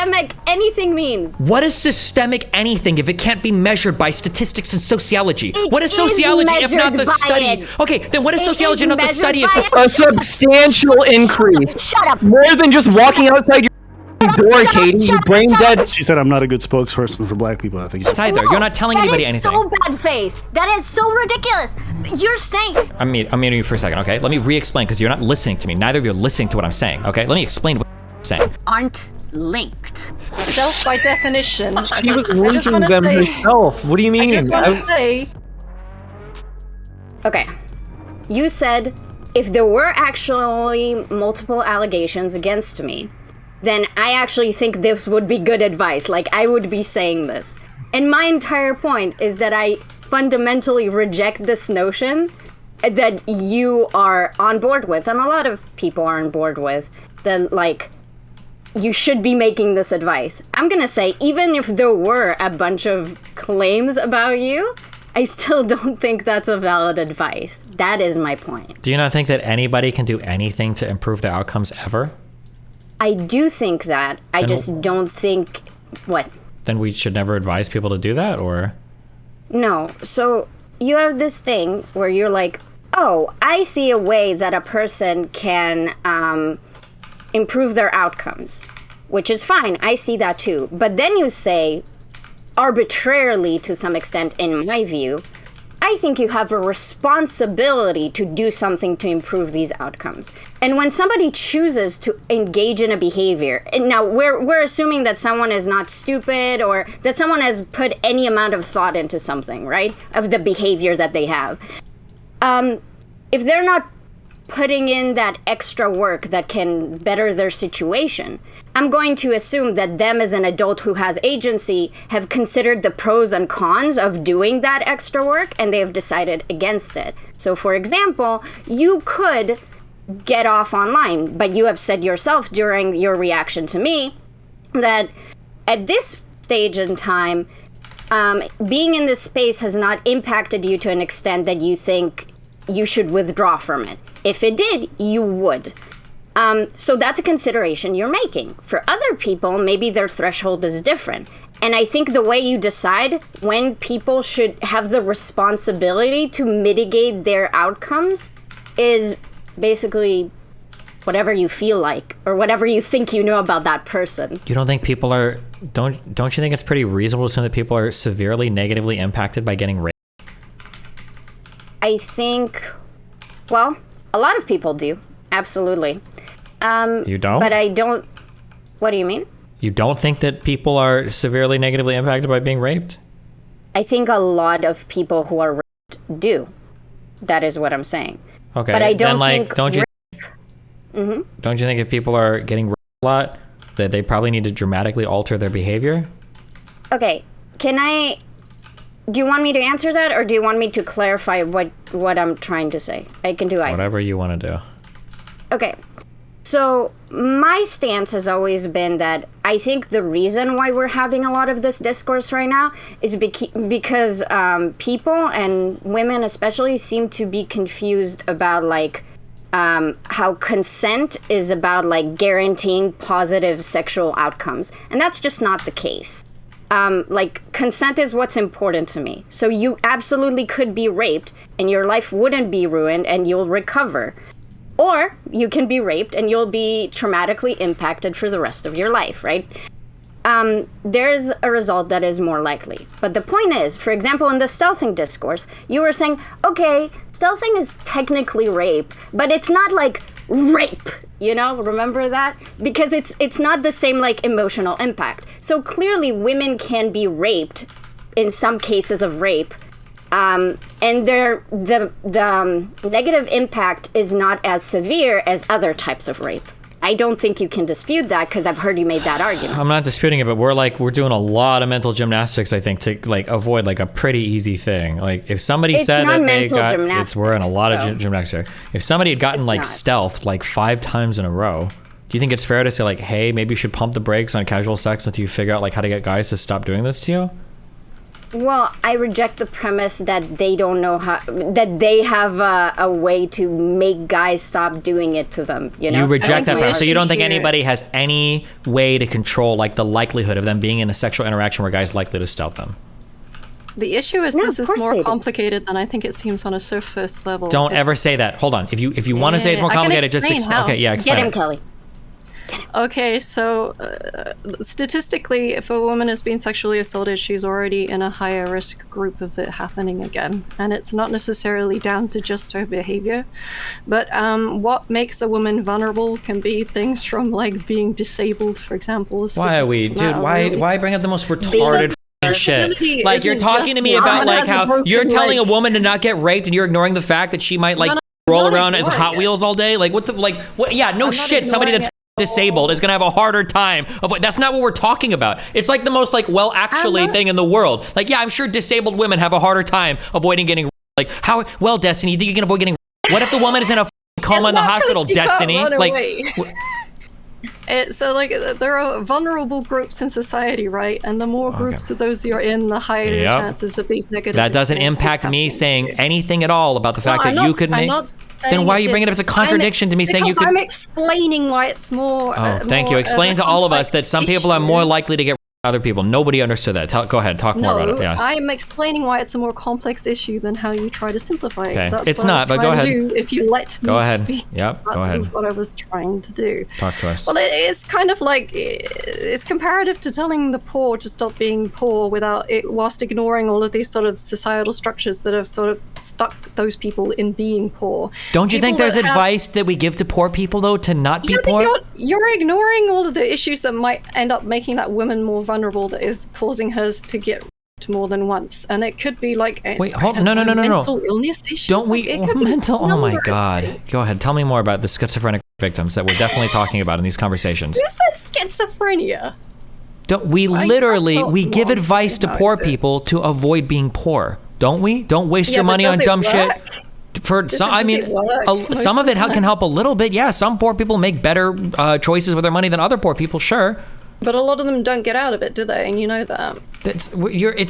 systemic anything means. What is systemic anything if it can't be measured by statistics and sociology? What is sociology if not the study? Okay, then what is sociology if not the study of a substantial increase? Shut up. More than just walking outside your door, Katee. You brain dead. She said I'm not a good spokesperson for black people. I think it's either. You're not telling anybody anything. That is so bad faith. That is so ridiculous. You're saying... I'm muting you for a second, okay? Let me re-explain, because you're not listening to me. Neither of you are listening to what I'm saying, okay? Let me explain what I'm saying. Aren't linked. Self by definition. She was linking them herself. What do you mean? I just want to say... Okay. You said if there were actually multiple allegations against me, then I actually think this would be good advice. Like, I would be saying this. And my entire point is that I fundamentally reject this notion that you are on board with, and a lot of people are on board with, that, like, you should be making this advice. I'm gonna say, even if there were a bunch of claims about you, I still don't think that's a valid advice. That is my point. Do you not think that anybody can do anything to improve their outcomes ever? I do think that. I just don't think... What? Then we should never advise people to do that, or? No. So you have this thing where you're like, oh, I see a way that a person can improve their outcomes, which is fine. I see that too. But then you say, arbitrarily to some extent, in my view, I think you have a responsibility to do something to improve these outcomes. And when somebody chooses to engage in a behavior, and now we're assuming that someone is not stupid or that someone has put any amount of thought into something, right? Of the behavior that they have. If they're not putting in that extra work that can better their situation, I'm going to assume that them as an adult who has agency have considered the pros and cons of doing that extra work, and they have decided against it. So for example, you could get off online, but you have said yourself during your reaction to me that at this stage in time, being in this space has not impacted you to an extent that you think you should withdraw from it. If it did, you would. So that's a consideration you're making. For other people, maybe their threshold is different. And I think the way you decide when people should have the responsibility to mitigate their outcomes is basically whatever you feel like, or whatever you think you know about that person. You don't think people are, don't you think it's pretty reasonable to assume that people are severely negatively impacted by getting raped? I think, well, a lot of people do. Absolutely. You don't? But I don't... What do you mean? You don't think that people are severely negatively impacted by being raped? I think a lot of people who are raped do. That is what I'm saying. Okay, but I don't then, like, think don't you Mm-hmm. Don't you think if people are getting raped a lot, that they probably need to dramatically alter their behavior? Okay, do you want me to answer that, or do you want me to clarify what I'm trying to say? I can do either. Whatever you want to do. Okay, so my stance has always been that I think the reason why we're having a lot of this discourse right now is because people, and women especially, seem to be confused about, like, how consent is about, like, guaranteeing positive sexual outcomes. And that's just not the case. Like, consent is what's important to me. So you absolutely could be raped and your life wouldn't be ruined and you'll recover. Or you can be raped and you'll be traumatically impacted for the rest of your life, right? There's a result that is more likely. But the point is, for example, in the stealthing discourse, you were saying, okay, stealthing is technically rape, but it's not like rape, you know? Remember that? Because it's not the same, like, emotional impact. So clearly women can be raped in some cases of rape, and the negative impact is not as severe as other types of rape. I don't think you can dispute that, because I've heard you made that argument. I'm not disputing it, but we're doing a lot of mental gymnastics, I think, to, like, avoid, like, a pretty easy thing. Like, if somebody said that they got, we're in a lot of gymnastics here. If somebody had gotten, like, stealthed, like, 5 times in a row, do you think it's fair to say, like, hey, maybe you should pump the brakes on casual sex until you figure out, like, how to get guys to stop doing this to you? Well, I reject the premise that they don't know that they have a way to make guys stop doing it to them. You reject that premise. So you don't think anybody has any way to control like the likelihood of them being in a sexual interaction where guys likely to stealth them? The issue is this is more complicated than I think it seems on a surface level. Don't ever say that. Hold on. If you want to say it's more complicated, just explain. Okay, yeah, explain. Get him, Kelly. Okay, so statistically, if a woman is being sexually assaulted, she's already in a higher risk group of it happening again. And it's not necessarily down to just her behavior. But what makes a woman vulnerable can be things from like being disabled, for example. Why are we, dude? Why bring up the most retarded shit? Like you're talking to me about like how you're telling a woman to not get raped and you're ignoring the fact that she might like roll around as Hot Wheels all day. Like what the what? Yeah, no shit. Somebody that's disabled is gonna have a harder time of that's not what we're talking about. It's like the most like actually thing in the world. Like yeah, I'm sure disabled women have a harder time avoiding getting like how well Destiny, you think you can avoid getting what if the woman is in a coma in the hospital, Destiny? Like so like there are vulnerable groups in society, right? And the more groups of those you're in, the higher the chances of these negative. That doesn't impact me saying anything at all about the fact that you could make. Then why are you bringing it up as a contradiction to me saying you could? I'm explaining why it's more. Oh, thank you. Explain to all of us that some people are more likely to get other people. Nobody understood that. Go ahead, talk more about it. Yes. I'm explaining why it's a more complex issue than how you try to simplify it. Okay. That's It's what not, but go ahead. If you let me Go ahead. speak. Yep, go ahead. That is what I was trying to do. Talk to us. Well, it's kind of like it's comparative to telling the poor to stop being poor whilst ignoring all of these sort of societal structures that have sort of stuck those people in being poor. Don't you think there's advice that we give to poor people though to not be poor? You're ignoring all of the issues that might end up making that woman more vulnerable. That is causing hers to get more than once, and it could be like mental illness issues. Don't we mental? Oh my god! Go ahead, tell me more about the schizophrenic victims that we're definitely talking about in these conversations. Who said schizophrenia? Don't we we give advice to poor people to avoid being poor? Don't we? Don't waste your money on dumb shit. For some, I mean, some of it can help a little bit. Yeah, some poor people make better choices with their money than other pour people. Sure. But a lot of them don't get out of it, do they? And you know that. It's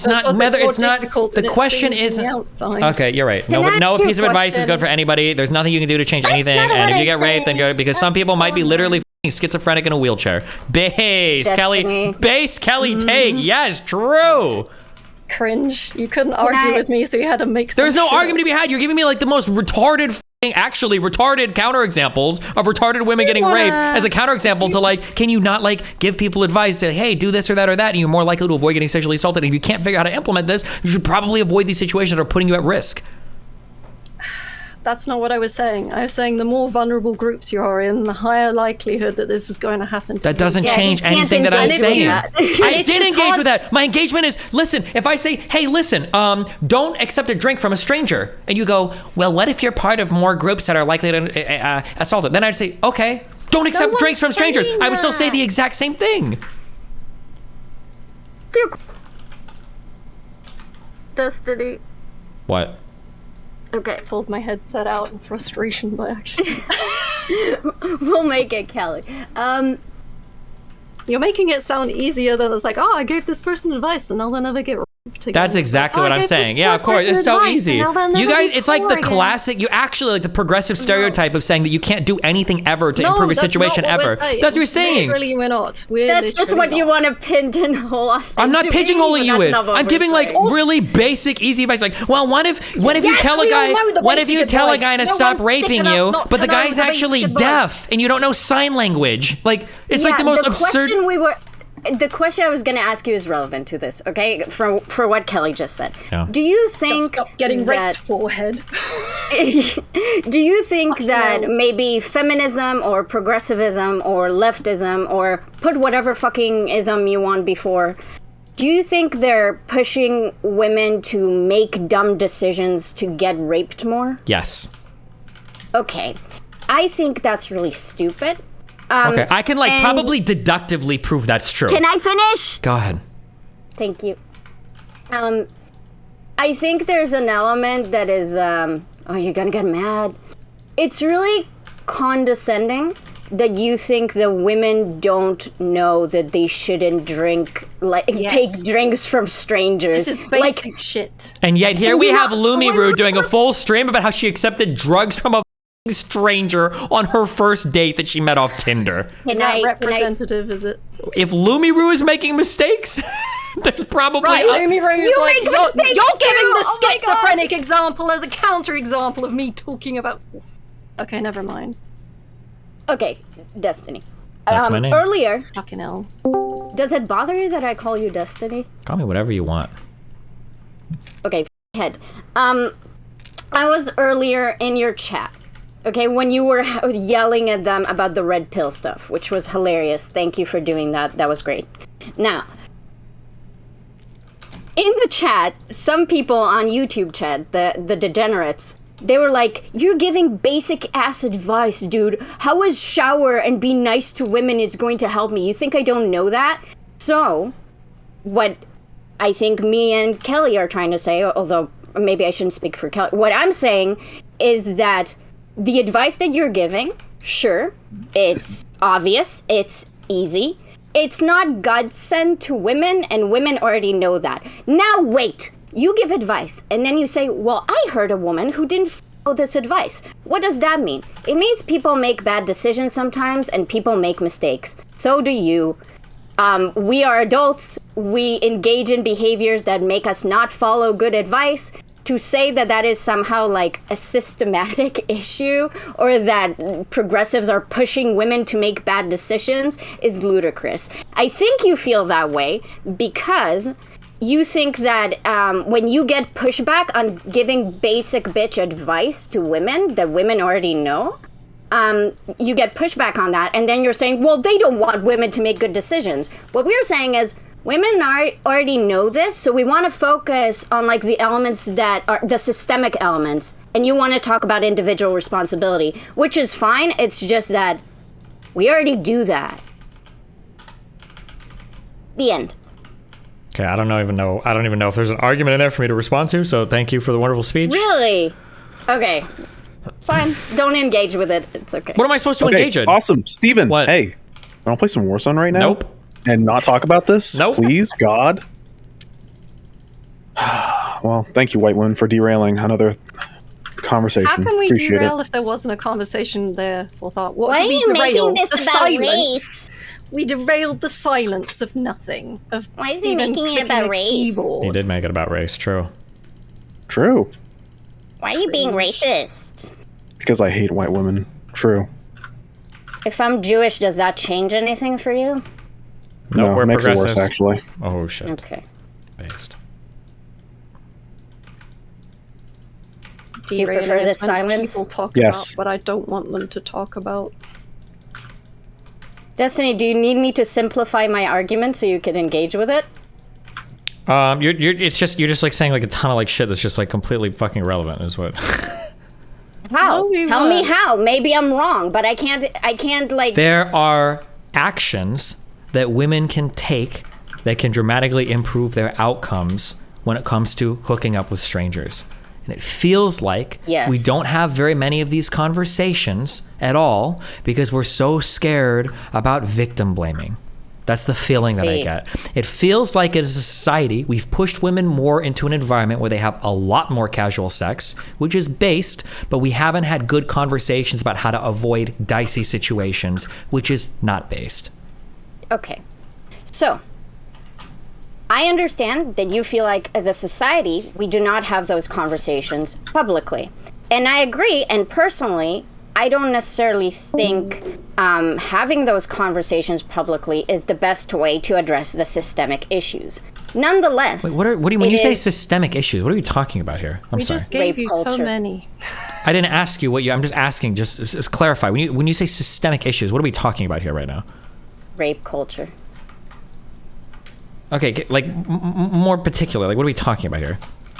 not. The question isn't. Okay, you're right. No piece of advice is good for anybody. There's nothing you can do to change anything. And if you get raped, then go, because some people might be literally schizophrenic in a wheelchair. Based Kelly. Take. Yes, true. Cringe. You couldn't argue with me, so you had to make. There's no argument to be had. You're giving me like the most retarded counterexamples of retarded women getting raped as a counterexample to like, can you not like give people advice, say, hey, do this or that or that, and you're more likely to avoid getting sexually assaulted. And if you can't figure out how to implement this, you should probably avoid these situations that are putting you at risk. That's not what I was saying. I was saying the more vulnerable groups you are in, the higher likelihood that this is going to happen to That doesn't change anything that I'm saying. I did engage with that. My engagement is, listen, if I say, hey, listen, don't accept a drink from a stranger, and you go, well, what if you're part of more groups that are likely to assault it? Then I'd say, okay, don't accept drinks from strangers. I would still say the exact same thing. Destiny. What? Okay. Pulled my headset out in frustration by accident. We'll make it, Kelly. You're making it sound easier than it's like, oh, I gave this person advice, and they'll never get raped again. That's exactly what I'm saying. Yeah, of course. It's so easy. You guys, it's like the classic, you actually like the progressive stereotype of saying that you can't do anything ever to improve your situation ever. That's what you're saying. Literally, we're not. That's just what you want to pigeonhole us. I'm not pigeonholing you in. I'm giving like really basic, easy advice. Like, well, what if you tell a guy to stop raping you, but the guy's actually deaf and you don't know sign language? Like, it's like the most absurd. The question I was going to ask you is relevant to this, okay? For what Kelly just said. Yeah. Do you think just stop getting raped, forehead? Do you think that maybe feminism or progressivism or leftism or put whatever fucking ism you want before, do you think they're pushing women to make dumb decisions to get raped more? Yes. Okay. I think that's really stupid. Okay, I can like probably deductively prove that's true. Can I finish? Go ahead. Thank you. I think there's an element that is, oh, you're gonna get mad. It's really condescending that you think the women don't know that they shouldn't drink, take drinks from strangers. This is basic shit. And yet here we have Lumiru doing a full stream about how she accepted drugs from a stranger on her first date that she met off Tinder. Is that representative, is it? If Lumiru is making mistakes, there's probably... Right, Lumiru is like, you're giving the schizophrenic oh example as a counter-example of me talking about... Okay, never mind. Okay, Destiny. That's my name. Earlier... Fucking hell. Does it bother you that I call you Destiny? Call me whatever you want. Okay, head. I was earlier in your chat. Okay, when you were yelling at them about the red pill stuff, which was hilarious. Thank you for doing that. That was great. Now, in the chat, some people on YouTube chat, the degenerates, they were like, you're giving basic ass advice, dude. How is shower and be nice to women is going to help me? You think I don't know that? So, what I think me and Kelly are trying to say, although maybe I shouldn't speak for Kelly, what I'm saying is that the advice that you're giving, sure, it's obvious, it's easy. It's not God sent to women, and women already know that. Now wait, you give advice, and then you say, well, I heard a woman who didn't follow this advice. What does that mean? It means people make bad decisions sometimes, and people make mistakes. So do you. We are adults. We engage in behaviors that make us not follow good advice. To say that that is somehow like a systematic issue or that progressives are pushing women to make bad decisions is ludicrous. I think you feel that way because you think that when you get pushback on giving basic bitch advice to women that women already know, you get pushback on that, and then you're saying, well, they don't want women to make good decisions. What we're saying is, women already know this, so we want to focus on like the elements that are the systemic elements, and you want to talk about individual responsibility, which is fine. It's just that we already do that. The end. Okay, I don't even know if there's an argument in there for me to respond to, so thank you for the wonderful speech. Really? Okay. Fine. Don't engage with it. It's okay. What am I supposed to engage in? Awesome. Steven, what? Hey, wanna play some Warzone right now? Nope. And not talk about this? Nope. Please, God. Well, thank you, White Woman, for derailing another conversation. How can we Appreciate derail it. if there wasn't a conversation there? Or thought, what Why did are we you derail? making this The about silence. race? We derailed the silence of nothing. Of Why is he Steven making it clicking about a race? keyboard. He did make it about race, true. True. Why are you being racist? Because I hate white women. True. If I'm Jewish, does that change anything for you? No, we're it makes it worse, progressive. actually. Oh, shit. Okay. Based. Do you prefer Derailing the is when silence? People talk Yes. about what I don't want them to talk about. Destiny, do you need me to simplify my argument so you can engage with it? You're just like saying like a ton of like shit that's just like completely fucking irrelevant is what. How? No, Tell me how. Maybe I'm wrong, but I can't like... There are actions that women can take that can dramatically improve their outcomes when it comes to hooking up with strangers. And it feels like we don't have very many of these conversations at all because we're so scared about victim blaming. That's the feeling that I get. It feels like as a society, we've pushed women more into an environment where they have a lot more casual sex, which is based, but we haven't had good conversations about how to avoid dicey situations, which is not based. Okay. So, I understand that you feel like as a society, we do not have those conversations publicly. And I agree, and personally, I don't necessarily think having those conversations publicly is the best way to address the systemic issues. Nonetheless, Wait, what do you, when you say systemic issues, what are you talking about here? I'm We sorry. just gave Rape you so culture. many. I didn't ask you what you, I'm just asking, just clarify. When you say systemic issues, what are we talking about here right now? rape culture. Okay, like more particular, like what are we talking about here?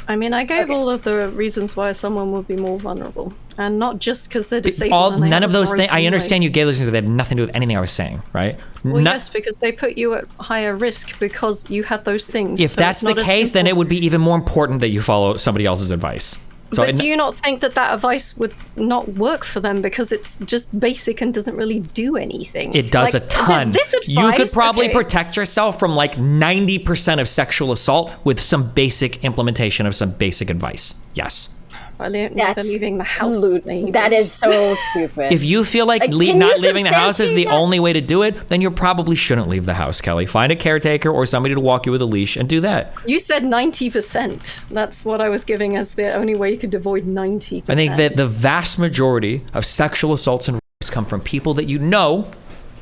I mean, I gave all of the reasons why someone would be more vulnerable. And not just because they're disabled. and they None have of a those things, I broken understand leg. you gave those things, but they had nothing to do with anything I was saying, right? Well, yes, because they put you at higher risk because you had those things. If So that's it's the not as case, then simple. it would be even more important that you follow somebody else's advice. So but do you not think that advice would not work for them because it's just basic and doesn't really do anything? It does a ton. This advice, you could probably protect yourself from like 90% of sexual assault with some basic implementation of some basic advice. Yes. Never leaving the house. Maybe. That is so stupid. If you feel like not leaving the house is the only way to do it, then you probably shouldn't leave the house, Kelly. Find a caretaker or somebody to walk you with a leash and do that. You said 90%. That's what I was giving as the only way you could avoid 90%. I think that the vast majority of sexual assaults and rapes come from people that you know,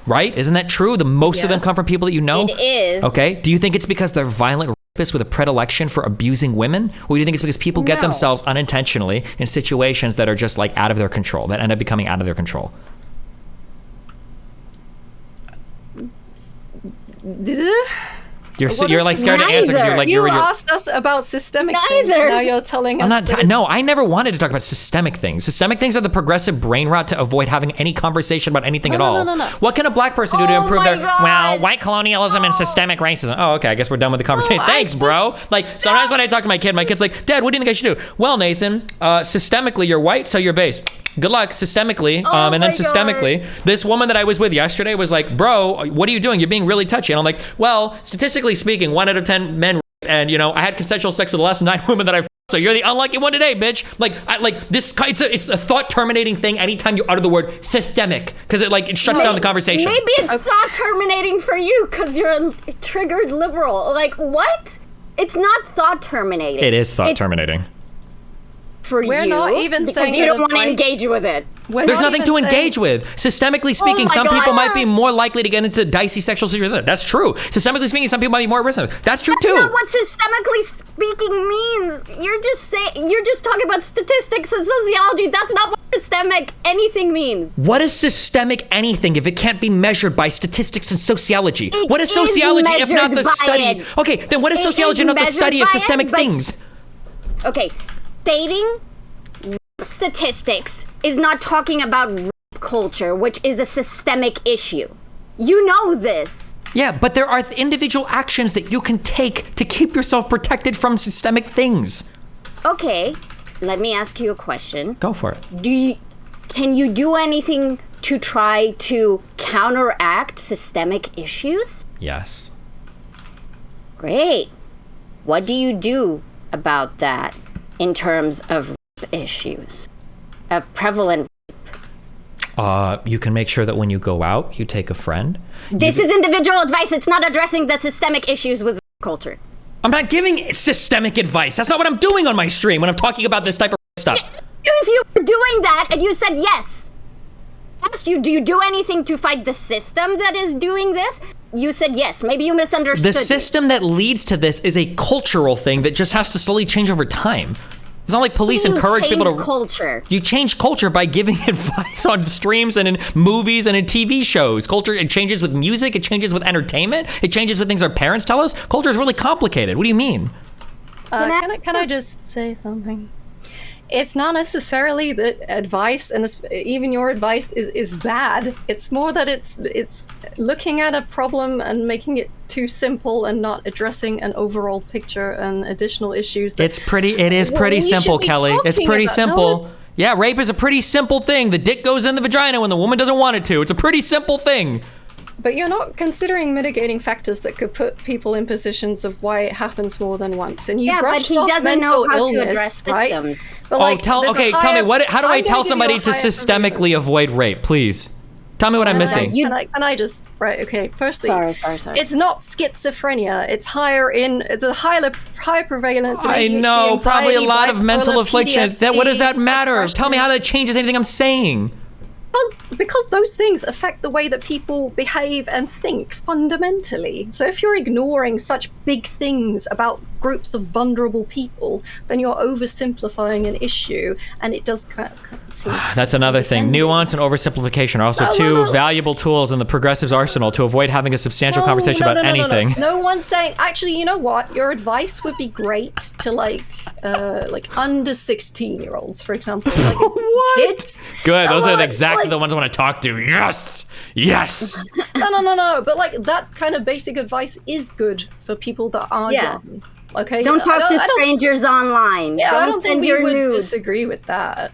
right? Isn't that true? Most of them come from people that you know? It is. Okay. Do you think it's because they're violent rapists with a predilection for abusing women? Or do you think it's because people get themselves unintentionally in situations that are just like out of their control, that end up becoming out of their control? You're like scared to answer because you asked us about systemic things. Now you're telling us. No, I never wanted to talk about systemic things. Systemic things are the progressive brain rot to avoid having any conversation about anything at all. No. What can a black person do to improve their white colonialism and systemic racism? Oh, okay. I guess we're done with the conversation. Thanks, bro. Like sometimes when I talk to my kid's like, Dad, what do you think I should do? Well, Nathan, systemically you're white, so you're base. Good luck systemically. And then systemically, this woman that I was with yesterday was like, bro, what are you doing? You're being really touchy. And I'm like, well, statistically speaking, 1 out of 10 men, and I had consensual sex with the last 9 women that I've. So you're the unlucky one today, bitch. It's a thought terminating thing anytime you utter the word systemic, because it shuts down the conversation. Maybe it's thought terminating for you because you're a triggered liberal. Like what? It's not thought terminating. It is thought terminating. We're not even saying you don't want to engage with it. There's nothing to engage with. Systemically speaking, some people might be more likely to get into dicey sexual situations. That's true. Systemically speaking, some people might be more at risk. That's true too. That's not what systemically speaking means. You're just talking about statistics and sociology. That's not what systemic anything means. What is systemic anything if it can't be measured by statistics and sociology? What is sociology if not the study? Okay, then what is sociology if not the study of systemic things? Okay. Stating statistics is not talking about rape culture, which is a systemic issue. You know this. Yeah, but there are individual actions that you can take to keep yourself protected from systemic things. Okay, let me ask you a question. Go for it. Can you do anything to try to counteract systemic issues? Yes. Great. What do you do about that? In terms of rape issues, of prevalent rape. You can make sure that when you go out, you take a friend. This is individual advice. It's not addressing the systemic issues with rape culture. I'm not giving systemic advice. That's not what I'm doing on my stream when I'm talking about this type of stuff. If you were doing that and you said yes, asked you, do you do anything to fight the system that is doing this? You said yes. Maybe you misunderstood. The system that leads to this is a cultural thing that just has to slowly change over time. It's not like police encourage people to culture. You change culture by giving advice on streams and in movies and in TV shows. Culture, it changes with music, it changes with entertainment, it changes with things our parents tell us. Culture is really complicated. What do you mean? Can I just say something? It's not necessarily that advice, and even your advice, is bad. It's more that it's looking at a problem and making it too simple and not addressing an overall picture and additional issues. It is pretty simple, Kelly. It's pretty simple. No, yeah, rape is a pretty simple thing. The dick goes in the vagina when the woman doesn't want it to. It's a pretty simple thing. But you're not considering mitigating factors that could put people in positions of why it happens more than once. And you brushed off mental illness, right? But tell me how do I tell somebody to systemically avoid rape, please? Tell me what I'm missing. Firstly, sorry. It's not schizophrenia. It's a high prevalence of ADHD, I know, anxiety, probably a lot of mental bipolar, afflictions. PTSD, What does that matter? Tell me how that changes anything I'm saying. Because those things affect the way that people behave and think fundamentally. So if you're ignoring such big things about groups of vulnerable people, then you're oversimplifying an issue, and it does kind of seem That's another thing. Nuance and oversimplification are also two valuable tools in the progressives' arsenal to avoid having a substantial conversation about anything. No one's saying. Actually, you know what? Your advice would be great to like under 16-year-olds, for example. Like what? Kids. Good. Those are exactly the ones I want to talk to. Yes. No. But like that kind of basic advice is good for people that are young. Okay, don't talk to strangers online. Yeah, don't I don't think we would nudes. disagree with that.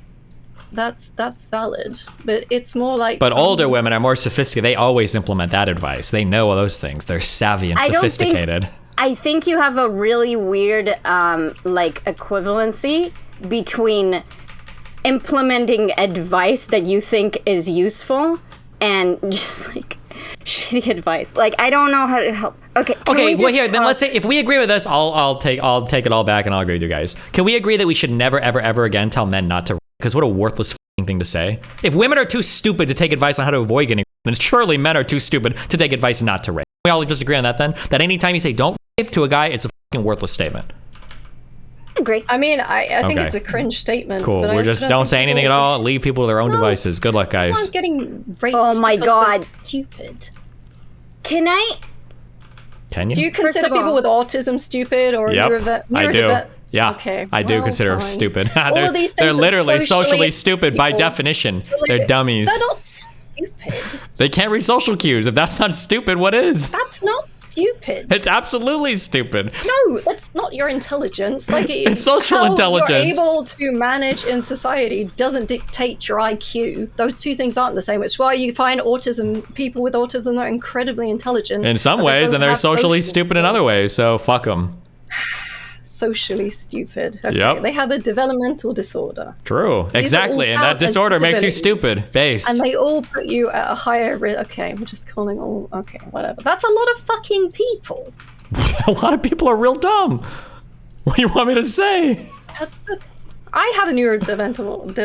That's valid, but it's more like. But older women are more sophisticated. They always implement that advice. They know all those things. They're savvy and sophisticated. I think you have a really weird like equivalency between implementing advice that you think is useful and just like shitty advice. Like, I don't know how to help. Okay. Well, here, then let's say if we agree with this, I'll take it all back and I'll agree with you guys. Can we agree that we should never, ever, ever again tell men not to rape? Because what a worthless thing to say. If women are too stupid to take advice on how to avoid getting raped, then surely men are too stupid to take advice not to rape. We all just agree on that then? That anytime you say don't rape to a guy, it's a fucking worthless statement. Agree. I mean, I think it's a cringe statement. Cool. But We're just don't say anything at all. Leave people to their own devices. Good luck, guys. I'm not getting raped. Oh my god. Stupid. Can you? Do you consider people with autism stupid or I do. Yeah, okay. I do consider them stupid. they're things literally socially stupid by definition. So, like, they're dummies. They're not stupid. They can't read social cues. If that's not stupid, what is? That's not stupid. It's absolutely stupid. No, that's not your intelligence. Like, it's social intelligence. You're able to manage in society doesn't dictate your IQ. Those two things aren't the same. It's why you find people with autism are incredibly intelligent in some ways, and they're socially stupid in other ways. So fuck them. Socially stupid. Okay. Yep. They have a developmental disorder. True. Exactly. And that disorder makes you stupid. Base. And they all put you at a higher risk. Okay, we're just calling all. Okay, whatever. That's a lot of fucking people. A lot of people are real dumb. What do you want me to say? I have a neurodevelopmental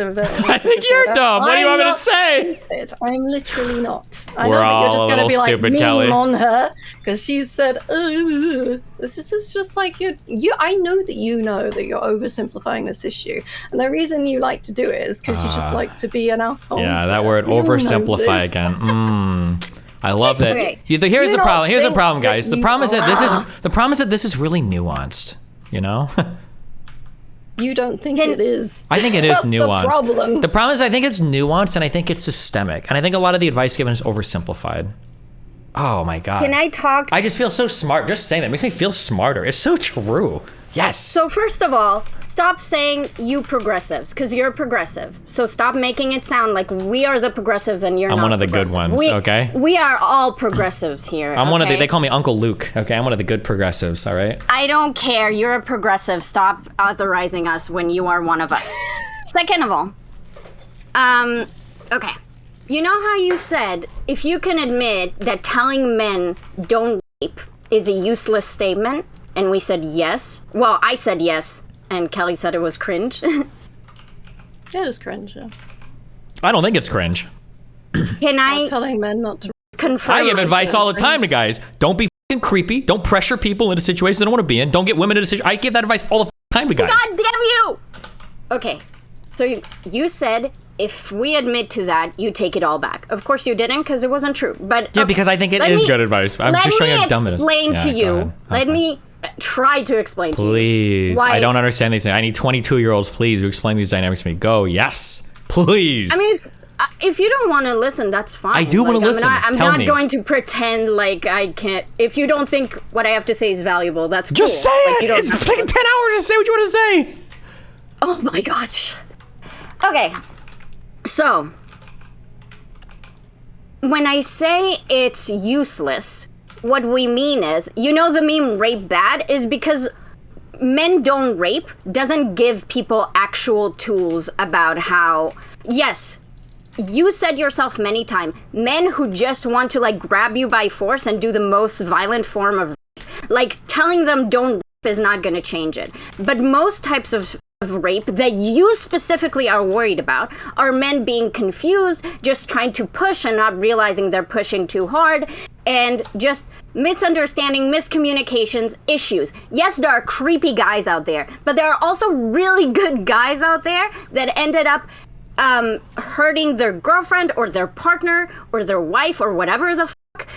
I think you're dumb. What do you want me to say? Stupid. I'm literally not. I We're know that all you're just a gonna be like stupid, meme Kelly. on her because she said, this is just like you. I know that you know that you're oversimplifying this issue, and the reason you like to do it is because you just like to be an asshole. Yeah, that word oversimplify again. I love that. Okay. Here's the problem. Here's the problem, guys. The problem is that this is really nuanced. You know. You don't think it is? I think it is nuanced. The problem. The problem is I think it's nuanced and I think it's systemic. And I think a lot of the advice given is oversimplified. Oh my God. Can I talk? I just feel so smart. Just saying that makes me feel smarter. It's so true. Yes. So first of all, stop saying you progressives, because you're progressive. So stop making it sound like we are the progressives and you're not. I'm one of the good ones, okay? We are all progressives here. I'm one of the, they call me Uncle Luke, okay? I'm one of the good progressives, all right? I don't care. You're a progressive. Stop authorizing us when you are one of us. Second of all, okay. You know how you said, if you can admit that telling men don't rape is a useless statement? And we said yes. Well, I said yes, and Kelly said it was cringe. It is cringe, yeah. I don't think it's cringe. Can I telling men not to confirm? I give advice all the time to guys. Don't be fucking creepy. Don't pressure people into situations they don't want to be in. Don't get women into situations. I give that advice all the time to guys. God damn you! Okay, so you said if we admit to that, you take it all back. Of course you didn't, because it wasn't true. But yeah, because I think it is good advice. I'm just showing how dumb it is. Let me try to explain to you. Please. I don't understand these things. I need 22-year-olds, please, to explain these dynamics to me. Go, yes. Please. I mean, if you don't want to listen, that's fine. I do want to listen. I'm not going to pretend like I can't. If you don't think what I have to say is valuable, that's cool. Just say it. It's taking 10 hours to say what you want to say. Oh my gosh. Okay. So, when I say it's useless, what we mean is, you know the meme rape bad is because men don't rape doesn't give people actual tools about how, yes, you said yourself many times, men who just want to like grab you by force and do the most violent form of rape, like telling them don't rape is not going to change it. But most types of rape that you specifically are worried about are men being confused, just trying to push and not realizing they're pushing too hard, and just misunderstanding, miscommunications, issues. Yes, there are creepy guys out there, but there are also really good guys out there that ended up hurting their girlfriend or their partner or their wife or whatever the fuck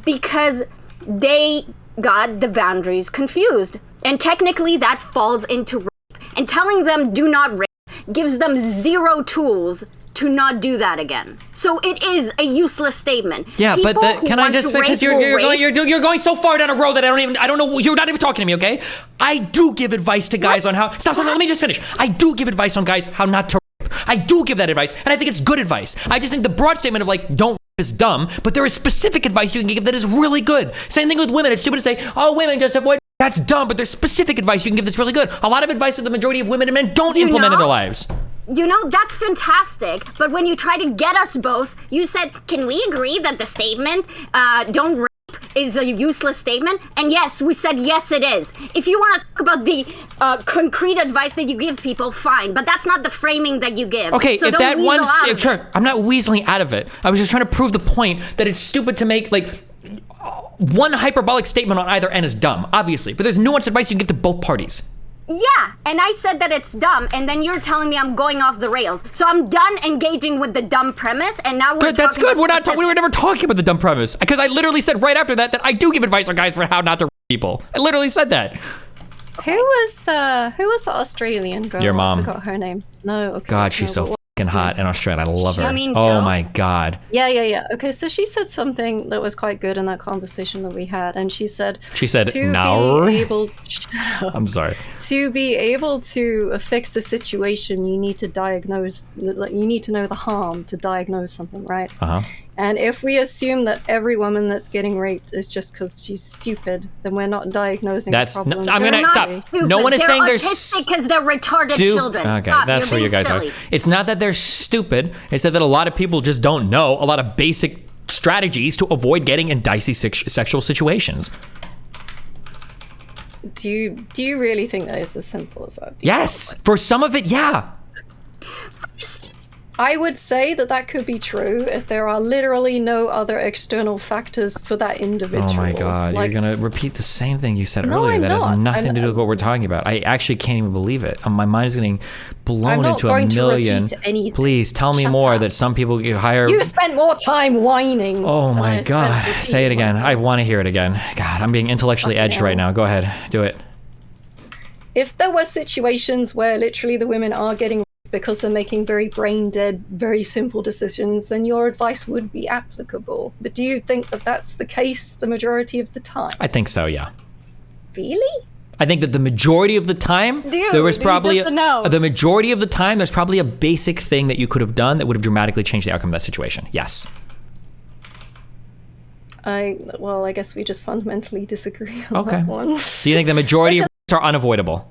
because they got the boundaries confused. And technically that falls into rape. And telling them do not rape gives them zero tools to not do that again. So it is a useless statement. Yeah, People but can I just, because you're going so far down a road that I don't know, you're not even talking to me, okay? I do give advice to guys on how, stop, let me just finish. I do give advice on guys how not to rape. I do give that advice, and I think it's good advice. I just think the broad statement of like, don't rape is dumb, but there is specific advice you can give that is really good. Same thing with women. It's stupid to say, oh, women just avoid. That's dumb, but there's specific advice you can give that's really good. A lot of advice that the majority of women and men don't implement in their lives. You know, that's fantastic, but when you try to get us both, you said, can we agree that the statement, don't rape, is a useless statement? And yes, we said yes it is. If you want to talk about the concrete advice that you give people, fine, but that's not the framing that you give. Okay, so if that one's, sure, I'm not weaseling out of it. I was just trying to prove the point that it's stupid to make, like, one hyperbolic statement on either end is dumb, obviously, but there's nuanced advice you can give to both parties. Yeah, and I said that it's dumb, and then you're telling me I'm going off the rails. So I'm done engaging with the dumb premise, and now we're good. That's good. We were never talking about the dumb premise, because I literally said right after that I do give advice on guys for how not to rape people. I literally said that. Who was the Australian girl? Your mom. I forgot her name. No, okay. God, she's so fucking hot in Australia. I love her. Joe? Oh my God. Yeah. Okay, so she said something that was quite good in that conversation that we had, and she said, now. I'm sorry. To be able to fix the situation, you need to diagnose. You need to know the harm to diagnose something, right? And if we assume that every woman that's getting raped is just because she's stupid, then we're not diagnosing the problem. I'm gonna stop. Stupid. No one is saying they're autistic because they're retarded children. Okay, Stop. that's where you guys silly. are. It's not that they're stupid. It's that a lot of people just don't know a lot of basic strategies to avoid getting in dicey sexual situations. Do you really think that it's as simple as that? Yes, for some of it, yeah. I would say that could be true if there are literally no other external factors for that individual. Oh my God, you're gonna repeat the same thing you said earlier. I'm that not. has nothing to do with what we're talking about. I actually can't even believe it. My mind is getting blown into a million. To anything. Please tell me more that some people get higher. You spent more time whining. Oh my God, say it again. I want to hear it again. God, I'm being intellectually edged right now. Go ahead, do it. If there were situations where literally the women are getting because they're making very brain-dead, very simple decisions, then your advice would be applicable. But do you think that that's the case the majority of the time? I think so, yeah. Really? I think that the majority of the time, there was probably the majority of the time, there's probably a basic thing that you could have done that would have dramatically changed the outcome of that situation. Yes. I guess we just fundamentally disagree on that one. Do you think the majority of are unavoidable?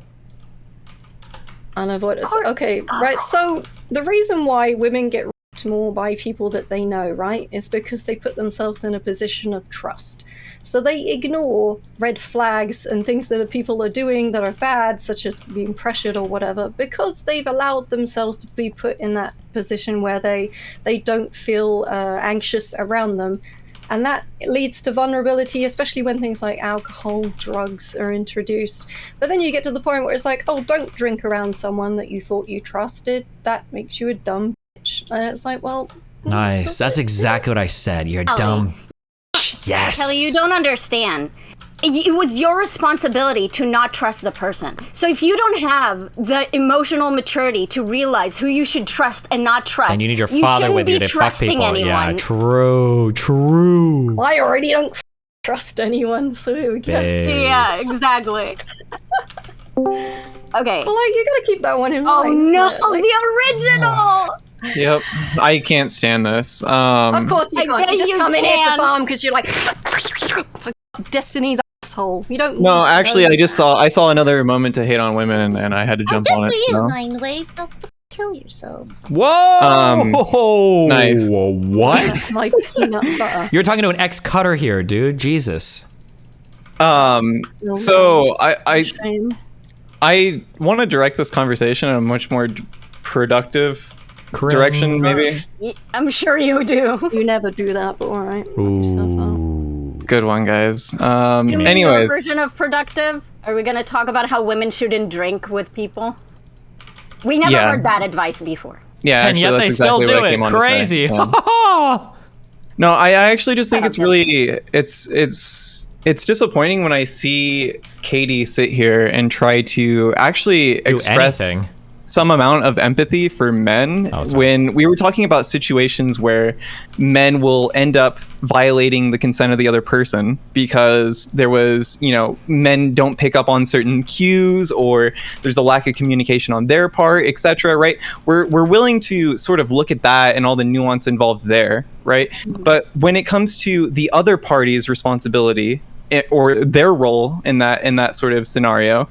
Unavoidable. Okay, right. So the reason why women get raped more by people that they know, right, is because they put themselves in a position of trust. So they ignore red flags and things that people are doing that are bad, such as being pressured or whatever, because they've allowed themselves to be put in that position where they don't feel anxious around them. And that leads to vulnerability, especially when things like alcohol, drugs are introduced. But then you get to the point where it's like, oh, don't drink around someone that you thought you trusted. That makes you a dumb bitch. And it's like, well... Nice. That's exactly what I said. You're a dumb bitch. Yes. Kelly, you don't understand. It was your responsibility to not trust the person. So if you don't have the emotional maturity to realize who you should trust and not trust, and you need your father with you to fuck people. Anyone. Yeah, true. Well, I already don't trust anyone, so here we go. Yeah, exactly. Okay. Well, you gotta keep that one in mind. Oh no, the original! Yep, I can't stand this. Of course you can't. You just come in here to bomb because you're like Destiny's asshole. You don't. No, actually, I saw another moment to hate on women, and I had to jump on it. Mindwaves. Don't kill yourself. Whoa! Nice. What? That's my peanut butter. You're talking to an ex-cutter here, dude. Jesus. So I want to direct this conversation in a much more productive direction, maybe. I'm sure you do. You never do that, but all right. Good one, guys. Anyways, version of productive. Are we gonna talk about how women shouldn't drink with people? We never heard that advice before. Yeah, and yet they still do it. Crazy. No, I actually just think it's really it's disappointing when I see Katee sit here and try to actually express anything. some amount of empathy for men when we were talking about situations where men will end up violating the consent of the other person because there was, men don't pick up on certain cues or there's a lack of communication on their part, etc. Right? We're willing to sort of look at that and all the nuance involved there, right? But when it comes to the other party's responsibility or their role in that sort of scenario,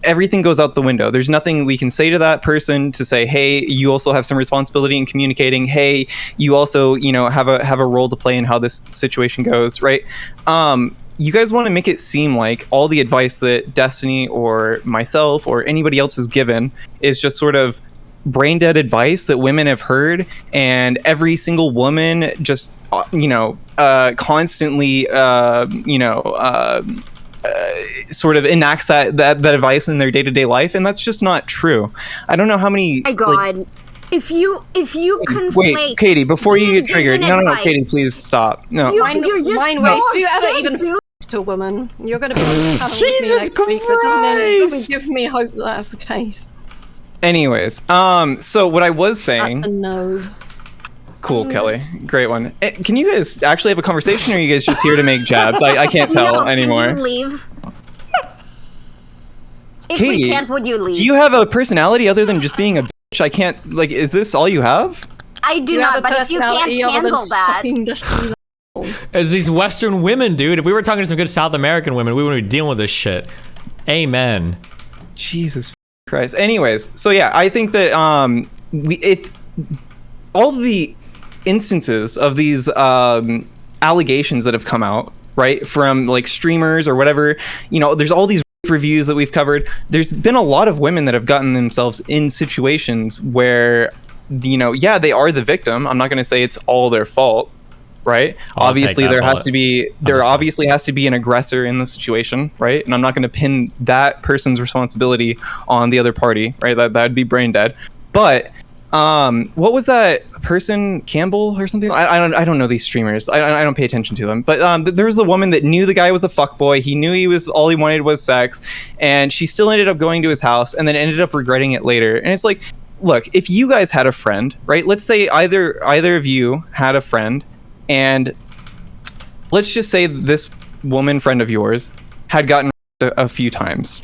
everything goes out the window. There's nothing we can say to that person to say, hey, you also have some responsibility in communicating. Hey, you also, have a role to play in how this situation goes, right? You guys want to make it seem like all the advice that Destiny or myself or anybody else has given is just sort of brain dead advice that women have heard, and every single woman just, constantly, sort of enacts that advice in their day-to-day life, and that's just not true. I don't know how many. My God, if you conflate. Wait, Katee, before you get triggered, no, Katee, please stop. No, you're just Mindwaves. If you ever even to a woman, you're going to be Jesus Christ! That doesn't give me hope that that's the case. Anyways, so what I was saying. No. Cool, Kelly. Great one. Can you guys actually have a conversation, or are you guys just here to make jabs? I can't tell anymore. Can you leave? If Katee, we can't, would you leave? Do you have a personality other than just being a bitch? I can't, is this all you have? I do not, but if you can't handle that... As these Western women, dude. If we were talking to some good South American women, we wouldn't be dealing with this shit. Amen. Jesus Christ. Anyways, so yeah, I think that all the instances of these allegations that have come out, right, from like streamers or whatever, there's all these reviews that we've covered. There's been a lot of women that have gotten themselves in situations where, they are the victim. I'm not going to say it's all their fault, right? Obviously there has to be an aggressor in the situation, right? And I'm not going to pin that person's responsibility on the other party, right? That'd be brain dead. But what was that person, Campbell or something? I don't know these streamers. I don't pay attention to them. But there was the woman that knew the guy was a fuckboy. He knew all he wanted was sex, and she still ended up going to his house and then ended up regretting it later. And it's like, look, if you guys had a friend, right? Let's say either of you had a friend, and let's just say this woman friend of yours had gotten a few times.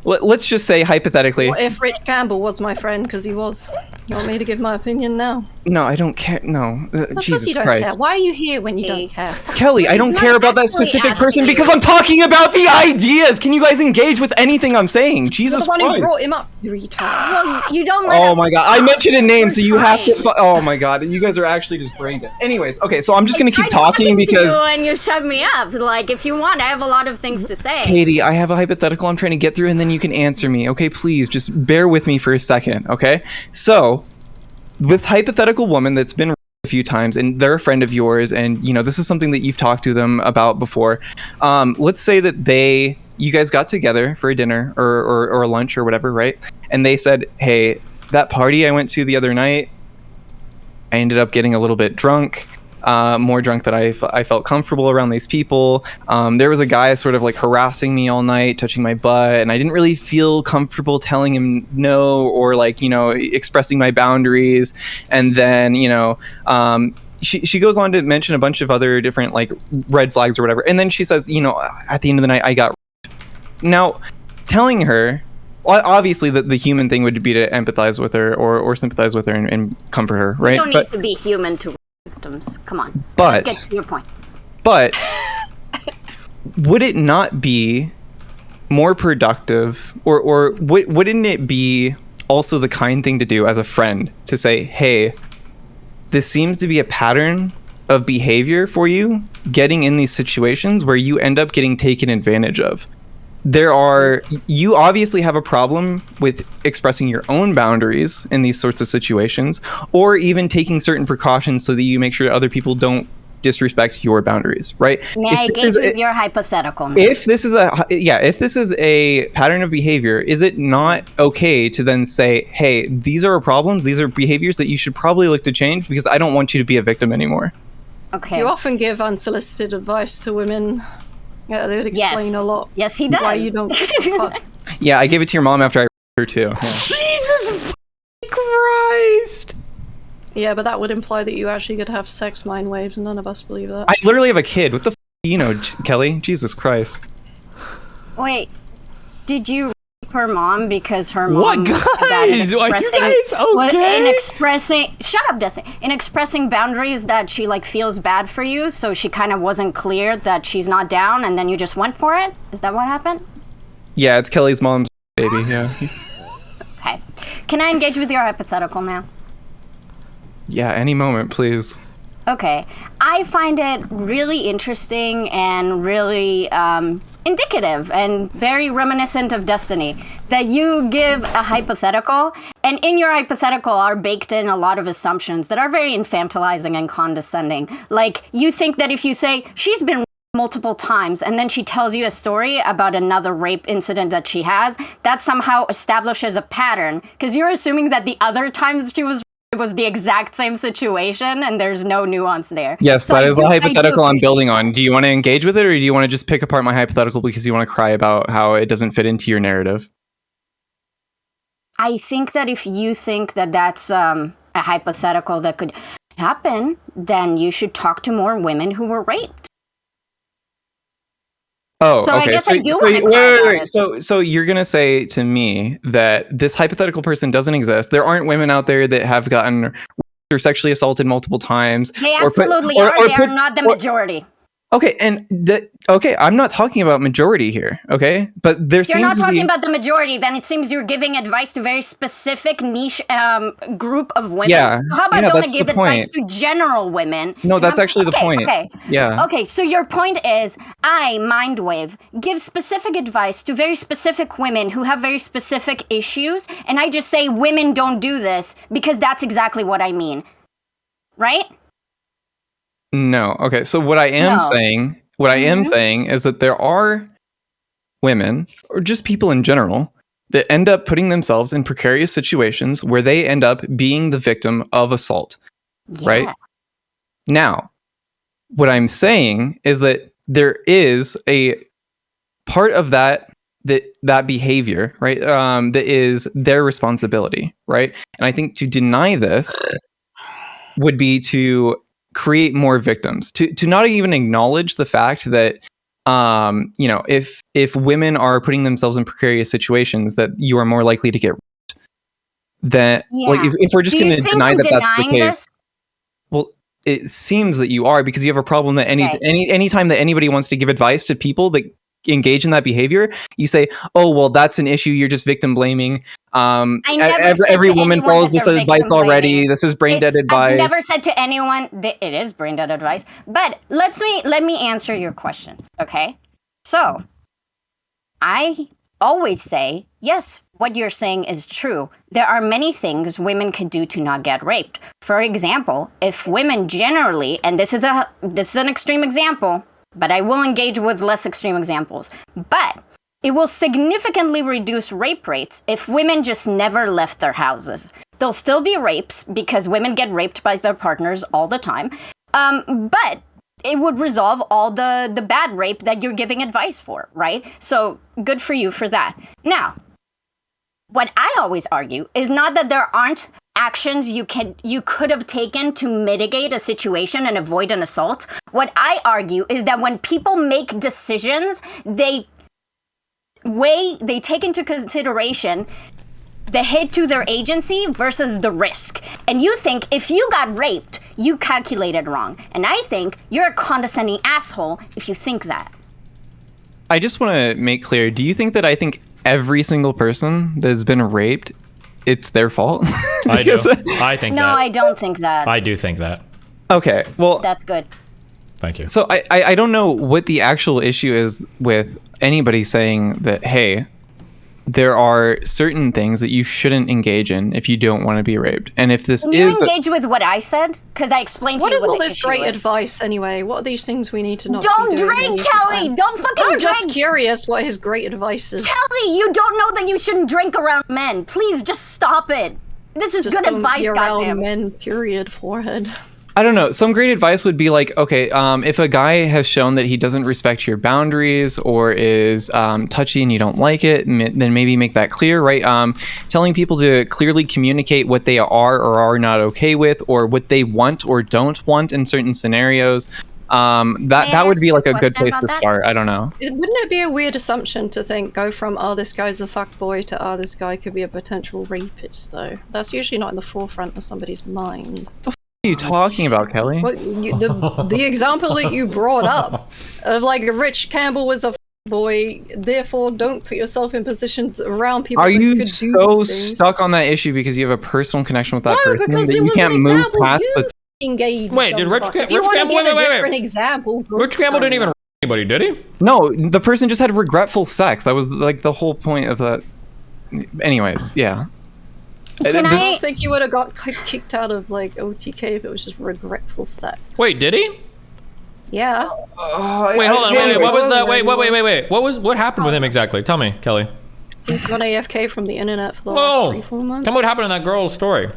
Let's just say hypothetically. What if Rich Campbell was my friend? Because he was. You want me to give my opinion now? No, I don't care. No, Jesus you don't Christ. Care. Why are you here when you don't care? Kelly, I don't care about that specific person because I'm talking about the ideas. Can you guys engage with anything I'm saying? Jesus Christ. You're the one who brought him up, you retard. Well, you don't let Oh my God. I mentioned a name, so you have to. Oh my God. You guys are actually just brain dead. Anyways, okay, so I'm just going to keep talking because. And you shove me up. Like, if you want, I have a lot of things to say. Katee, I have a hypothetical I'm trying to get through, and then you can answer me. Okay, please, just bear with me for a second, okay? So, with hypothetical woman that's been a few times, and they're a friend of yours, and, this is something that you've talked to them about before. Let's say that you guys got together for a dinner or a lunch or whatever, right? And they said, hey, that party I went to the other night, I ended up getting a little bit drunk. More drunk than I felt comfortable around these people. There was a guy sort of like harassing me all night, touching my butt, and I didn't really feel comfortable telling him no or expressing my boundaries. And then, she goes on to mention a bunch of other different like red flags or whatever. And then she says, at the end of the night, I got raped. Now, telling her, well, obviously the human thing would be to empathize with her or sympathize with her and comfort her, right? You don't need to be human to victims. Come on. But let's get to your point. But would it not be more productive, or wouldn't it be also the kind thing to do as a friend to say, hey, this seems to be a pattern of behavior for you getting in these situations where you end up getting taken advantage of? You obviously have a problem with expressing your own boundaries in these sorts of situations, or even taking certain precautions so that you make sure that other people don't disrespect your boundaries, right? May I engage with your hypothetical? If this is a pattern of behavior, is it not okay to then say, hey, these are problems, these are behaviors that you should probably look to change because I don't want you to be a victim anymore? Okay. You often give unsolicited advice to women. Yeah, they would explain a lot. Yes, he does. Why you don't fuck. Yeah, I gave it to your mom after I her too. Yeah. Yeah, but that would imply that you actually could have sex mind waves, and none of us believe that. I literally have a kid. What the you know, Kelly? Jesus Christ. Wait, did you rape her mom because her mom What, guys? Are you guys okay? Shut up, Destiny. In expressing boundaries that she like feels bad for you, so she kind of wasn't clear that she's not down, and then you just went for it? Is that what happened? Yeah, it's Kelly's mom's baby, yeah. Okay. Can I engage with your hypothetical now? Yeah, any moment, please. Okay. I find it really interesting and really indicative and very reminiscent of Destiny that you give a hypothetical, and in your hypothetical are baked in a lot of assumptions that are very infantilizing and condescending. Like, you think that if you say, she's been multiple times, and then she tells you a story about another rape incident that she has, that somehow establishes a pattern, because you're assuming that the other times she was the exact same situation, and there's no nuance there. Yes, so that is the hypothetical I'm building on. Do you want to engage with it, or do you want to just pick apart my hypothetical because you want to cry about how it doesn't fit into your narrative? I think that if you think that that's a hypothetical that could happen, then you should talk to more women who were raped. Oh, so okay. I guess so, I do so, want to wait. So you're gonna say to me that this hypothetical person doesn't exist? There aren't women out there that have gotten raped or sexually assaulted multiple times? They absolutely are. They are not the majority. Okay, and I'm not talking about majority here, okay? But there seems to be... You're not talking about the majority, then it seems you're giving advice to very specific niche group of women. Yeah, So how about yeah, don't that's give the advice point. to general women? No, that's actually the point. Okay. Yeah. Okay, so your point is, I, Mindwave, give specific advice to very specific women who have very specific issues, and I just say women don't do this because that's exactly what I mean. Right? No. Okay. So what I am saying, is that there are women, or just people in general, that end up putting themselves in precarious situations where they end up being the victim of assault. Yeah. Right? Now, what I'm saying is that there is a part of that behavior, right? That is their responsibility, right? And I think to deny this would be to create more victims, to not even acknowledge the fact that if women are putting themselves in precarious situations, that you are more likely to get raped. That like if we're just going to deny that that's the case, well, it seems that you are, because you have a problem that anytime that anybody wants to give advice to people that engage in that behavior, you say, oh well, that's an issue, you're just victim blaming. Every woman follows this advice already. This is brain dead advice. I've never said to anyone that it is brain dead advice. But let me answer your question, okay? So I always say, yes, what you're saying is true. There are many things women can do to not get raped. For example, if women generally, and this is an extreme example, but I will engage with less extreme examples, but it will significantly reduce rape rates if women just never left their houses. There'll still be rapes because women get raped by their partners all the time, but it would resolve all the bad rape that you're giving advice for, right? So good for you for that. Now, what I always argue is not that there aren't actions you could have taken to mitigate a situation and avoid an assault. What I argue is that when people make decisions, they take into consideration the hit to their agency versus the risk. And you think if you got raped, you calculated wrong. And I think you're a condescending asshole if you think that. I just want to make clear, do you think that I think every single person that's been raped, it's their fault? I do. I think that. No, I don't think that. I do think that. Okay, well... That's good. Thank you. So I don't know what the actual issue is with anybody saying that, hey, there are certain things that you shouldn't engage in if you don't want to be raped. And if this Can you engage with what I said? Because I explained to you what the issue is. What is all this great advice anyway? What are these things we need to not Don't be doing? drink, Kelly! Don't fucking drink! I'm just curious what his great advice is. Kelly, you don't know that you shouldn't drink around men. Please, just stop it. This is just good advice, goddamn. goddamn. Men, period, forehead. I don't know. Some great advice would be like, okay, if a guy has shown that he doesn't respect your boundaries or is touchy and you don't like it, then maybe make that clear, right? Telling people to clearly communicate what they are or are not okay with, or what they want or don't want in certain scenarios. That would be like a good place to start. I don't know. Wouldn't it be a weird assumption to think, go from, oh, this guy's a fuckboy to, oh, this guy could be a potential rapist, though? That's usually not in the forefront of somebody's mind. What are you talking about, Kelly? Well, the example that you brought up of like Rich Campbell was a boy, therefore don't put yourself in positions around people. Are that you could so stuck on that issue because you have a personal connection with that person because that it you was can't an move example past the? Wait, did Rich Campbell? Wait. Example, Rich Campbell didn't even anybody, did he? No, the person just had regretful sex. That was like the whole point of that. Anyways, yeah. I don't think he would have got kicked out of like OTK if it was just regretful sex. Wait, did he? Yeah. Wait, hold on. Wait. What was that? Wait. What happened with him exactly? Tell me, Kelly. He's gone AFK from the internet for the last 3-4 months. Tell me what happened in that girl's story.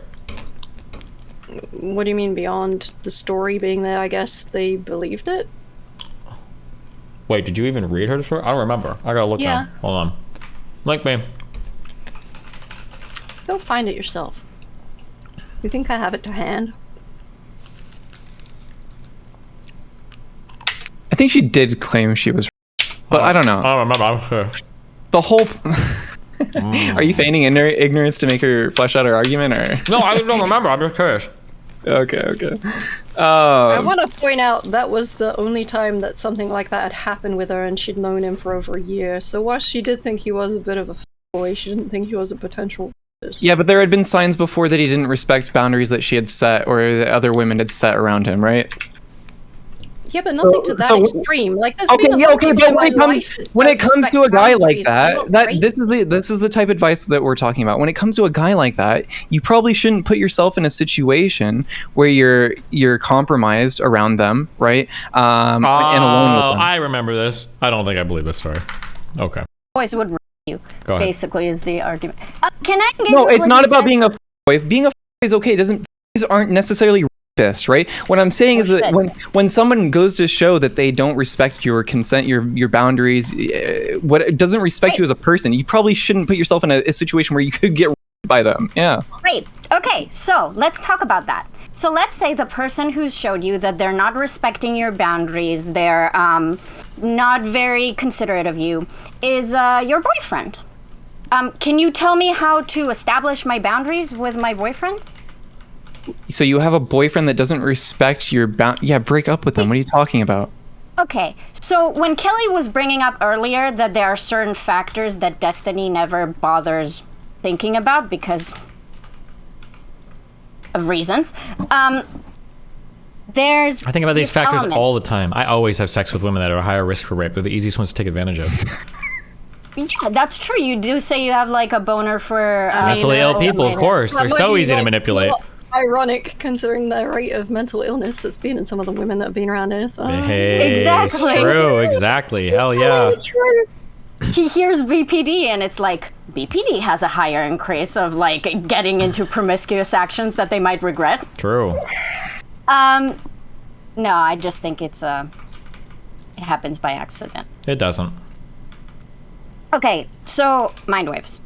What do you mean beyond the story being there? I guess they believed it. Wait, did you even read her story? I don't remember. I gotta look now. Hold on. Link me. Go find it yourself. You think I have it to hand? I think she did claim she was, but I don't know. I don't remember. I'm sure. The whole. Are you feigning ignorance to make her flesh out her argument, or? No, I don't remember. I'm just curious. Okay. I want to point out that was the only time that something like that had happened with her, and she'd known him for over a year. So while she did think he was a bit of a boy, she didn't think he was a potential. Yeah, but there had been signs before that he didn't respect boundaries that she had set or that other women had set around him, right? Yeah, but nothing to that extreme. Like, there's but when it comes to a guy like that, this is the type of advice that we're talking about. When it comes to a guy like that, you probably shouldn't put yourself in a situation where you're compromised around them, right? And alone with them. I remember this. I don't think I believe this story. Okay. Boys would you. Go ahead. Basically, is the argument. Can I? No, it's not about being a boy. Being a is okay. These aren't necessarily. Right? What I'm saying is that when someone goes to show that they don't respect your consent, your boundaries, doesn't respect you as a person, you probably shouldn't put yourself in a situation where you could get by them. Yeah. Great. Okay, so let's talk about that. So let's say the person who's showed you that they're not respecting your boundaries, they're not very considerate of you, is your boyfriend. Can you tell me how to establish my boundaries with my boyfriend? So you have a boyfriend that doesn't respect your Yeah, break up with them. What are you talking about? Okay, so when Kelly was bringing up earlier that there are certain factors that Destiny never bothers thinking about because of reasons, there's I think about these factors all the time. I always have sex with women that are a higher risk for rape. They're the easiest ones to take advantage of. Yeah, that's true. You do say you have like a boner for mentally ill people, of course. They're so easy to manipulate. Ironic, considering the rate of mental illness that's been in some of the women that have been around here. So. Hey, exactly. It's true, exactly. Hell yeah. It's true. He hears BPD and it's like, BPD has a higher increase of like getting into promiscuous actions that they might regret. True. No, I just think it happens by accident. It doesn't. Okay, so Mindwaves.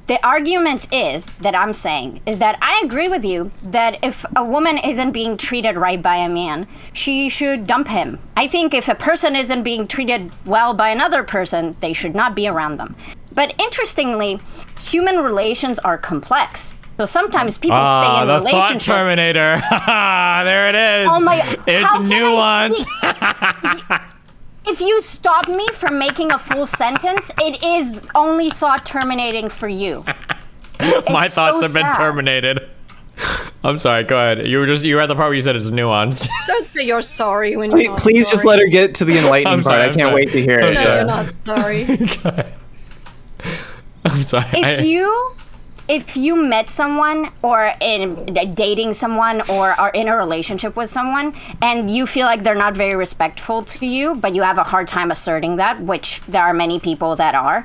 The argument is that I'm saying is that I agree with you that if a woman isn't being treated right by a man, she should dump him. I think if a person isn't being treated well by another person, they should not be around them. But interestingly, human relations are complex. So sometimes people stay in relationships. The thought Terminator. There it is. Oh my! It's nuanced. If you stop me from making a full sentence, it is only thought terminating for you. My thoughts have been terminated. I'm sorry, go ahead. You were at the part where you said it's nuanced. Don't say you're sorry when you're not Please sorry. just let her get to the enlightening part. I can't wait to hear it. No, you're not sorry. I'm sorry. if you met someone or in dating someone or are in a relationship with someone and you feel like they're not very respectful to you, but you have a hard time asserting that, which there are many people that are.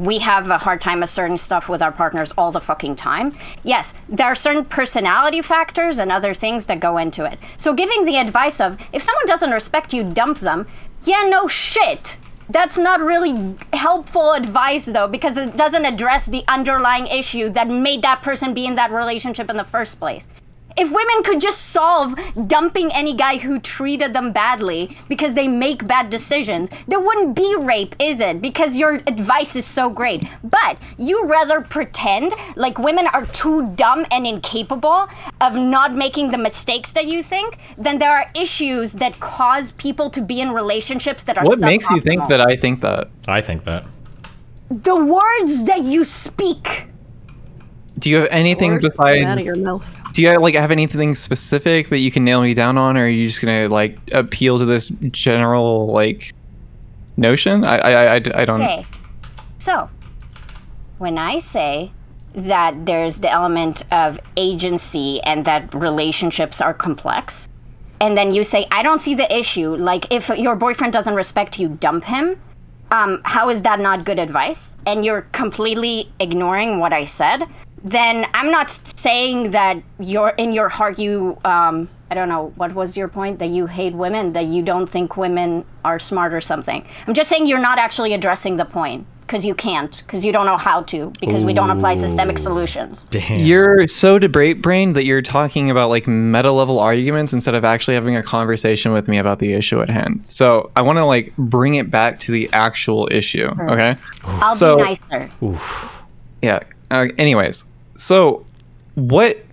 We have a hard time asserting stuff with our partners all the fucking time. Yes, there are certain personality factors and other things that go into it. So giving the advice of, if someone doesn't respect you, dump them. Yeah, no shit. That's not really helpful advice, though, because it doesn't address the underlying issue that made that person be in that relationship in the first place. If women could just solve dumping any guy who treated them badly because they make bad decisions, there wouldn't be rape, is it? Because your advice is so great. But you rather pretend like women are too dumb and incapable of not making the mistakes that you think, than there are issues that cause people to be in relationships that are What makes you suboptimal. think that I think that? I think that. The words that you speak. Do you have anything Words coming out of besides... your mouth. Do you like have anything specific that you can nail me down on, or are you just gonna like appeal to this general like notion? I don't. Okay, so when I say that there's the element of agency and that relationships are complex, and then you say I don't see the issue. Like if your boyfriend doesn't respect you, dump him. How is that not good advice? And you're completely ignoring what I said. Then I'm not saying that you're in your heart you I don't know, what was your point? That you hate women, that you don't think women are smart or something. I'm just saying you're not actually addressing the point, because you can't, because you don't know how to, because we don't apply systemic solutions. Damn. You're so debate brained that you're talking about like meta level arguments instead of actually having a conversation with me about the issue at hand. So I want to like bring it back to the actual issue. Okay. I'll be nicer. Oof. Yeah. Anyways, so what?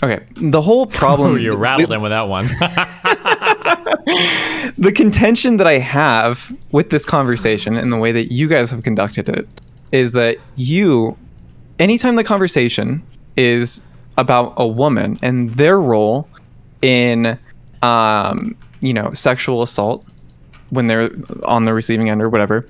Okay, the whole problem. Ooh, you rattled him with that one. The contention that I have with this conversation and the way that you guys have conducted it is that anytime the conversation is about a woman and their role in, sexual assault when they're on the receiving end or whatever,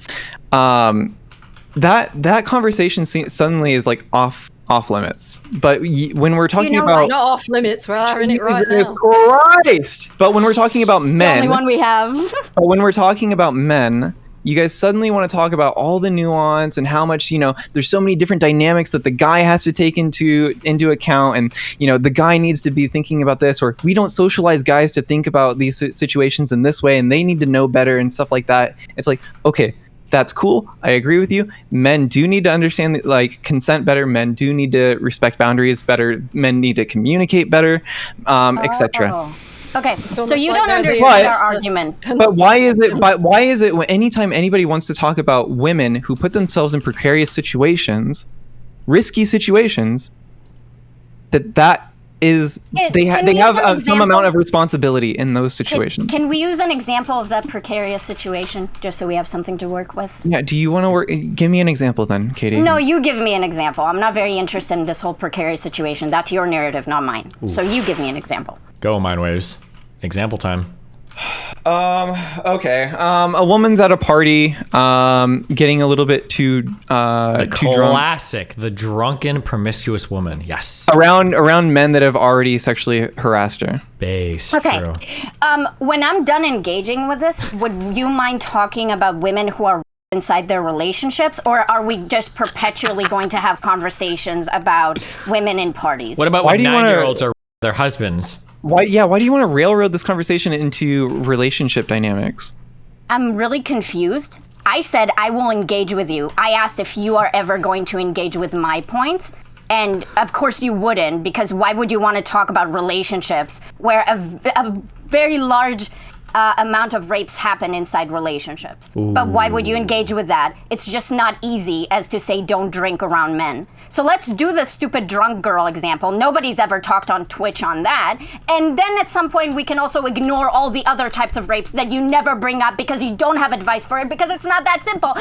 that conversation suddenly is like off limits. But when we're talking about not off limits, we're having it right Jesus now. Christ! But when we're talking about The men, only one we have. but when we're talking about men, you guys suddenly want to talk about all the nuance and how much, there's so many different dynamics that the guy has to take into account, and the guy needs to be thinking about this, or we don't socialize guys to think about these situations in this way, and they need to know better and stuff like that. It's like, okay, that's cool. I agree with you. Men do need to understand consent better. Men do need to respect boundaries better. Men need to communicate better, etc. Oh. Okay, so much you like don't they're the understand our opposite. argument. But why is it? But why is it when anytime anybody wants to talk about women who put themselves in precarious situations, risky situations, that is they have some amount of responsibility in those situations. Can we use an example of that precarious situation, just so we have something to work with? Yeah. Do you want to work? Give me an example then, Katie. No, you give me an example. I'm not very interested in this whole precarious situation. That's your narrative, not mine. Oof. So you give me an example. Go, Mindwaves. Example time. Okay. A woman's at a party, getting a little bit too The too drunk. classic, the drunken, promiscuous woman. Yes. Around men that have already sexually harassed her. Base. Okay. True. When I'm done engaging with this, would you mind talking about women who are inside their relationships, or are we just perpetually going to have conversations about women in parties? What about Why when do you wanna- 9-year-olds are their husbands? Why do you want to railroad this conversation into relationship dynamics? I'm really confused. I said I will engage with you. I asked if you are ever going to engage with my points, and of course you wouldn't, because why would you want to talk about relationships where a very large amount of rapes happen inside relationships? Ooh. But why would you engage with that? It's just not easy as to say don't drink around men. So let's do the stupid drunk girl example. Nobody's ever talked on Twitch on that. And then at some point we can also ignore all the other types of rapes that you never bring up because you don't have advice for it, because it's not that simple.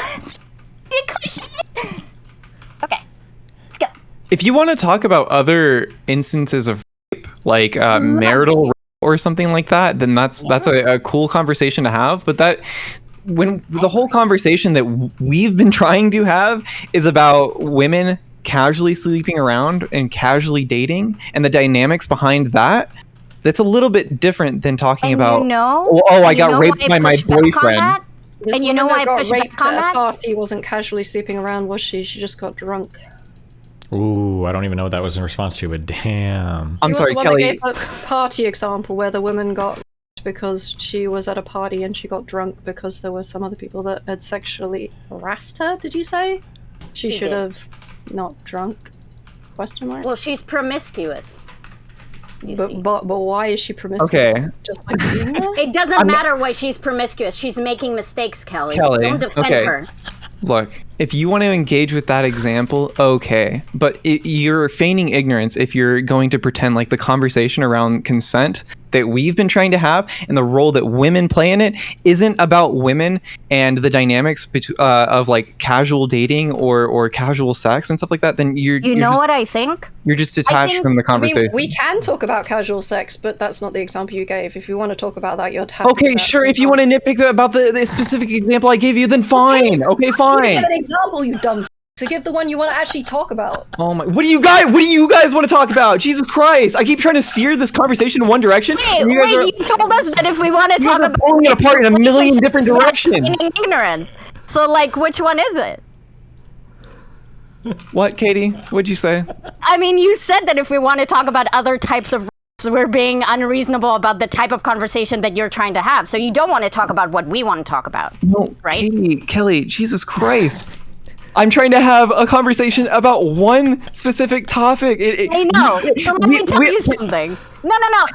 Okay, let's go. If you want to talk about other instances of rape, like marital rape or something like that, then that's a cool conversation to have. But when the whole conversation that we've been trying to have is about women casually sleeping around and casually dating and the dynamics behind that, that's a little bit different than talking about, I got raped by my boyfriend. And you know why I pushed back on that? Party wasn't casually sleeping around, was she? She just got drunk. Ooh, I don't even know what that was in response to, but damn. I'm sorry, Kelly. Gave a party example where the woman got because she was at a party and she got drunk because there were some other people that had sexually harassed her. Did you say she should have not drunk? Question mark. Well, she's promiscuous. But why is she promiscuous? Okay. Just by being there? It doesn't matter why she's promiscuous. She's making mistakes, Kelly. Don't defend her. Look, if you want to engage with that example, okay. But you're feigning ignorance if you're going to pretend like the conversation around consent that we've been trying to have and the role that women play in it isn't about women and the dynamics of like casual dating or casual sex and stuff like that, then you're what I think? You're just detached from the conversation. We can talk about casual sex, but that's not the example you gave. If you want to talk about that, you'd have Okay, sure. If you want to nitpick about the specific example I gave you, then fine. Okay, fine. Give an example, you dumb. So give the one you want to actually talk about. Oh my! What do you guys want to talk about? Jesus Christ! I keep trying to steer this conversation in one direction. You told us that if we want to talk about pulling it apart in a million different directions. Ignorance. So, like, which one is it? What, Katie? What'd you say? I mean, you said that if we want to talk about other types of we're being unreasonable about the type of conversation that you're trying to have. So you don't want to talk about what we want to talk about. No, right? Kelly, Jesus Christ. I'm trying to have a conversation about one specific topic. I know. So let me tell you something.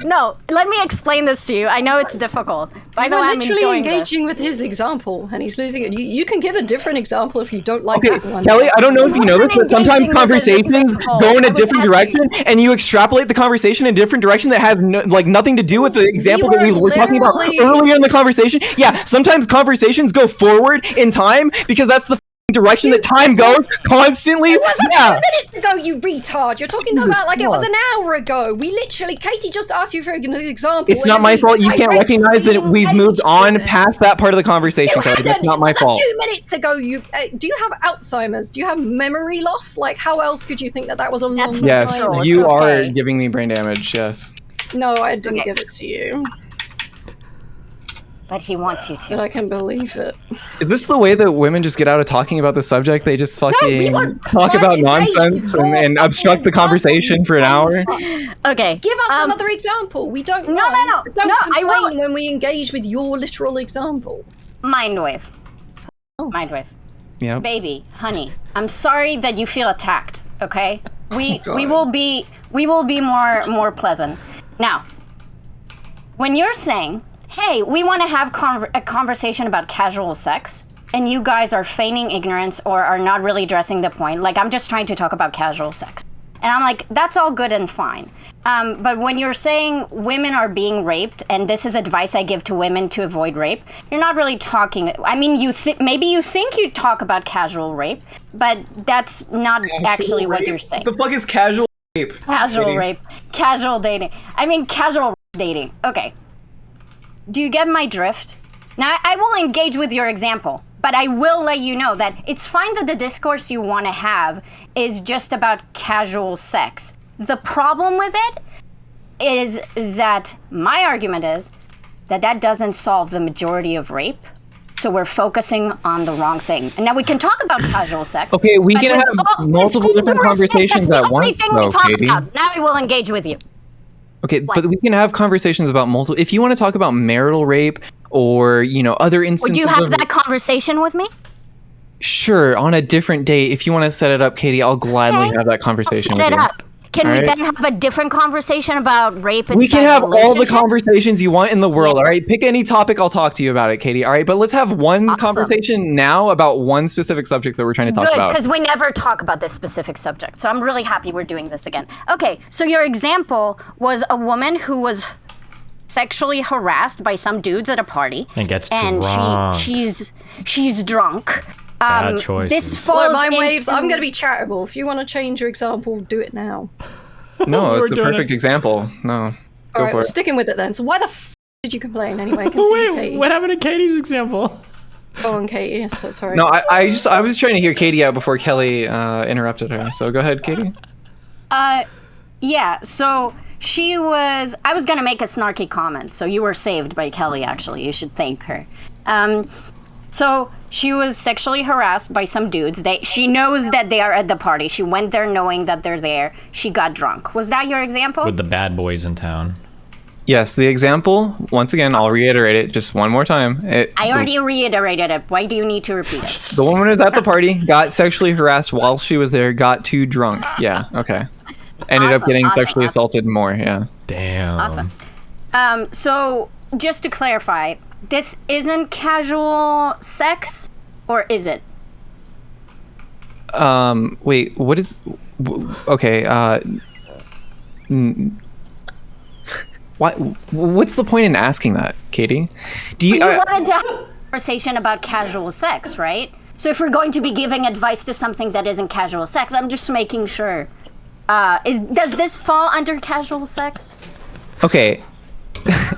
No. Let me explain this to you. I know it's difficult. By the way, I'm literally engaging with his example, and he's losing it. You can give a different example if you don't like that one. Kelly, I don't know if you know this, but sometimes conversations go in a different direction, and you extrapolate the conversation in a different direction that has nothing to do with the example that we were talking about earlier in the conversation. Yeah, sometimes conversations go forward in time because that's the direction that time goes constantly. It wasn't 2 minutes ago, you retard. You're talking about like it was an hour ago. We literally, Katie just asked you for an example. It's not my fault. You can't recognize that we've moved on past that part of the conversation, Kelly. That's not my fault. 2 minutes ago, you do you have Alzheimer's? Do you have memory loss? Like, how else could you think that was a long time? Yes, you are giving me brain damage. Yes. No, I didn't give it to you. But he wants you to. But I can believe it. Is this the way that women just get out of talking about the subject? They just fucking talk about nonsense and obstruct the conversation for an hour? Okay. Give us another example. We don't No. I will when we engage with your literal example. Mindwave. Mindwave. Yeah. Baby, honey, I'm sorry that you feel attacked, okay? We will be more pleasant. Now, when you're saying, hey, we want to have a conversation about casual sex, and you guys are feigning ignorance or are not really addressing the point. Like, I'm just trying to talk about casual sex. And I'm like, that's all good and fine. But when you're saying women are being raped, and this is advice I give to women to avoid rape, you're not really talking. I mean, maybe you think you talk about casual rape, but that's not actually what you're saying. What the fuck is casual rape? Casual rape. Casual dating. I mean, casual dating. Okay. Do you get my drift? Now, I will engage with your example, but I will let you know that it's fine that the discourse you want to have is just about casual sex. The problem with it is that my argument is that doesn't solve the majority of rape. So we're focusing on the wrong thing. And now we can talk about casual sex. Okay, we can have multiple different conversations at once, though, Katie. Now I will engage with you. Okay, but we can have conversations about multiple. If you want to talk about marital rape or, other instances. Would you have that conversation with me? Sure, on a different date. If you want to set it up, Katie, I'll gladly have that conversation with you. Can we then have a different conversation about rape and we can have all the conversations you want in the world, all right? Pick any topic, I'll talk to you about it, Katie, all right? But let's have one conversation now about one specific subject that we're trying to talk about. Good, because we never talk about this specific subject. So I'm really happy we're doing this again. Okay, so your example was a woman who was sexually harassed by some dudes at a party. And gets drunk. She's drunk. Bad choices. This falls Mindwaves, I'm going to be charitable. If you want to change your example, do it now. No, it's a perfect example. No, go for we're it. sticking with it then. So why the did you complain anyway? Wait, what happened to Katie's example? Oh, and Katie. So sorry. No, I was trying to hear Katee out before Kelly interrupted her. So go ahead, Katee. Yeah, so I was gonna make a snarky comment, so you were saved by Kelly, actually. You should thank her. So she was sexually harassed by some dudes. She knows that they are at the party. She went there knowing that they're there. She got drunk. Was that your example? With the bad boys in town. Yes, the example, once again, I'll reiterate it just one more time. I already reiterated it. Why do you need to repeat it? The woman was at the party, got sexually harassed while she was there, got too drunk. Yeah, okay. Ended up getting sexually assaulted more, yeah. Damn. Awesome. So, just to clarify, this isn't casual sex, or is it? Wait, what is... Okay, what's the point in asking that, Katee? You wanted to have a conversation about casual sex, right? So if we're going to be giving advice to something that isn't casual sex, I'm just making sure. Does this fall under casual sex? Okay.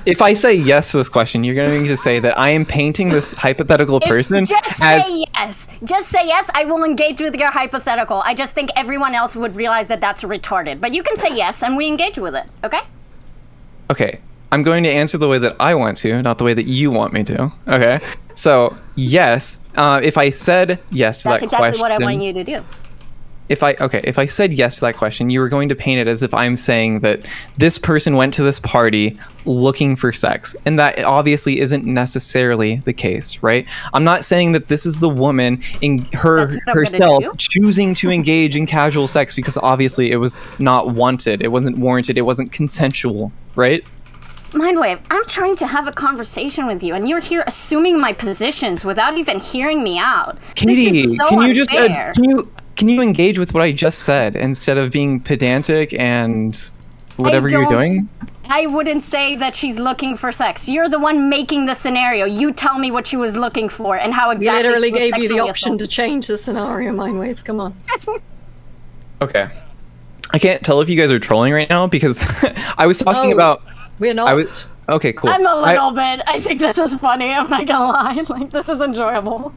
If I say yes to this question, you're going to say that I am painting this hypothetical person say yes. Just say yes. I will engage with your hypothetical. I just think everyone else would realize that that's retarded. But you can say yes, and we engage with it, okay? Okay, I'm going to answer the way that I want to, not the way that you want me to. Okay, so yes, if I said yes to that question, that's exactly what I want you to do. If I said yes to that question, you were going to paint it as if I'm saying that this person went to this party looking for sex, and that obviously isn't necessarily the case, right? I'm not saying that this is the woman in herself choosing to engage in casual sex because obviously it was not wanted, it wasn't warranted, it wasn't consensual, right? Mindwave, I'm trying to have a conversation with you, and you're here assuming my positions without even hearing me out. Katee, this is so can you unfair. just can you engage with what I just said instead of being pedantic and whatever you're doing? I wouldn't say that she's looking for sex. You're the one making the scenario. You tell me what she was looking for and how exactly. We literally gave you the option assaulted. to change the scenario, Mindwaves. Come on. Okay. I can't tell if you guys are trolling right now because I was talking about. We're not. Okay, cool. I'm a little bit. I think this is funny. I'm not gonna lie. Like, this is enjoyable.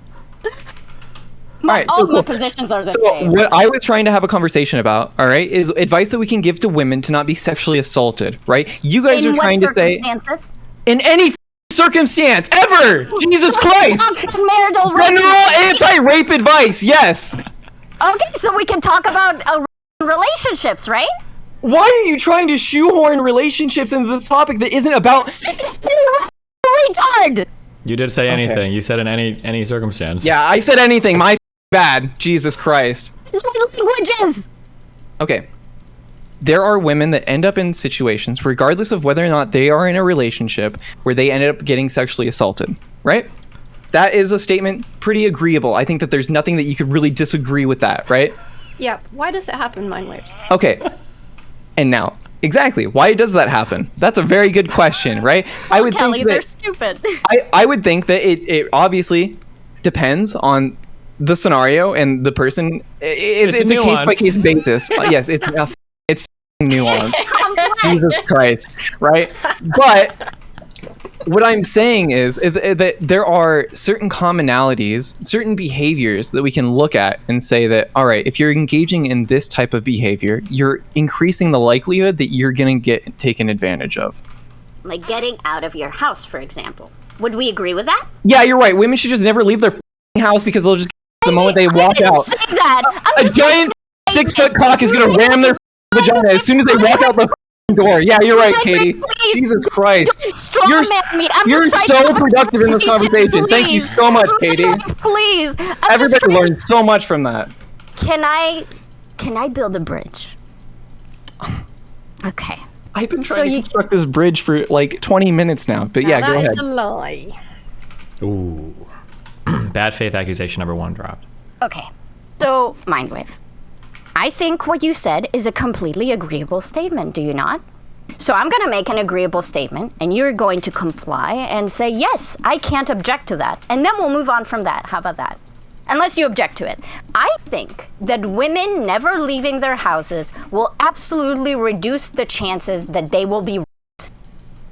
All of my positions are the same. What I was trying to have a conversation about, all right, is advice that we can give to women to not be sexually assaulted, right? You guys are trying to say in any circumstance ever. Jesus Christ! General anti-rape advice, yes. Okay, so we can talk about relationships, right? Why are you trying to shoehorn relationships into this topic that isn't about? Retard. You did say anything. Okay. You said in any circumstance. Yeah, I said anything. My bad. Jesus Christ. Languages. Okay. There are women that end up in situations, regardless of whether or not they are in a relationship, where they ended up getting sexually assaulted, right? That is a statement pretty agreeable. I think that there's nothing that you could really disagree with that, right? Yeah. Why does it happen, Mindwaves? Okay. And now, exactly, why does that happen? That's a very good question, right? I would Kelly, think that, they're stupid. I would think that it obviously depends on the scenario and the person. It's a case-by-case basis. Yes, it's nuanced. Jesus Christ, right? But what I'm saying is that there are certain commonalities, certain behaviors that we can look at and say that, all right, if you're engaging in this type of behavior, you're increasing the likelihood that you're going to get taken advantage of. Like getting out of your house, for example. Would we agree with that? Yeah, you're right. Women should just never leave their house because they'll just the moment they walk out. Say that. A giant 6-foot cock is going to ram their vagina as soon as they walk out the door. Yeah, you're right, Katee. Please. Jesus Christ. You're so productive in this conversation. Thank you so much, Katee. Please. Everybody learned so much from that. Can I build a bridge? Okay. I've been trying to construct this bridge for like 20 minutes now, but yeah, go ahead. That is a lie. Ooh. Bad faith accusation number 1 dropped. Okay. So, Mindwave. I think what you said is a completely agreeable statement, do you not? So I'm going to make an agreeable statement, and you're going to comply and say, yes, I can't object to that. And then we'll move on from that. How about that? Unless you object to it. I think that women never leaving their houses will absolutely reduce the chances that they will be raped.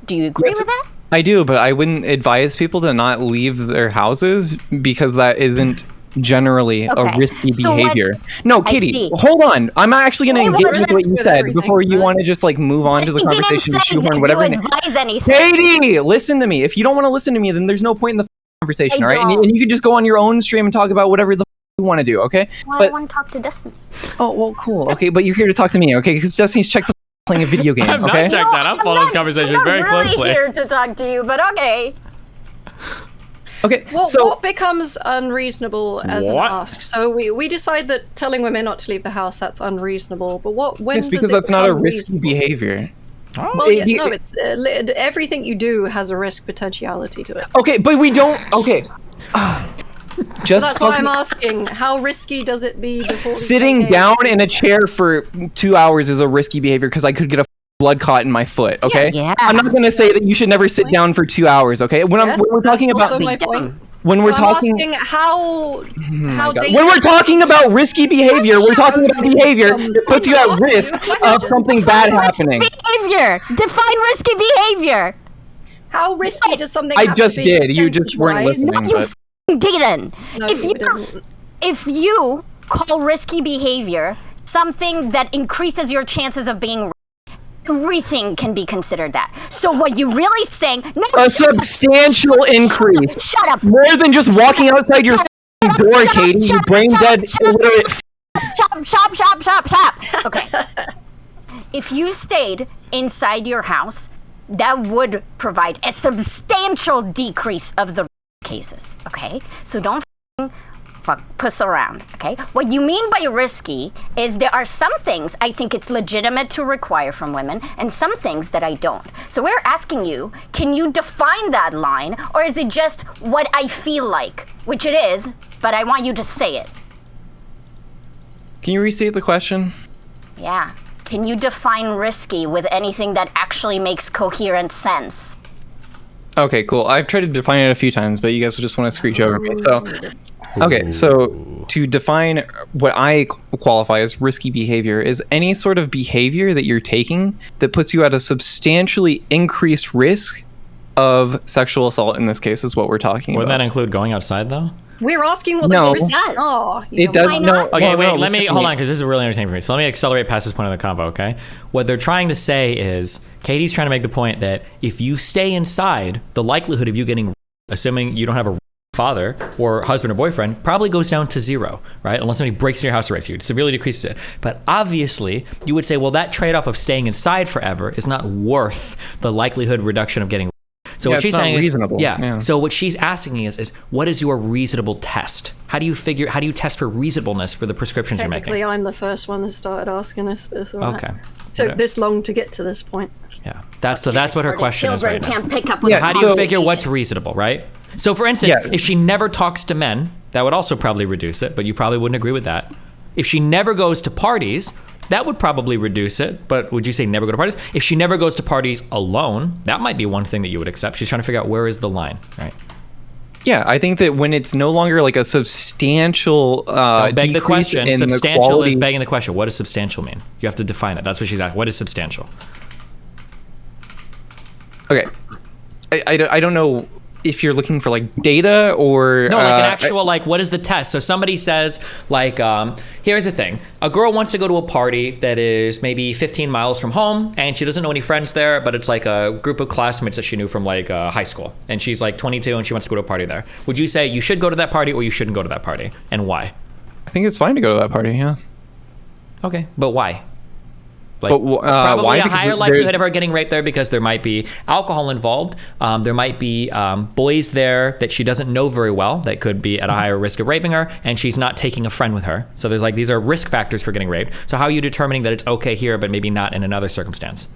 Do you agree with that? I do, but I wouldn't advise people to not leave their houses because that isn't generally a risky behavior. No, Kitty, hold on. I'm actually going to engage with what you said before you want to just like move on to the conversation and shoehorn whatever. Katie, listen to me. If you don't want to listen to me, then there's no point in the conversation, all right? And you can just go on your own stream and talk about whatever the you want to do, okay? Well, I want to talk to Destiny. Oh, well, cool. Okay, but you're here to talk to me, okay? Because Destiny's checked the playing a video game, I'm okay? not checked that. I'm following this conversation very closely. I'm here to talk to you, but okay. Okay, well, so what becomes unreasonable as an ask? So we decide that telling women not to leave the house, that's unreasonable. But when it's because that's not a risky behavior. Oh. Well, no, it's everything you do has a risk potentiality to it. Okay, but we don't. Okay. Just that's why I'm asking, how risky does it be before sitting down in a chair for 2 hours is a risky behavior because I could get a blood clot in my foot, okay? Yeah. I'm not going to say that you should never sit down for 2 hours, okay? When we're talking about when we're talking how when we're talking about risky behavior, we're talking about behavior that puts you at risk of something bad happening. Behavior. Define risky behavior. How risky does something I just did. You just weren't listening. No, you didn't. No, if you call risky behavior something that increases your chances of being everything can be considered that. So what you really saying? No, a substantial increase. Shut up. More than just walking outside your door, Katie. You brain dead illiterate. Shop. Okay. If you stayed inside your house, that would provide a substantial decrease of the cases. Okay. So don't puss around, okay? What you mean by risky is there are some things I think it's legitimate to require from women and some things that I don't. So we're asking you, can you define that line or is it just what I feel like? Which it is, but I want you to say it. Can you restate the question? Yeah. Can you define risky with anything that actually makes coherent sense? Okay, cool. I've tried to define it a few times, but you guys just want to screech over me. So, okay, so to define what I qualify as risky behavior is any sort of behavior that you're taking that puts you at a substantially increased risk of sexual assault. In this case, is what we're talking about. Would that include going outside, though? We're asking what the risk is. Oh, it does. No. Okay, wait. Let me hold on because this is really entertaining for me. So let me accelerate past this point of the convo. Okay, what they're trying to say is Katie's trying to make the point that if you stay inside, the likelihood of you getting, assuming you don't have a father or husband or boyfriend, probably goes down to zero, right? Unless somebody breaks in your house or rapes you, it severely decreases it. But obviously, you would say, well, that trade-off of staying inside forever is not worth the likelihood reduction of getting. So what she's saying is, so what she's asking is what is your reasonable test? How do you test for reasonableness for the prescriptions you're making? Technically, I'm the first one that started asking this. Okay. Took this long to get to this point. Yeah, that's what her question is right now. Can't pick up with how do you figure what's reasonable, right? So for instance, if she never talks to men, that would also probably reduce it, but you probably wouldn't agree with that. If she never goes to parties, that would probably reduce it, but would you say never go to parties? If she never goes to parties alone, that might be one thing that you would accept. She's trying to figure out where is the line, right? Yeah, I think that when it's no longer like a substantial beg the question. In substantial the quality... is begging the question. What does substantial mean? You have to define it. That's what she's asking. What is substantial? Okay, I don't know if you're looking for like data or no, like an actual like what is the test? So somebody says like here's the thing, a girl wants to go to a party that is maybe 15 miles from home and she doesn't know any friends there, but it's like a group of classmates that she knew from like high school, and she's like 22 and she wants to go to a party there. Would you say you should go to that party or you shouldn't go to that party, and why? I think it's fine to go to that party. Yeah. Okay, but why? Like, probably why? A higher likelihood of her getting raped there because there might be alcohol involved. There might be boys there that she doesn't know very well that could be at a higher risk of raping her, and she's not taking a friend with her. So there's like these are risk factors for getting raped. So how are you determining that it's okay here but maybe not in another circumstance?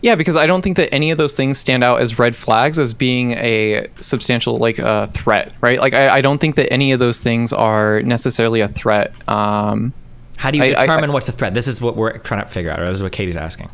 Yeah, because I don't think that any of those things stand out as red flags as being a substantial like threat, right? Like I don't think that any of those things are necessarily a threat. How do you determine what's a threat? This is what we're trying to figure out, or this is what Katie's asking.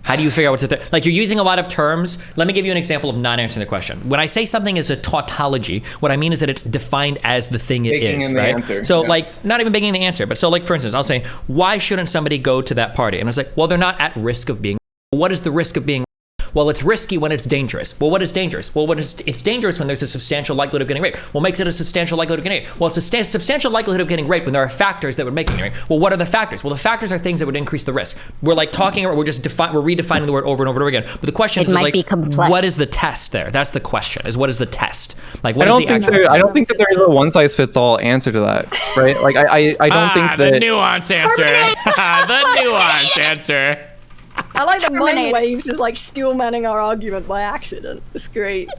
How do you figure out what's a threat? Like, you're using a lot of terms. Let me give you an example of not answering the question. When I say something is a tautology, what I mean is that it's defined as the thing it is, right? Answer. So, like, not even beginning the answer, but so, like, for instance, I'll say, why shouldn't somebody go to that party? And I was like, well, they're not at risk of being. What is the risk of being? Well, it's risky when it's dangerous. Well, what is dangerous? Well, it's dangerous when there's a substantial likelihood of getting raped. Well, makes it a substantial likelihood of getting raped. Well, it's a substantial likelihood of getting raped when there are factors that would make it raped. Well, what are the factors? Well, the factors are things that would increase the risk. We're like we're redefining the word over and over and over again. But the question is like, what is the test there? That's the question. Is what is the test? Like, what is the actual? I don't think that there is a one size fits all answer to that, right? Like, I don't think that the nuance answer. The nuance answer. I like that Mindwaves is like steel manning our argument by accident. It's great.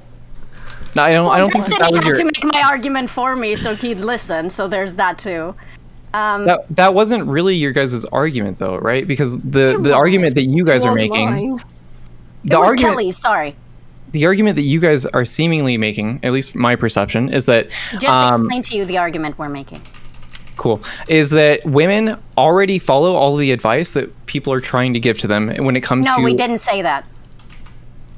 No, I don't think that was your... to make my argument for me so he'd listen, so there's that too. That wasn't really your guys' argument though, right? Because the argument that you guys are making... Kelly's, sorry. The argument that you guys are seemingly making, at least my perception, is that... Just explain to you the argument we're making. Cool. Is that women already follow all the advice that people are trying to give to them when it comes to... No, we didn't say that.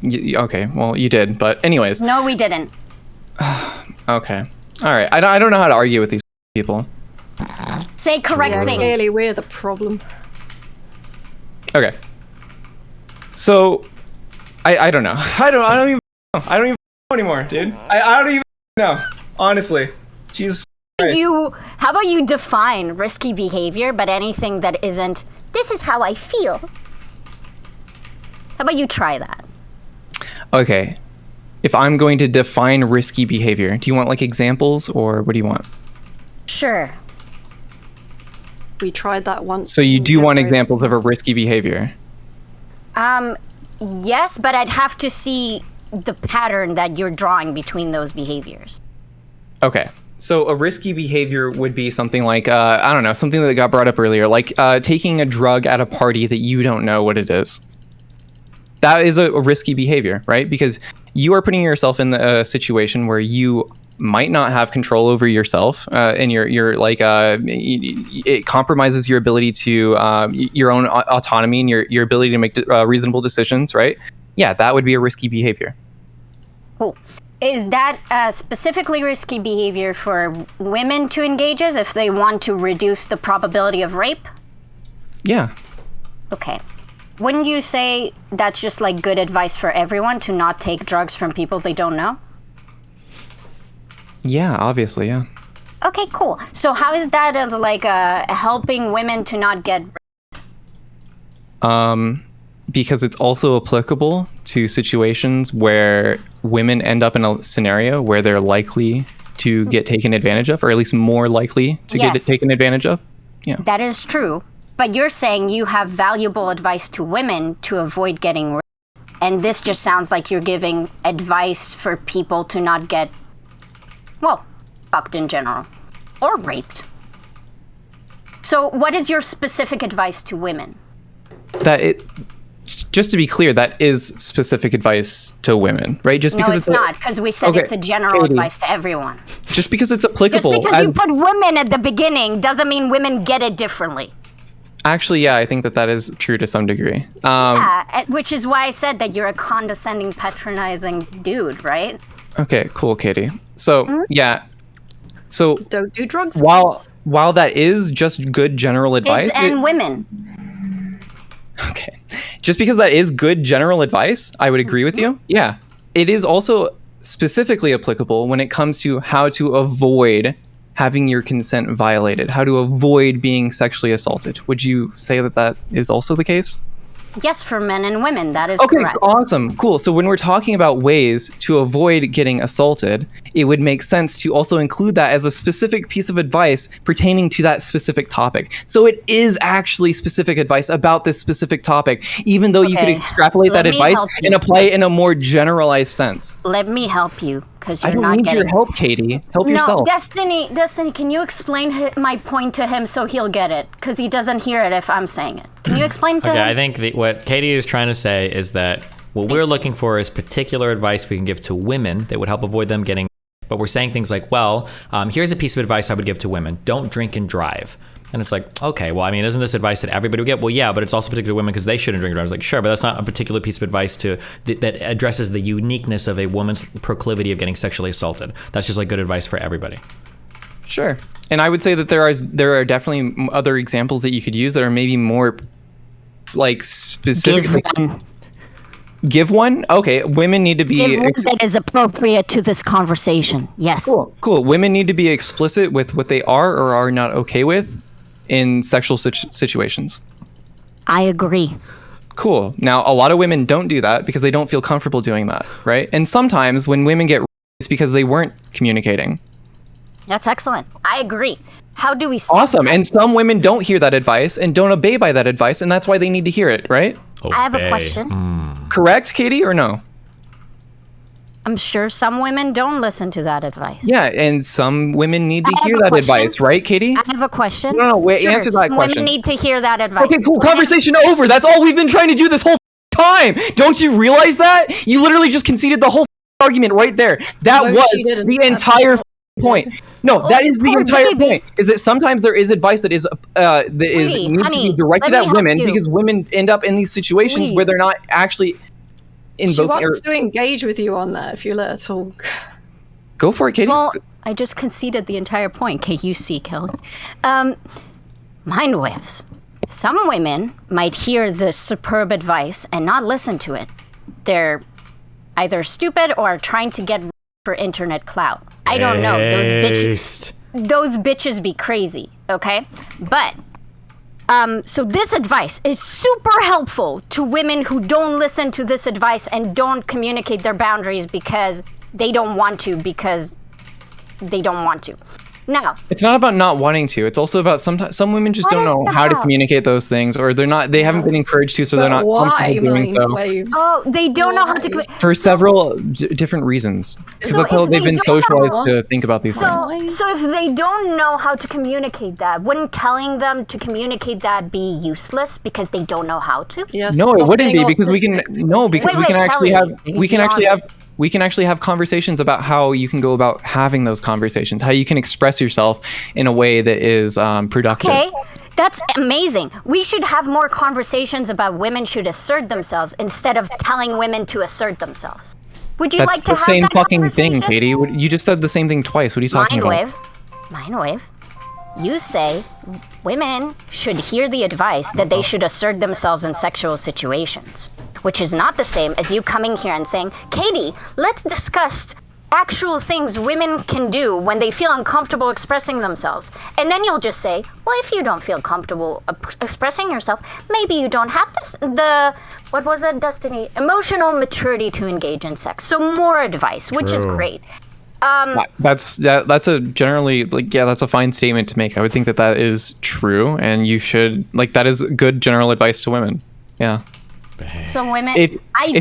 Okay, well, you did, but anyways. No, we didn't. Okay. All right. I don't know how to argue with these people. Say correct things. Clearly, we're the problem. Okay. So, I don't know. I don't even know anymore, dude. I don't even know. Honestly. Jesus. How about you define risky behavior, but anything that isn't, this is how I feel. How about you try that? Okay. If I'm going to define risky behavior, do you want like examples or what do you want? Sure. We tried that once. So you do want examples of a risky behavior? Yes, but I'd have to see the pattern that you're drawing between those behaviors. Okay. So a risky behavior would be something like, I don't know, something that got brought up earlier, like taking a drug at a party that you don't know what it is. That is a risky behavior, right? Because you are putting yourself in a situation where you might not have control over yourself, and you're like, it compromises your ability to, your own autonomy and your ability to make reasonable decisions, right? Yeah, that would be a risky behavior. Cool. Is that specifically risky behavior for women to engage as if they want to reduce the probability of rape? Yeah. Okay. Wouldn't you say that's just like good advice for everyone to not take drugs from people they don't know? Yeah, obviously, yeah. Okay, cool. So how is that as like helping women to not get raped? Because it's also applicable to situations where women end up in a scenario where they're likely to get taken advantage of, or at least more likely to get taken advantage of. Yeah. That is true. But you're saying you have valuable advice to women to avoid getting raped. And this just sounds like you're giving advice for people to not get, well, fucked in general. Or raped. So what is your specific advice to women? Just to be clear, that is specific advice to women, right? Just because it's not, because we said it's a general advice to everyone. Just because it's applicable. Just because you put women at the beginning doesn't mean women get it differently. Actually, yeah, I think that is true to some degree. Yeah, which is why I said that you're a condescending, patronizing dude, right? Okay, cool, Katee. So, yeah. So don't do drugs. While that is just good general advice, and women. Okay. Just because that is good general advice, I would agree with you. Yeah. It is also specifically applicable when it comes to how to avoid having your consent violated, how to avoid being sexually assaulted. Would you say that is also the case? Yes, for men and women, that is correct. Okay, awesome, cool. So when we're talking about ways to avoid getting assaulted, it would make sense to also include that as a specific piece of advice pertaining to that specific topic. So it is actually specific advice about this specific topic, even though you could extrapolate that advice and apply it in a more generalized sense. Let me help you, because you're not getting... I don't need your help, Katee. Help yourself. Destiny, can you explain my point to him so he'll get it? Because he doesn't hear it if I'm saying it. Can you explain to him? I think what Katee is trying to say is that what we're looking for is particular advice we can give to women that would help avoid them getting. But we're saying things like, well, here's a piece of advice I would give to women. Don't drink and drive. And it's like, okay, well, I mean, isn't this advice that everybody would get? Well, yeah, but it's also particular to women because they shouldn't drink and drive. I was like, sure, but that's not a particular piece of advice that addresses the uniqueness of a woman's proclivity of getting sexually assaulted. That's just like good advice for everybody. Sure. And I would say that there are definitely other examples that you could use that are maybe more like specific. Give one? Okay, women need to be... Give one that is appropriate to this conversation. Yes. Cool. Women need to be explicit with what they are or are not okay with in sexual situations. I agree. Cool. Now, a lot of women don't do that because they don't feel comfortable doing that, right? And sometimes when women get it's because they weren't communicating. That's excellent. I agree. How do we... Awesome. And some women don't hear that advice and don't obey by that advice, and that's why they need to hear it, right? Obey. I have a question. Correct, Katee, or no? I'm sure some women don't listen to that advice. Yeah, and some women need to hear that advice, right, Katee? I have a question. No, wait, sure, answer that some question. Women need to hear that advice. Okay, cool. Conversation over. That's all we've been trying to do this whole time. Don't you realize that? You literally just conceded the whole argument right there. That was the entire point. No, that is the entire point. Is that sometimes there is advice that needs to be directed at women because women end up in these situations where they're not actually invoking. She wants to engage with you on that if you let her talk. Go for it, Katee. Well, I just conceded the entire point. KUC, Kelly. Mindwaves. Some women might hear this superb advice and not listen to it. They're either stupid or trying to get for internet clout. I don't know. Those bitches be crazy, okay? But so this advice is super helpful to women who don't listen to this advice and don't communicate their boundaries because they don't want to, Now, it's not about not wanting to. It's also about some women just don't know how to communicate those things, or they haven't been encouraged to, so they're not comfortable doing so. Oh, they don't know how to for several different reasons. Because that's how they've been socialized to think about these things. So if they don't know how to communicate that, wouldn't telling them to communicate that be useless because they don't know how to? Yes. No, it wouldn't be because we can actually have conversations about how you can go about having those conversations, how you can express yourself in a way that is productive. Okay, that's amazing. We should have more conversations about women should assert themselves instead of telling women to assert themselves. Would you like to have that same fucking thing, conversation? Katee. You just said the same thing twice. What are you talking about? Mindwave. You say women should hear the advice that they should assert themselves in sexual situations, which is not the same as you coming here and saying, Katee, let's discuss actual things women can do when they feel uncomfortable expressing themselves. And then you'll just say, well, if you don't feel comfortable expressing yourself, maybe you don't have what was that, Destiny? Emotional maturity to engage in sex. So more advice, which is great. That's generally that's a fine statement to make. I would think that is true, and you should that is good general advice to women. Yeah. So women, I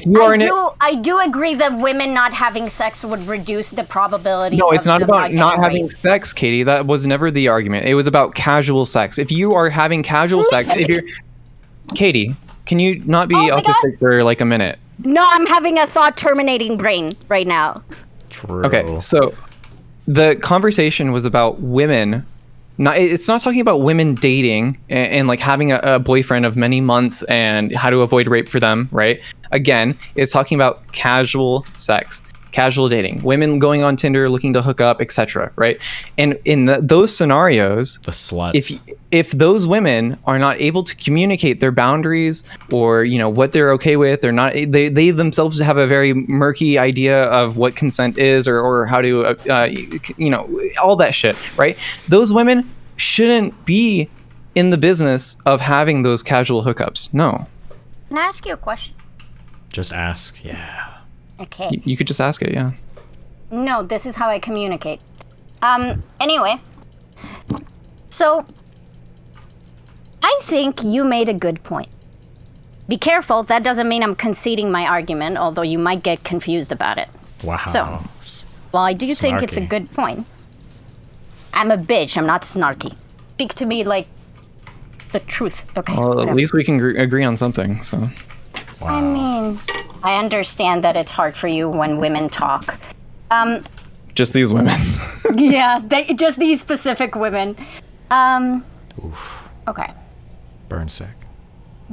do agree that women not having sex would reduce the probability. No, it's not about not having sex, Katee. That was never the argument. It was about casual sex. If you are having casual sex, Katee, can you not be autistic for a minute? No, I'm having a thought-terminating brain right now. True. Okay, so the conversation was about women. It's not talking about women dating and having a boyfriend of many months and how to avoid rape for them, right? Again, it's talking about casual sex, casual dating, women going on Tinder looking to hook up, etc., right? And in those scenarios, the sluts. If those women are not able to communicate their boundaries or what they're okay with, they're not they themselves have a very murky idea of what consent is or how to all that shit, right? Those women shouldn't be in the business of having those casual hookups. No. Can I ask you a question? Just ask. Yeah. Okay. You could just ask it, yeah. No, this is how I communicate. Anyway, so I think you made a good point. Be careful, that doesn't mean I'm conceding my argument, although you might get confused about it. Wow. So, while I do think it's a good point, I'm a bitch, I'm not snarky. Speak to me like the truth, okay? Well, whatever. At least we can agree on something, so. Wow. I mean, I understand that it's hard for you when women talk. Just these women. Yeah, just these specific women. Oof. Okay. Burn sick.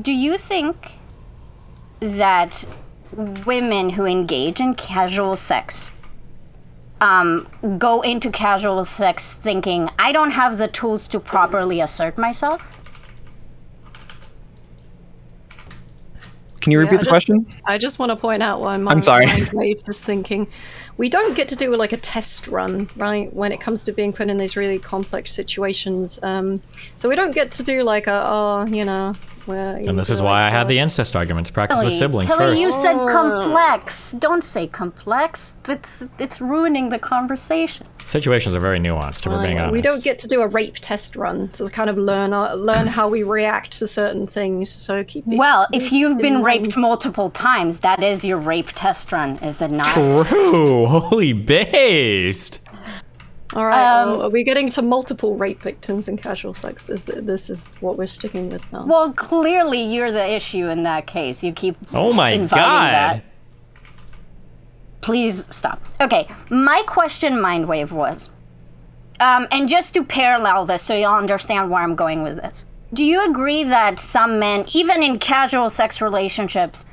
Do you think that women who engage in casual sex go into casual sex thinking, I don't have the tools to properly assert myself? Can you repeat the question? I just want to point out why I'm sorry. Mindwaves is thinking. We don't get to do like a test run, right? When it comes to being put in these really complex situations. So we don't get to do like and this is why I had the incest argument to practice with siblings Kelly, first. you said complex. Don't say complex. It's ruining the conversation. Situations are very nuanced, if we're being honest. We don't get to do a rape test run to kind of learn how we react to certain things. So keep these if you've been raped multiple times, that is your rape test run, is it not? True. Holy based. All right, are we getting to multiple rape victims in casual sex? This is what we're sticking with now? Well, clearly you're the issue in that case. You keep Oh my inviting god. that. Please stop. Okay, my question, Mindwave, was, and just to parallel this so you'll understand where I'm going with this. Do you agree that some men, even in casual sex relationships,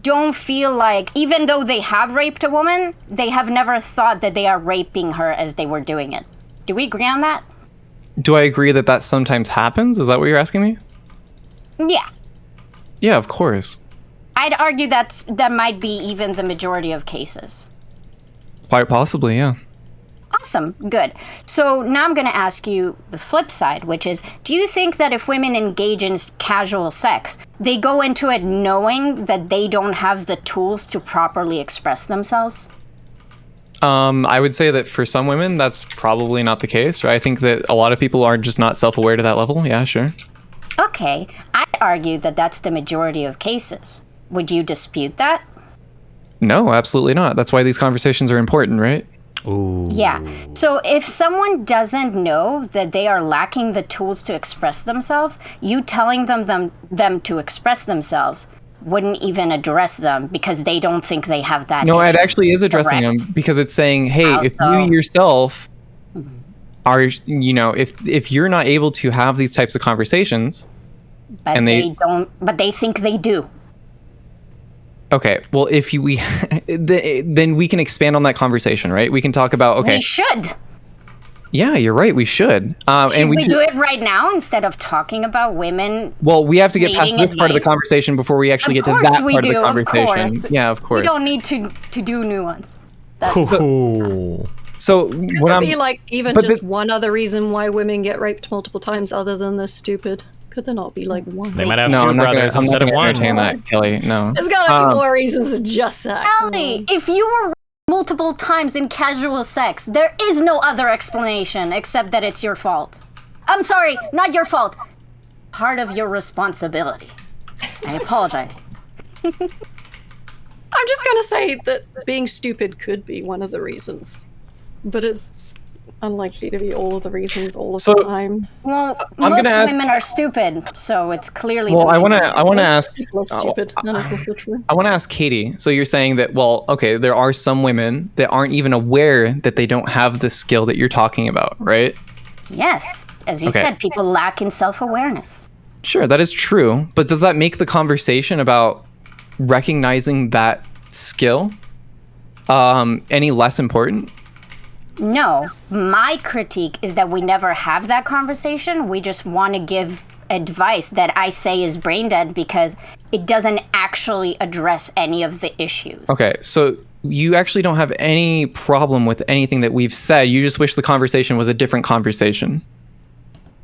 don't feel like, even though they have raped a woman, they have never thought that they are raping her as they were doing it? Do we agree on that? Do I agree that sometimes happens? Is that what you're asking me? Yeah. Yeah, of course. I'd argue that might be even the majority of cases. Quite possibly, yeah. Awesome, good. So now I'm going to ask you the flip side, which is, do you think that if women engage in casual sex, they go into it knowing that they don't have the tools to properly express themselves? I would say that for some women, that's probably not the case, right? I think that a lot of people are just not self-aware to that level. Yeah, sure. Okay, I'd argue that that's the majority of cases. Would you dispute that? No, absolutely not. That's why these conversations are important, right? Ooh. Yeah. So if someone doesn't know that they are lacking the tools to express themselves, you telling them to express themselves wouldn't even address them because they don't think they have that No, issue. it actually is addressing them because it's saying, hey, if you yourself are, if you're not able to have these types of conversations, but but they think they do. Okay, well, then we can expand on that conversation, right? We can talk about, okay. We should. Yeah, you're right, we should. Should we do it right now instead of talking about women? Well, we have to get past this part of the conversation before we actually get to that part of the conversation. Yeah, of course. We don't need to do nuance. So when I'm be like even just one other reason why women get raped multiple times other than they're stupid. Could there not be like one? They might have two brothers instead of one. Entertain that, Kelly. No. There's gotta be more reasons than just that. Kelly, if you were multiple times in casual sex, there is no other explanation except that it's your fault. I'm sorry, not your fault. Part of your responsibility. I apologize. I'm just gonna say that being stupid could be one of the reasons, but it's unlikely to be all of the reasons all of the time. Well, most women are stupid, so it's clearly. Well, I want to ask. People are stupid. That is also true. I want to ask Katee. So you're saying that, well, okay, there are some women that aren't even aware that they don't have the skill that you're talking about, right? Yes, as you said, people lack in self-awareness. Sure, that is true. But does that make the conversation about recognizing that skill any less important? No, my critique is that we never have that conversation. We just want to give advice that I say is brain dead because it doesn't actually address any of the issues. Okay, so you actually don't have any problem with anything that we've said. You just wish the conversation was a different conversation.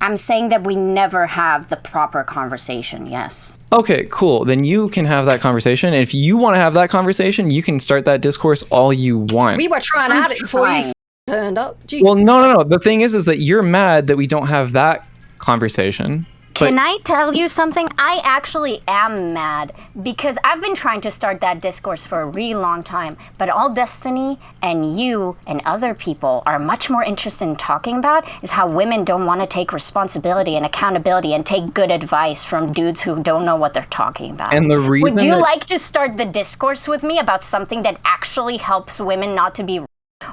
I'm saying that we never have the proper conversation, yes. Okay, cool. Then you can have that conversation. And if you want to have that conversation, you can start that discourse all you want. We were trying to have it before you turned up. Jesus. Well, no. The thing is that you're mad that we don't have that conversation. Can I tell you something? I actually am mad because I've been trying to start that discourse for a really long time, but all Destiny and you and other people are much more interested in talking about is how women don't want to take responsibility and accountability and take good advice from dudes who don't know what they're talking about. And the reason Would you like to start the discourse with me about something that actually helps women not to be,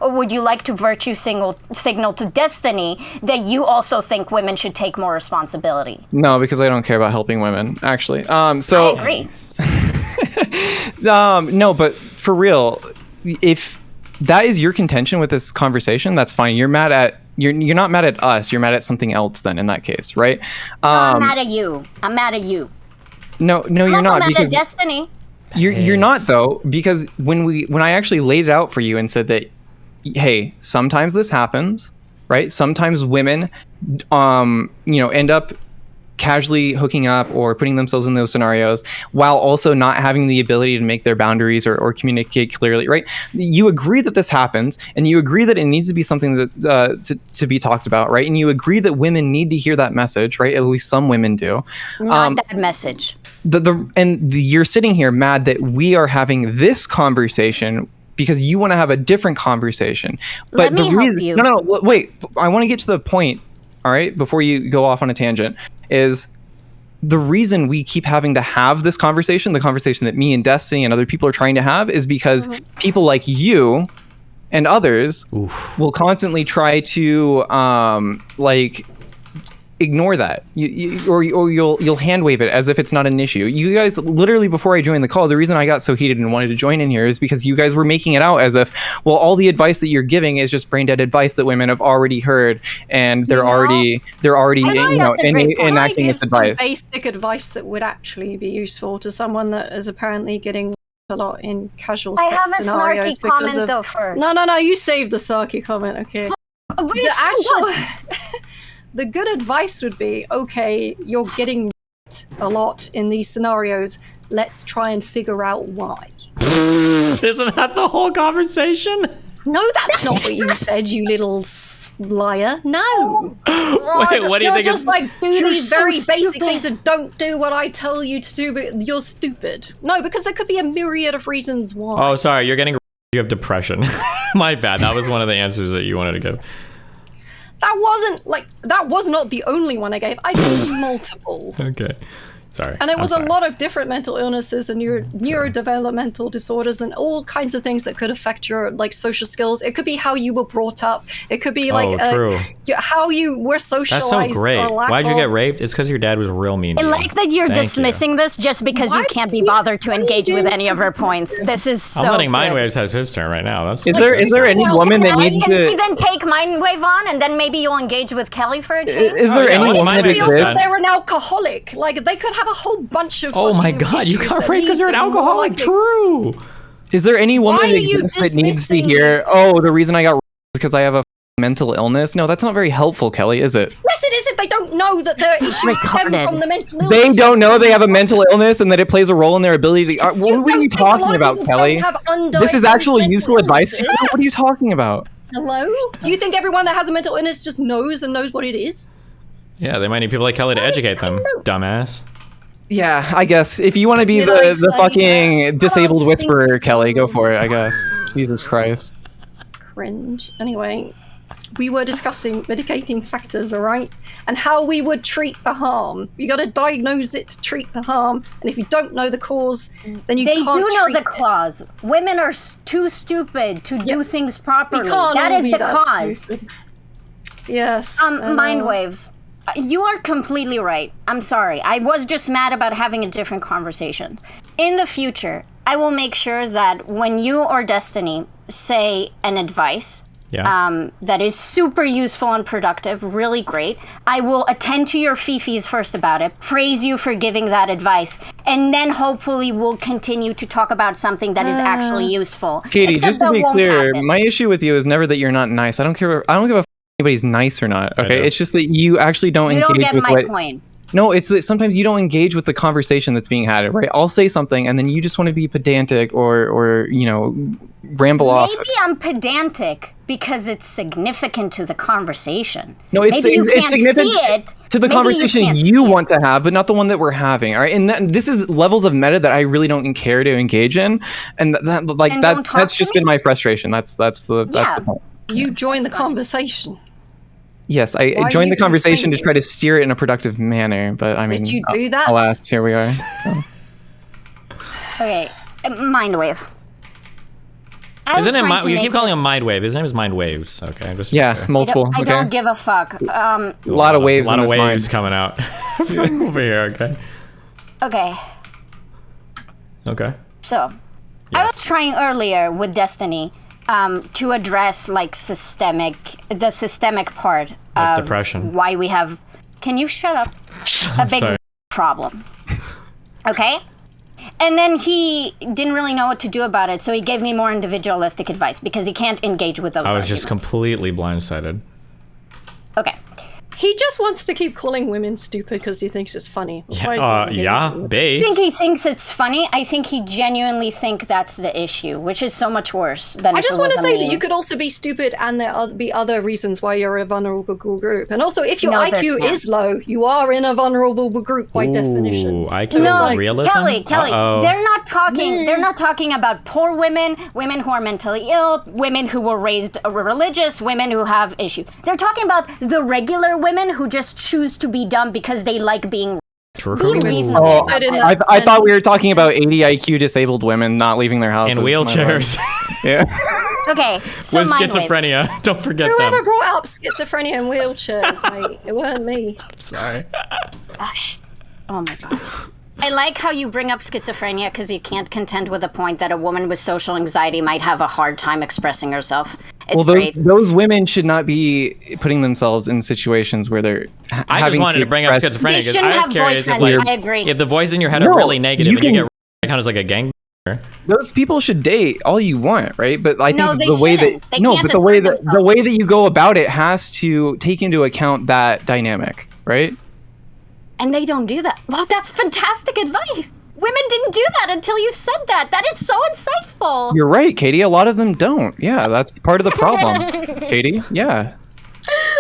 or would you like to virtue signal to Destiny that you also think women should take more responsibility? No, because I don't care about helping women, actually. I agree. No, but for real, if that is your contention with this conversation, that's fine. You're not mad at us. You're mad at something else then in that case, right? I'm mad at you. I'm mad at you. No, you're not. I'm a Destiny. You're not though, because when I actually laid it out for you and said that, hey, sometimes this happens, right? Sometimes women, end up casually hooking up or putting themselves in those scenarios while also not having the ability to make their boundaries or communicate clearly, right? You agree that this happens, and you agree that it needs to be something that to be talked about, right? And you agree that women need to hear that message, right? At least some women do. Not that message. You're sitting here mad that we are having this conversation because you want to have a different conversation. But Let me help you. No, wait. I want to get to the point, all right, before you go off on a tangent, is the reason we keep having to have this conversation, the conversation that me and Destiny and other people are trying to have, is because people like you and others will constantly try to ignore that, or you'll hand wave it as if it's not an issue. You guys, literally before I joined the call, the reason I got so heated and wanted to join in here is because you guys were making it out as if, well, all the advice that you're giving is just brain dead advice that women have already heard, and they're already enacting this advice. Basic advice that would actually be useful to someone that is apparently getting a lot in casual sex scenarios. I have a snarky comment though first. No, you saved the snarky comment. Okay. The good advice would be, okay, you're getting a lot in these scenarios. Let's try and figure out why. Isn't that the whole conversation? No, that's not what you said, you little liar. No. Wait, what do you think? You're just do these very basic things and don't do what I tell you to do, but you're stupid. No, because there could be a myriad of reasons why. Oh, sorry, you have depression. My bad. That was one of the answers that you wanted to give. That was not the only one I gave. I gave multiple. Okay. Sorry. And it was a lot of different mental illnesses and neurodevelopmental disorders and all kinds of things that could affect your social skills. It could be how you were brought up. It could be how you were socialized. That's so great. Why'd you get raped? It's because your dad was real mean to you. I like that you're dismissing this just because you can't be bothered to engage with any of her points. This is so I'm letting Mindwaves have his turn right now. Is there any woman that needs to... Can we then take Mindwave on and then maybe you'll engage with Kelly for a change? Is there any woman that exists? They're an alcoholic. They could have a whole bunch of... Oh my god, you got raped because you're an alcoholic. True. Is there any woman that exists that needs to hear, the reason I got raped is because I have a mental illness? No, that's not very helpful, Kelly, is it? Yes, it is if they don't know that their issues stem from the mental illness. They don't know they have a mental illness and that it plays a role in their ability to... what are you talking about, Kelly? This is actually useful advice to you? What are you talking about? Hello? Do you think everyone that has a mental illness just knows what it is? Yeah, they might need people like Kelly to educate them, dumbass. Yeah, I guess. If you want to be the fucking disabled whisperer, Kelly, go for it, I guess. Jesus Christ. Cringe. Anyway, we were discussing mitigating factors, alright? And how we would treat the harm. You gotta diagnose it to treat the harm. And if you don't know the cause, then you can't treat it. They do know the cause. Women are too stupid to do things properly. That is the cause. Stupid. Yes. Mindwaves. You are completely right. I'm sorry. I was just mad about having a different conversation. In the future, I will make sure that when you or Destiny say an advice that is super useful and productive, really great, I will attend to your fifis first about it, praise you for giving that advice, and then hopefully we'll continue to talk about something that is actually useful. Katie, just to be clear, my issue with you is never that you're not nice. I don't give a anybody's nice or not, okay? It's just that you actually don't engage with You don't get my point. No, it's that sometimes you don't engage with the conversation that's being had, right? I'll say something and then you just want to be pedantic or ramble off. Maybe I'm pedantic because it's significant to the conversation. No, it's significant to the conversation you want to have, but not the one that we're having, all right? And this is levels of meta that I really don't care to engage in, and that's just been my frustration. That's the point. You join the conversation. Yes, I joined the conversation to try to steer it in a productive manner, but I mean, did you do that? Alas, here we are. So. Okay, Mindwave. Isn't it? You keep calling him Mindwave. His name is Mindwaves. Okay, just multiple. I don't give a fuck. A lot of waves. A lot of waves coming out from over here. Okay. Okay. So, I was trying earlier with Destiny. To address the systemic part of depression. Why we have, can you shut up? A big problem. Okay? And then he didn't really know what to do about it, so he gave me more individualistic advice because he can't engage with those I was arguments. just completely blindsided. Okay. He just wants to keep calling women stupid because he thinks it's funny. Base. I think he thinks it's funny. I think he genuinely thinks that's the issue, which is so much worse than I if just it want was to a say meme. that you could also be stupid and there be other reasons why you're a vulnerable group. And also, if your IQ is low, you are in a vulnerable group by definition. IQ realism? Kelly, they're not talking about poor women, women who are mentally ill, women who were raised religious, women who have issues. They're talking about the regular women who just choose to be dumb because they like being reasonable. I thought we were talking about 80 IQ disabled women not leaving their houses. In wheelchairs. Yeah. Okay, so with schizophrenia. Don't forget Whoever them. brought up schizophrenia and wheelchairs, mate. It weren't me. I'm sorry. Oh my god. I like how you bring up schizophrenia because you can't contend with the point that a woman with social anxiety might have a hard time expressing herself. It's great. Those women should not be putting themselves in situations where they're I just wanted to bring up schizophrenia because I was curious if, I agree. if the voices in your head are really negative and you get kind of like a gang. Those people should date all you want, right? But I think the way that you go about it has to take into account that dynamic, right? And they don't do that. Well, that's fantastic advice. Women didn't do that until you said that. That is so insightful. You're right, Katee. A lot of them don't. Yeah, that's part of the problem, Katee. Yeah.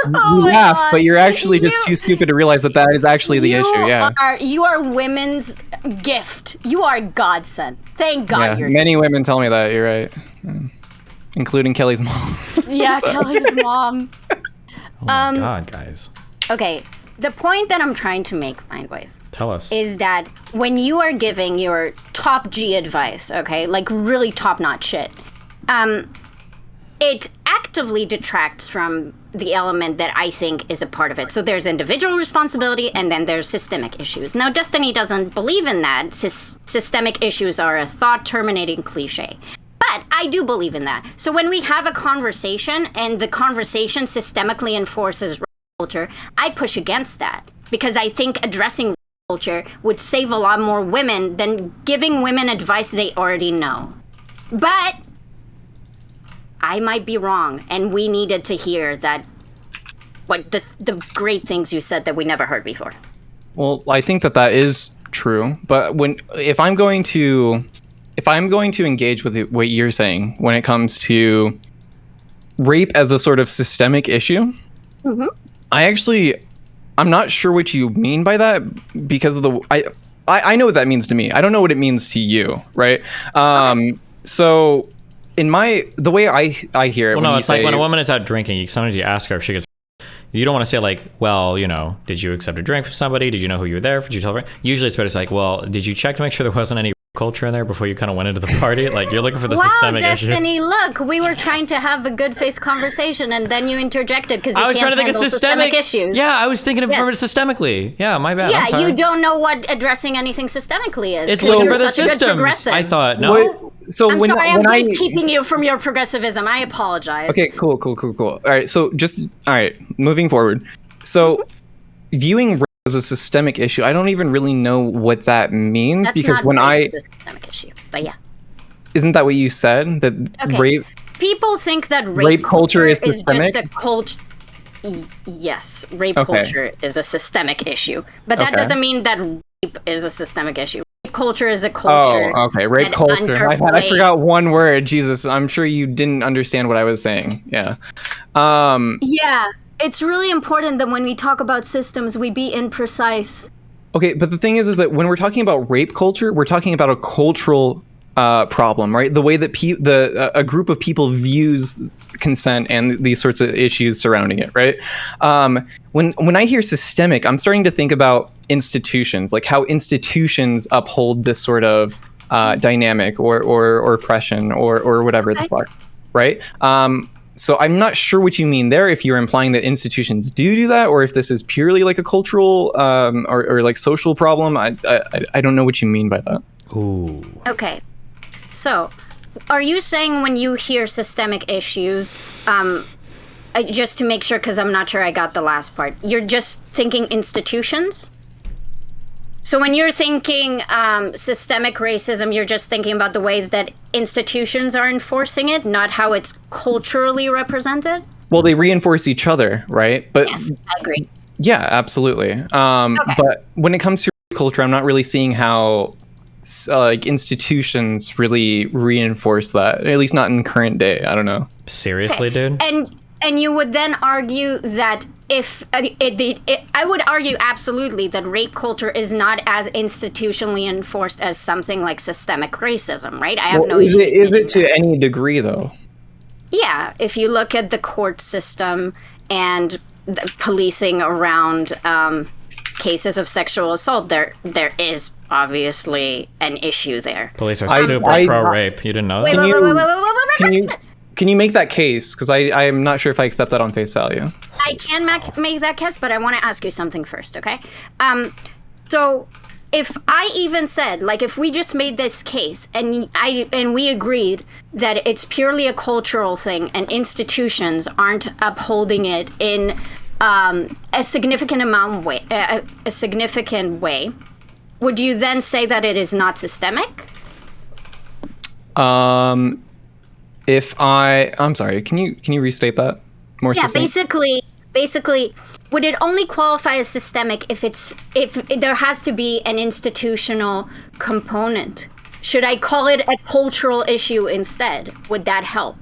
You laugh, but you're actually just too stupid to realize that is actually the issue. Yeah. You are women's gift. You are godsend. Thank God you're many women tell me that. You're right. Including Kelly's mom. Yeah, Kelly's mom. Oh my God, guys. Okay, the point that I'm trying to make, Mindwave, tell us, is that when you are giving your top G advice, okay, like really top-notch shit, it actively detracts from the element that I think is a part of it. So there's individual responsibility, and then there's systemic issues. Now, Destiny doesn't believe in that. Systemic issues are a thought-terminating cliche. But I do believe in that. So when we have a conversation, and the conversation systemically enforces culture, I push against that. Because I think addressing culture would save a lot more women than giving women advice they already know. But I might be wrong, and we needed to hear that, like, the great things you said that we never heard before. Well, I think that is true, but if I'm going to engage with what you're saying when it comes to rape as a sort of systemic issue, I'm not sure what you mean by that because of I know what that means to me. I don't know what it means to you, right? So the way I hear it, well, no, it's like when a woman is out drinking, sometimes you ask her if she gets. You don't want to say like, well, did you accept a drink from somebody? Did you know who you were there? Did you tell her? Usually it's better to say like, well, did you check to make sure there wasn't any culture in there before you kind of went into the party? Like, you're looking for the systemic issue. Wow, Destiny, look, we were trying to have a good faith conversation, and then you interjected because you can't handle systemic issues. Yeah, I was thinking of it systemically. Yeah, my bad. Yeah, you don't know what addressing anything systemally is. It's looking for the systems. I thought, no. I'm sorry, I'm keeping you from your progressivism. I apologize. Okay, cool. All right, so moving forward. So, viewing rape as a systemic issue, I don't even really know what that means. That's because not when a systemic issue, but yeah. Isn't that what you said? That rape... People think that rape culture is systemic? Just a culture... Yes, rape culture is a systemic issue. But that doesn't mean that rape is a systemic issue. Rape culture is a culture. Oh, okay. Rape culture. I forgot one word. Jesus, I'm sure you didn't understand what I was saying. Yeah. Yeah. It's really important that when we talk about systems, we be imprecise. Okay, but the thing is that when we're talking about rape culture, we're talking about a cultural problem, right? The way that a group of people views consent and these sorts of issues surrounding it, right? When I hear systemic, I'm starting to think about institutions, like how institutions uphold this sort of dynamic or oppression or whatever the fuck, right? So I'm not sure what you mean there, if you're implying that institutions do that, or if this is purely like a cultural or like social problem. I don't know what you mean by that. Ooh. Okay. So, are you saying when you hear systemic issues, just to make sure, because I'm not sure I got the last part, you're just thinking institutions? So when you're thinking systemic racism, you're just thinking about the ways that institutions are enforcing it, not how it's culturally represented? Well, they reinforce each other, right? But yes, I agree. Yeah, absolutely. Okay. But when it comes to culture, I'm not really seeing how institutions really reinforce that, at least not in current day. I don't know. Seriously, dude? And you would then argue that if I would argue absolutely that rape culture is not as institutionally enforced as something like systemic racism, right? I have no issue. Is it to any degree, though? Yeah, if you look at the court system and the policing around cases of sexual assault, there is obviously an issue there. Police are super pro-rape. You didn't know that? Wait. Can you make that case? Because I'm not sure if I accept that on face value. I can make that case, but I want to ask you something first, okay? So if I even said, like, if we just made this case and we agreed that it's purely a cultural thing and institutions aren't upholding it in a significant way, would you then say that it is not systemic? I'm sorry, can you restate that more? Yeah, basically, would it only qualify as systemic if there has to be an institutional component? Should I call it a cultural issue instead? Would that help?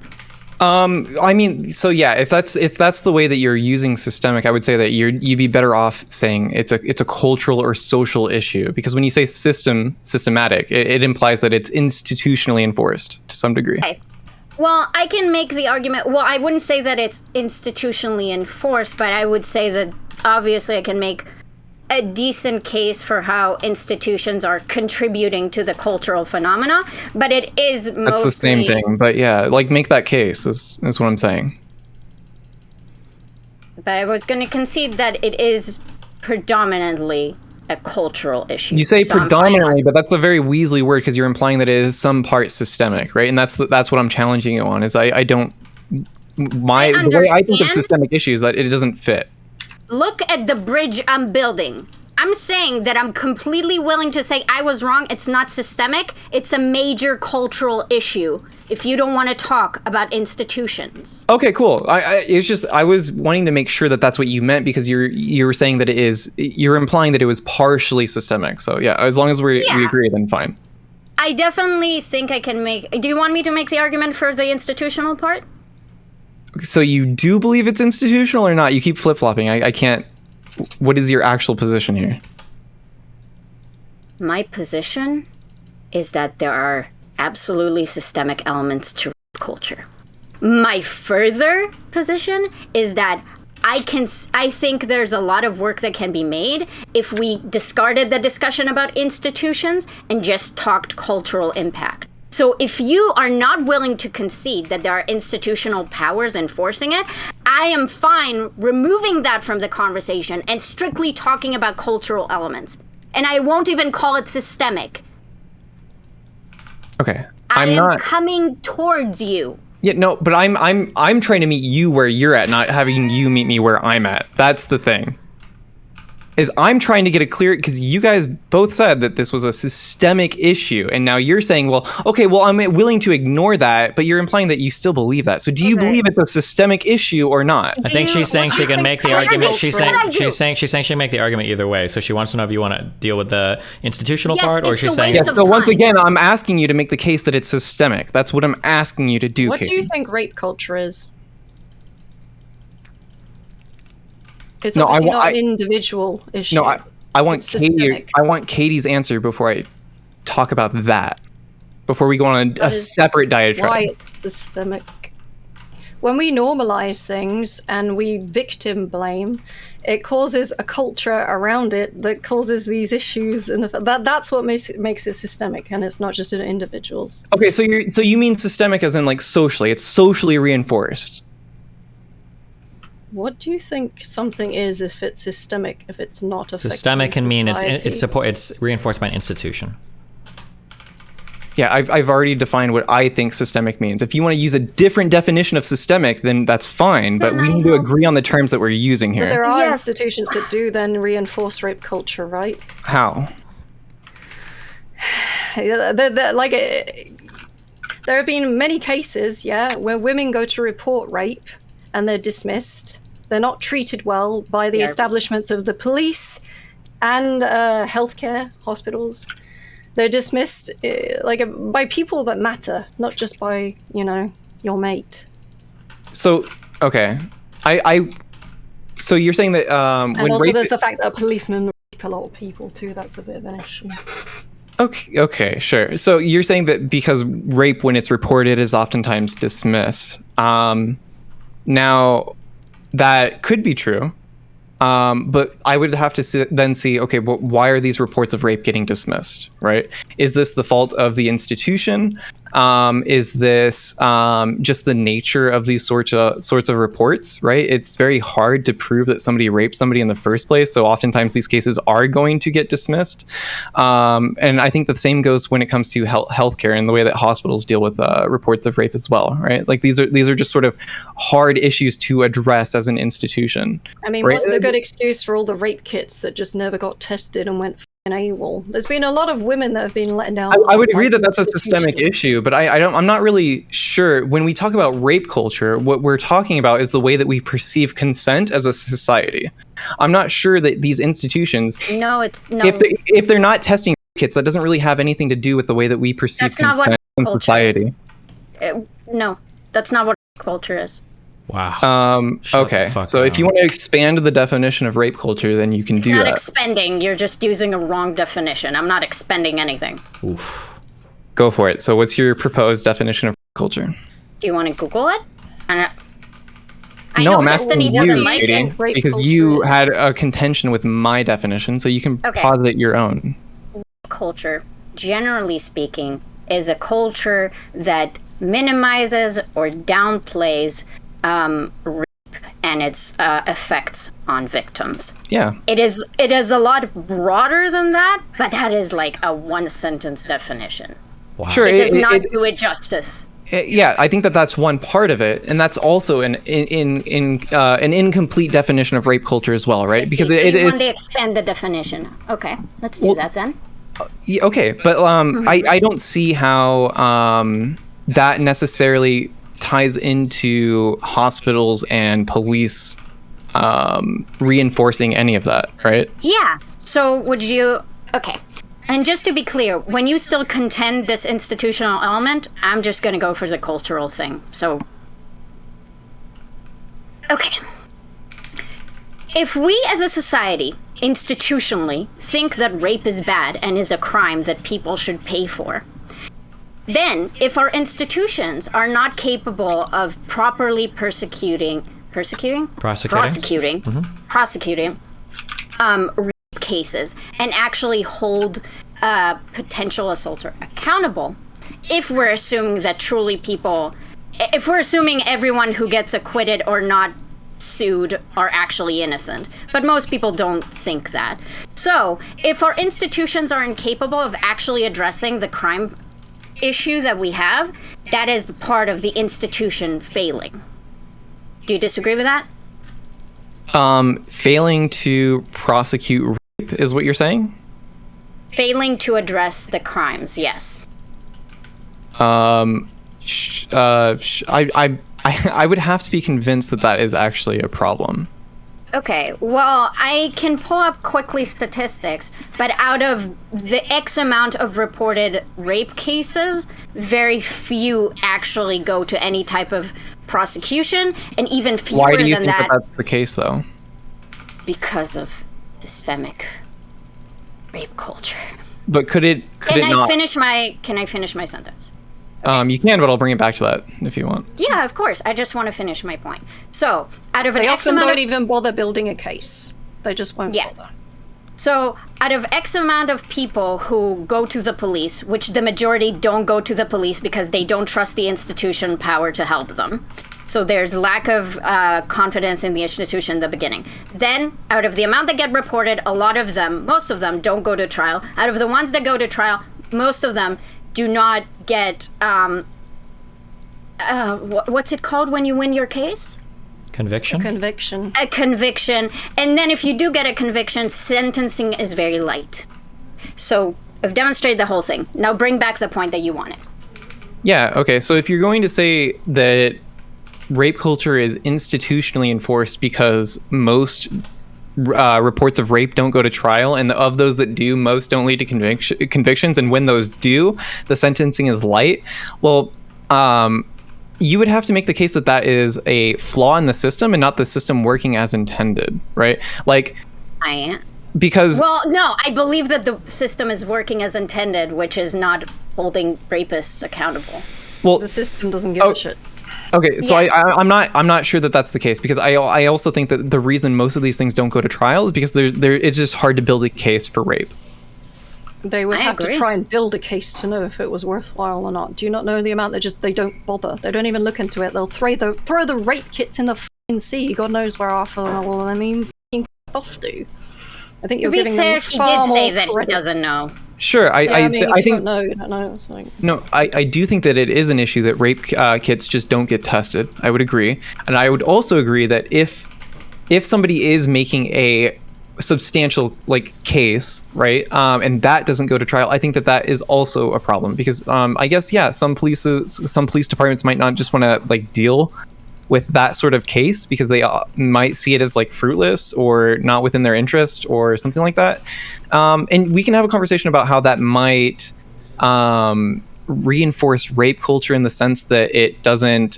I mean, so yeah, if that's the way that you're using systemic, I would say that you'd be better off saying it's a cultural or social issue, because when you say systematic, it implies that it's institutionally enforced to some degree. Okay. Well, I can make the argument. Well, I wouldn't say that it's institutionally enforced, but I would say that obviously I can make a decent case for how institutions are contributing to the cultural phenomena, but it is mostly... That's the same thing, but yeah, like, make that case is what I'm saying. But I was going to concede that it is predominantly a cultural issue. You say so predominantly, but that's a very Weasley word, because you're implying that it is some part systemic, right? And that's what I'm challenging you on, is I don't... the way I think of systemic issues, that it doesn't fit. Look at the bridge I'm building. I'm saying that I'm completely willing to say I was wrong. It's not systemic. It's a major cultural issue if you don't want to talk about institutions. Okay, cool. It's just, I was wanting to make sure that that's what you meant, because you're saying that you're implying that it was partially systemic. So yeah, as long as we agree, then fine. I definitely think I can do you want me to make the argument for the institutional part? So you do believe it's institutional or not? You keep flip-flopping. I can't... What is your actual position here? My position is that there are absolutely systemic elements to culture. My further position is that I think there's a lot of work that can be made if we discarded the discussion about institutions and just talked cultural impact. So if you are not willing to concede that there are institutional powers enforcing it, I am fine removing that from the conversation and strictly talking about cultural elements. And I won't even call it systemic. Okay. I am coming towards you. Yeah, no, but I'm trying to meet you where you're at, not having you meet me where I'm at. That's the thing. Is I'm trying to get a clear, because you guys both said that this was a systemic issue, and now you're saying, well, okay, well, I'm willing to ignore that, but you're implying that you still believe that. So do you believe it's a systemic issue or not? I think she's saying she can make the argument. She's saying she can make the argument either way. So she wants to know if you want to deal with the institutional part, or she's saying... So once again, I'm asking you to make the case that it's systemic. That's what I'm asking you to do, What do you think rape culture is? It's obviously not an individual issue. No, I want Katee. I want Katie's answer before I talk about that. Before we go on a separate diatribe. Why it's systemic. When we normalize things and we victim blame, it causes a culture around it that causes these issues, and that's what makes it systemic, and it's not just in individuals. Okay, so you mean systemic as in like socially? It's socially reinforced. What do you think something is if it's systemic, if it's not affecting systemic can mean society? it's reinforced by an institution. Yeah, I've already defined what I think systemic means. If you want to use a different definition of systemic, then that's fine, but we need to agree on the terms that we're using here. But there are institutions that do then reinforce rape culture, right? How? there have been many cases, where women go to report rape and they're dismissed. They're not treated well by the establishments of the police and healthcare hospitals. They're dismissed by people that matter, not just by, your mate. So, okay. So you're saying that and also there's the fact that policemen rape a lot of people too. That's a bit of an issue. Okay, sure. So you're saying that because rape, when it's reported, is oftentimes dismissed. Now, that could be true. But I would have to then see, okay, but why are these reports of rape getting dismissed, right? Is this the fault of the institution? Is this just the nature of these sorts of reports, right? It's very hard to prove that somebody raped somebody in the first place, so oftentimes these cases are going to get dismissed. And I think the same goes when it comes to healthcare and the way that hospitals deal with reports of rape as well, right? Like these are just sort of hard issues to address as an institution. I mean, right? What's the good excuse for all the rape kits that just never got tested and went AWOL? There's been a lot of women that have been let down. I would agree that that's a systemic issue, but I'm not really sure. When we talk about rape culture, what we're talking about is the way that we perceive consent as a society. I'm not sure that these institutions, if they're not testing kits, that doesn't really have anything to do with the way that we perceive consent in society. No, that's not what culture is. Wow. Okay. So if you want to expand the definition of rape culture, then you can do that. It's not expanding. You're just using a wrong definition. I'm not expending anything. Oof. Go for it. So what's your proposed definition of rape culture? Do you want to Google it? I know I'm asking you, Katie, because you had a contention with my definition, so you can posit your own. Rape culture, generally speaking, is a culture that minimizes or downplays rape and its effects on victims. Yeah. It is a lot broader than that, but that is like a one-sentence definition. Wow. Sure. It does not do it justice. Yeah, I think that's one part of it, and that's also an incomplete definition of rape culture as well, right? Because you want to expand the definition. Okay, let's do that then. Yeah, okay, but I don't see how that necessarily ties into hospitals and police reinforcing any of that, right? Yeah. So would you... Okay. And just to be clear, when you still contend this institutional element, I'm just going to go for the cultural thing. So... Okay. If we as a society, institutionally, think that rape is bad and is a crime that people should pay for, then, if our institutions are not capable of properly prosecuting rape cases and actually hold a potential assaulter accountable, if we're assuming that if we're assuming everyone who gets acquitted or not sued are actually innocent, but most people don't think that. So, if our institutions are incapable of actually addressing the crime issue that we have, that is part of the institution failing. Do you disagree with that? Failing to prosecute rape is what you're saying? Failing to address the crimes, yes. I would have to be convinced that is actually a problem. Okay, well, I can pull up quickly statistics, but out of the X amount of reported rape cases, very few actually go to any type of prosecution, and even fewer than that... Why do you think that that's the case, though? Because of systemic rape culture. But Can I finish my sentence? Okay. You can, but I'll bring it back to that if you want. Yeah, of course. I just want to finish my point. So, out of they often don't even bother building a case. They just won't bother. So, out of X amount of people who go to the police, which the majority don't go to the police because they don't trust the institution power to help them. So there's lack of confidence in the institution in the beginning. Then, out of the amount that get reported, most of them don't go to trial. Out of the ones that go to trial, most of them do not get, what's it called when you win your case? Conviction? A conviction. And then if you do get a conviction, sentencing is very light. So We've demonstrated the whole thing. Now bring back the point that you wanted. Yeah, okay. So if you're going to say that rape culture is institutionally enforced because most reports of rape don't go to trial, and of those that do, most don't lead to convictions, and when those do, the sentencing is light, well, you would have to make the case that that is a flaw in the system and not the system working as intended, right? Like, I am. Because... Well, no, I believe that the system is working as intended, which is not holding rapists accountable. Well, the system doesn't give a shit. Okay, so I'm not sure that that's the case, because I also think that the reason most of these things don't go to trial is because it's just hard to build a case for rape. They would have to try and build a case to know if it was worthwhile or not. Do you not know the amount that they don't bother? They don't even look into it. They'll throw the rape kits in the f***ing sea. God knows where half of them f***ing off to. I think you're giving them far more say that credit. He doesn't know. Sure, I think you don't know. It's like... No, I do think that it is an issue that rape kits just don't get tested. I would agree, and I would also agree that if somebody is making a substantial case, right, and that doesn't go to trial, I think that is also a problem, because I guess some police departments might not just want to deal with that sort of case because they might see it as fruitless or not within their interest or something like that. And we can have a conversation about how that might reinforce rape culture in the sense that it doesn't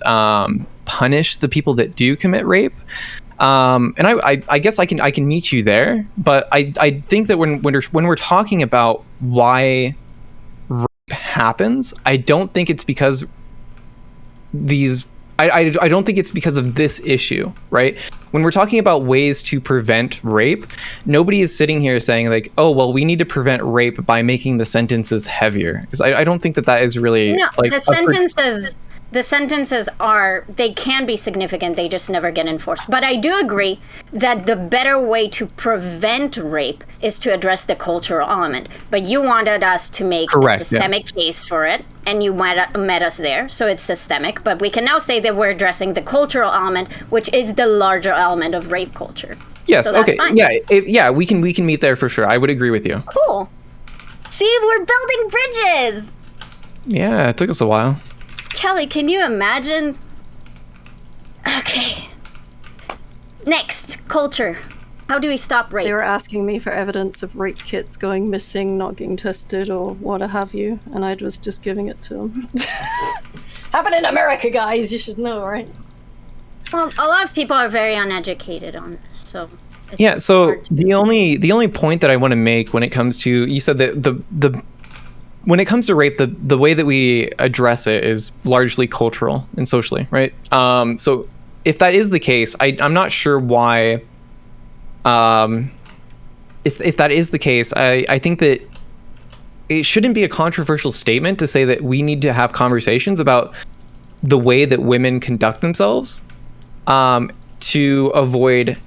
punish the people that do commit rape. And I guess I can meet you there, but I think that when we're talking about why rape happens, I don't think it's because I don't think it's because of this issue, right? When we're talking about ways to prevent rape, nobody is sitting here saying oh, well, we need to prevent rape by making the sentences heavier. Because I don't think that is really... No, the sentences they can be significant, they just never get enforced. But I do agree that the better way to prevent rape is to address the cultural element. But you wanted us to make a systemic case for it, and you met us there, so it's systemic. But we can now say that we're addressing the cultural element, which is the larger element of rape culture. Yes, so that's okay. Fine. We can meet there for sure. I would agree with you. Cool. See, we're building bridges! Yeah, it took us a while. Kelly, can you imagine? Okay. Next, culture. How do we stop rape? They were asking me for evidence of rape kits going missing, not getting tested, or what have you, and I was just giving it to them. Happen in America, guys. You should know, right? Well, a lot of people are very uneducated on this, so. Yeah. So the only point that I want to make when it comes to, you said that when it comes to rape, the way that we address it is largely cultural and socially, right? So if that is the case, I'm not sure why. If that is the case, I think that it shouldn't be a controversial statement to say that we need to have conversations about the way that women conduct themselves to avoid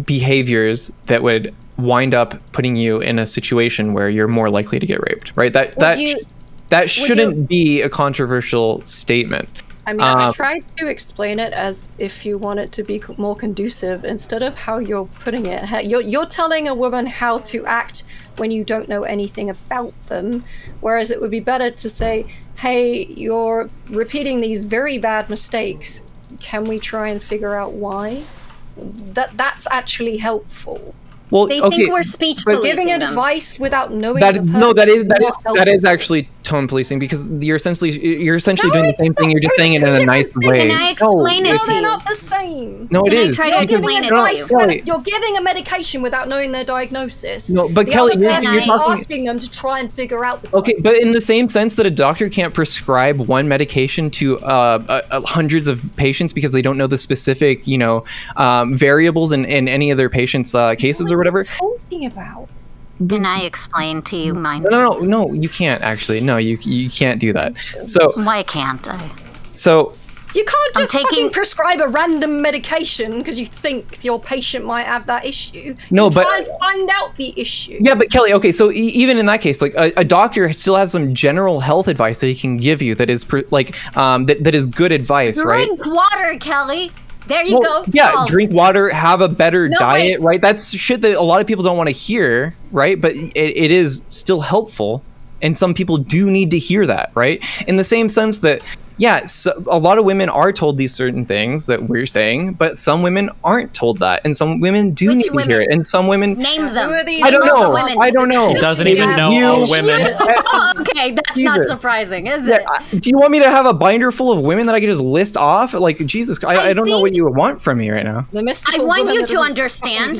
behaviors that would wind up putting you in a situation where you're more likely to get raped, right? That shouldn't be a controversial statement. I mean, I tried to explain it as if you want it to be more conducive instead of how you're putting it. You're telling a woman how to act when you don't know anything about them, whereas it would be better to say, hey, you're repeating these very bad mistakes. Can we try and figure out why? That's actually helpful. Well, they think we're speech policing giving advice without knowing that is actually tone policing, because you're essentially doing the same thing. You're just saying it in a nice way. Can I explain it to you? They're not the same. No, it is. Can I try to explain it to you? You're giving a medication without knowing their diagnosis. No, but Kelly, you're asking them to try and figure out the Okay, but in the same sense that a doctor can't prescribe one medication to hundreds of patients because they don't know the specific, variables in any of their patients' cases or whatever. What are you talking about? Can I explain to you mine? No, you can't actually. No, you can't do that. So why can't I? So you can't just fucking prescribe a random medication because you think your patient might have that issue. No, but try and find out the issue. Yeah, but Kelly, okay, so even in that case, a doctor still has some general health advice that he can give you that is that is good advice, right? Drink water, Kelly. There you go. Yeah, solved. drink water, have a better diet, wait. right? That's shit that a lot of people don't want to hear, right? But it is still helpful. And some people do need to hear that, right? In the same sense that, so a lot of women are told these certain things that we're saying, but some women aren't told that. And some women do need to hear it. And some women... Name them. I don't know. I don't know. He doesn't even know all women. Okay, that's not surprising, is it? Do you want me to have a binder full of women that I can just list off? Like, Jesus, I don't know what you want from me right now. I want you to understand...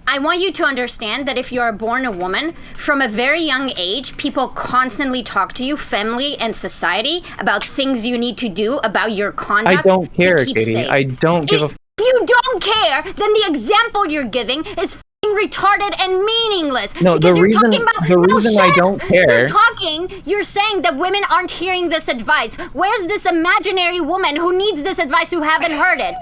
I want you to understand that if you are born a woman, from a very young age, people constantly talk to you, family and society, about things you need to do, about your conduct. I don't care, Katee. Safe. I don't give a... If you don't care, then the example you're giving is retarded and meaningless. No, the reason I don't care... You're saying that women aren't hearing this advice. Where's this imaginary woman who needs this advice who haven't heard it?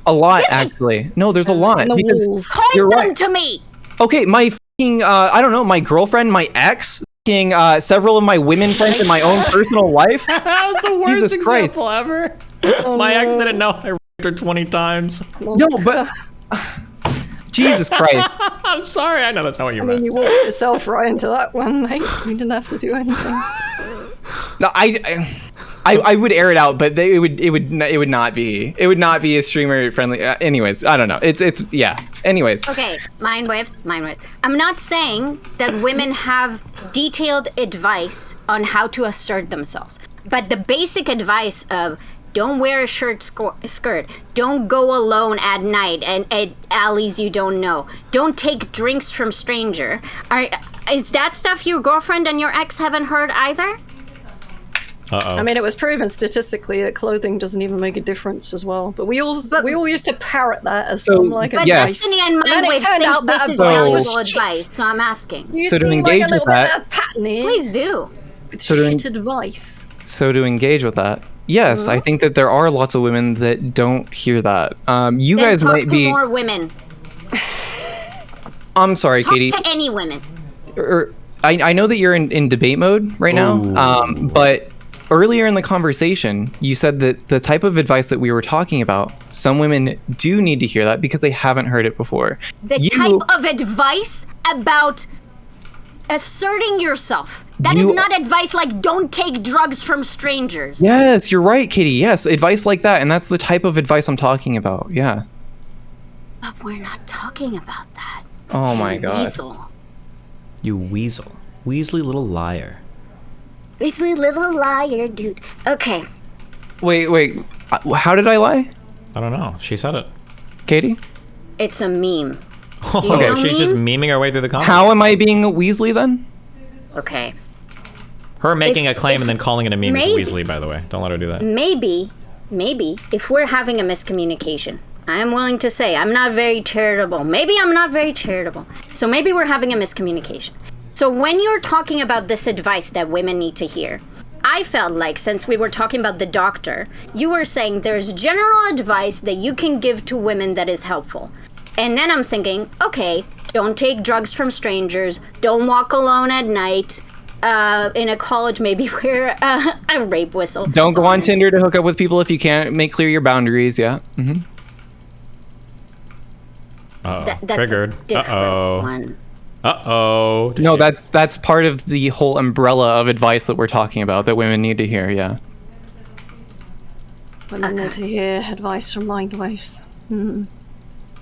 A lot, actually. No, there's a lot. Because point them to me. Okay, my fucking, I don't know, my girlfriend, my ex, fucking, several of my women friends in my own personal life. That was the worst example ever. My ex didn't know I raped her 20 times. No, but... Jesus Christ. I'm sorry, I know that's not what you meant. I mean, you walked yourself right into that one, mate. You didn't have to do anything. No, I would air it out, but it would not be a streamer friendly. Anyways, I don't know. It's yeah. Anyways. Okay, Mindwaves. I'm not saying that women have detailed advice on how to assert themselves, but the basic advice of don't wear a skirt, don't go alone at night and at alleys you don't know, don't take drinks from stranger. Is that stuff your girlfriend and your ex haven't heard either? I mean, it was proven statistically that clothing doesn't even make a difference as well. But we all used to parrot that as advice. Destiny and Mindwaves think this is valuable advice, so I'm asking. So to engage with that, please do. Advice. So to engage with that, yes, I think that there are lots of women that don't hear that. You guys might be more women. I'm sorry, Katee. Talk to any women. I know that you're in debate mode right now, but earlier in the conversation, you said that the type of advice that we were talking about, some women do need to hear that because they haven't heard it before. The type of advice about asserting yourself. That is not advice like don't take drugs from strangers. Yes, you're right, Katee. Yes, advice like that. And that's the type of advice I'm talking about. Yeah. But we're not talking about that. Oh my God. Weasel. You weasel. Weasley little liar. Weasley little liar, dude. Okay. Wait. How did I lie? I don't know. She said it. Katee? It's a meme. Okay, she's just memeing her way through the comments. How am I being a Weasley then? Okay. Her making a claim and then calling it a meme is Weasley, by the way. Don't let her do that. Maybe, if we're having a miscommunication, I am willing to say I'm not very charitable. Maybe I'm not very charitable. So maybe we're having a miscommunication. So when you're talking about this advice that women need to hear, I felt like since we were talking about the doctor, you were saying there's general advice that you can give to women that is helpful. And then I'm thinking, okay, don't take drugs from strangers, don't walk alone at night, in a college maybe wear a rape whistle. Don't go on Tinder to hook up with people if you can't make clear your boundaries, yeah. Mm-hmm. That's triggered. A different one. No, that's part of the whole umbrella of advice that we're talking about that women need to hear, yeah. Women need to hear advice from Mindwaves.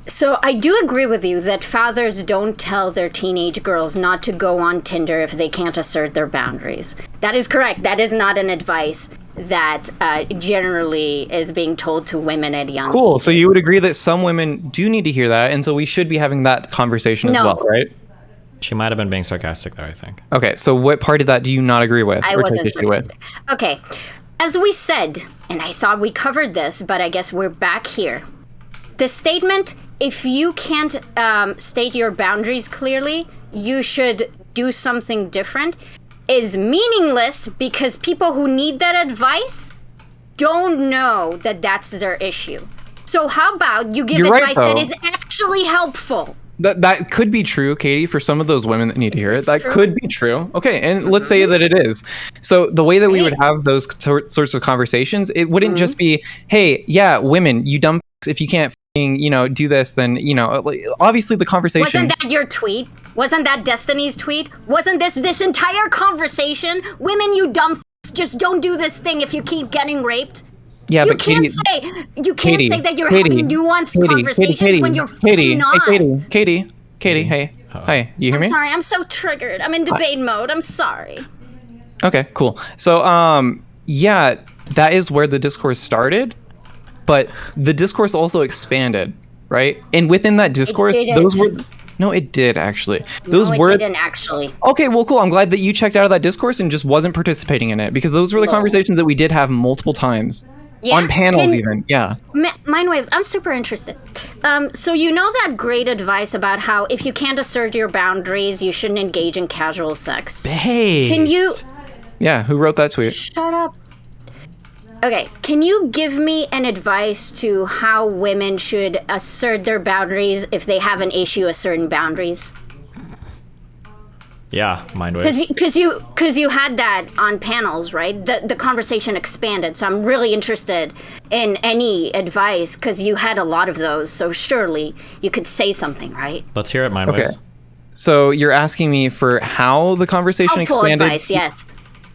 So I do agree with you that fathers don't tell their teenage girls not to go on Tinder if they can't assert their boundaries. That is correct. That is not an advice that generally is being told to women at young ages. So you would agree that some women do need to hear that, and so we should be having that conversation as well, right? She might have been being sarcastic there, I think. Okay, so what part of that do you not agree with? I wasn't sarcastic. Okay, as we said, and I thought we covered this, but I guess we're back here. The statement, if you can't state your boundaries clearly, you should do something different, is meaningless because people who need that advice don't know that that's their issue. So how about you give advice that is actually helpful? That could be true, Katie, for some of those women that need to hear it. That true. could be true. Okay, and let's say that it is. So the way that we would have those sorts of conversations, it wouldn't just be, hey, yeah, women, you dumb f***s, if you can't do this, then, obviously the conversation... Wasn't that your tweet? Wasn't that Destiny's tweet? Wasn't this entire conversation, women, you dumb f***s, just don't do this thing if you keep getting raped? Yeah, you but can't say that you're having nuanced conversations when you're fucking not. Katie, hey, hi, you hear me? I'm sorry, I'm so triggered. I'm in debate mode. I'm sorry. Okay, cool. So, yeah, that is where the discourse started, but the discourse also expanded, right? And within that discourse, those were... No, it did, actually. It didn't, actually. Okay, well, cool. I'm glad that you checked out of that discourse and just wasn't participating in it, because those were the conversations that we did have multiple times. Yeah. On panels, even. Yeah. Mindwaves, I'm super interested. So you know that great advice about how if you can't assert your boundaries, you shouldn't engage in casual sex? Based. Can you... Yeah, who wrote that tweet? Shut up. Okay, can you give me an advice to how women should assert their boundaries if they have an issue asserting boundaries? Yeah, Mindwaves. Because you had that on panels, right? The conversation expanded, so I'm really interested in any advice because you had a lot of those. So surely you could say something, right? Let's hear it, Mindwaves. Okay. So you're asking me for how the conversation expanded advice, yes.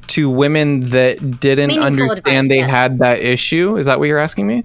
to women that didn't understand they had that issue. Is that what you're asking me?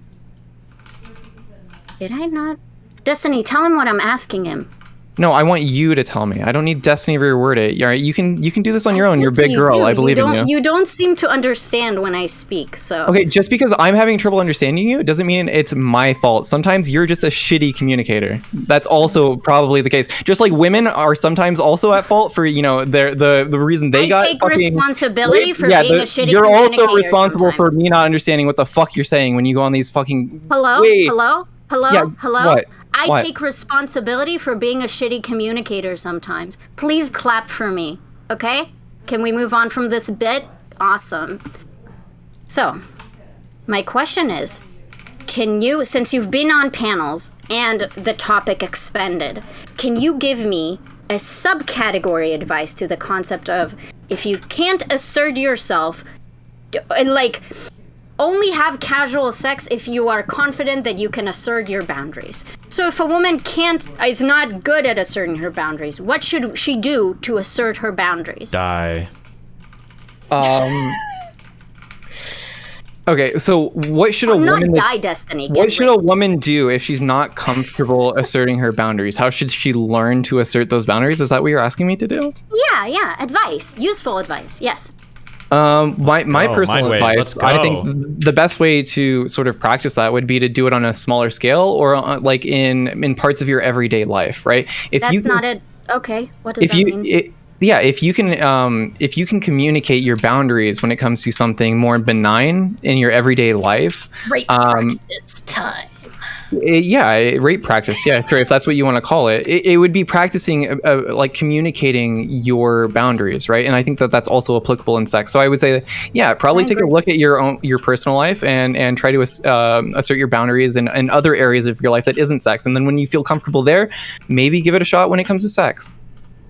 Did I not? Destiny, tell him what I'm asking him. No, I want you to tell me. I don't need Destiny to reword it. All right, you can do this on your own. You're a big girl. I believe in you. You don't seem to understand when I speak, so... Okay, just because I'm having trouble understanding you doesn't mean it's my fault. Sometimes you're just a shitty communicator. That's also probably the case. Just like women are sometimes also at fault for, the reason they got take responsibility for being a shitty communicator. You're also responsible for me not understanding what the fuck you're saying when you go on these fucking... Hello? Wait. Hello? Yeah, what? I take responsibility for being a shitty communicator sometimes. Please clap for me, okay? Can we move on from this bit? Awesome. So, my question is, can you, since you've been on panels and the topic expanded, can you give me a subcategory advice to the concept of if you can't assert yourself, like... only have casual sex if you are confident that you can assert your boundaries. So if a woman is not good at asserting her boundaries, what should she do to assert her boundaries? Die. Okay, so what should a woman... Not die, Destiny. What should a woman do if she's not comfortable asserting her boundaries? How should she learn to assert those boundaries? Is that what you're asking me to do? Yeah, advice. Useful advice, yes. My personal advice, I think the best way to sort of practice that would be to do it on a smaller scale or like in parts of your everyday life, right? Okay, what does that mean? If you can communicate your boundaries when it comes to something more benign in your everyday life. Rape practice time. Rape practice. Yeah, sure. If that's what you want to call it, it would be practicing like communicating your boundaries, right? And I think that that's also applicable in sex. So I would say that, probably take a look at your personal life and try to assert your boundaries in other areas of your life that isn't sex. And then when you feel comfortable there, maybe give it a shot when it comes to sex.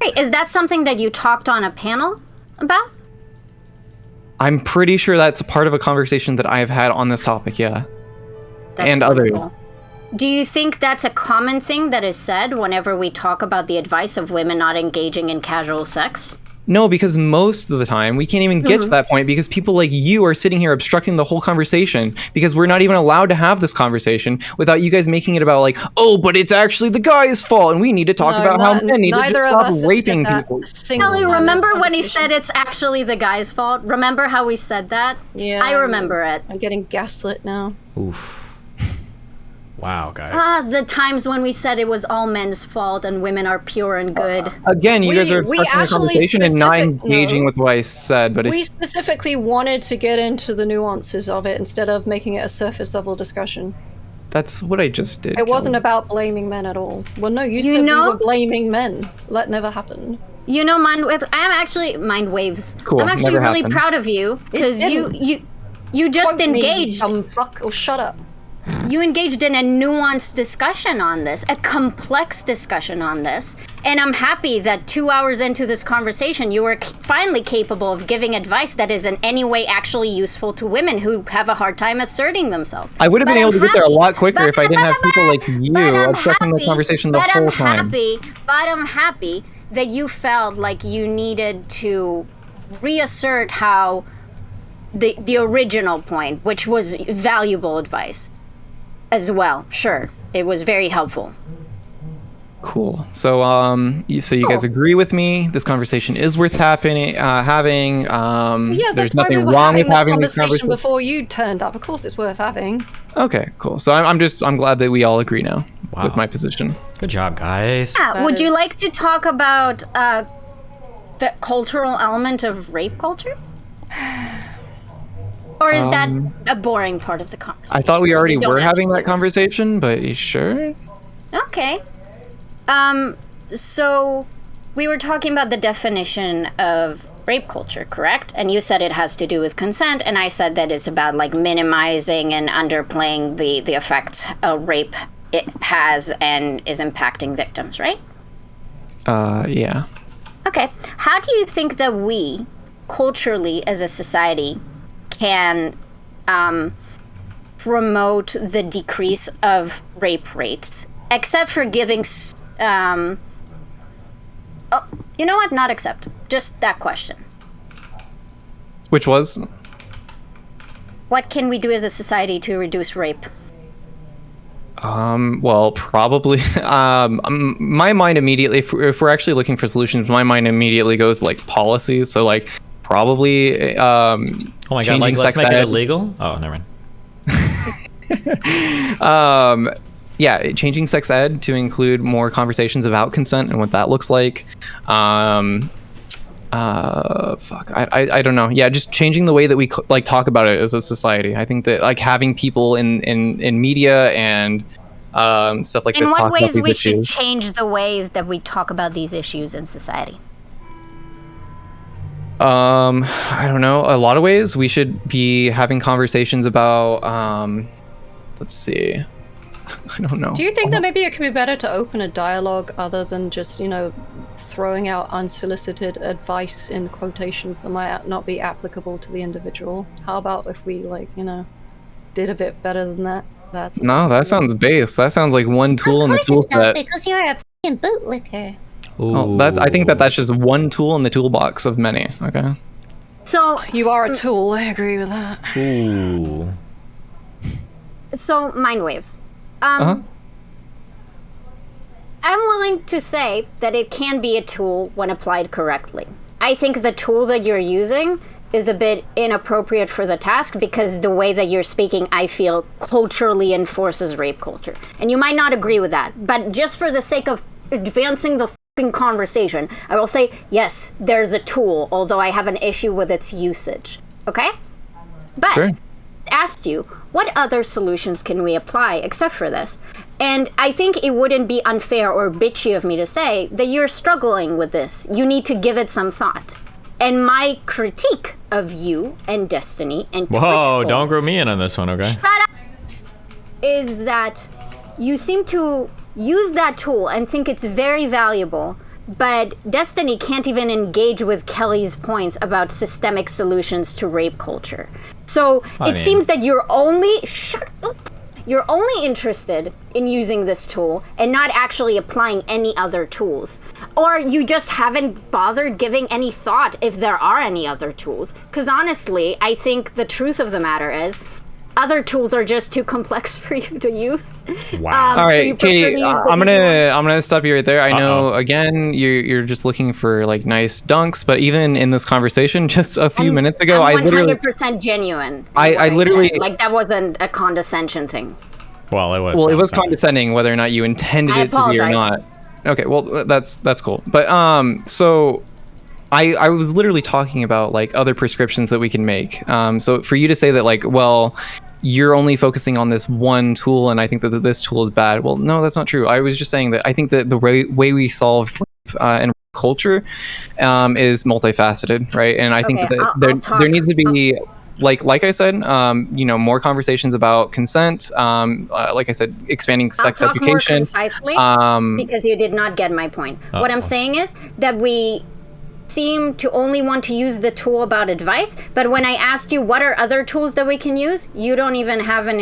Hey, is that something that you talked on a panel about? I'm pretty sure that's a part of a conversation that I've had on this topic. Yeah, and wonderful. Others. Do you think that's a common thing that is said whenever we talk about the advice of women not engaging in casual sex? No, because most of the time we can't even get to that point because people like you are sitting here obstructing the whole conversation because we're not even allowed to have this conversation without you guys making it about like, oh, but it's actually the guy's fault and we need to talk about how men need to just stop raping people. Kelly, remember when he said it's actually the guy's fault? Remember how we said that? Yeah. I remember it. I'm getting gaslit now. Oof. Wow, guys. The times when we said it was all men's fault and women are pure and good. Again, you guys are obstructing the conversation and not engaging with what I said. But we specifically wanted to get into the nuances of it instead of making it a surface level discussion. That's what I just did. It wasn't about blaming men at all. Well, no, you said we were blaming men. That never happened. You know, Mindwaves. Cool. I'm actually really proud of you because you just engaged. Dumb fuck, or shut up. You engaged in a nuanced discussion on this, a complex discussion on this, and I'm happy that 2 hours into this conversation, you were finally capable of giving advice that is in any way actually useful to women who have a hard time asserting themselves. I would have been able to get there a lot quicker if I didn't have people like you obstructing the conversation the whole time. But I'm happy that you felt like you needed to reassert how the original point, which was valuable advice as well. Sure, it was very helpful. Cool. So you guys agree with me? This conversation is worth having. There's nothing wrong with having this conversation before you turned up. Of course, it's worth having. Okay, cool. So I'm glad that we all agree now with my position. Good job, guys. Yeah, would you like to talk about the cultural element of rape culture? Or is that a boring part of the conversation? I thought we already were having that conversation, but you sure? Okay. So we were talking about the definition of rape culture, correct? And you said it has to do with consent, and I said that it's about like minimizing and underplaying the effect rape it has and is impacting victims, right? Yeah. Okay. How do you think that we, culturally as a society, can promote the decrease of rape rates, except for giving you know what, not accept, just that question, which was, what can we do as a society to reduce rape? Well, probably my mind immediately, if we're actually looking for solutions, my mind immediately goes like policies. So like probably oh my god, like let's make it illegal. Oh, never mind. Yeah, changing sex ed to include more conversations about consent and what that looks like. I don't know. Yeah, just changing the way that we like talk about it as a society. I think that like having people in media and stuff like this talk about these issues. In what ways we should change the ways that we talk about these issues in society? I don't know. A lot of ways we should be having conversations about. Let's see. I don't know. Do you think that maybe it could be better to open a dialogue other than just, throwing out unsolicited advice in quotations that might not be applicable to the individual? How about if we, did a bit better than that? No, that sounds base. That sounds like one tool in the tool set. Because you're a f***ing bootlicker. Oh, I think that's just one tool in the toolbox of many. Okay. So you are a tool. I agree with that. Ooh. So Mindwaves. I'm willing to say that it can be a tool when applied correctly. I think the tool that you're using is a bit inappropriate for the task because the way that you're speaking, I feel, culturally enforces rape culture. And you might not agree with that, but just for the sake of advancing the f***ing conversation, I will say, yes, there's a tool, although I have an issue with its usage. Okay? But sure. Asked you, what other solutions can we apply except for this? And I think it wouldn't be unfair or bitchy of me to say that you're struggling with this. You need to give it some thought. And my critique of you and Destiny and Whoa, don't grow me in on this one, okay? Shut up, is that you seem to use that tool and think it's very valuable, but Destiny can't even engage with Kelly's points about systemic solutions to rape culture. So it seems that you're only interested in using this tool and not actually applying any other tools. Or you just haven't bothered giving any thought if there are any other tools. Because honestly, I think the truth of the matter is other tools are just too complex for you to use. Wow. All right, Katie, I'm gonna stop you right there. I know, again, you're just looking for like nice dunks, but even in this conversation, just a few minutes ago, I'm 100% I literally genuine. I literally like that wasn't a condescension thing. Well, it was. Well, it was condescending, whether or not you intended it to be or not. Okay, well, that's cool. But so. I was literally talking about like other prescriptions that we can make. So for you to say that like, well, you're only focusing on this one tool and I think that this tool is bad. Well, no, that's not true. I was just saying that I think that the way we solve and culture is multifaceted, right? And I think that there needs to be like I said, more conversations about consent. Like I said, expanding sex I'll talk education. More concisely, because you did not get my point. What I'm saying is that we seem to only want to use the tool about advice, but when I asked you what are other tools that we can use, you don't even have an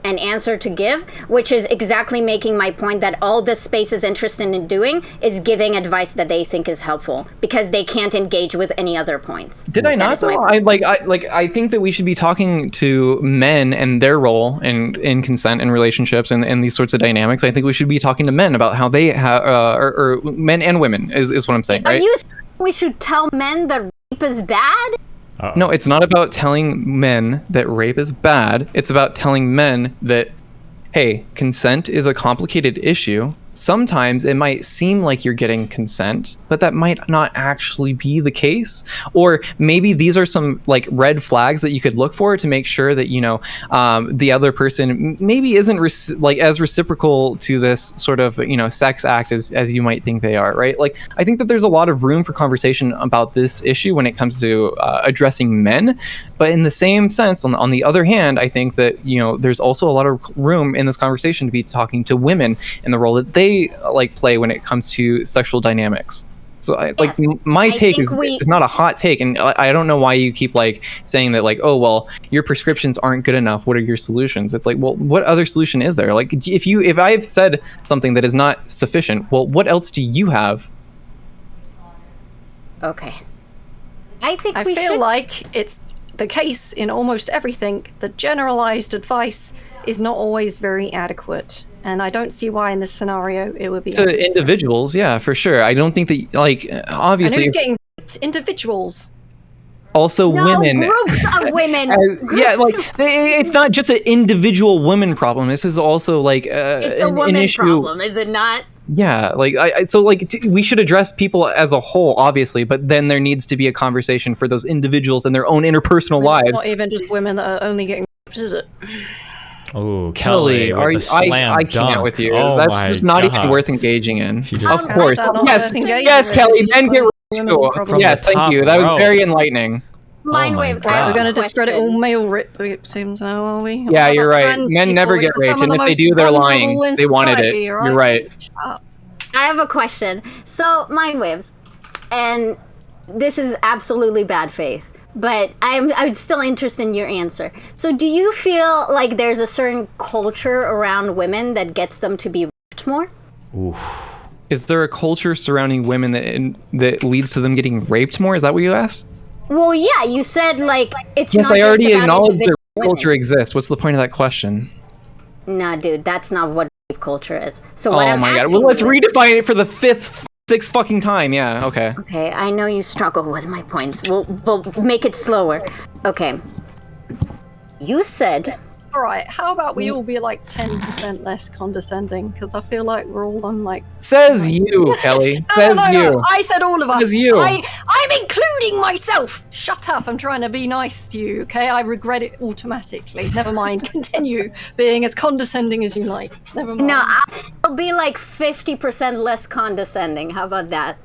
answer to give, which is exactly making my point that all this space is interested in doing is giving advice that they think is helpful, because they can't engage with any other points. Did I not? I think that we should be talking to men and their role in consent and relationships and these sorts of dynamics. I think we should be talking to men about how they or men and women is what I'm saying, right? Are you saying we should tell men that rape is bad? No, it's not about telling men that rape is bad. It's about telling men that, hey, consent is a complicated issue. Sometimes it might seem like you're getting consent, but that might not actually be the case. Or maybe these are some like red flags that you could look for to make sure that, the other person maybe isn't as reciprocal to this sort of, sex act as you might think they are, right? Like, I think that there's a lot of room for conversation about this issue when it comes to addressing men. But in the same sense, on the other hand, I think that, there's also a lot of room in this conversation to be talking to women and the role that they play when it comes to sexual dynamics. So my take is not a hot take, and I don't know why you keep saying that oh well, your prescriptions aren't good enough. What are your solutions? It's well, what other solution is there? Like if I've said something that is not sufficient, well, what else do you have? Okay, I feel like it's the case in almost everything that generalized advice is not always very adequate. And I don't see why in this scenario it would be to individuals. Yeah, for sure. I don't think that obviously. And who's getting individuals? Also, women. Groups of women. It's not just an individual women problem. This is also it's a woman issue. problem, is it not? Yeah, we should address people as a whole, obviously, but then there needs to be a conversation for those individuals and their own interpersonal lives. It's not even just women that are only getting raped, is it? Oh, Kelly, I can't with you. Oh, that's just not even worth engaging in. Of course. Yes, Kelly, men get raped too. Yes, thank you. That was very enlightening. Mindwaves. Right, we're going to discredit all male rape victims now, are we? Yeah, you're right. Men never get raped, and if they do, they're lying. They wanted it. You're right. I have a question. So, Mindwaves, and this is absolutely bad faith, but I'm still interested in your answer. So do you feel like there's a certain culture around women that gets them to be raped more? Oof. Is there a culture surrounding women that leads to them getting raped more? Is that what you asked? Well, yeah, you said it's yes, not I already just about acknowledged that women. culture exists. What's the point of that question? Nah, dude, that's not what rape culture is. So what I'm asking Well, let's redefine it for the sixth fucking time. Yeah, okay. Okay, I know you struggle with my points. We'll make it slower. Okay. You said... Alright, how about we all be 10% less condescending? Because I feel like we're all on Says you, Kelly. Says you. I said all of us. Says you. I'm including myself. Shut up, I'm trying to be nice to you, okay? I regret it automatically. Never mind, continue being as condescending as you like. Never mind. No, I'll be 50% less condescending. How about that?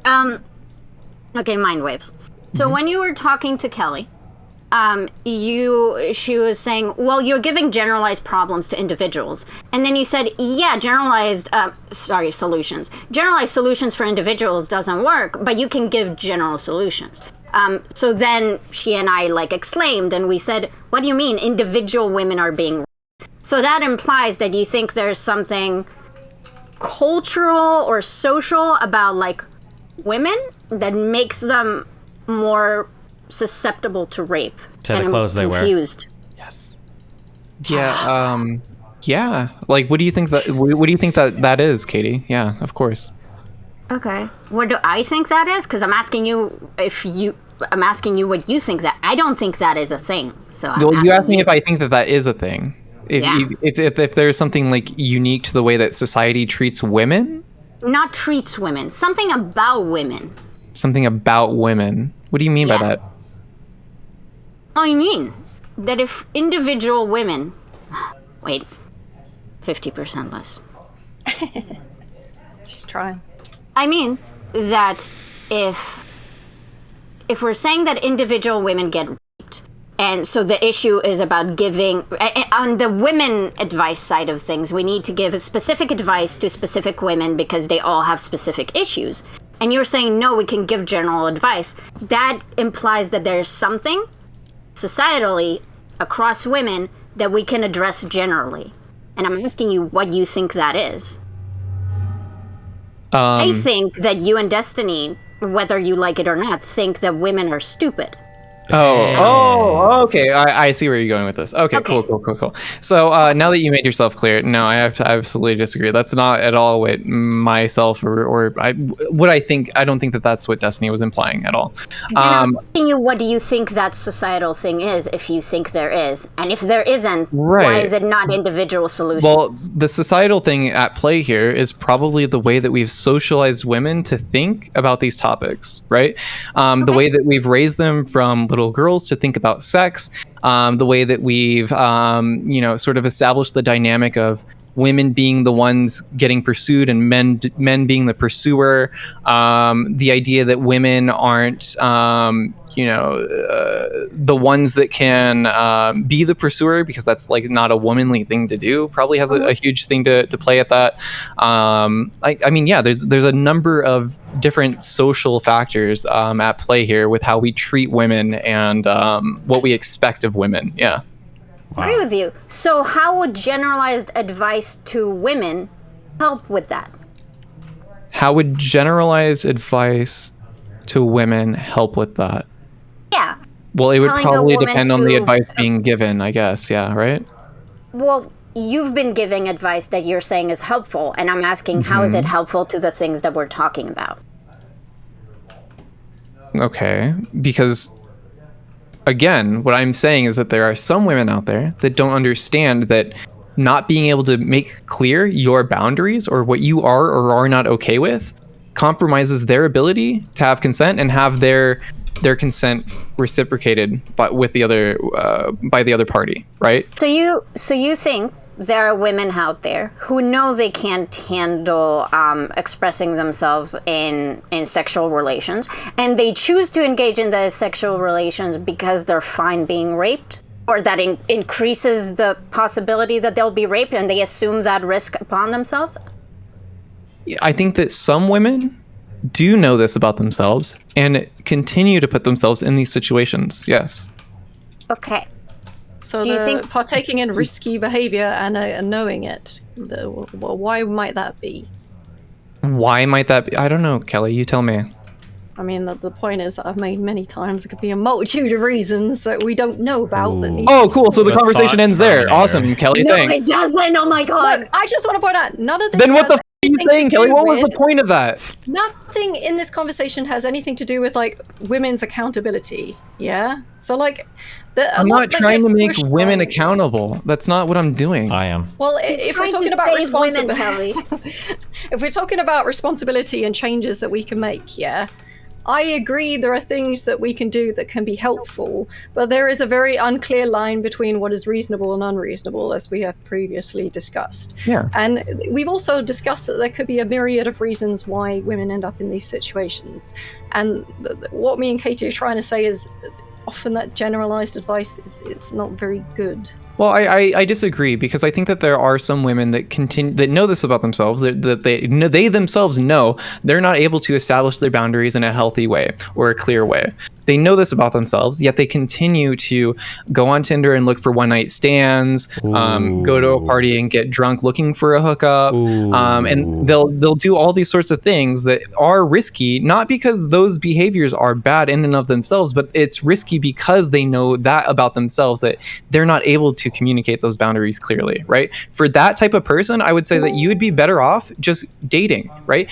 Okay, Mindwaves. So when you were talking to Kelly, she was saying, well, you're giving generalized problems to individuals. And then you said, yeah, solutions. Generalized solutions for individuals doesn't work, but you can give general solutions. So then she and I exclaimed, and we said, what do you mean individual women are being raped? So that implies that you think there's something cultural or social about women that makes them more susceptible to rape. To the clothes they wear. Confused. Yes. Yeah. Yeah. What do you think that is, Katee? Yeah, of course. Okay. What do I think that is? Because I'm asking you I'm asking you what you think that. I don't think that is a thing. So you asked me if I think that is a thing. If there's something unique to the way that society treats women. Not treats women. Something about women. Something about women. What do you mean by that? I mean that if individual women... Wait. 50% less. Just trying. I mean that if we're saying that individual women get raped, And so the issue is about giving, on the women advice side of things, we need to give a specific advice to specific women because they all have specific issues. And you're saying, no, we can give general advice. That implies that there's something societally across women that we can address generally. And I'm asking you what you think that is. I think that you and Destiny, whether you like it or not, think that women are stupid. Okay. I see where you're going with this. Okay. Cool. So now that you made yourself clear, no, I absolutely disagree. That's not at all what myself what I think. I don't think that that's what Destiny was implying at all. I'm asking you, what do you think that societal thing is, if you think there is? And if there isn't, why is it not individual solutions? Well, the societal thing at play here is probably the way that we've socialized women to think about these topics, right? The way that we've raised them from little girls to think about sex, the way that we've sort of established the dynamic of women being the ones getting pursued and men being the pursuer, the idea that women aren't the ones that can be the pursuer, because that's like not a womanly thing to do, probably has a huge thing to play at that. There's a number of different social factors at play here with how we treat women and what we expect of women. Yeah. Wow. I agree with you. So how would generalized advice to women help with that? How would generalized advice to women help with that? Yeah. Well, it would probably depend on the advice being given, I guess. Yeah, right? Well, you've been giving advice that you're saying is helpful, and I'm asking, how is it helpful to the things that we're talking about? Okay, because again, what I'm saying is that there are some women out there that don't understand that not being able to make clear your boundaries or what you are or are not okay with compromises their ability to have consent and have their consent reciprocated by the other party, right? So you think there are women out there who know they can't handle expressing themselves in sexual relations, and they choose to engage in the sexual relations because they're fine being raped, or that increases the possibility that they'll be raped, and they assume that risk upon themselves? I think that some women do know this about themselves and continue to put themselves in these situations. Yes. Okay. So do you think partaking in risky behavior and knowing it, why might that be? Why might that be? I don't know, Kelly. You tell me. I mean, the point is that I've made many times. There could be a multitude of reasons that we don't know about. Cool. So the conversation ends there. Awesome, Kelly. No, thanks. it doesn't. Oh my god. Look, I just want to point out, none of this. Then what the f*** are you saying, Kelly? What was the point of that? Nothing in this conversation has anything to do with like women's accountability. Yeah. So like. I'm not trying to make women accountable. That's not what I'm doing. I am. Well, if we're talking about responsibility, if we're talking about responsibility and changes that we can make, yeah, I agree there are things that we can do that can be helpful, but there is a very unclear line between what is reasonable and unreasonable, as we have previously discussed. Yeah. And we've also discussed that there could be a myriad of reasons why women end up in these situations. And what me and Katee are trying to say is often that generalized advice is not very good. Well, I disagree, because I think that there are some women that know this about themselves, that they themselves know they're not able to establish their boundaries in a healthy way or a clear way. They know this about themselves, yet they continue to go on Tinder and look for one-night stands, go to a party and get drunk looking for a hookup, and they'll do all these sorts of things that are risky, not because those behaviors are bad in and of themselves, but it's risky because they know that about themselves, that they're not able to communicate those boundaries clearly, right? For that type of person, I would say that you would be better off just dating, right?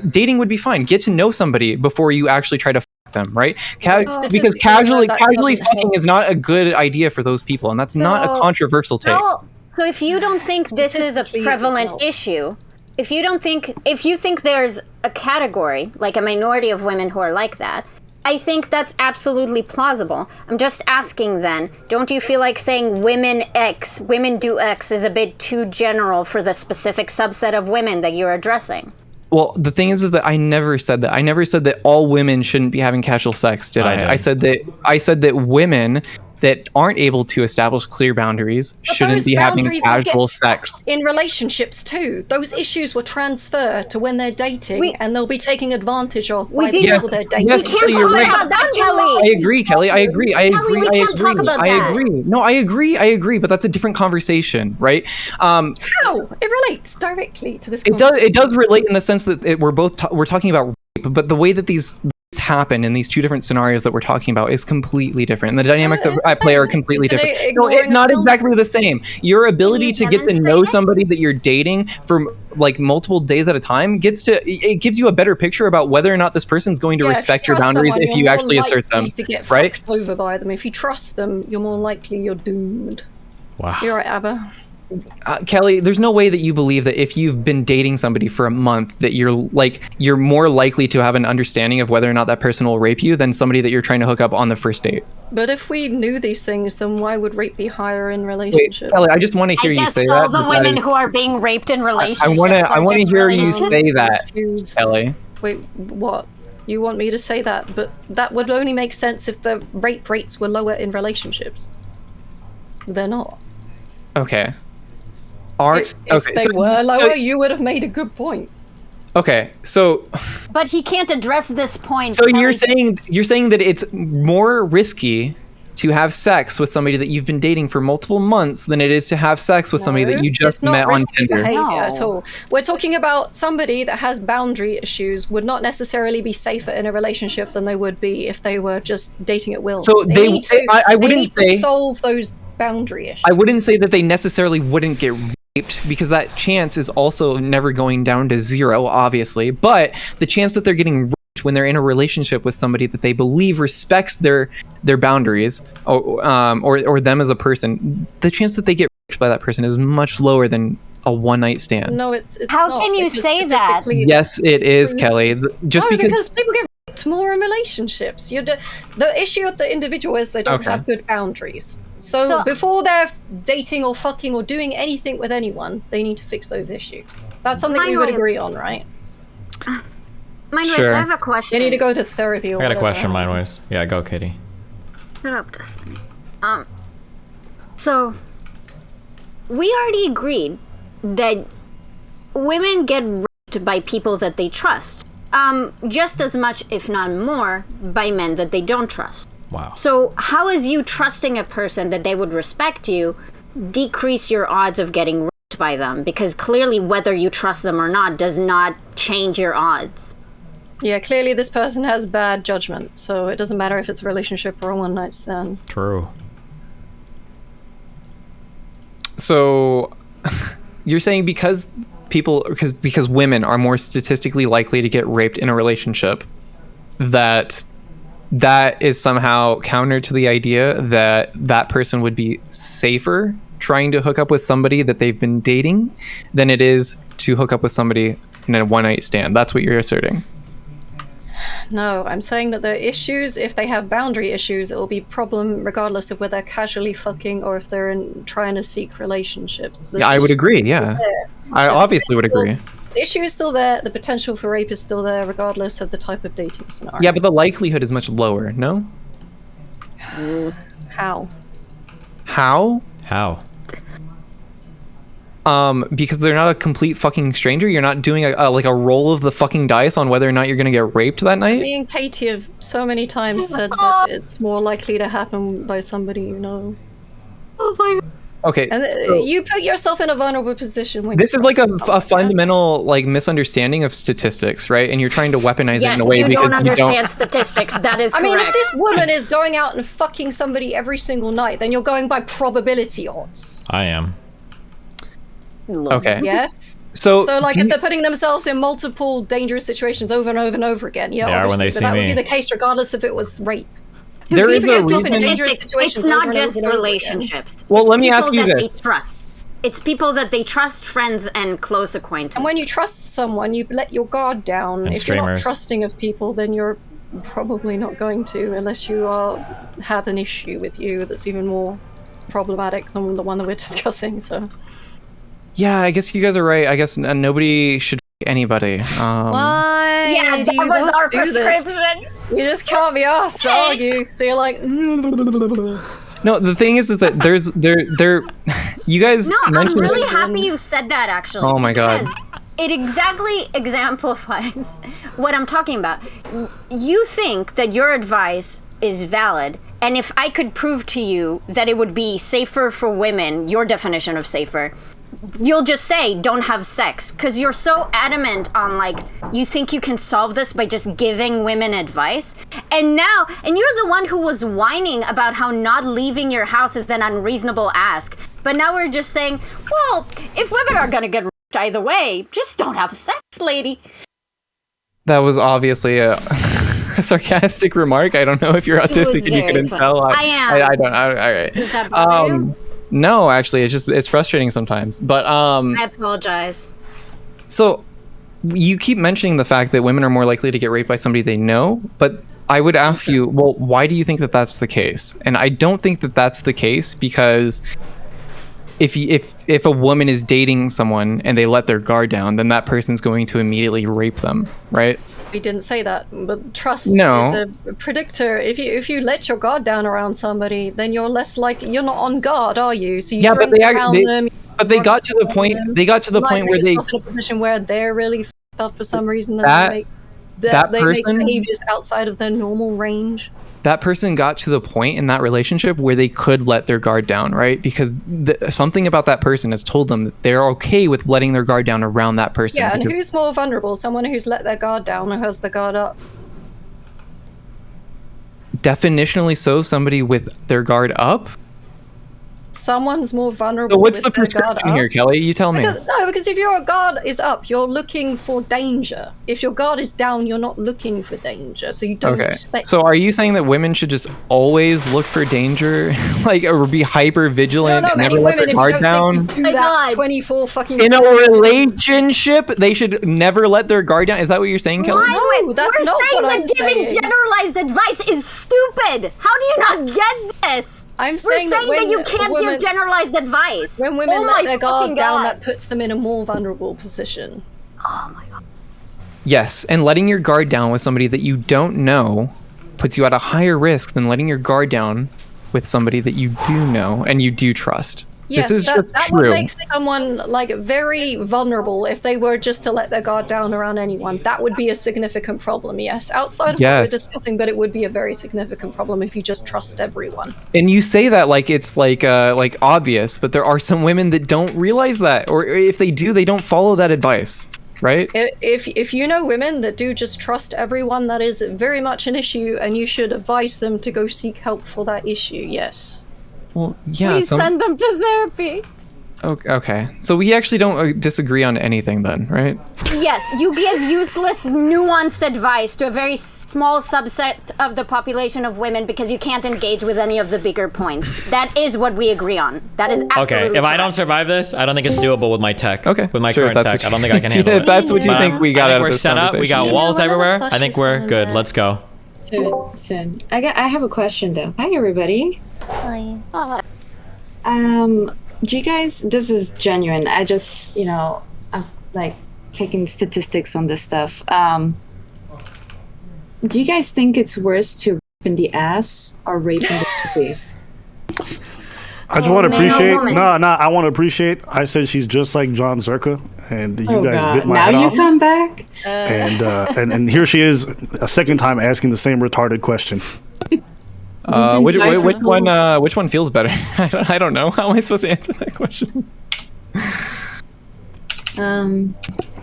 Dating would be fine. Get to know somebody before you actually try to them, right? Because casually fucking is not a good idea for those people, and that's not a controversial take. So if you don't think this is a prevalent issue, if you think there's a category, like a minority of women who are like that, I think that's absolutely plausible. I'm just asking then, don't you feel like saying women do X is a bit too general for the specific subset of women that you're addressing? Well, the thing is that I never said that. I never said that all women shouldn't be having casual sex, did I? I said that women that aren't able to establish clear boundaries shouldn't be having casual sex. In relationships too, those issues will transfer to when they're dating, and they'll be taking advantage of by the people they're dating. Yes, we can't talk about that, Kelly. I agree, Kelly. I agree. No, I agree. But that's a different conversation, right? How? It relates directly to this. It does relate in the sense that we're talking about rape, but the way that these happen in these two different scenarios that we're talking about is completely different, and the dynamics at play are completely different. No, it's not exactly the same. Your ability to get to know somebody that you're dating for like multiple days at a time gives you a better picture about whether or not this person's going to respect your boundaries if you actually assert them, to get right? Over by them. If you trust them, you're more likely you're doomed. Wow. You're right, Abba. Kelly, there's no way that you believe that if you've been dating somebody for a month that you're more likely to have an understanding of whether or not that person will rape you than somebody that you're trying to hook up on the first date. But if we knew these things, then why would rape be higher in relationships? Wait, Kelly, I just want to hear you say that. all the women who are being raped in relationships. I want to hear you say that, Kelly. Wait, what? You want me to say that? But that would only make sense if the rape rates were lower in relationships. They're not. Okay. If they were lower, you would have made a good point. Okay, so. But he can't address this point. So you're saying that it's more risky to have sex with somebody that you've been dating for multiple months than it is to have sex with somebody that you just met on Tinder. At all. We're talking about somebody that has boundary issues would not necessarily be safer in a relationship than they would be if they were just dating at will. So I wouldn't say solve those boundary issues. I wouldn't say that they necessarily wouldn't get raped, because that chance is also never going down to zero, obviously. But the chance that they're getting raped when they're in a relationship with somebody that they believe respects their boundaries or them as a person, the chance that they get raped by that person is much lower than a one-night stand. No, it's How not, can you say that? Yes, it is, Kelly. Because people get raped more in relationships. The issue with the individual is they don't have good boundaries. So before they're dating or fucking or doing anything with anyone, they need to fix those issues. That's something we would agree on, right? Mindwaves, Sure. I have a question. They need to go to therapy or I got a whatever. question, Mindwaves. Yeah, go, Katee. Shut up, Destiny. So we already agreed that women get raped by people that they trust. Just as much, if not more, by men that they don't trust. Wow. So how is you trusting a person that they would respect you decrease your odds of getting raped by them? Because clearly whether you trust them or not does not change your odds. Yeah, clearly this person has bad judgment, so it doesn't matter if it's a relationship or a one-night stand. True. So you're saying because women are more statistically likely to get raped in a relationship, that is somehow counter to the idea that that person would be safer trying to hook up with somebody that they've been dating than it is to hook up with somebody in a one-night stand. That's what you're asserting. No, I'm saying that the issues, if they have boundary issues, it will be a problem regardless of whether they're casually fucking or if they're trying to seek relationships. Yeah, I would agree, yeah. I obviously would agree. The issue is still there, the potential for rape is still there regardless of the type of dating scenario. Yeah, but the likelihood is much lower, no? How? How? How? Because they're not a complete fucking stranger. You're not doing a roll of the fucking dice on whether or not you're gonna get raped that night. Me and Katee have so many times said that it's more likely to happen by somebody you know. Oh my god. Okay. And you put yourself in a vulnerable position when this is like a fundamental like misunderstanding of statistics, right? And you're trying to weaponize it in a way you because don't understand statistics. That is correct. I mean, if this woman is going out and fucking somebody every single night, then you're going by probability odds. I am. Okay. Yes. So like if they're putting themselves in multiple dangerous situations over and over and over again, yeah, they are when they see that me. would be the case regardless if it was rape. There is a yourself in reason. dangerous situations It's not over and just over and over relationships. Well, It's let me people ask you that this. They trust. It's people that they trust, friends and close acquaintances. And when you trust someone, you let your guard down. And if you're not streamers. trusting of people, then you're probably not going to, unless you have an issue with you that's even more problematic than the one that we're discussing. So. Yeah, I guess you guys are right. I guess nobody should anybody. Why? Yeah, do that you was our do this? prescription. You just can't be asked to argue. So you're like. No, the thing is that there. You guys. No, I'm mentioned really happy you said that. Actually. Oh my god. It exactly exemplifies what I'm talking about. You think that your advice is valid, and if I could prove to you that it would be safer for women, your definition of safer, you'll just say don't have sex, because you're so adamant on, like, you think you can solve this by just giving women advice. And you're the one who was whining about how not leaving your house is an unreasonable ask. But now we're just saying, well, if women are gonna get either way, just don't have sex, lady. That was obviously a sarcastic remark. I don't know if you're autistic and you couldn't tell. I am. I don't. All right. Does that bother you? No, actually, it's frustrating sometimes. But I apologize. So you keep mentioning the fact that women are more likely to get raped by somebody they know, but I would ask you, well, why do you think that that's the case? And I don't think that that's the case because if a woman is dating someone and they let their guard down, then that person's going to immediately rape them, right? We didn't say that, but trust is a predictor. If you let your guard down around somebody, then you're less likely. You're not on guard, are you? So you but they got to the point. They got to the point where they in a position where they're really f***ed up for some reason, and they make behaviors outside of their normal range. That person got to the point in that relationship where they could let their guard down, right? Because something about that person has told them that they're okay with letting their guard down around that person. Yeah, and who's more vulnerable? Someone who's let their guard down or has the guard up? Definitionally so, somebody with their guard up? Someone's more vulnerable. So what's the prescription here, Kelly? You tell me. Because if your guard is up, you're looking for danger. If your guard is down, you're not looking for danger. So you don't expect. So are you saying that women should just always look for danger, like, or be hyper vigilant and never let their guard down? Do that 24 fucking. In a relationship, they should never let their guard down. Is that what you're saying, Kelly? No, that's not what I'm saying. Giving generalized advice is stupid. How do you not get this? I'm saying that you can't give generalized advice. When women let their guard down, that puts them in a more vulnerable position. Oh my god. Yes, and letting your guard down with somebody that you don't know puts you at a higher risk than letting your guard down with somebody that you do know and you do trust. Yes, this is just that true. would make someone like very vulnerable if they were just to let their guard down around anyone. That would be a significant problem, yes. Outside of what we're discussing, but it would be a very significant problem if you just trust everyone. And you say that like it's like obvious, but there are some women that don't realize that, or if they do, they don't follow that advice, right? If you know women that do just trust everyone, that is very much an issue, and you should advise them to go seek help for that issue, yes. Well, yeah. Please send them to therapy. Okay. So we actually don't disagree on anything then, right? Yes, you give useless, nuanced advice to a very small subset of the population of women because you can't engage with any of the bigger points. That is what we agree on. That is absolutely okay. If I don't survive this, I don't think it's doable with my tech. Okay. With my current tech, I don't think I can handle it. If that's what you think we got out of this set up. We got walls everywhere. I think we're good. Let's go. Soon. I have a question though. Hi everybody. Hi. Do you guys, this is genuine, I just, I'm like taking statistics on this stuff. Do you guys think it's worse to rape in the ass or rape in the pussy? I just want to appreciate. I want to appreciate. I said she's just like John Zerka, and you guys bit my head off. Now you come back, and here she is a second time asking the same retarded question. Which one feels better? I don't know. How am I supposed to answer that question?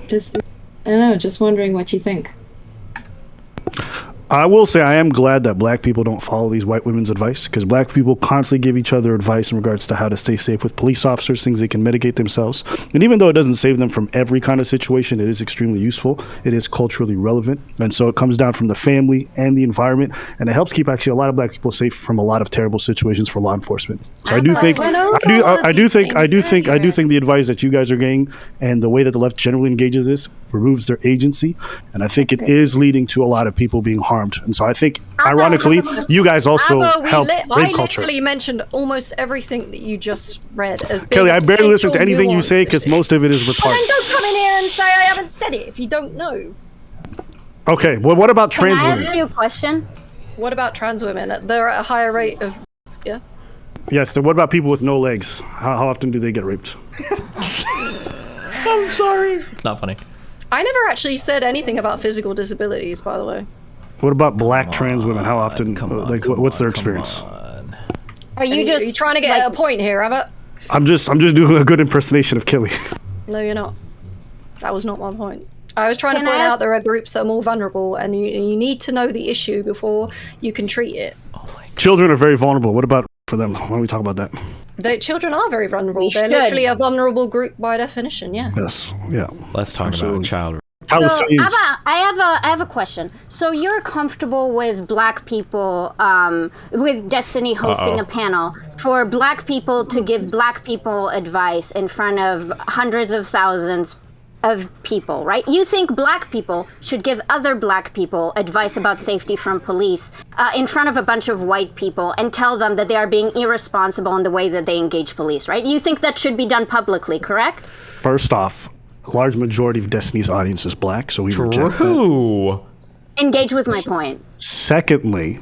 Just I don't know. Just wondering what you think. I will say I am glad that black people don't follow these white women's advice, because black people constantly give each other advice in regards to how to stay safe with police officers, things they can mitigate themselves. And even though it doesn't save them from every kind of situation, it is extremely useful. It is culturally relevant. And so it comes down from the family and the environment. And it helps keep actually a lot of black people safe from a lot of terrible situations for law enforcement. So I do think the advice that you guys are getting and the way that the left generally engages this removes their agency. And I think it is leading to a lot of people being harmed harmed. And so I think, ironically, you guys also help rape culture. I literally mentioned almost everything that you just read as being Kelly, I barely listen to anything you say because most of it is retarded. Well, then don't come in here and say I haven't said it if you don't know. Okay, well, what about trans women? Can I ask you a question? What about trans women? They're at a higher rate of... Yeah? Yes, then what about people with no legs? How often do they get raped? I'm sorry. It's not funny. I never actually said anything about physical disabilities, by the way. What about black trans women? How often, what's their experience? Are you trying to get a point here, Abbott? I'm just doing a good impersonation of Kelly. No, you're not. That was not my point. I was trying to point out there are groups that are more vulnerable, and you need to know the issue before you can treat it. Oh my God. Children are very vulnerable. What about for them? Why don't we talk about that? The children are very vulnerable. They're literally a vulnerable group by definition, yeah. Yes, yeah. Let's talk about child. So, I have a question. So you're comfortable with black people, with Destiny hosting a panel for black people to give black people advice in front of hundreds of thousands of people, right? You think black people should give other black people advice about safety from police in front of a bunch of white people and tell them that they are being irresponsible in the way that they engage police, right? You think that should be done publicly, correct? First off, a large majority of Destiny's audience is black, so we reject that. Engage with my point. Secondly,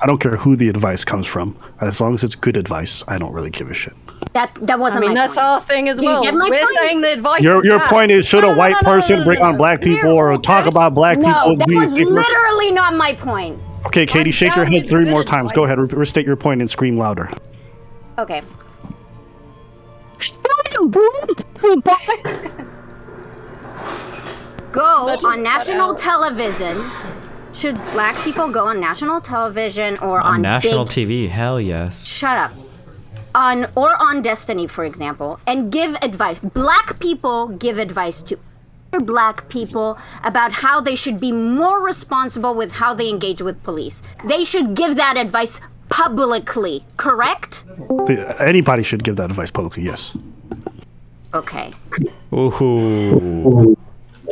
I don't care who the advice comes from. As long as it's good advice, I don't really give a shit. That wasn't my point. That's our thing as well. We're saying the advice Your point is, should a white person bring on black people or talk about black people? No, that was literally not my point. Okay, Katie, shake your head 3 more times. Go ahead, restate your point and scream louder. Okay. Go on national television. Should black people go on national television or on national TV? Hell yes. Shut up. On Destiny, for example, and give advice. Black people give advice to other black people about how they should be more responsible with how they engage with police. They should give that advice publicly, correct? Anybody should give that advice publicly, yes. Okay. Ooh.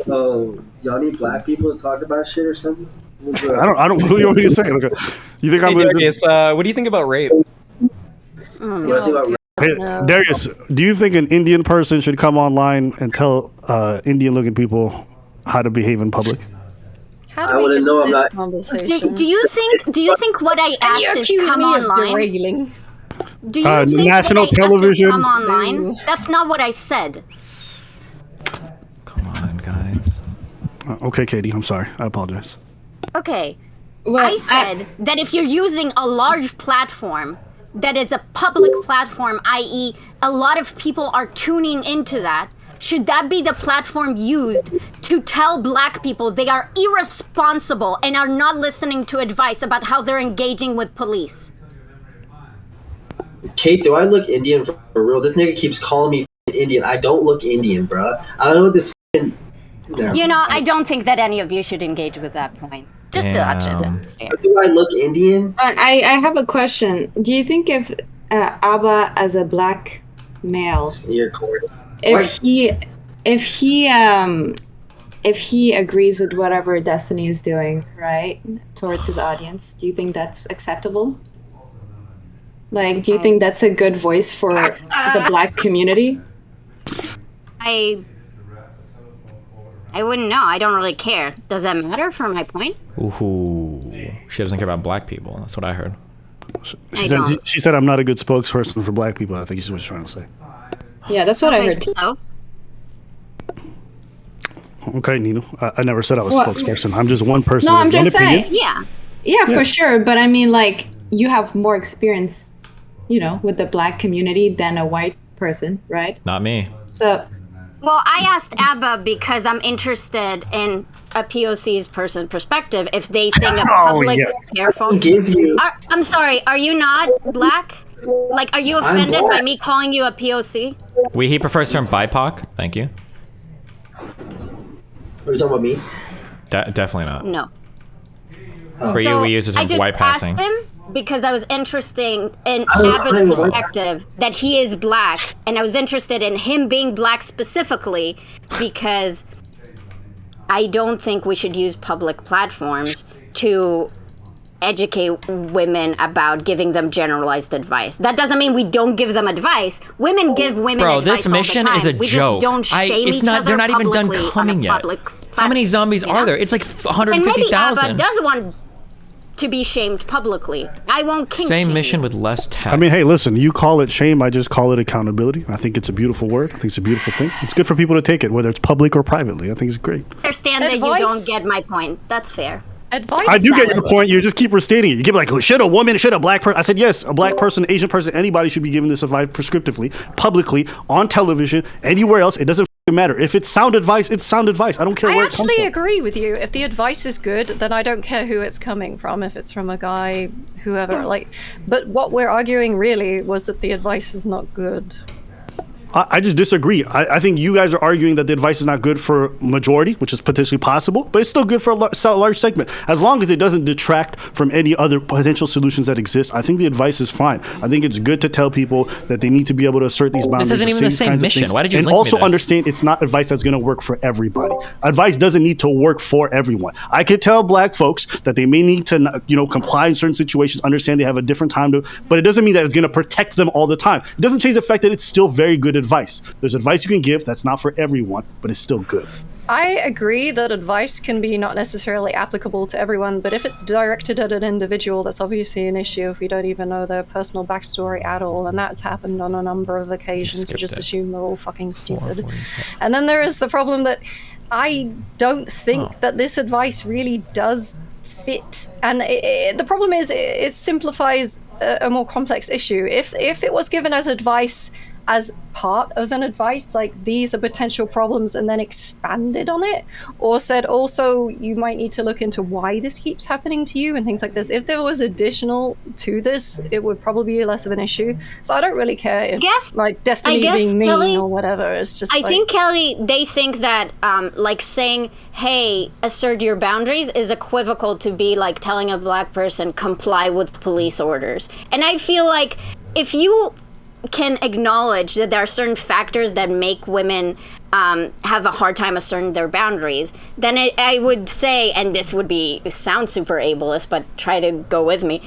Y'all need black people to talk about shit or something? I don't really know what you're saying. Okay. You think I'm Darius, what do you think about rape? Hey, Darius, do you think an Indian person should come online and tell Indian-looking people how to behave in public? I wouldn't know. I'm not. Do you think what I asked is come online? Do you think national television? Come online? That's not what I said. Come on, guys. Okay, Katie, I'm sorry. I apologize. Okay. Well, I said that if you're using a large platform that is a public platform, i.e. a lot of people are tuning into that, should that be the platform used to tell black people they are irresponsible and are not listening to advice about how they're engaging with police? Kate, do I look Indian for real? This nigga keeps calling me Indian. I don't look Indian, bruh. I don't know what this I don't think that any of you should engage with that point. Just dodge it. It's fair. Do I look Indian? I have a question. Do you think if Abba as a black male, if he agrees with whatever Destiny is doing, right, towards his audience, do you think that's acceptable? Like, do you think that's a good voice for the black community? I wouldn't know. I don't really care. Does that matter for my point? Ooh. She doesn't care about black people. That's what I heard. She said I'm not a good spokesperson for black people. I think she's what she's trying to say. Yeah, that's what I heard too. So? Okay, Ninou. I never said I was a spokesperson. I'm just one person. No, I'm just saying. Yeah, for sure. But I mean, like, you have more experience, with the black community than a white person, right? Not me. So... Well, I asked Abba because I'm interested in a POC's perspective. If they think a public is careful. I'm sorry, are you not black? Like, are you offended by me calling you a POC? He prefers the term BIPOC. Thank you. Are you talking about me? Definitely not. No. For you, we use the term white passing. I just asked him because I was interested in Abba's perspective that he is black, and I was interested in him being black specifically because I don't think we should use public platforms to educate women about giving them generalized advice. That doesn't mean we don't give them advice. Women give women advice. Bro, this mission all the time. is a we joke. just don't shame each other. They're not even done publicly coming yet. How many zombies are there? It's like 150,000. And maybe Abba does want to be shamed publicly. I won't kink Same shame mission you. with less tech. I mean, hey, listen, you call it shame, I just call it accountability. I think it's a beautiful word. I think it's a beautiful thing. It's good for people to take it, whether it's public or privately. I think it's great. I understand that you don't get my point. That's fair. Advice. I do get your point. You just keep restating it. You keep like, should a woman, should a black person? I said, yes, a black person, Asian person, anybody should be given this advice prescriptively, publicly, on television, anywhere else. It doesn't matter. If it's sound advice, it's sound advice. I don't care where it comes from. I actually agree with you. If the advice is good, then I don't care who it's coming from. If it's from a guy, whoever, but what we're arguing really was that the advice is not good. I just disagree. I think you guys are arguing that the advice is not good for majority, which is potentially possible, but it's still good for a large segment. As long as it doesn't detract from any other potential solutions that exist, I think the advice is fine. I think it's good to tell people that they need to be able to assert these boundaries. This isn't even the same mission. Why did you and link me also this? understand it's not advice that's going to work for everybody. Advice doesn't need to work for everyone. I could tell black folks that they may need to, comply in certain situations, understand they have a different time to, but it doesn't mean that it's going to protect them all the time. It doesn't change the fact that it's still very good advice. There's advice you can give that's not for everyone, but it's still good. I agree that advice can be not necessarily applicable to everyone, but if it's directed at an individual, that's obviously an issue if we don't even know their personal backstory at all, and that's happened on a number of occasions. We just assume they're all fucking stupid. And then there is the problem that I don't think that this advice really does fit, and the problem is it simplifies a more complex issue. If it was given as advice as part of an advice, like these are potential problems, and then expanded on it, or said also you might need to look into why this keeps happening to you and things like this. If there was additional to this, it would probably be less of an issue. So I don't really care if Destiny being mean Kelly, or whatever. It's just I think, Kelly, they think that saying, hey, assert your boundaries is equivocal to be like telling a black person comply with police orders. And I feel like if you can acknowledge that there are certain factors that make women have a hard time asserting their boundaries, then I would say, and this would sound super ableist, but try to go with me,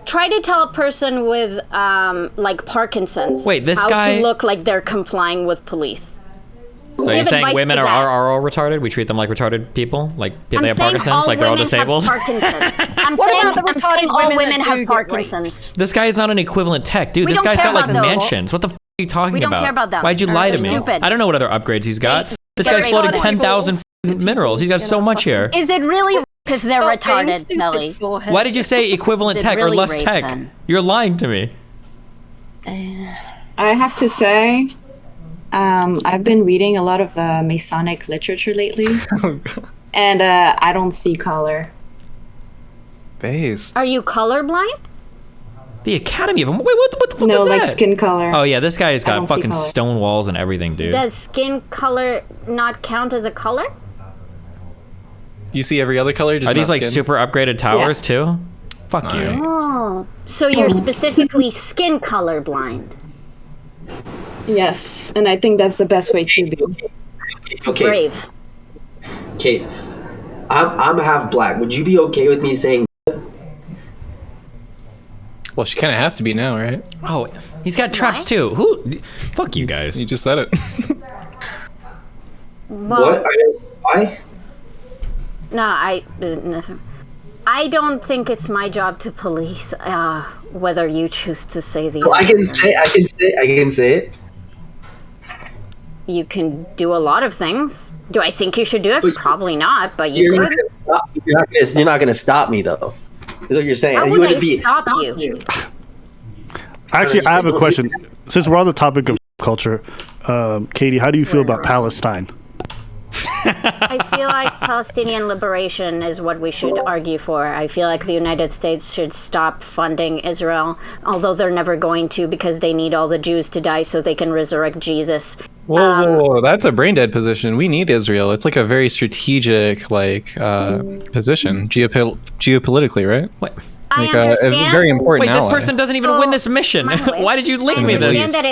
try to tell a person with Parkinson's how to look like they're complying with police. So you're saying women are all retarded? We treat them like retarded people? Like they have Parkinson's? Like they're all disabled? I'm saying all women have Parkinson's. This guy is not an equivalent tech. Dude, this guy's got mansions. What the f*** are you talking about? We don't care about them. Why'd you lie to me? Stupid. I don't know what other upgrades he's got. This guy's floating 10,000 minerals. He's got so much here. Is it really if they're retarded, Kelly? Why did you say equivalent tech or less tech? Then? You're lying to me. I have to say, I've been reading a lot of Masonic literature lately, and I don't see color. Based. Are you colorblind? The Academy of... Wait, what the fuck is that? No, like skin color. Oh yeah, this guy's got fucking stone walls and everything, dude. Does skin color not count as a color? You see every other color? Are these like super upgraded towers too? Fuck you. Oh, so you're specifically skin color blind. Yes, and I think that's the best way to be. It's brave. Kate, I'm half black. Would you be okay with me saying? Well, she kind of has to be now, right? Oh, he's got traps too. Who? Fuck you guys. You just said it. Well, what? Why? No, I don't think it's my job to police whether you choose to say the. I can say it. You can do a lot of things. Do I think you should do it? But probably not, but you could. You're not going to stop me, though. Is what you're saying. How would I stop you? Actually, I have a question. Since we're on the topic of culture, Katee, how do you feel about Palestine? I feel like Palestinian liberation is what we should argue for. I feel like the United States should stop funding Israel, although they're never going to because they need all the Jews to die so they can resurrect Jesus. Whoa, that's a brain dead position. We need Israel. It's like a very strategic position, geopolitically, right? What? I understand. Very important. Wait, this person doesn't even win this mission. Why did you link me this? I understand that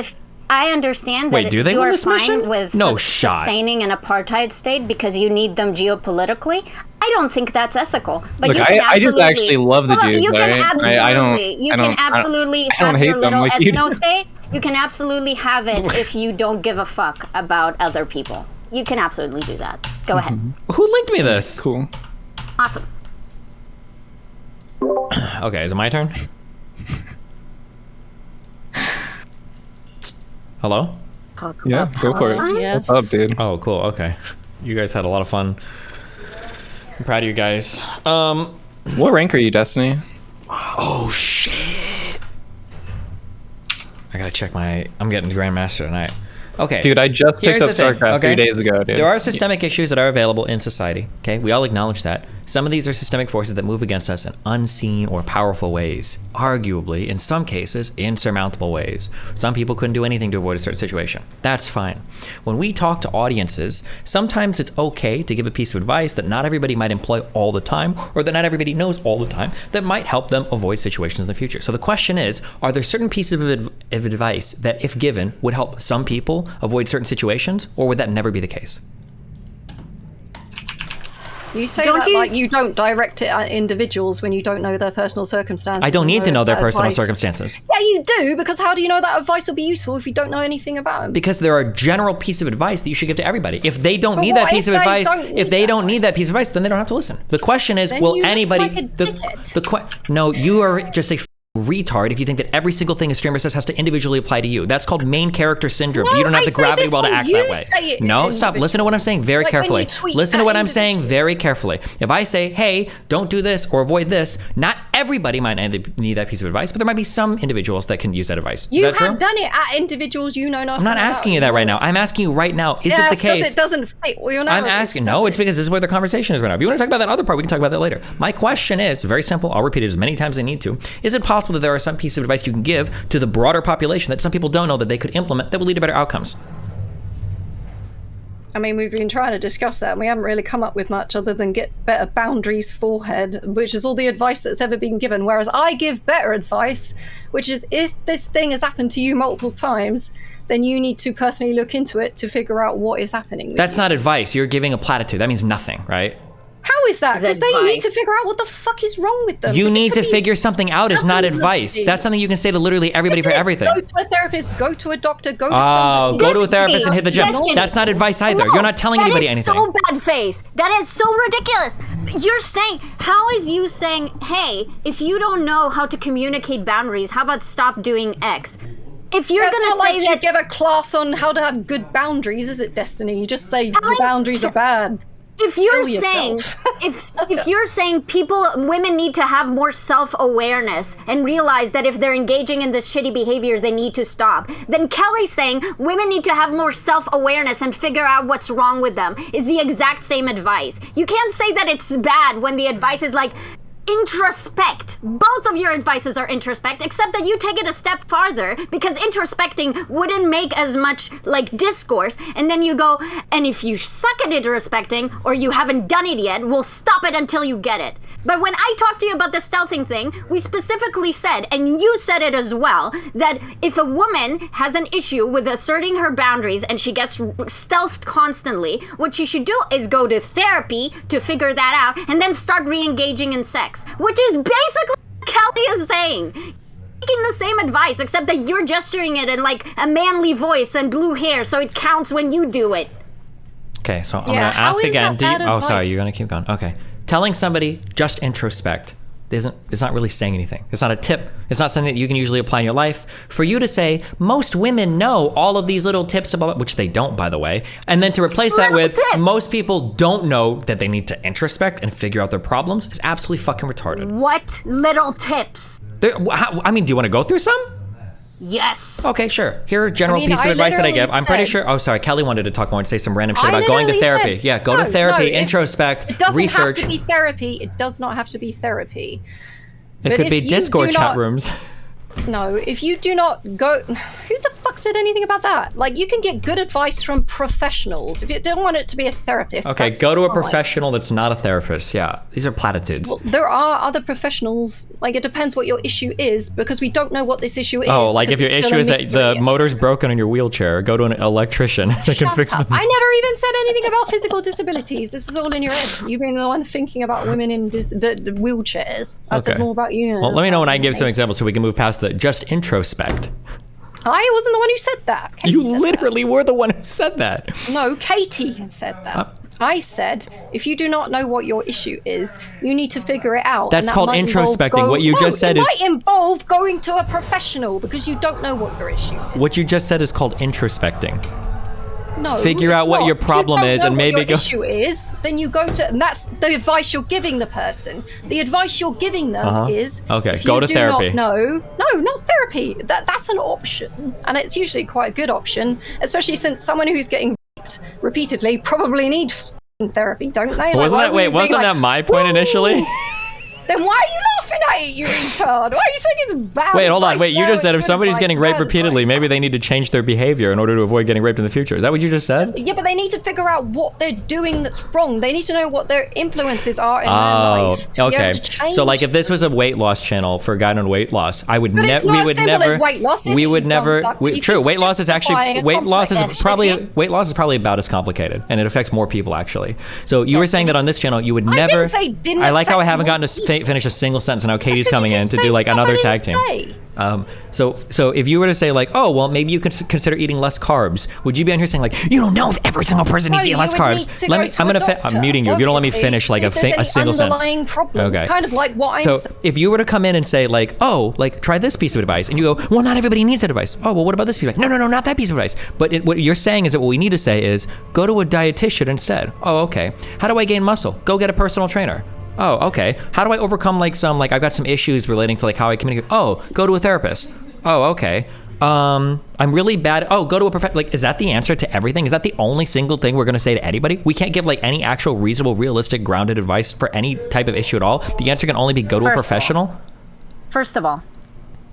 I understand that Wait, do they you win are this fine mission? with No shot. sustaining an apartheid state because you need them geopolitically. I don't think that's ethical. But Look, you can I just actually love the Jews. You can right? absolutely, I don't have hate your them little like you do. ethno state. You can absolutely have it if you don't give a fuck about other people. You can absolutely do that. Go ahead. Who linked me this? Cool. Awesome. Okay, is it my turn? Hello? Yeah, go for it. Yes. What's up, dude? Oh, cool. Okay. You guys had a lot of fun. I'm proud of you guys. What rank are you, Destiny? Oh, shit. I gotta check I'm getting Grandmaster tonight. Okay. Dude, I just picked up StarCraft 3 days ago, dude. There are systemic issues that are available in society, okay? We all acknowledge that. Some of these are systemic forces that move against us in unseen or powerful ways. Arguably, in some cases, insurmountable ways. Some people couldn't do anything to avoid a certain situation. That's fine. When we talk to audiences, sometimes it's okay to give a piece of advice that not everybody might employ all the time, or that not everybody knows all the time, that might help them avoid situations in the future. So the question is, are there certain pieces of advice that, if given, would help some people avoid certain situations, or would that never be the case? You say like you don't direct it at individuals when you don't know their personal circumstances. I don't need to know their personal circumstances. Yeah, you do, because how do you know that advice will be useful if you don't know anything about them? Because there are general pieces of advice that you should give to everybody. If they don't need that piece of advice, then they don't have to listen. The question is, will anybody? No, you are just a retard if you think that every single thing a streamer says has to individually apply to you. That's called main character syndrome. You don't have the gravity well to act that way. No, stop. Listen to what I'm saying very carefully. Listen to what I'm saying very carefully. If I say, hey, don't do this or avoid this, not everybody might need that piece of advice, but there might be some individuals that can use that advice. You have done it at individuals you know nothing I'm not asking you that right now. I'm asking you right now, is it the case? It doesn't fit your narrative. I'm asking, no, it's because this is where the conversation is right now. If you want to talk about that other part, we can talk about that later. My question is very simple. I'll repeat it as many times as I need to. Is it possible that there are some pieces of advice you can give to the broader population that some people don't know that they could implement that will lead to better outcomes? I mean, we've been trying to discuss that and we haven't really come up with much other than get better boundaries forehead, which is all the advice that's ever been given. Whereas I give better advice, which is if this thing has happened to you multiple times, then you need to personally look into it to figure out what is happening. That's not advice. You're giving a platitude. That means nothing, right? How is that? Because they need to figure out what the fuck is wrong with them. You need to figure something out. It's not advice. That's something you can say to literally everybody for everything. Go to a therapist, go to a doctor, go to somebody. Go to a therapist and hit the gym. That's not advice either. You're not telling anybody anything. That is so bad faith. That is so ridiculous. You're saying, how is you saying, hey, if you don't know how to communicate boundaries, how about stop doing X? If you're gonna say that, you give a class on how to have good boundaries, is it, Destiny? You just say the boundaries are bad. If you're saying, if you're saying women need to have more self-awareness and realize that if they're engaging in this shitty behavior, they need to stop, then Kelly's saying women need to have more self-awareness and figure out what's wrong with them is the exact same advice. You can't say that it's bad when the advice is like, introspect. Both of your advices are introspect, except that you take it a step farther because introspecting wouldn't make as much like discourse, and then you go, and if you suck at introspecting or you haven't done it yet, we'll stop it until you get it. But when I talked to you about the stealthing thing, we specifically said, and you said it as well, that if a woman has an issue with asserting her boundaries and she gets stealthed constantly, what she should do is go to therapy to figure that out and then start re-engaging in sex, which is basically what Kelly is saying. Taking the same advice, except that you're gesturing it in like a manly voice and blue hair, so it counts when you do it. Okay, so I'm gonna ask again. Sorry, you're gonna keep going. Okay. Telling somebody just introspect it's not really saying anything. It's not a tip. It's not something that you can usually apply in your life. For you to say, most women know all of these little tips, about, which they don't, by the way, and then to replace that with, most people don't know that they need to introspect and figure out their problems is absolutely fucking retarded. What little tips? Do you want to go through some? Yes. Okay, sure. Here are general pieces of advice that I give. I'm pretty sure. Oh, sorry. Kelly wanted to talk more and say some random shit about going to therapy. Yeah, go to therapy, introspect, research. It doesn't have to be therapy. It does not have to be therapy. It could be Discord chat rooms. No, if you do not go... Who the fuck's said anything about that. Like, you can get good advice from professionals. If you don't want it to be a therapist, okay, that's go to a fine. professional that's not a therapist. Yeah, these are platitudes. Well, there are other professionals. Like, it depends what your issue is, because we don't know what this issue is. Oh, like if your issue is that the motor's broken in your wheelchair, go to an electrician that can fix them. I never even said anything about physical disabilities. This is all in your head. You've been the one thinking about women in the wheelchairs. That says more about you. Well, let me know when I give some examples so we can move past the just introspect. I wasn't the one who said that. Katie you said literally were the one who said that. No, Katie said that. I said, if you do not know what your issue is, you need to figure it out. That's called introspecting. What you just said is... It might involve going to a professional because you don't know what your issue is. What you just said is called introspecting. No, figure out what your problem is and maybe go... issue is, then you go to... And that's the advice you're giving the person. The advice you're giving them is... Okay, go to therapy. No, not therapy. That's an option. And it's usually quite a good option, especially since someone who's getting raped repeatedly probably needs therapy, don't they? Wasn't that my point initially? Then why are you laughing at it, you retard? Why are you saying it's bad? Wait, hold on. Wait, you just said if somebody's advice, getting raped repeatedly, maybe they need to change their behavior in order to avoid getting raped in the future. Is that what you just said? Yeah, but they need to figure out what they're doing that's wrong. They need to know what their influences are in their life. Okay. So like if this was a weight loss channel for a guide on weight loss, I would never we would never weight loss, we would never true, weight loss is probably about as complicated and it affects more people actually. So you were saying that on this channel you would never I like how I haven't gotten to finish a single sentence and now Katie's coming in to do like another tag team. So if you were to say like, oh well, maybe you could consider eating less carbs, would you be on here saying like, you don't know if every single person needs to eat less carbs? I'm muting you. You don't let me finish like a single sentence. Problems. Okay. Kind of like what I'm saying. If you were to come in and say like, oh, like try this piece of advice, and you go, well, not everybody needs that advice. Oh, well, what about this piece of advice? No, not that piece of advice. But what you're saying is that what we need to say is go to a dietitian instead. Oh, okay. How do I gain muscle? Go get a personal trainer. Oh, okay. How do I overcome like I've got some issues relating to like how I communicate? Oh, go to a therapist. Oh, okay. I'm really bad. Oh, go to a professional. Like, is that the answer to everything? Is that the only single thing we're going to say to anybody? We can't give like any actual reasonable, realistic, grounded advice for any type of issue at all. The answer can only be go to a professional. First of all,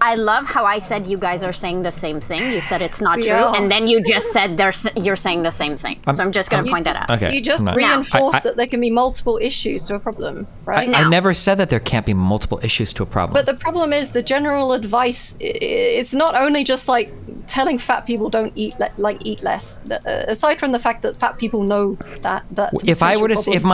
I love how I said you guys are saying the same thing. You said it's not true, and then you just said you're saying the same thing. So I'm just going to point that out. Okay, you just reinforced that there can be multiple issues to a problem, right? I never said that there can't be multiple issues to a problem. But the problem is the general advice. It's not only just like telling fat people don't eat less. Aside from the fact that fat people know that's if I were to if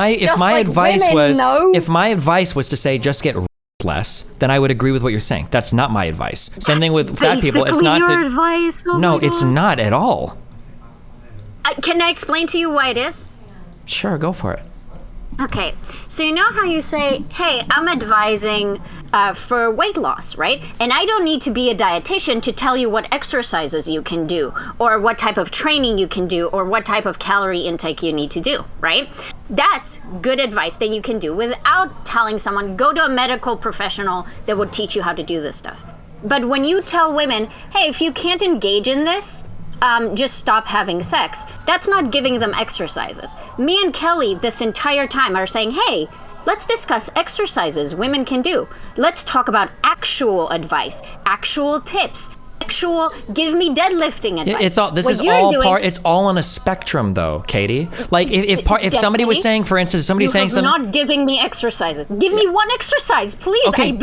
my advice was to say just get less, then I would agree with what you're saying. That's not my advice. Same thing with fat people. It's not your advice. Oh no, it's not at all. Can I explain to you why it is? Sure, go for it. Okay, so you know how you say, hey, I'm advising for weight loss, right? And I don't need to be a dietitian to tell you what exercises you can do, or what type of training you can do, or what type of calorie intake you need to do, right? That's good advice that you can do without telling someone, go to a medical professional that would teach you how to do this stuff. But when you tell women, hey, if you can't engage in this, just stop having sex, that's not giving them exercises. Me and Kelly this entire time are saying, hey, let's discuss exercises women can do. Let's talk about actual advice, actual tips, actual give me deadlifting advice. It's all on a spectrum though, Katie. Like if somebody was saying, for instance, somebody saying something, not giving me exercises. Give me one exercise, please. Okay,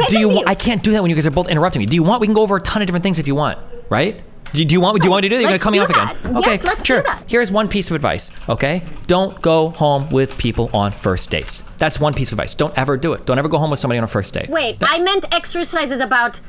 I can't do that when you guys are both interrupting me. We can go over a ton of different things if you want, right? Do you want to do that? You're going to cut me off again. Okay, yes, sure. Do that. Here's one piece of advice, okay? Don't go home with people on first dates. That's one piece of advice. Don't ever do it. Don't ever go home with somebody on a first date. Wait, I meant exercises about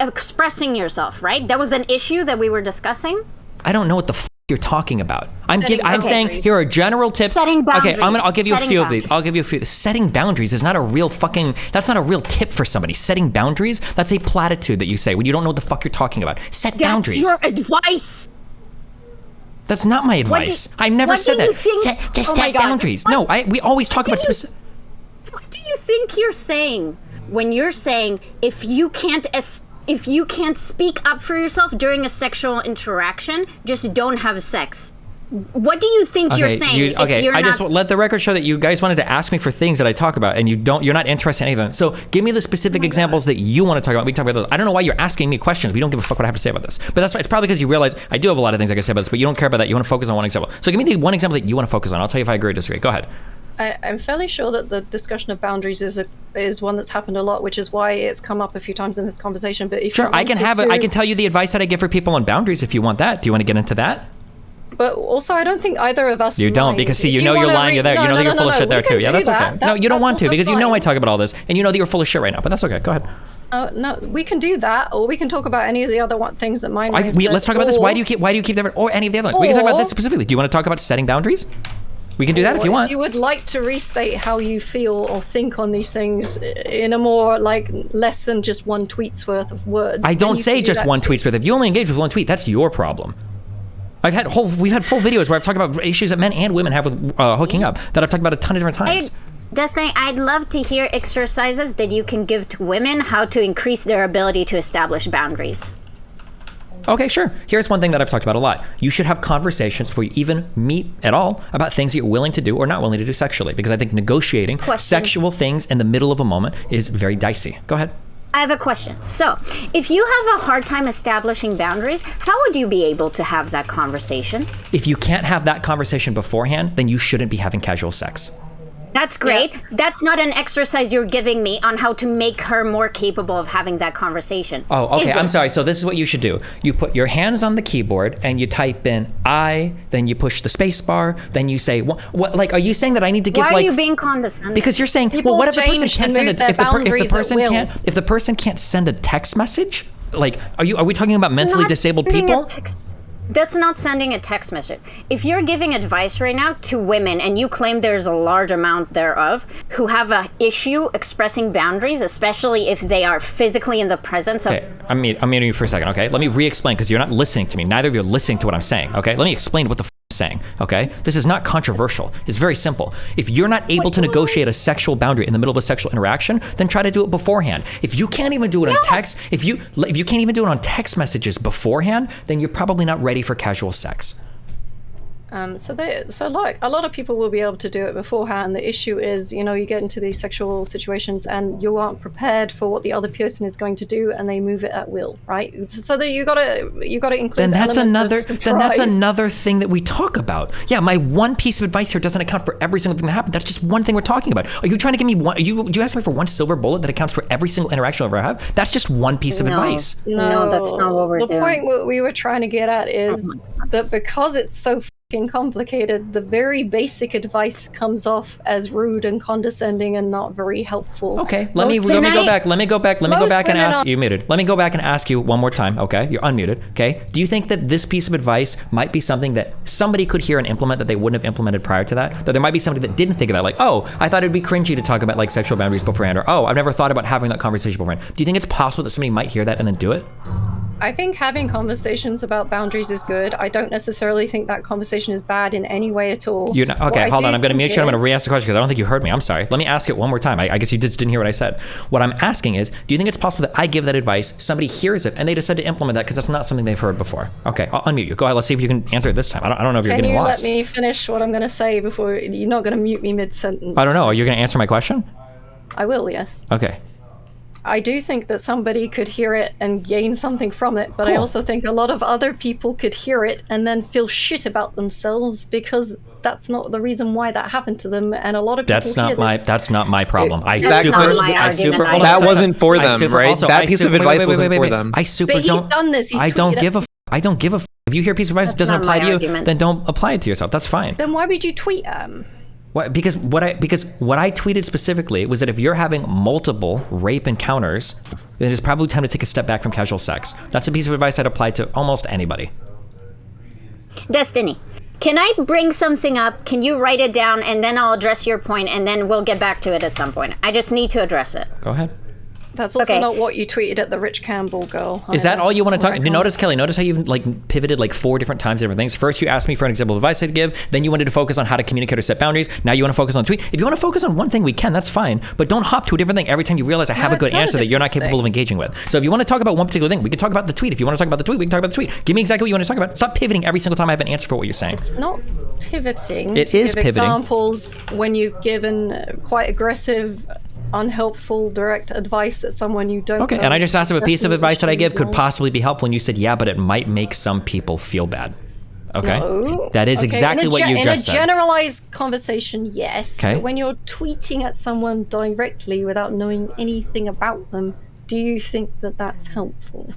expressing yourself, right? That was an issue that we were discussing? I don't know what the you're talking about. I'm saying here are general tips. Setting boundaries. Okay, I'll give you a few of these. I'll give you a few. Setting boundaries is not a real that's not a real tip for somebody. Setting boundaries, that's a platitude that you say when you don't know what the fuck you're talking about. Set boundaries. That's your advice. That's not my advice. I never said that. Set boundaries. No, we always talk about specific. What do you think you're saying when you're saying if you can't speak up for yourself during a sexual interaction, just don't have sex? What do you think you're saying? I just let the record show that you guys wanted to ask me for things that I talk about, and you're not interested in any of them. So give me the specific examples that you want to talk about. We can talk about those. I don't know why you're asking me questions. We don't give a fuck what I have to say about this. But that's why it's probably because you realize I do have a lot of things I can say about this, but you don't care about that. You want to focus on one example. So give me the one example that you want to focus on. I'll tell you if I agree or disagree. Go ahead. I'm fairly sure that the discussion of boundaries is one that's happened a lot, which is why it's come up a few times in this conversation. But if I can tell you the advice that I give for people on boundaries if you want that. Do you want to get into that? But also, I don't think either of us. You don't, because see, you know you're lying. You're there. You know that you're full of shit there too. Yeah, that's okay. No, you don't want to, because you know I talk about all this, and you know that you're full of shit right now. But that's okay. Go ahead. No, we can do that, or we can talk about any of the other things that Mindwaves let's talk about this. Why do you keep that, or any of the other ones? We can talk about this specifically. Do you want to talk about setting boundaries? We can do that if you want. If you would like to restate how you feel or think on these things in a more less than just one tweet's worth of words. I don't say just one tweet's worth. If you only engage with one tweet, that's your problem. We've had full videos where I've talked about issues that men and women have with hooking up that I've talked about a ton of different times. Destiny, I'd love to hear exercises that you can give to women how to increase their ability to establish boundaries. Okay, sure. Here's one thing that I've talked about a lot. You should have conversations before you even meet at all about things that you're willing to do or not willing to do sexually, because I think negotiating sexual things in the middle of a moment is very dicey. Go ahead. I have a question. So, if you have a hard time establishing boundaries, how would you be able to have that conversation? If you can't have that conversation beforehand, then you shouldn't be having casual sex. That's great. Yeah. That's not an exercise you're giving me on how to make her more capable of having that conversation. Oh, okay. I'm sorry. So this is what you should do. You put your hands on the keyboard and you type in I, then you push the space bar, then you say, what like, are you saying that I need to give Why are you being condescending? Because you're saying, well, what if the person can't send if the person can't send a text message? Like, are we talking about mentally disabled people? That's not sending a text message. If you're giving advice right now to women and you claim there's a large amount thereof who have an issue expressing boundaries, especially if they are physically in the presence of... Okay, I'm muting you for a second, okay? Let me re-explain, because you're not listening to me. Neither of you are listening to what I'm saying, okay? Let me explain what the I'm saying, okay? This is not controversial. It's very simple. If you're not able to negotiate a sexual boundary in the middle of a sexual interaction, then try to do it beforehand. If you can't even do it on text, if you can't even do it on text messages beforehand, then you're probably not ready for casual sex. So like a lot of people will be able to do it beforehand. The issue is, you get into these sexual situations and you aren't prepared for what the other person is going to do, and they move it at will, right? So that you gotta include. Then that's another thing that we talk about. Yeah, my one piece of advice here doesn't account for every single thing that happened. That's just one thing we're talking about. Are you trying to give me one? You asking me for one silver bullet that accounts for every single interaction I ever have? That's just one piece of advice. No, that's not what we're doing. The point we were trying to get at is that because it's so complicated, the very basic advice comes off as rude and condescending and not very helpful. Okay, let me go back and ask you. Muted. Let me go back and ask you one more time. Okay, you're unmuted. Okay, do you think that this piece of advice might be something that somebody could hear and implement that they wouldn't have implemented prior to that? That there might be somebody that didn't think of that, like, oh, I thought it'd be cringy to talk about like sexual boundaries beforehand, or oh, I've never thought about having that conversation beforehand. Do you think it's possible that somebody might hear that and then do it? I think having conversations about boundaries is good. I don't necessarily think that conversation is bad in any way at all. Okay, hold on. I'm going to mute you. I'm going to re-ask the question because I don't think you heard me. I'm sorry. Let me ask it one more time. I guess you just didn't hear what I said. What I'm asking is, do you think it's possible that I give that advice, somebody hears it, and they decide to implement that because that's not something they've heard before? Okay, I'll unmute you. Go ahead. Let's see if you can answer it this time. I don't know if you're getting lost. Can you let me finish what I'm going to say before you're not going to mute me mid-sentence? I don't know. Are you going to answer my question? I will, yes. Okay. I do think that somebody could hear it and gain something from it, but I also think a lot of other people could hear it and then feel shit about themselves because that's not the reason why that happened to them. And a lot of people that's not my problem. That wasn't for them, right? That piece of advice wasn't for them. But he's done this. I don't give a if you hear a piece of advice that doesn't apply to you, then don't apply it to yourself. That's fine. Then why would you tweet Because what I tweeted specifically was that if you're having multiple rape encounters, it is probably time to take a step back from casual sex. That's a piece of advice I'd apply to almost anybody. Destiny, can I bring something up? Can you write it down and then I'll address your point and then we'll get back to it at some point. I just need to address it. Go ahead. That's also not what you tweeted at the Rich Campbell girl. Is that all you want to talk? You notice, Kelly, notice how you've like pivoted like 4 different times different things. First, you asked me for an example of advice I'd give. Then you wanted to focus on how to communicate or set boundaries. Now you want to focus on tweet. If you want to focus on one thing, we can. That's fine. But don't hop to a different thing every time you realize I have a good answer that you're not capable of engaging with. So if you want to talk about one particular thing, we can talk about the tweet. If you want to talk about the tweet, we can talk about the tweet. Give me exactly what you want to talk about. Stop pivoting every single time I have an answer for what you're saying. It's not pivoting. It is pivoting. Examples when you've given quite aggressive, unhelpful, direct advice at someone you don't know. And I just asked if a piece of advice that I give could possibly be helpful, and you said, yeah, but it might make some people feel bad. Okay? No. That is exactly what you just said. In a generalized conversation, yes. Okay. But when you're tweeting at someone directly without knowing anything about them, do you think that that's helpful?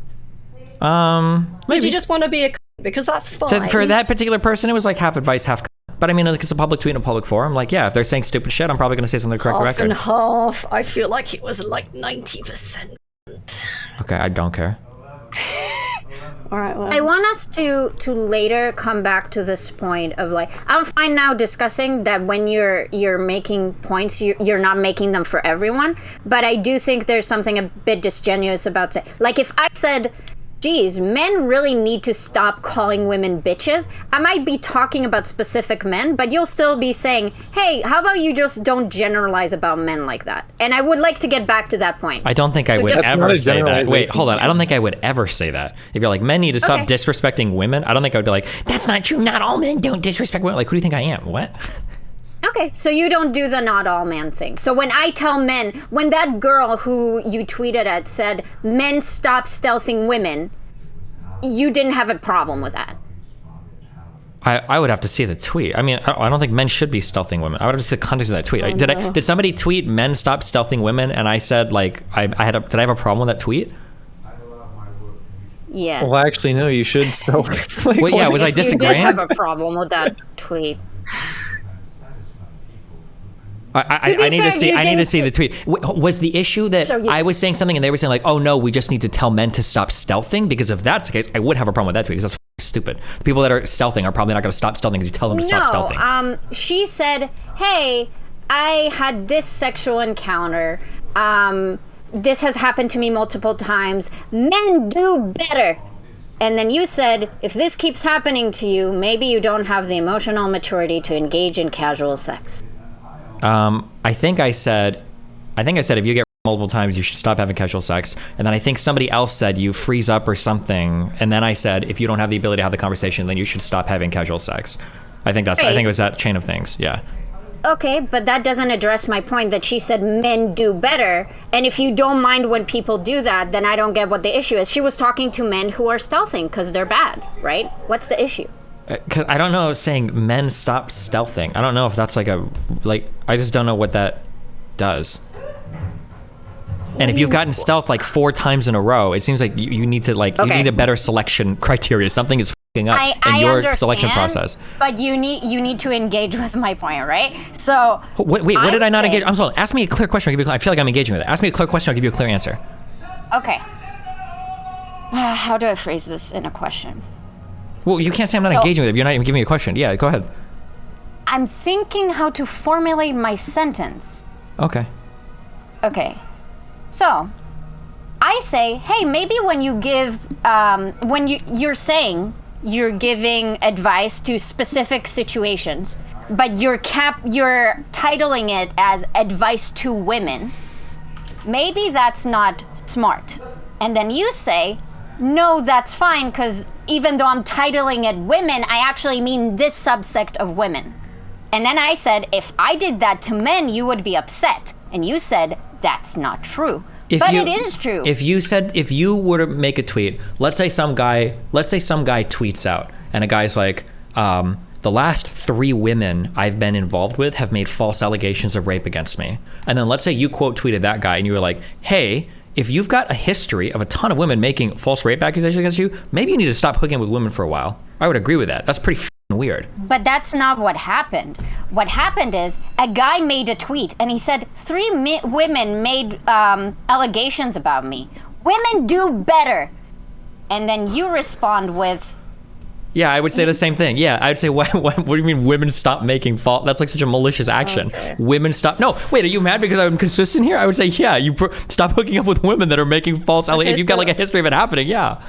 Maybe. Do you just want to be a because that's fine. For that particular person, it was like half advice, half. But I mean, like, it's a public tweet in a public forum. Like, yeah, if they're saying stupid shit, I'm probably going to say something to correct the record. Half and half. I feel like it was like 90%. Okay, I don't care. All right. Well. I want us to later come back to this point of like, I'm fine now discussing that when you're making points, you're not making them for everyone. But I do think there's something a bit disingenuous about it. Like if I said, geez, men really need to stop calling women bitches, I might be talking about specific men, but you'll still be saying, hey, how about you just don't generalize about men like that? And I would like to get back to that point. I don't think I would ever say that. Wait, hold on. I don't think I would ever say that. If you're like, men need to stop disrespecting women, I don't think I would be like, that's not true. Not all men don't disrespect women. Like, who do you think I am? What? Okay, so you don't do the not all man thing. So when I tell men, when that girl who you tweeted at said, men stop stealthing women, you didn't have a problem with that. I would have to see the tweet. I mean, I don't think men should be stealthing women. I would have to see the context of that tweet. Did somebody tweet men stop stealthing women? And I said, like, did I have a problem with that tweet? Yeah. Well, actually, no, you should stealth. Like, well, yeah, was I disagreeing? You did have a problem with that tweet. I need to see the tweet. Was the issue that I was saying something and they were saying like, oh no, we just need to tell men to stop stealthing? Because if that's the case, I would have a problem with that tweet because that's stupid. The people that are stealthing are probably not going to stop stealthing because you tell them to stop stealthing. She said, hey, I had this sexual encounter. This has happened to me multiple times. Men do better. And then you said, if this keeps happening to you, maybe you don't have the emotional maturity to engage in casual sex. I think I said if you get multiple times, you should stop having casual sex. And then I think somebody else said you freeze up or something. And then I said, if you don't have the ability to have the conversation, then you should stop having casual sex. I think it was that chain of things. Yeah. Okay, but that doesn't address my point that she said men do better. And if you don't mind when people do that, then I don't get what the issue is. She was talking to men who are stealthing because they're bad, right? What's the issue? I don't know, saying men stop stealthing. I don't know if that's I just don't know what that does. And if you've gotten stealth like 4 times in a row, it seems like you need to you need a better selection criteria. Something is fucking up in your selection process. But you need to engage with my point, right? So wait, what did I not engage? I'm sorry. Ask me a clear question. I feel like I'm engaging with it. Ask me a clear question. I'll give you a clear answer. Okay. How do I phrase this in a question? Well, you can't say I'm not engaging with it if you're not even giving me a question. Yeah, go ahead. I'm thinking how to formulate my sentence. Okay. So, I say, hey, maybe when you give, you're saying you're giving advice to specific situations, but you're titling it as advice to women, maybe that's not smart. And then you say, no, that's fine, because even though I'm titling it women, I actually mean this subsect of women. And then I said, if I did that to men, you would be upset. And you said, that's not true. But it is true. If you were to make a tweet, let's say some guy tweets out, and a guy's like, the last 3 women I've been involved with have made false allegations of rape against me. And then let's say you quote tweeted that guy and you were like, hey, if you've got a history of a ton of women making false rape accusations against you, maybe you need to stop hooking with women for a while. I would agree with that. That's pretty weird. But that's not what happened. What happened is a guy made a tweet and he said 3 women made allegations about me. Women do better. And then you respond with, Yeah, I would say the same thing. Yeah, I would say, what do you mean women stop making false? That's like such a malicious action. Okay. Women stop. No, wait, are you mad because I'm consistent here? I would say, yeah, you stop hooking up with women that are making false allegations. If you've got like a history of it happening, yeah.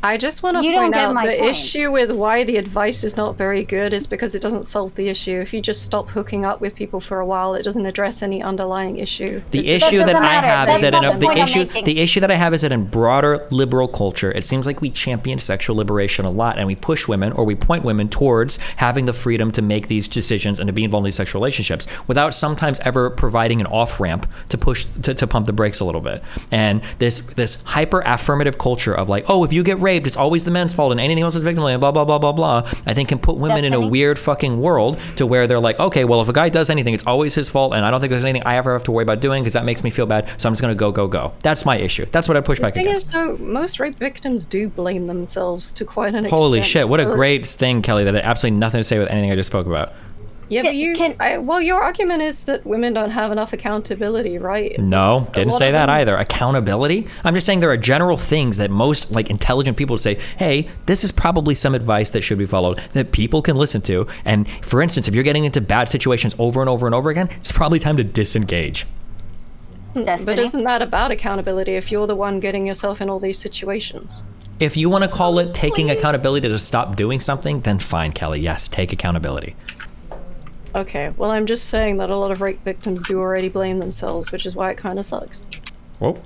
I just want to point out the issue with why the advice is not very good is because it doesn't solve the issue. If you just stop hooking up with people for a while, it doesn't address any underlying issue. The issue that I have is that the issue that I have is that in broader liberal culture, it seems like we champion sexual liberation a lot, and we push women or we point women towards having the freedom to make these decisions and to be involved in these sexual relationships without sometimes ever providing an off ramp to push to pump the brakes a little bit. And this hyper affirmative culture of like, oh, if you get raped, it's always the men's fault and anything else is victim blaming, blah blah blah blah blah, I think can put women in a weird fucking world to where they're like, okay, well, if a guy does anything, it's always his fault, and I don't think there's anything I ever have to worry about doing because that makes me feel bad, so I'm just gonna go. That's my issue. That's what I push back against. The thing is, though, most rape victims do blame themselves to quite an extent. Holy shit, what a great thing, Kelly, that had absolutely nothing to say with anything I just spoke about. Yeah, but well, your argument is that women don't have enough accountability, right? No, didn't say that either. Accountability? I'm just saying there are general things that most like intelligent people would say, hey, this is probably some advice that should be followed, that people can listen to. And for instance, if you're getting into bad situations over and over and over again, it's probably time to disengage. Destiny? But isn't that about accountability if you're the one getting yourself in all these situations? If you want to call it taking accountability to stop doing something, then fine, Kelly. Yes, take accountability. Okay, well, I'm just saying that a lot of rape victims do already blame themselves, which is why it kind of sucks. Well,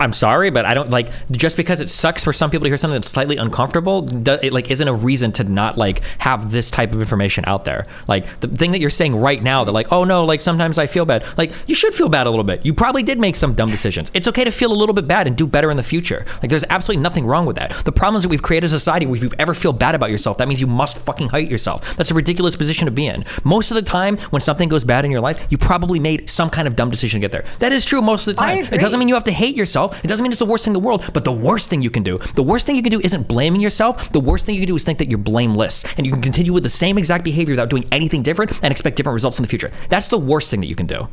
I'm sorry, but I don't like, just because it sucks for some people to hear something that's slightly uncomfortable, it like isn't a reason to not like have this type of information out there. Like the thing that you're saying right now that like, oh no, like sometimes I feel bad. Like you should feel bad a little bit. You probably did make some dumb decisions. It's okay to feel a little bit bad and do better in the future. Like there's absolutely nothing wrong with that. The problem is that we've created a society where if you ever feel bad about yourself, that means you must fucking hate yourself. That's a ridiculous position to be in. Most of the time when something goes bad in your life, you probably made some kind of dumb decision to get there. That is true most of the time. It doesn't mean you have to hate yourself. It doesn't mean it's the worst thing in the world, but the worst thing you can do isn't blaming yourself. The worst thing you can do is think that you're blameless and you can continue with the same exact behavior without doing anything different and expect different results in the future. That's the worst thing that you can do.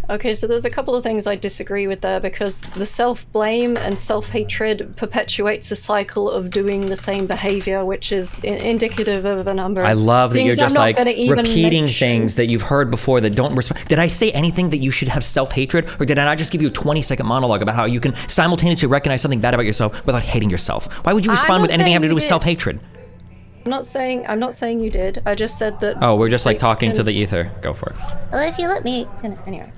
Okay, so there's a couple of things I disagree with there, because the self-blame and self-hatred perpetuates a cycle of doing the same behavior, which is indicative of a number of I love that you're just like repeating things that you've heard before that don't respond. Did I say anything that you should have self-hatred, or did I not just give you a 20-second monologue about how you can simultaneously recognize something bad about yourself without hating yourself? Why would you respond with anything having to do with self-hatred? I'm not saying you did. I just said that. Oh, we're just like talking to the ether. Go for it. Well, if you let me. Anyway.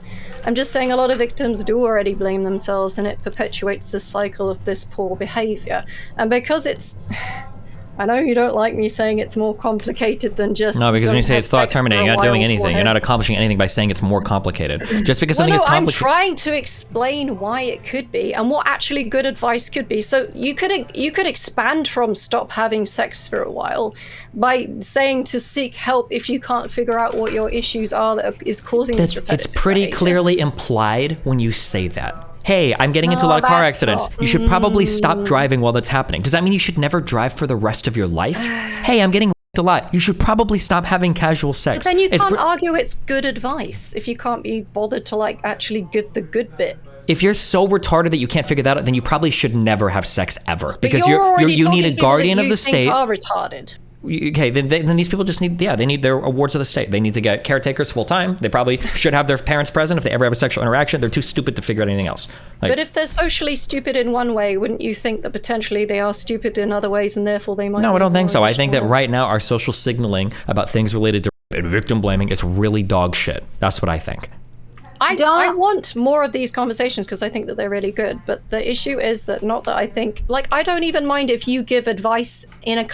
I'm just saying a lot of victims do already blame themselves, and it perpetuates the cycle of this poor behavior. And because it's... I know you don't like me saying it's more complicated than just... No, because when you say it's thought terminating, you're not doing anything. You're not accomplishing anything by saying it's more complicated. Just because something is complicated... I'm trying to explain why it could be and what actually good advice could be. So you could expand from stop having sex for a while by saying to seek help if you can't figure out what your issues are that is causing this repetitive It's pretty behavior. Clearly implied when you say that. Hey, I'm getting into a lot of car accidents. You should probably stop driving while that's happening. Does that mean you should never drive for the rest of your life? Hey, I'm getting a lot. You should probably stop having casual sex. But then you can't argue it's good advice if you can't be bothered to like actually get the good bit. If you're so retarded that you can't figure that out, then you probably should never have sex ever, because you need a guardian of the state. Are retarded. Okay, then these people just need, they need their awards of the state. They need to get caretakers full time. They probably should have their parents present if they ever have a sexual interaction. They're too stupid to figure out anything else. But if they're socially stupid in one way, wouldn't you think that potentially they are stupid in other ways and therefore they might... No, I don't think so. I think that right now our social signaling about things related to and victim blaming is really dog shit. That's what I think. I want more of these conversations because I think that they're really good. But the issue is that not that I think... Like, I don't even mind if you give advice in a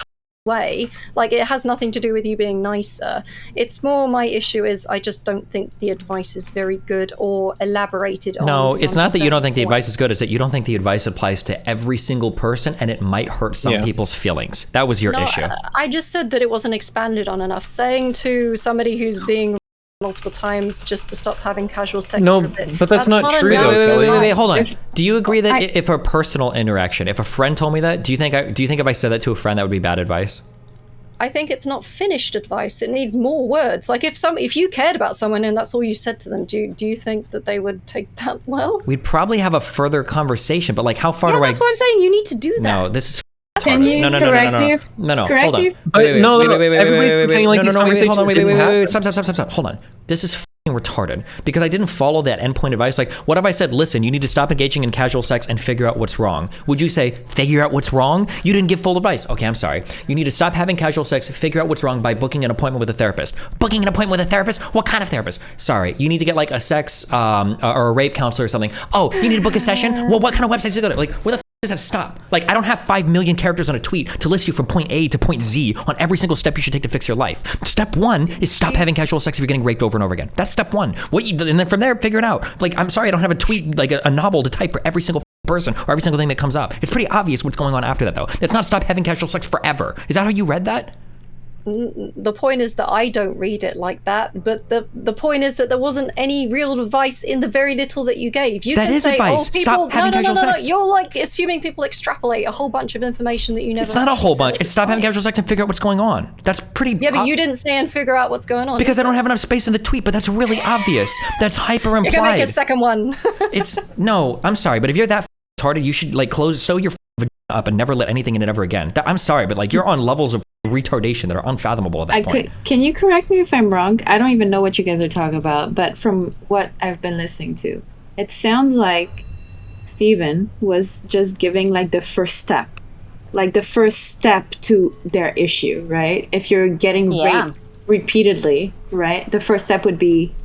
way, like it has nothing to do with you being nicer. It's more my issue is I just don't think the advice is very good or elaborated on. No, it's not that you don't think the advice is good, it's that you don't think the advice applies to every single person and it might hurt some people's feelings. That was your issue. I just said that it wasn't expanded on enough. Saying to somebody who's being multiple times just to stop having casual sex. No, but that's not true. Wait, hold on. Do you agree that if a personal interaction, if a friend told me that, do you think if I said that to a friend that would be bad advice? I think it's not finished advice. It needs more words. Like if you cared about someone and that's all you said to them, do you think that they would take that well? We'd probably have a further conversation, but like how far do I... That's why I'm saying you need to do that. No, this is Can you correct me if- No, correct hold on. me? Everybody's pretending like these conversations didn't happen. Stop. Hold on. This is retarded because I didn't follow that endpoint advice. Like, what if I said, listen, you need to stop engaging in casual sex and figure out what's wrong? Would you say, figure out what's wrong? You didn't give full advice. Okay, I'm sorry. You need to stop having casual sex, figure out what's wrong by booking an appointment with a therapist. Booking an appointment with a therapist? What kind of therapist? Sorry, you need to get like a sex or a rape counselor or something. Oh, you need to book a session? Well, what kind of websites do you go to? Like, where the does that stop? Like, I don't have 5 million characters on a tweet to list you from point A to point Z on every single step you should take to fix your life. Step 1 is stop having casual sex if you're getting raped over and over again. That's step 1. And then from there, figure it out. Like, I'm sorry, I don't have a tweet, like a novel to type for every single person or every single thing that comes up. It's pretty obvious what's going on after that, though. It's not stop having casual sex forever. Is that how you read that? The point is that I don't read it like that, but the point is that there wasn't any real advice in the very little that you gave. You that can is say, advice. Oh, people, stop having casual sex. You're like assuming people extrapolate a whole bunch of information that you never. It's not a whole bunch. It's stop having casual sex and figure out what's going on. That's pretty. Yeah, but you didn't say and figure out what's going on. Because I don't have enough space in the tweet, but that's really obvious. That's hyper implied. You can make a second one. No, I'm sorry, but if you're that retarded, you should like sew your up and never let anything in it ever again. I'm sorry, but like you're on levels of retardation that are unfathomable at that point. Can you correct me if I'm wrong? I don't even know what you guys are talking about, but from what I've been listening to, it sounds like Steven was just giving like the first step to their issue, right? If you're getting raped repeatedly, right? The first step would be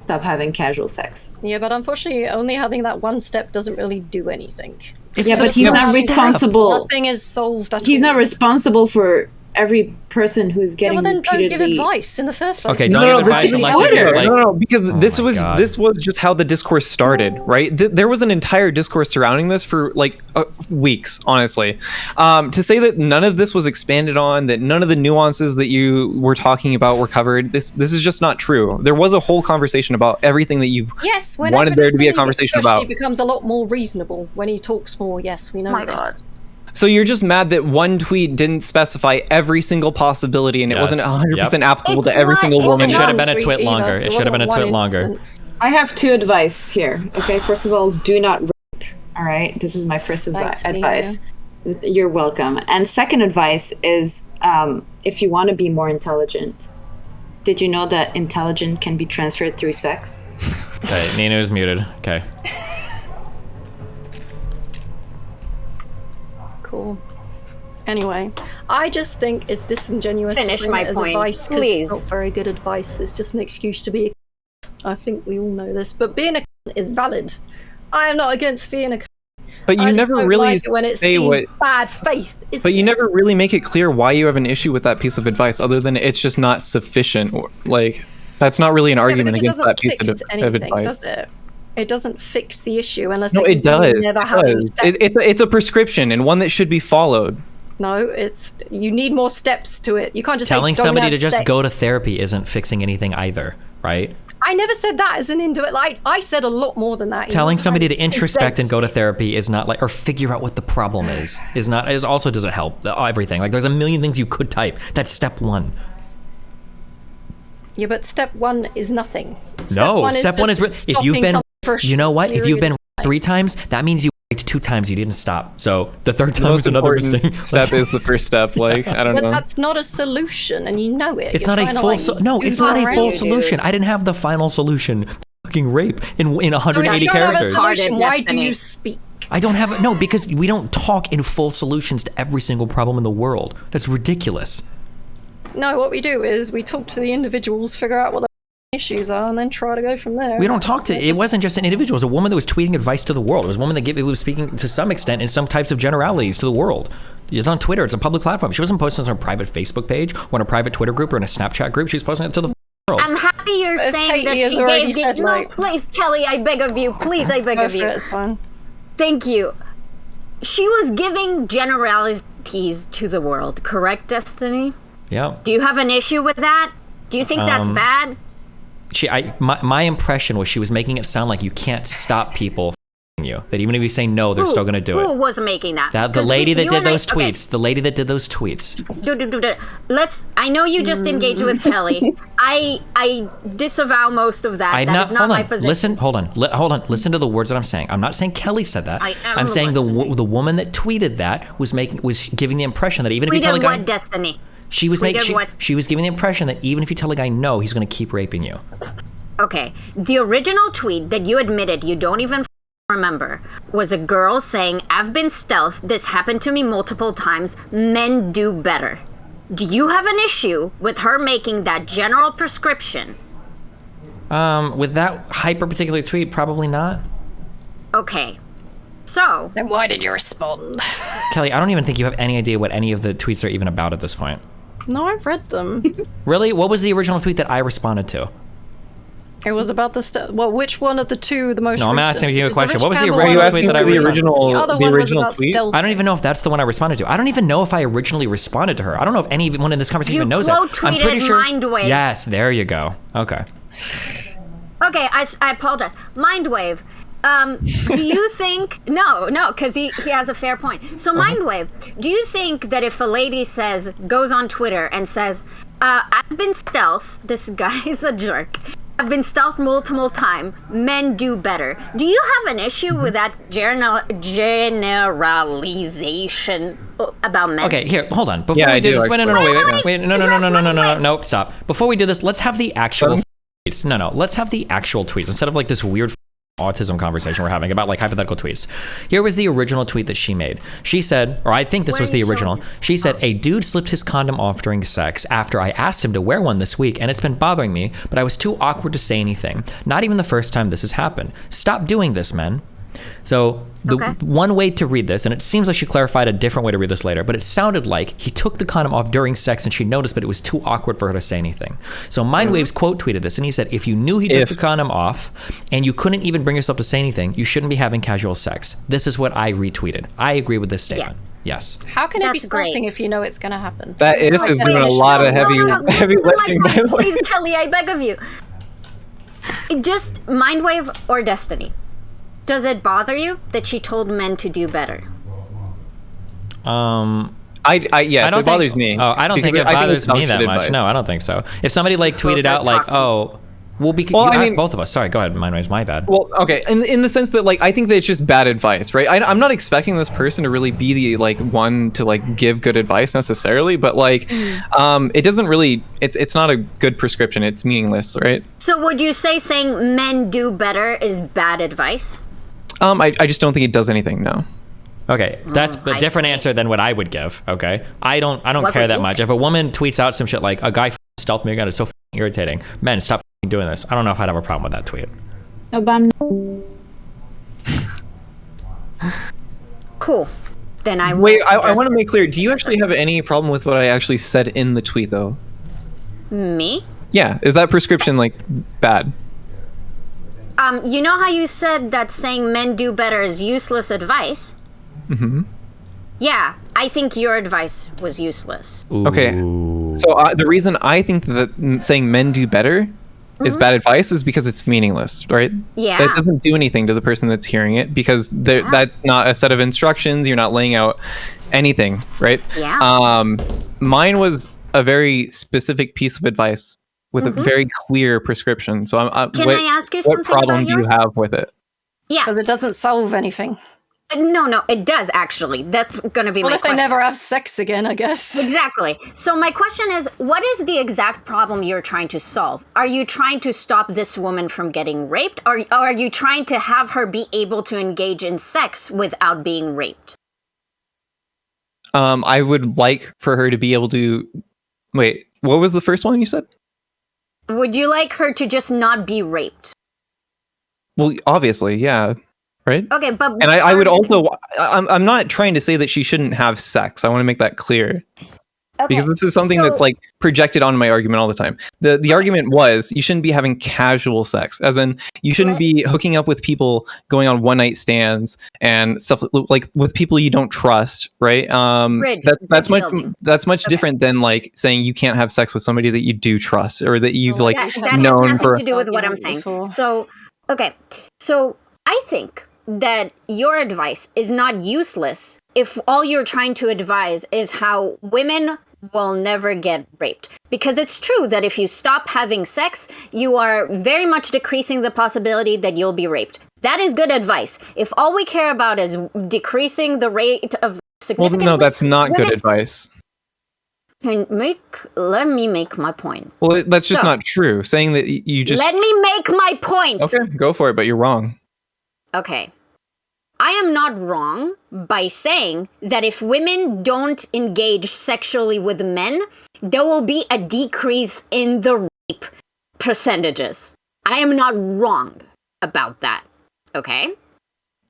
stop having casual sex. Yeah, but unfortunately, only having that one step doesn't really do anything. But he's not responsible. Nothing is solved at all. He's not responsible for every person who's getting then repeatedly... don't give advice in the first place. Okay, don't give advice unless you give like... No, because this was just how the discourse started, right? There was an entire discourse surrounding this for like weeks, honestly. To say that none of this was expanded on, that none of the nuances that you were talking about were covered, this is just not true. There was a whole conversation about everything that you've wanted there to be a conversation about. He becomes a lot more reasonable when he talks more. Yes, we know this. God. So you're just mad that one tweet didn't specify every single possibility and it wasn't 100% applicable to every single woman. It should have been a tweet longer. It should have been a tweet longer. I have 2 advice here. Okay, first of all, do not rape. All right, this is my first advice. Nina. You're welcome. And second advice is, if you want to be more intelligent, did you know that intelligence can be transferred through sex? Okay, Ninou is muted. Okay. Cool. Anyway, I just think it's disingenuous Finish to bring my it as point, advice because please. it's not very good advice. It's just an excuse to be a I think we all know this, but being a is valid. I am not against being a But you never really when it say seems bad faith. But you never really make it clear why you have an issue with that piece of advice, other than it's just not sufficient. Like, that's not really an argument against that piece of advice. Does it? It doesn't fix the issue unless it does. Never having it's a prescription and one that should be followed. No, you need more steps to it. You can't just telling somebody to just go to therapy isn't fixing anything either, right? I never said that as an into it. Like I said a lot more than that. Telling somebody to introspect and go to therapy is not like, or figure out what the problem is not. It also doesn't help everything. Like there's a million things you could type. That's step 1. Yeah, but step 1 is nothing. Step one is if you've been. You know what? If you've been 3 times, that means you raped 2 times. You didn't stop. So the 3rd time is another mistake. Step is the first step. Like I don't know. But that's not a solution, and you know it. It's not a full. It's not a full solution. I didn't have the final solution. Fucking rape in 180 characters. Why do you speak? I don't have no because we don't talk in full solutions to every single problem in the world. That's ridiculous. No, what we do is we talk to the individuals, figure out what the issues are, and then try to go from there. We don't talk to. It wasn't just an individual. It was a woman that was tweeting advice to the world. It was a woman that was speaking to some extent in some types of generalities to the world. It's on Twitter. It's a public platform. She wasn't posting this on a private Facebook page or in a private Twitter group or in a Snapchat group. She was posting it to the world. I'm happy you're saying that she gave it. No, please, Kelly, I beg of you. Please, I beg of you. It's fine. Thank you. She was giving generalities to the world, correct, Destiny? Yeah. Do you have an issue with that? Do you think that's bad? My impression was she was making it sound like you can't stop people you. That even if you say no, they're still going to do it. Who was making that? The lady that did those tweets. The lady that did those tweets. I know you just engaged with Kelly. I disavow most of that. That is not my position. Hold on. Listen to the words that I'm saying. I'm not saying Kelly said that. I'm saying the woman that tweeted that was giving the impression that even if you tell a guy Destiny. She was giving the impression that even if you tell a guy no, he's going to keep raping you. Okay. The original tweet that you admitted you don't even remember was a girl saying, "I've been stealth. This happened to me multiple times. Men do better." Do you have an issue with her making that general prescription? With that hyper particular tweet, probably not. Okay. So then why did you respond? Kelly, I don't even think you have any idea what any of the tweets are even about at this point. No, I've read them. Really? What was the original tweet that I responded to? It was about the which one of the two the most? No, I'm recent? asking you a question. What was the original tweet that I responded to? The other one was about tweet? stealth. I don't even know if that's the one I responded to. I don't even know if I originally responded to her. I don't know if anyone in this conversation even knows it. I'm pretty sure. Mindwave. Yes, there you go. Okay. Okay, I apologize. Mindwave. Do you think no, because he has a fair point. So Mindwave, do you think that if a lady goes on Twitter and says, "I've been stealth," this guy is a jerk. "I've been stealth multiple times. Men do better." Do you have an issue with that generalization about men? Okay, here, hold on. Before we do this, no, stop. Before we do this, let's have the actual tweets. No, let's have the actual tweets instead of like this weird autism conversation we're having about like hypothetical tweets. Here was the original tweet that she made. She said, or I think this was the original. She said, "A dude slipped his condom off during sex after I asked him to wear one this week, and it's been bothering me, but I was too awkward to say anything. Not even the first time this has happened. Stop doing this, men." So the one way to read this, and it seems like she clarified a different way to read this later, but it sounded like he took the condom off during sex and she noticed, but it was too awkward for her to say anything. So Mindwaves quote tweeted this, and he said, "If you knew he took the condom off and you couldn't even bring yourself to say anything, you shouldn't be having casual sex." This is what I retweeted. I agree with this statement. Yes. How can it be something if you know it's going to happen? That if is doing a lot of heavy lifting. By the way. Please, Kelly, I beg of you. Just Mindwave or Destiny. Does it bother you that she told men to do better? Yes, it bothers me. Oh, I don't think it bothers me that much. No, I don't think so. If somebody like tweeted out like, "Oh, you asked both of us." Sorry, go ahead. Mindwaves, my bad. Well, okay, in the sense that like I think that it's just bad advice, right? I'm not expecting this person to really be the like one to like give good advice necessarily, but like, it doesn't really. It's not a good prescription. It's meaningless, right? So would you say saying men do better is bad advice? I just don't think it does anything. No. Okay, that's a different answer than what I would give. Okay, I don't care that much. If a woman tweets out some shit like a guy stealth me again, it's so irritating. Men, stop doing this. I don't know if I'd have a problem with that tweet. Cool. Then I wait. I want to make clear. Do you actually have any problem with what I actually said in the tweet, though? Me? Yeah. Is that prescription like bad? You know how you said that saying men do better is useless advice? Mm-hmm. Yeah, I think your advice was useless. Ooh. Okay. So the reason I think that saying men do better is bad advice is because it's meaningless, right? Yeah. It doesn't do anything to the person that's hearing it because that's not a set of instructions. You're not laying out anything, right? Yeah. Mine was a very specific piece of advice with a very clear prescription. So Can I ask you something? What problem about do you have with it? Yeah. Because it doesn't solve anything. No, it does actually. That's going to be my question. Well, if they never have sex again, I guess. Exactly. So my question is, what is the exact problem you're trying to solve? Are you trying to stop this woman from getting raped? Or are you trying to have her be able to engage in sex without being raped? I would like for her to be able to... Wait, what was the first one you said? Would you like her to just not be raped? Well, obviously, yeah. Right? Okay, but... And I would also... I'm not trying to say that she shouldn't have sex. I want to make that clear. Okay, because this is something that's like projected onto my argument all the time. The argument was you shouldn't be having casual sex, as in you shouldn't be hooking up with people, going on one night stands and stuff like with people you don't trust, right? That's much different than like saying you can't have sex with somebody that you do trust or that you've like that known has nothing for. to do with what I'm saying. So okay, so I think that your advice is not useless if all you're trying to advise is how women will never get raped. Because it's true that if you stop having sex, you are very much decreasing the possibility that you'll be raped. That is good advice. If all we care about is decreasing the rate of significantly... Well, no, that's not good advice. Let me make my point. Well, that's just not true. Saying that you just... Let me make my point! Okay, go for it, but you're wrong. Okay. I am not wrong by saying that if women don't engage sexually with men, there will be a decrease in the rape percentages. I am not wrong about that. Okay?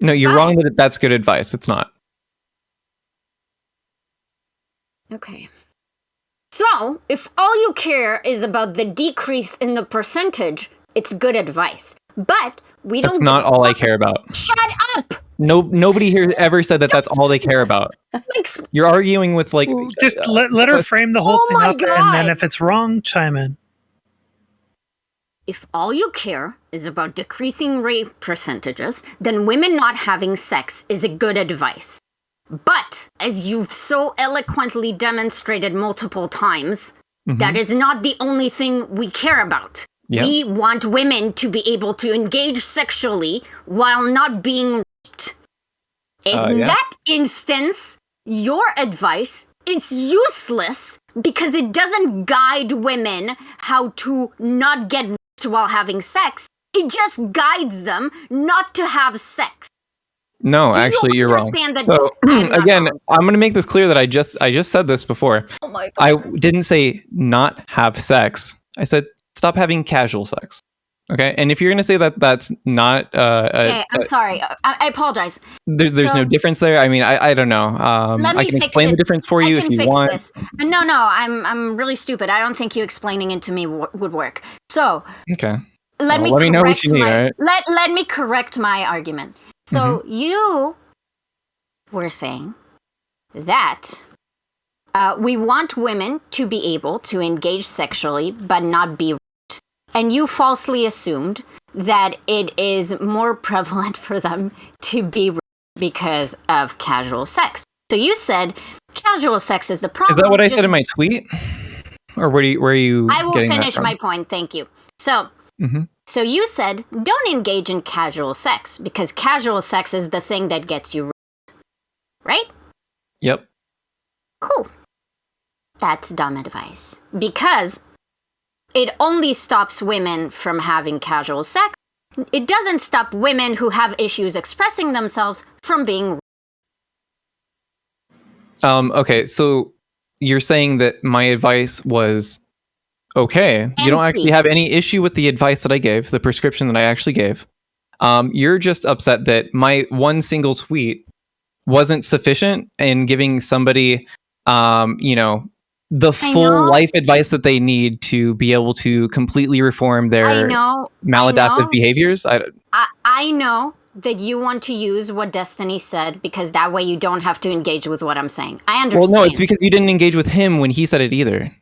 No, you're wrong that that's good advice. It's not. Okay. So, if all you care is about the decrease in the percentage, it's good advice. But we don't... That's not all I care about. Shut up! No, nobody here ever said that that's all they care about. You're arguing with, like... Just let her frame the whole thing up, and then if it's wrong, chime in. If all you care is about decreasing rape percentages, then women not having sex is a good advice. But, as you've so eloquently demonstrated multiple times, that is not the only thing we care about. Yep. We want women to be able to engage sexually while not being raped. In that instance, your advice is useless because it doesn't guide women how to not get raped while having sex. It just guides them not to have sex. No, actually, you're wrong. So again, I'm going to make this clear that I just said this before. Oh my God. I didn't say not have sex. I said stop having casual sex. Okay, and if you're going to say that that's not, okay, I'm sorry. I apologize. There's no difference there. I mean, I don't know. I can explain the difference for you if you want. This. No, I'm really stupid. I don't think you explaining it to me would work. So okay, let me know what you need. Right? Let me correct my argument. So you were saying that we want women to be able to engage sexually but not be raped. And you falsely assumed that it is more prevalent for them to be raped because of casual sex. So you said casual sex is the problem. Is that what I said in my tweet? Or where are you I will finish my point, thank you. So... So you said, don't engage in casual sex, because casual sex is the thing that gets you raped. Right? Yep. Cool. That's dumb advice. Because it only stops women from having casual sex. It doesn't stop women who have issues expressing themselves from being raped. Okay, so you're saying that my advice was... Okay, you don't actually have any issue with the advice that I gave, the prescription that I actually gave. You're just upset that my one single tweet wasn't sufficient in giving somebody, the full life advice that they need to be able to completely reform their maladaptive behaviors. I know that you want to use what Destiny said because that way you don't have to engage with what I'm saying. I understand. Well, no, it's because you didn't engage with him when he said it either.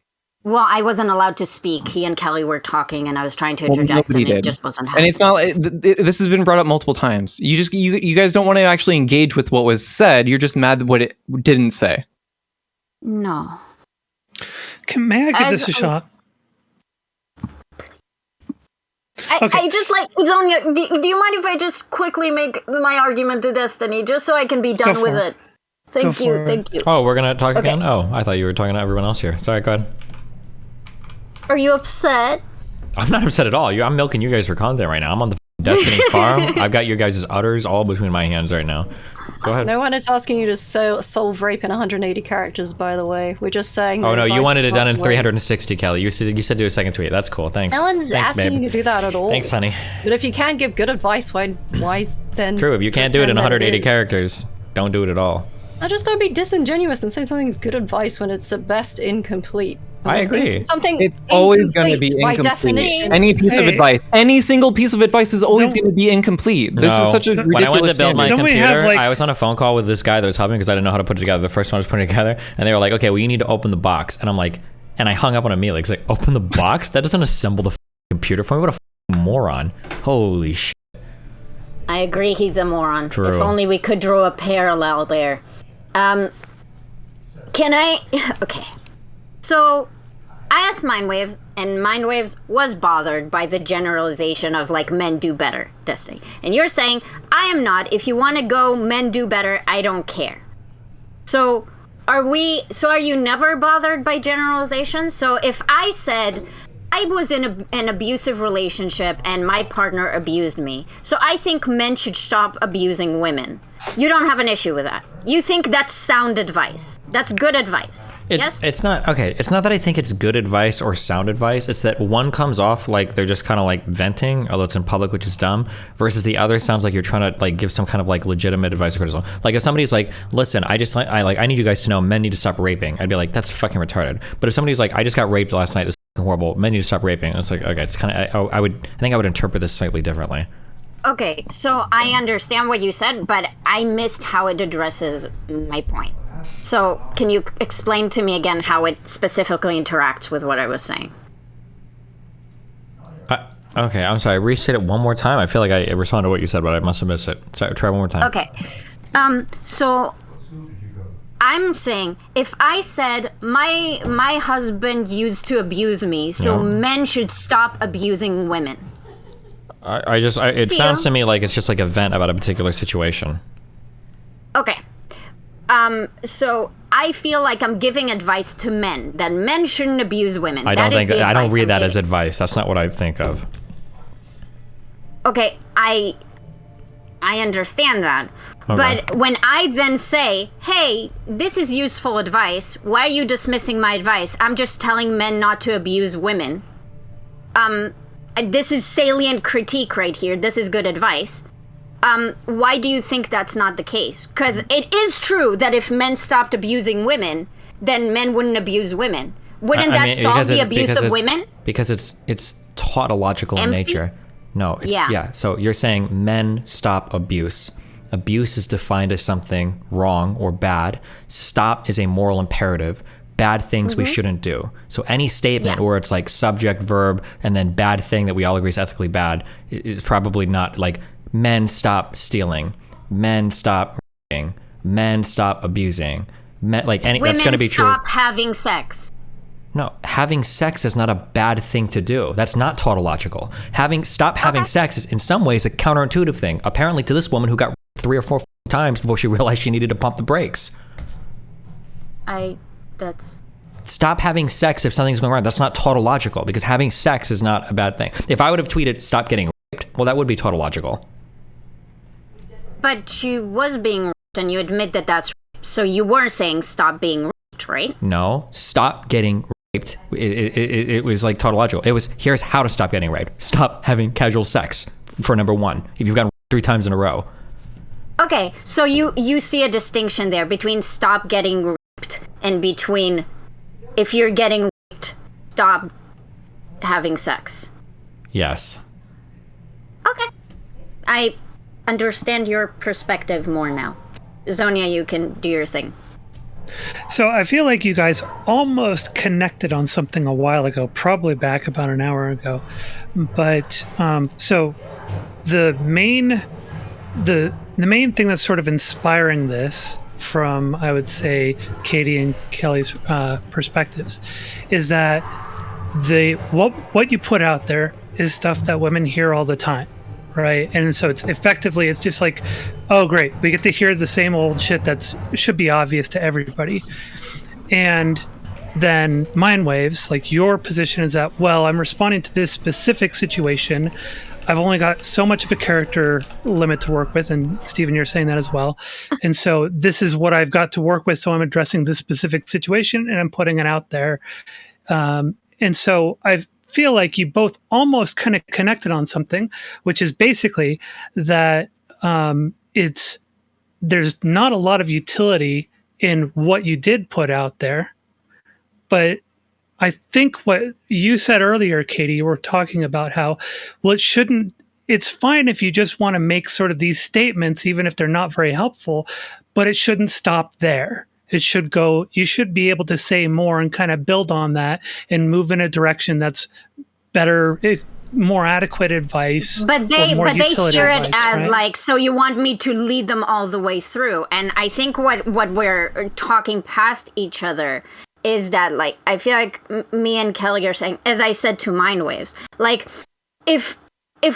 Well, I wasn't allowed to speak. He and Kelly were talking, and I was trying to interject, and it just wasn't happening. And it's not. This has been brought up multiple times. You guys don't want to actually engage with what was said. You're just mad that what it didn't say. No. May I give this a shot? I just like Zonia. Do you mind if I just quickly make my argument to Destiny, just so I can be done with it? Thank you. Oh, we're gonna talk again? Oh, I thought you were talking to everyone else here. Sorry, go ahead. Are you upset? I'm not upset at all. I'm milking you guys for content right now. I'm on the Destiny farm. I've got your guys' udders all between my hands right now. Go ahead. No one is asking you to solve rape in 180 characters, by the way. We're just saying... Oh, no, you wanted it done in 360, Kelly. You said do a second tweet. That's cool. Thanks. No one's asking you to do that at all. Thanks, honey. But if you can't give good advice, why then... True, if you can't do it in 180 characters, don't do it at all. Just don't be disingenuous and say something's good advice when it's at best incomplete. I agree. It's always going to be incomplete. By definition. Any piece of advice, any single piece of advice is always going to be incomplete. This is such a ridiculous When I went to build my standard. computer, I was on a phone call with this guy that was helping because I didn't know how to put it together. The first one I was putting it together, and they were like, okay, well, you need to open the box. And I'm like, and I hung up on immediately. It's like, open the box? That doesn't assemble the computer for me. What a moron. Holy shit. I agree he's a moron. True. If only we could draw a parallel there. Okay. So, I asked Mindwaves, and Mindwaves was bothered by the generalization of, like, men do better, Destiny. And you're saying, I am not. If you want to go men do better, I don't care. So, are you never bothered by generalizations? So, if I said, I was in an abusive relationship and my partner abused me, so I think men should stop abusing women. You don't have an issue with that. You think that's sound advice. That's good advice. It's not, okay, it's not that I think it's good advice or sound advice. It's that one comes off like they're just kind of like venting, although it's in public, which is dumb, versus the other sounds like you're trying to like give some kind of like legitimate advice or criticism. Like if somebody's like, listen, I need you guys to know men need to stop raping. I'd be like, that's fucking retarded. But if somebody's like, I just got raped last night, this is horrible, men need to stop raping. It's like, okay, it's kind of, I think I would interpret this slightly differently. Okay, so I understand what you said, but I missed how it addresses my point. So can you explain to me again how it specifically interacts with what I was saying? Okay, I'm sorry. Restate it one more time. I feel like I responded to what you said, but I must have missed it. So try one more time. Okay. So I'm saying if I said my husband used to abuse me, so men should stop abusing women. It sounds to me like it's just like a vent about a particular situation. Okay. So I feel like I'm giving advice to men that men shouldn't abuse women. I don't read that as advice. That's not what I think of. Okay, I understand that. Okay. But when I then say, hey, this is useful advice, why are you dismissing my advice? I'm just telling men not to abuse women. This is salient critique right here. This is good advice. Why do you think that's not the case? Because it is true that if men stopped abusing women, then men wouldn't abuse women. Wouldn't that solve the abuse of women? Because it's tautological in nature. No, so you're saying men stop abuse. Abuse is defined as something wrong or bad. Stop is a moral imperative. Bad things we shouldn't do. So any statement where it's like subject, verb, and then bad thing that we all agree is ethically bad is probably not like men stop stealing, men stop raping, men stop abusing, men, like any women that's going to be true. Stop having sex. No, having sex is not a bad thing to do. That's not tautological. Stop having sex is in some ways a counterintuitive thing. Apparently to this woman who got raped 3 or 4 times before she realized she needed to pump the brakes. Stop having sex if something's going wrong. That's not tautological because having sex is not a bad thing. If I would have tweeted stop getting raped, well, that would be tautological. But she was being raped and you admit that that's rape. So you were saying stop being raped, right? No, stop getting raped. It was like tautological. It was here's how to stop getting raped. Stop having casual sex for number one. If you've gotten raped 3 times in a row. Okay, so you see a distinction there between stop getting raped and between if you're getting raped, stop having sex. Yes. Okay. I understand your perspective more now. Zonia, you can do your thing. So I feel like you guys almost connected on something a while ago, probably back about an hour ago. But so the main thing that's sort of inspiring this from, I would say, Katee and Kelly's perspectives is that what you put out there is stuff that women hear all the time, right? And so it's just like, oh great, we get to hear the same old shit that should be obvious to everybody. And then Mindwaves, like your position is that, well, I'm responding to this specific situation. I've only got so much of a character limit to work with, and Stephen, you're saying that as well. And so this is what I've got to work with, so I'm addressing this specific situation, and I'm putting it out there. And so I feel like you both almost kind of connected on something, which is basically that there's not a lot of utility in what you did put out there, but I think what you said earlier, Katee, you were talking about how, well, it's fine if you just want to make sort of these statements, even if they're not very helpful, but it shouldn't stop there. You should be able to say more and kind of build on that and move in a direction that's better more adequate advice. But they hear it as right? like, so you want me to lead them all the way through. And I think what we're talking past each other is that, like, I feel like me and Kelly are saying, as I said to Mindwaves, like, if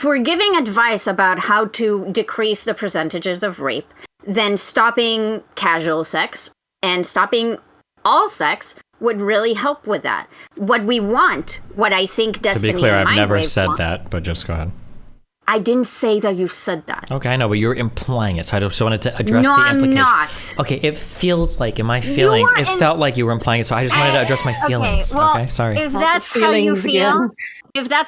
we're giving advice about how to decrease the percentages of rape, then stopping casual sex and stopping all sex would really help with that. What we want, what I think Destiny To be clear, and I've never Mindwaves said want, that, but just go ahead. I didn't say that you said that. Okay, I know, but you're implying it, so I just wanted to address the implication. No, I'm not. Okay, it feels like, in my feelings, it felt like you were implying it, so I just wanted to address my feelings. Okay, sorry. If that's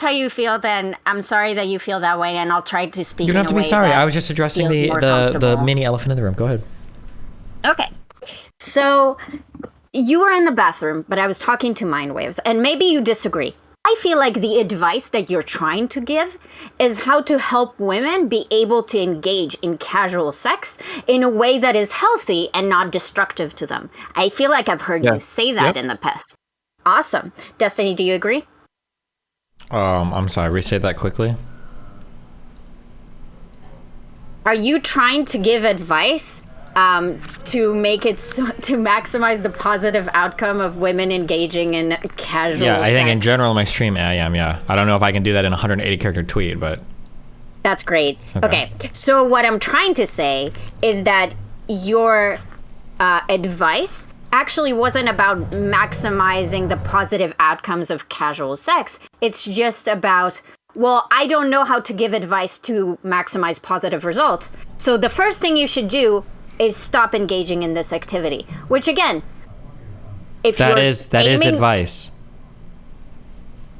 how you feel, then I'm sorry that you feel that way, and I'll try to speak. You don't have to be sorry. I was just addressing the mini elephant in the room. Go ahead. Okay, so you were in the bathroom, but I was talking to Mindwaves, and maybe you disagree. I feel like the advice that you're trying to give is how to help women be able to engage in casual sex in a way that is healthy and not destructive to them. I feel like I've heard you say that in the past. Awesome. Destiny, do you agree? I'm sorry, restate that quickly. Are you trying to give advice to make it to maximize the positive outcome of women engaging in casual Yeah, I sex? think in general in my stream I am, yeah. I don't know if I can do that in a 180 character tweet, but... That's great. Okay, so what I'm trying to say is that your advice actually wasn't about maximizing the positive outcomes of casual sex. It's just about, well, I don't know how to give advice to maximize positive results. So the first thing you should do is stop engaging in this activity, which again, if that is advice.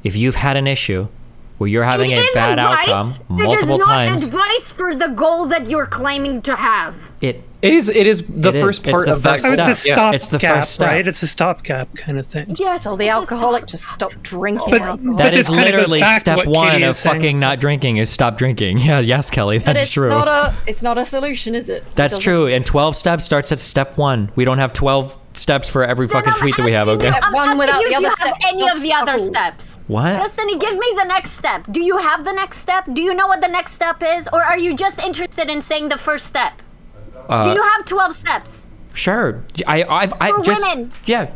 If you've had an issue where you're having a bad outcome multiple times, it is not advice for the goal that you're claiming to have. It is the first part of that. It's a stopgap, it's the first step. Right? It's a stopgap kind of thing. Yes, tell the alcoholic to stop drinking alcohol. That is literally step one of fucking not drinking is stop drinking. Yeah, yes, Kelly, that's true. It's not a solution, is it? That's true. And 12 steps starts at step 1. We don't have 12 steps for every fucking tweet that we have, okay? Step one without the other steps. Any of the other steps? What? Destiny, give me the next step. Do you have the next step? Do you know what the next step is? Or are you just interested in saying the first step? Do you have 12 steps? Sure.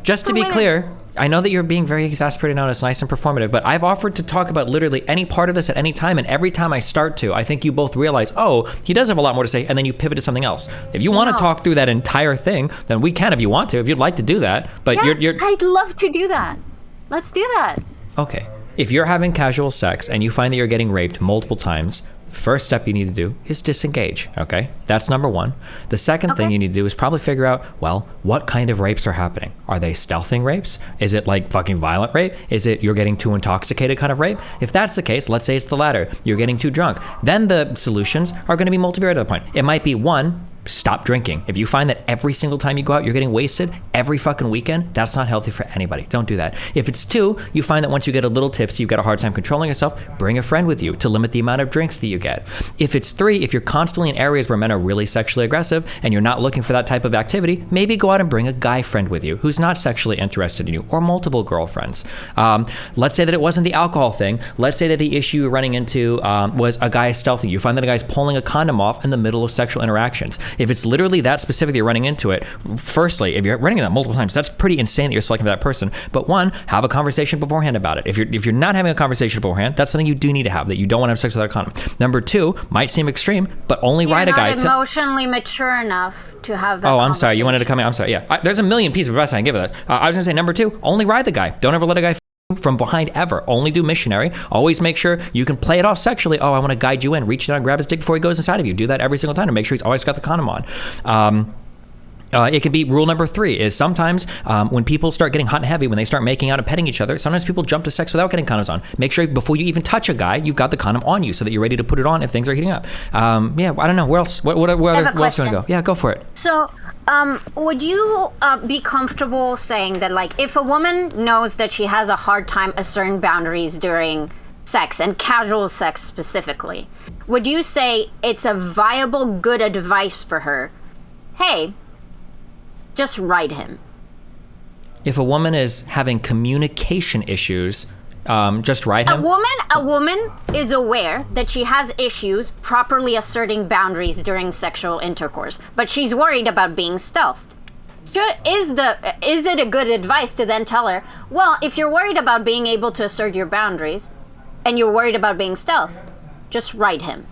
Just to be clear, I know that you're being very exasperated now and it's nice and performative, but I've offered to talk about literally any part of this at any time, and every time I start to, I think you both realize, oh, he does have a lot more to say, and then you pivot to something else. If you want to talk through that entire thing, then we can if you want to, if you'd like to do that. But yes, I'd love to do that. Let's do that. Okay. If you're having casual sex and you find that you're getting raped multiple times, first step you need to do is disengage, okay? That's number one. The second thing you need to do is probably figure out, well, what kind of rapes are happening? Are they stealthing rapes? Is it like fucking violent rape? Is it you're getting too intoxicated kind of rape? If that's the case, let's say it's the latter. You're getting too drunk. Then the solutions are going to be multivariate at that point. It might be one, stop drinking. If you find that every single time you go out, you're getting wasted every fucking weekend, that's not healthy for anybody. Don't do that. If it's 2, you find that once you get a little tipsy, you've got a hard time controlling yourself, bring a friend with you to limit the amount of drinks that you get. If it's 3, if you're constantly in areas where men are really sexually aggressive and you're not looking for that type of activity, maybe go out and bring a guy friend with you who's not sexually interested in you, or multiple girlfriends. Let's say that it wasn't the alcohol thing. Let's say that the issue you're running into was a guy stealthing. You find that a guy's pulling a condom off in the middle of sexual interactions. If it's literally that specific, you're running into it. Firstly, if you're running into that multiple times, that's pretty insane that you're selecting that person. But 1, have a conversation beforehand about it. If you're not having a conversation beforehand, that's something you do need to have, that you don't want to have sex without a condom. Number 2, might seem extreme, but only ride a guy. You're not emotionally mature enough to have that. Oh, I'm sorry. You wanted to come in. I'm sorry. Yeah, there's a million pieces of advice I can give it. I was gonna say number 2, only ride the guy. Don't ever let a guy from behind ever. Only do missionary. Always make sure you can play it off sexually. Oh, I want to guide you in. Reach down and grab his dick before he goes inside of you. Do that every single time to make sure he's always got the condom on. It could be rule number 3 is sometimes when people start getting hot and heavy, when they start making out and petting each other, sometimes people jump to sex without getting condoms on. Make sure before you even touch a guy, you've got the condom on you so that you're ready to put it on if things are heating up. Yeah, I don't know. Where else? Where else do you want to go? Yeah, go for it. So, would you be comfortable saying that, like, if a woman knows that she has a hard time asserting boundaries during sex, and casual sex specifically, would you say it's a viable, good advice for her? Hey, just ride him. If a woman is having communication issues Just ride him. A woman is aware that she has issues properly asserting boundaries during sexual intercourse, but she's worried about being stealthed. Is it a good advice to then tell her, well, if you're worried about being able to assert your boundaries and you're worried about being stealth, just ride him?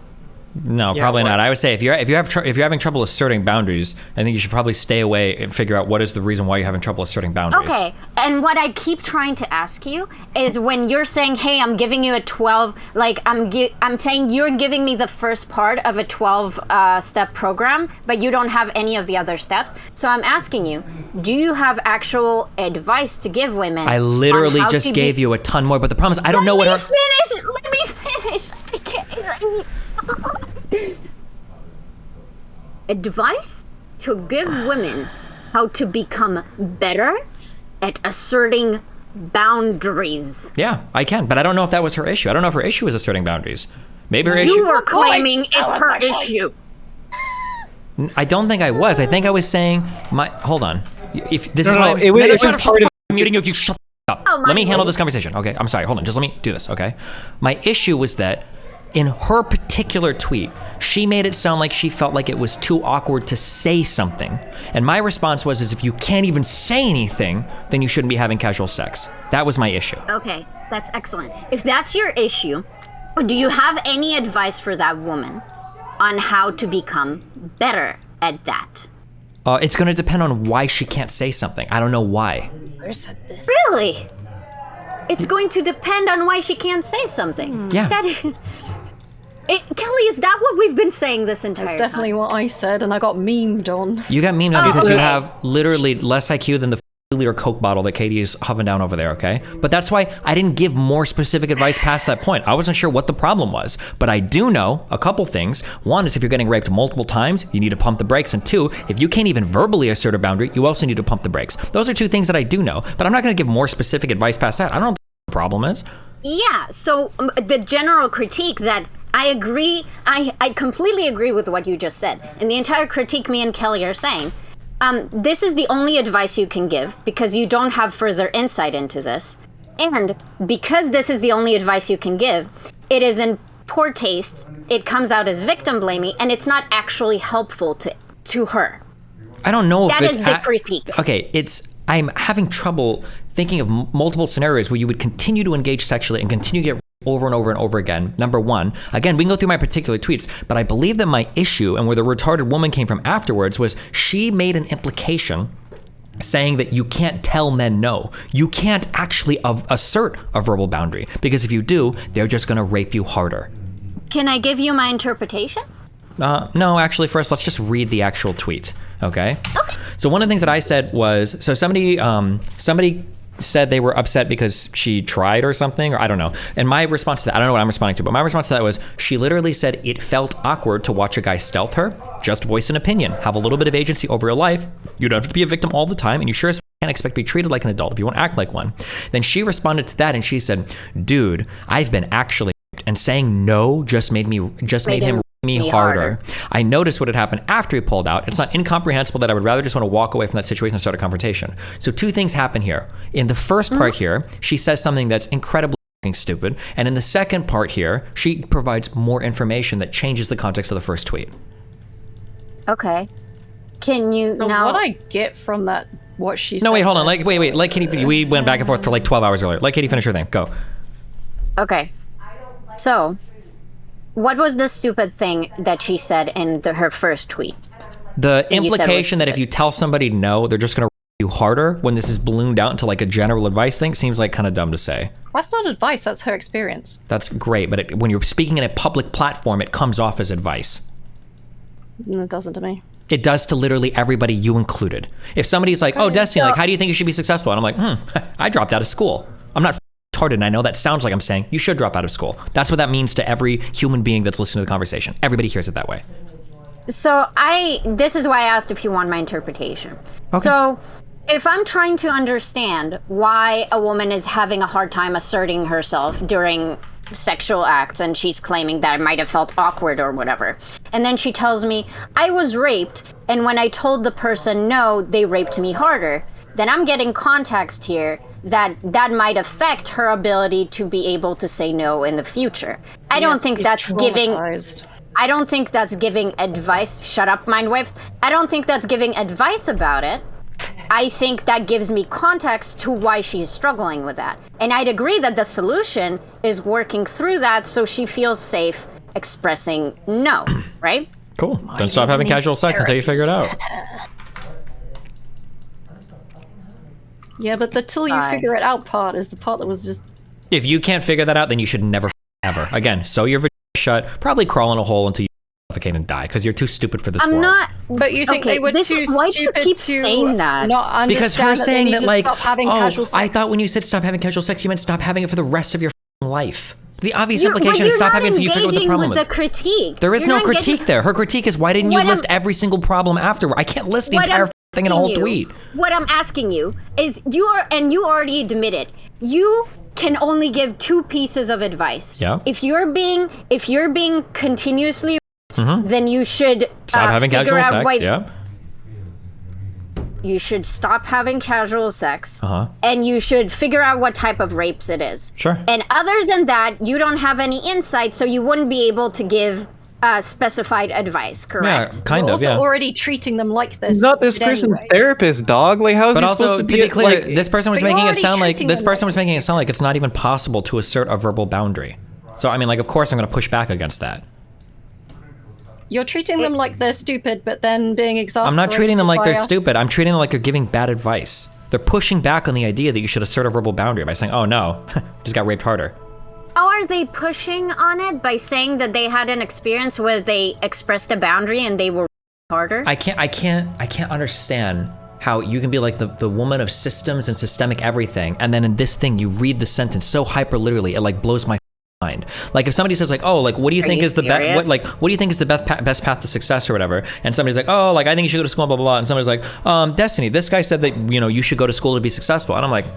No, probably not. I would say if you're having trouble asserting boundaries, I think you should probably stay away and figure out what is the reason why you're having trouble asserting boundaries. Okay, and what I keep trying to ask you is when you're saying, "Hey, I'm giving you a 12," like I'm saying you're giving me the first part of a 12-step program, but you don't have any of the other steps. So I'm asking you, do you have actual advice to give women? I literally just gave you a ton more, but the problem is I don't know what her. Let me finish. I can't. Advice to give women how to become better at asserting boundaries. Yeah, I can, but I don't know if that was her issue. I don't know if her issue was asserting boundaries. Maybe her issue. You were claiming it's her issue. I don't think I was. I think I was saying hold on. If this is it was part of muting you if you shut up. Let me handle this conversation. Okay, I'm sorry. Hold on. Just let me do this. Okay. My issue was that in her particular tweet, she made it sound like she felt like it was too awkward to say something. And my response was, if you can't even say anything, then you shouldn't be having casual sex. That was my issue. Okay, that's excellent. If that's your issue, do you have any advice for that woman on how to become better at that? It's going to depend on why she can't say something. I don't know why. Really? It's going to depend on why she can't say something. Yeah. Kelly, is that what we've been saying this entire time? That's definitely what I said, and I got memed on. You got memed on because you have literally less IQ than the 2-liter Coke bottle that Katee is hovering down over there, okay? But that's why I didn't give more specific advice past that point. I wasn't sure what the problem was, but I do know a couple things. One is if you're getting raped multiple times, you need to pump the brakes. And two, if you can't even verbally assert a boundary, you also need to pump the brakes. Those are two things that I do know, but I'm not going to give more specific advice past that. I don't know what the problem is. Yeah, so the general critique that I agree, I completely agree with what you just said. And the entire critique me and Kelly are saying, this is the only advice you can give because you don't have further insight into this. And because this is the only advice you can give, it is in poor taste, it comes out as victim blaming, and it's not actually helpful to her. I don't know if that is the critique. Okay, I'm having trouble thinking of multiple scenarios where you would continue to engage sexually and continue to get over and over and over again. Number one, again, we can go through my particular tweets, but I believe that my issue and where the retarded woman came from afterwards was she made an implication saying that you can't tell men no. You can't actually assert a verbal boundary because if you do, they're just going to rape you harder. Can I give you my interpretation? No, actually, first, let's just read the actual tweet, okay? Okay. So one of the things that I said was, so somebody said they were upset because she tried or something, or I don't know. And my response to that, I don't know what I'm responding to, but my response to that was, she literally said it felt awkward to watch a guy stealth her. Just voice an opinion. Have a little bit of agency over your life. You don't have to be a victim all the time, and you sure as can't expect to be treated like an adult if you want to act like one. Then she responded to that and she said, dude, I've been actually raped, and saying no just made him rape me harder. I noticed what had happened after he pulled out. It's not incomprehensible that I would rather just want to walk away from that situation and start a confrontation. So two things happen here. In the first part here, she says something that's incredibly stupid. And in the second part here, she provides more information that changes the context of the first tweet. Okay. Can you so now... what I get from that, what she said... No, wait, hold on. Wait. Let Katee... We went back and forth for like 12 hours earlier. Let Katee finish her thing. Go. Okay. So... what was the stupid thing that she said in her first tweet? The implication that if you tell somebody no, they're just going to you harder when this is ballooned out into like a general advice thing seems like kind of dumb to say. That's not advice, that's her experience. That's great, but when you're speaking in a public platform, it comes off as advice. It doesn't to me. It does to literally everybody, you included. If somebody's like, oh, Destiny, like, how do you think you should be successful? And I'm like, I dropped out of school. I'm not retarded, and I know that sounds like I'm saying you should drop out of school. That's what that means to every human being that's listening to the conversation. Everybody hears it that way. So this is why I asked if you want my interpretation. Okay. So if I'm trying to understand why a woman is having a hard time asserting herself during sexual acts and she's claiming that it might have felt awkward or whatever, and then she tells me, I was raped, and when I told the person no, they raped me harder, then I'm getting context here that might affect her ability to be able to say no in the future. I don't think that's giving advice. Shut up, Mindwaves. I don't think that's giving advice about it. I think that gives me context to why she's struggling with that. And I'd agree that the solution is working through that so she feels safe expressing no, right? Cool. Then stop having casual sex until you figure it out. Yeah, but the till you figure it out part is the part that was just... If you can't figure that out, then you should never ever. Again, sew your vagina shut, probably crawl in a hole until you suffocate and die, because you're too stupid for this world. But you think they were too why stupid do you keep to saying that? not understand because her saying that, that like, stop having casual sex. I thought when you said stop having casual sex, you meant stop having it for the rest of your life. The obvious implication is stop having it until you figure out what the problem is. The critique. There is no critique there. Her critique is why didn't you list every single problem afterward? I can't list the entire thing in a whole tweet. What I'm asking you is you already admitted you can only give 2 pieces of advice. Yeah. If you're being continuously then you should stop having casual sex. Yeah. You should stop having casual sex, and you should figure out what type of rapes it is. Sure. And other than that, you don't have any insight, so you wouldn't be able to give specified advice, correct? Yeah, kind of, also already treating them like this. He's not this person's therapist, dog. Like, how is he supposed to be? But also, to be clear, this person was making it sound like it's not even possible to assert a verbal boundary. So, I mean, like, of course I'm going to push back against that. You're treating them like they're stupid, but then being exasperated. I'm not treating them like they're stupid. I'm treating them like they're giving bad advice. They're pushing back on the idea that you should assert a verbal boundary by saying, oh no, just got raped harder. Oh, are they pushing on it by saying that they had an experience where they expressed a boundary and they were harder? I can't understand how you can be like the woman of systems and systemic everything, and then in this thing you read the sentence so hyper literally it like blows my mind. Like if somebody says like, oh, like what do you think is the best what do you think is the best path to success or whatever, and somebody's like, oh, like I think you should go to school, blah blah blah, and somebody's like, Destiny, this guy said that you should go to school to be successful, and I'm like,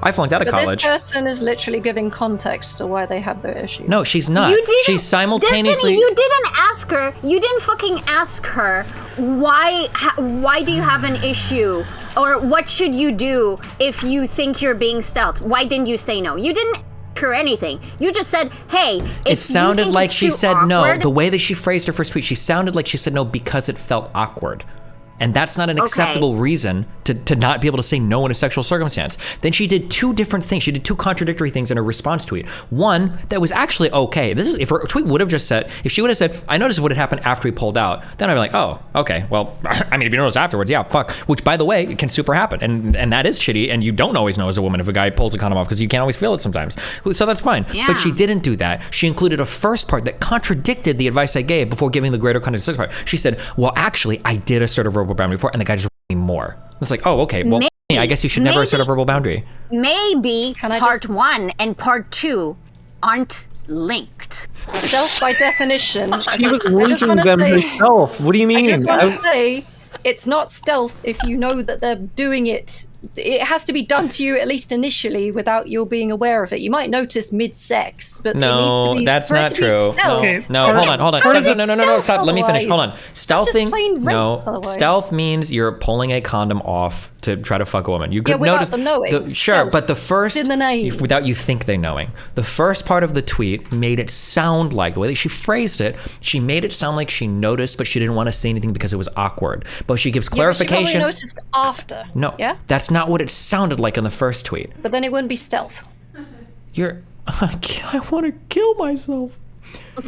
I flunked out of college. This person is literally giving context to why they have their issues. No, she's not. She's simultaneously. Destiny, you didn't ask her. You didn't fucking ask her why do you have an issue, or what should you do if you think you're being stealthed? Why didn't you say no? You didn't or anything. You just said, hey, it sounded like she said no. The way that she phrased her first tweet, she sounded like she said no because it felt awkward. And that's not an acceptable reason to not be able to say no in a sexual circumstance. Then she did 2 different things. She did 2 contradictory things in her response tweet. One that was actually okay. This is if her tweet would have just said, if she would have said, I noticed what had happened after he pulled out, then I'd be like, oh, okay, well, I mean, if you notice afterwards, yeah, fuck. Which, by the way, it can super happen. And that is shitty, and you don't always know as a woman if a guy pulls a condom off because you can't always feel it sometimes. So that's fine. Yeah. But she didn't do that. She included a first part that contradicted the advice I gave before giving the greater context part. She said, well, actually, I did assert a verbal boundary before, and the guy just more. It's like, oh, okay, well, I guess you should never assert a verbal boundary. Maybe part 1 and part 2 aren't linked. Stealth by definition. She was linking them herself. What do you mean? I just want to say, it's not stealth if you know that they're doing it. It has to be done to you at least initially without your being aware of it. You might notice mid-sex, but no, it needs to be, that's not true. Okay. No, hold on. No, stop. Let me finish. Hold on. Stealthing. Rape, stealth means you're pulling a condom off to try to fuck a woman. You could without them knowing. Sure, but the first, in the name. Without you think they knowing. The first part of the tweet made it sound like, the way that she phrased it, she made it sound like she noticed, but she didn't want to say anything because it was awkward. But she gives clarification. But she probably noticed after. No. Yeah? That's not what it sounded like in the first tweet. But then it wouldn't be stealth. I want to kill myself.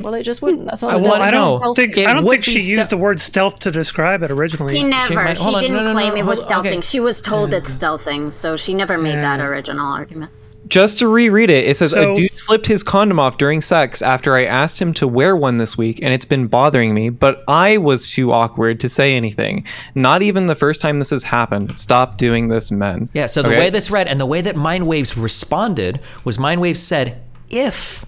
Well, it just wouldn't. That's not I don't think she used the word stealth to describe it originally. She never. She didn't claim it was stealthing. Okay. She was told it's stealthing, so she never made that original argument. Just to reread it, it says, a dude slipped his condom off during sex after I asked him to wear one this week, and it's been bothering me, but I was too awkward to say anything. Not even the first time this has happened. Stop doing this, men. Yeah, so the way this read, and the way that Mindwaves responded, was Mindwaves said, if...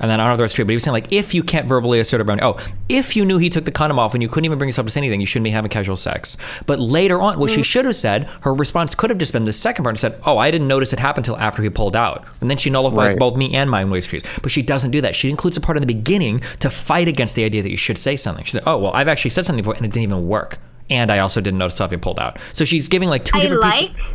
And then I don't know if the rest true, but he was saying like, if you can't verbally assert a boundary, if you knew he took the condom off and you couldn't even bring yourself to say anything, you shouldn't be having casual sex. But later on, what she should have said, her response could have just been the second part and said, oh, I didn't notice it happened until after he pulled out. And then she nullifies both me and Mindwave's views. But she doesn't do that. She includes a part in the beginning to fight against the idea that you should say something. She said, oh, well, I've actually said something before and it didn't even work. and I also didn't notice till after you pulled out. So she's giving like two different pieces.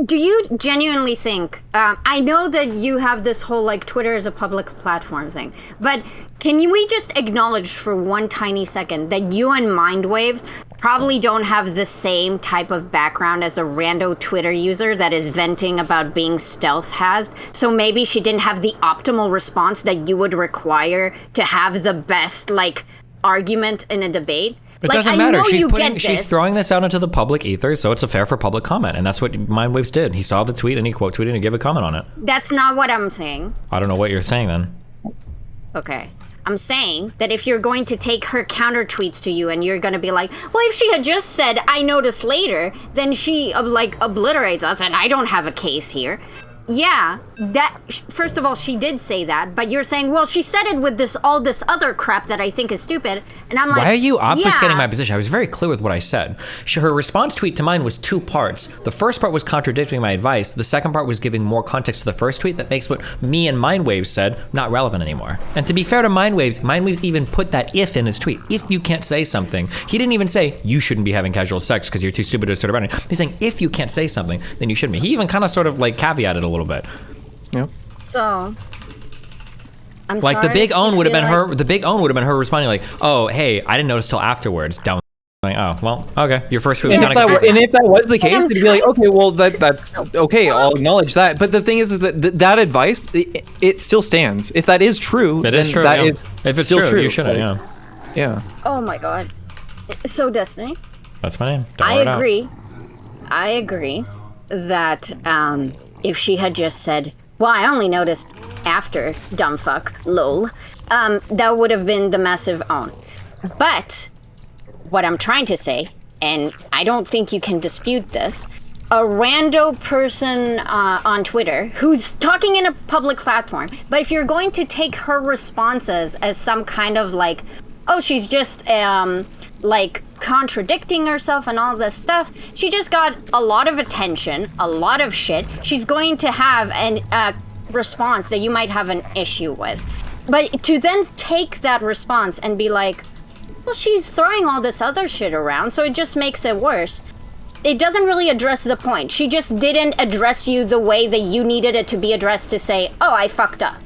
Do you genuinely think, I know that you have this whole like Twitter is a public platform thing, but can we just acknowledge for one tiny second that you and Mindwaves probably don't have the same type of background as a rando Twitter user that is venting about being stealth has? So maybe she didn't have the optimal response that you would require to have the best like argument in a debate. It doesn't matter. She's throwing this out into the public ether, so it's a fair for public comment, and that's what Mindwaves did. He saw the tweet and he quote tweeted and gave a comment on it. That's not what I'm saying. I don't know what you're saying then. Okay. I'm saying that if you're going to take her counter tweets to you and you're going to be like, well, if she had just said, I noticed later, then she like obliterates us and I don't have a case here. Yeah, that first of all, she did say that, but you're saying, well, she said it with all this other crap that I think is stupid, and I'm like, why are you obfuscating my position? I was very clear with what I said. Her response tweet to mine was 2 parts. The first part was contradicting my advice. The second part was giving more context to the first tweet that makes what me and Mindwaves said not relevant anymore. And to be fair to Mindwaves even put that if in his tweet. If you can't say something, he didn't even say you shouldn't be having casual sex because you're too stupid to sort of. He's saying if you can't say something, then you shouldn't be. He even kind of sort of like caveated a little bit. Yeah. So I'm like sorry the big own would have been like... her. The big own would have been her responding like, "Oh, hey, I didn't notice till afterwards." Down. Like, oh, well, okay. Your first tweet was and if that was the case, it'd be like, okay, well, that's okay. I'll acknowledge that. But the thing is that that advice, it still stands. If that is true, it is true. That yeah. is if it's still true, you shouldn't. Yeah. Yeah. Oh my God. So Destiny. That's my name. I agree. I agree that if she had just said, well, I only noticed after, dumb fuck, lol, that would have been the massive own. But what I'm trying to say, and I don't think you can dispute this, a rando person on Twitter who's talking in a public platform, but if you're going to take her responses as some kind of like, oh, she's just like contradicting herself and all this stuff, she just got a lot of attention, a lot of shit. She's going to have a response that you might have an issue with. But to then take that response and be like, well, she's throwing all this other shit around, so it just makes it worse. It doesn't really address the point. She just didn't address you the way that you needed it to be addressed to say, oh, I fucked up.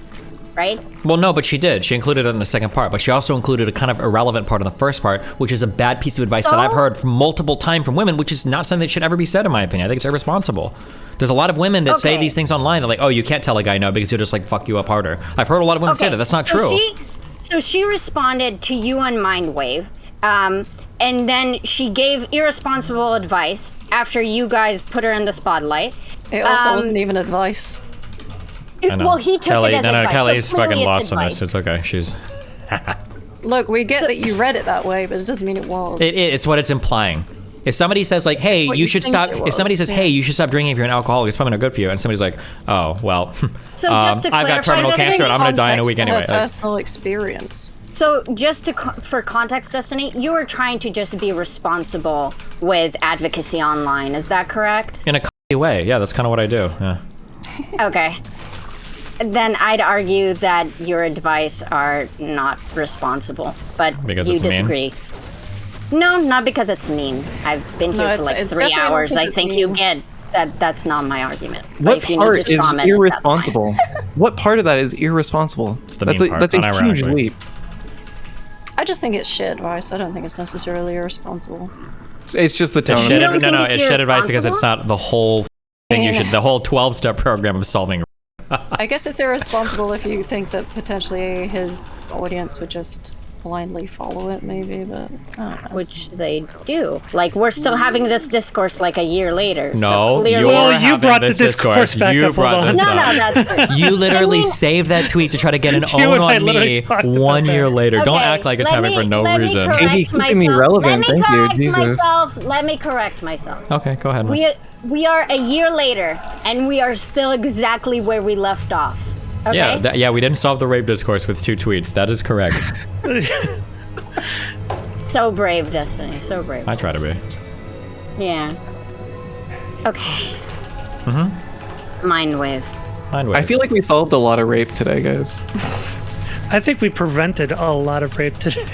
Right? Well, no, but she did. She included it in the second part, but she also included a kind of irrelevant part in the first part, which is a bad piece of advice that I've heard from multiple times from women, which is not something that should ever be said, in my opinion. I think it's irresponsible. There's a lot of women that say these things online. They're like, oh, you can't tell a guy no because he'll just like fuck you up harder. I've heard a lot of women say that. That's not true. So she responded to you on Mindwave, and then she gave irresponsible advice after you guys put her in the spotlight. It also wasn't even advice. Well, he took it as advice. Kelly's so fucking lost advice. on this. It's okay. She's. Look, we get that you read it that way, but it doesn't mean it was. It's what it's implying. If somebody says like, "Hey, you should stop," if somebody says, "Hey, you should stop drinking if you're an alcoholic," it's probably not good for you, and somebody's like, "Oh, well, so just to I've got terminal cancer and I'm gonna die in a week anyway." Personal experience. So just for context, Destiny, you were trying to just be responsible with advocacy online. Is that correct? In a way, yeah. That's kind of what I do. Yeah. Okay. Then I'd argue that your advice are not responsible, but because you disagree. Mean? No, not because it's mean. I've been here for like 3 hours. I think you get that. That's not my argument. What part is irresponsible? What part of that is irresponsible? That's a huge leap. I just think it's shit advice. I don't think it's necessarily irresponsible. It's just the tone. It's shit advice because it's not the whole thing. The whole 12-step program of solving. I guess it's irresponsible if you think that potentially his audience would just blindly follow it, maybe, but which they do. Like, we're still having this discourse like a year later. No, so you brought the discourse back up. No, that's you literally saved that tweet to try to get an own on me 1 year later. Okay, don't act like it's happening for no reason. Keeping me relevant. Thank you, Jesus. Let me correct myself. Okay, go ahead. We are a year later, and we are still exactly where we left off. Okay? Yeah, we didn't solve the rape discourse with 2 tweets. That is correct. So brave, Destiny. So brave. I try to be. Yeah. Okay. Mindwaves. I feel like we solved a lot of rape today, guys. I think we prevented a lot of rape today.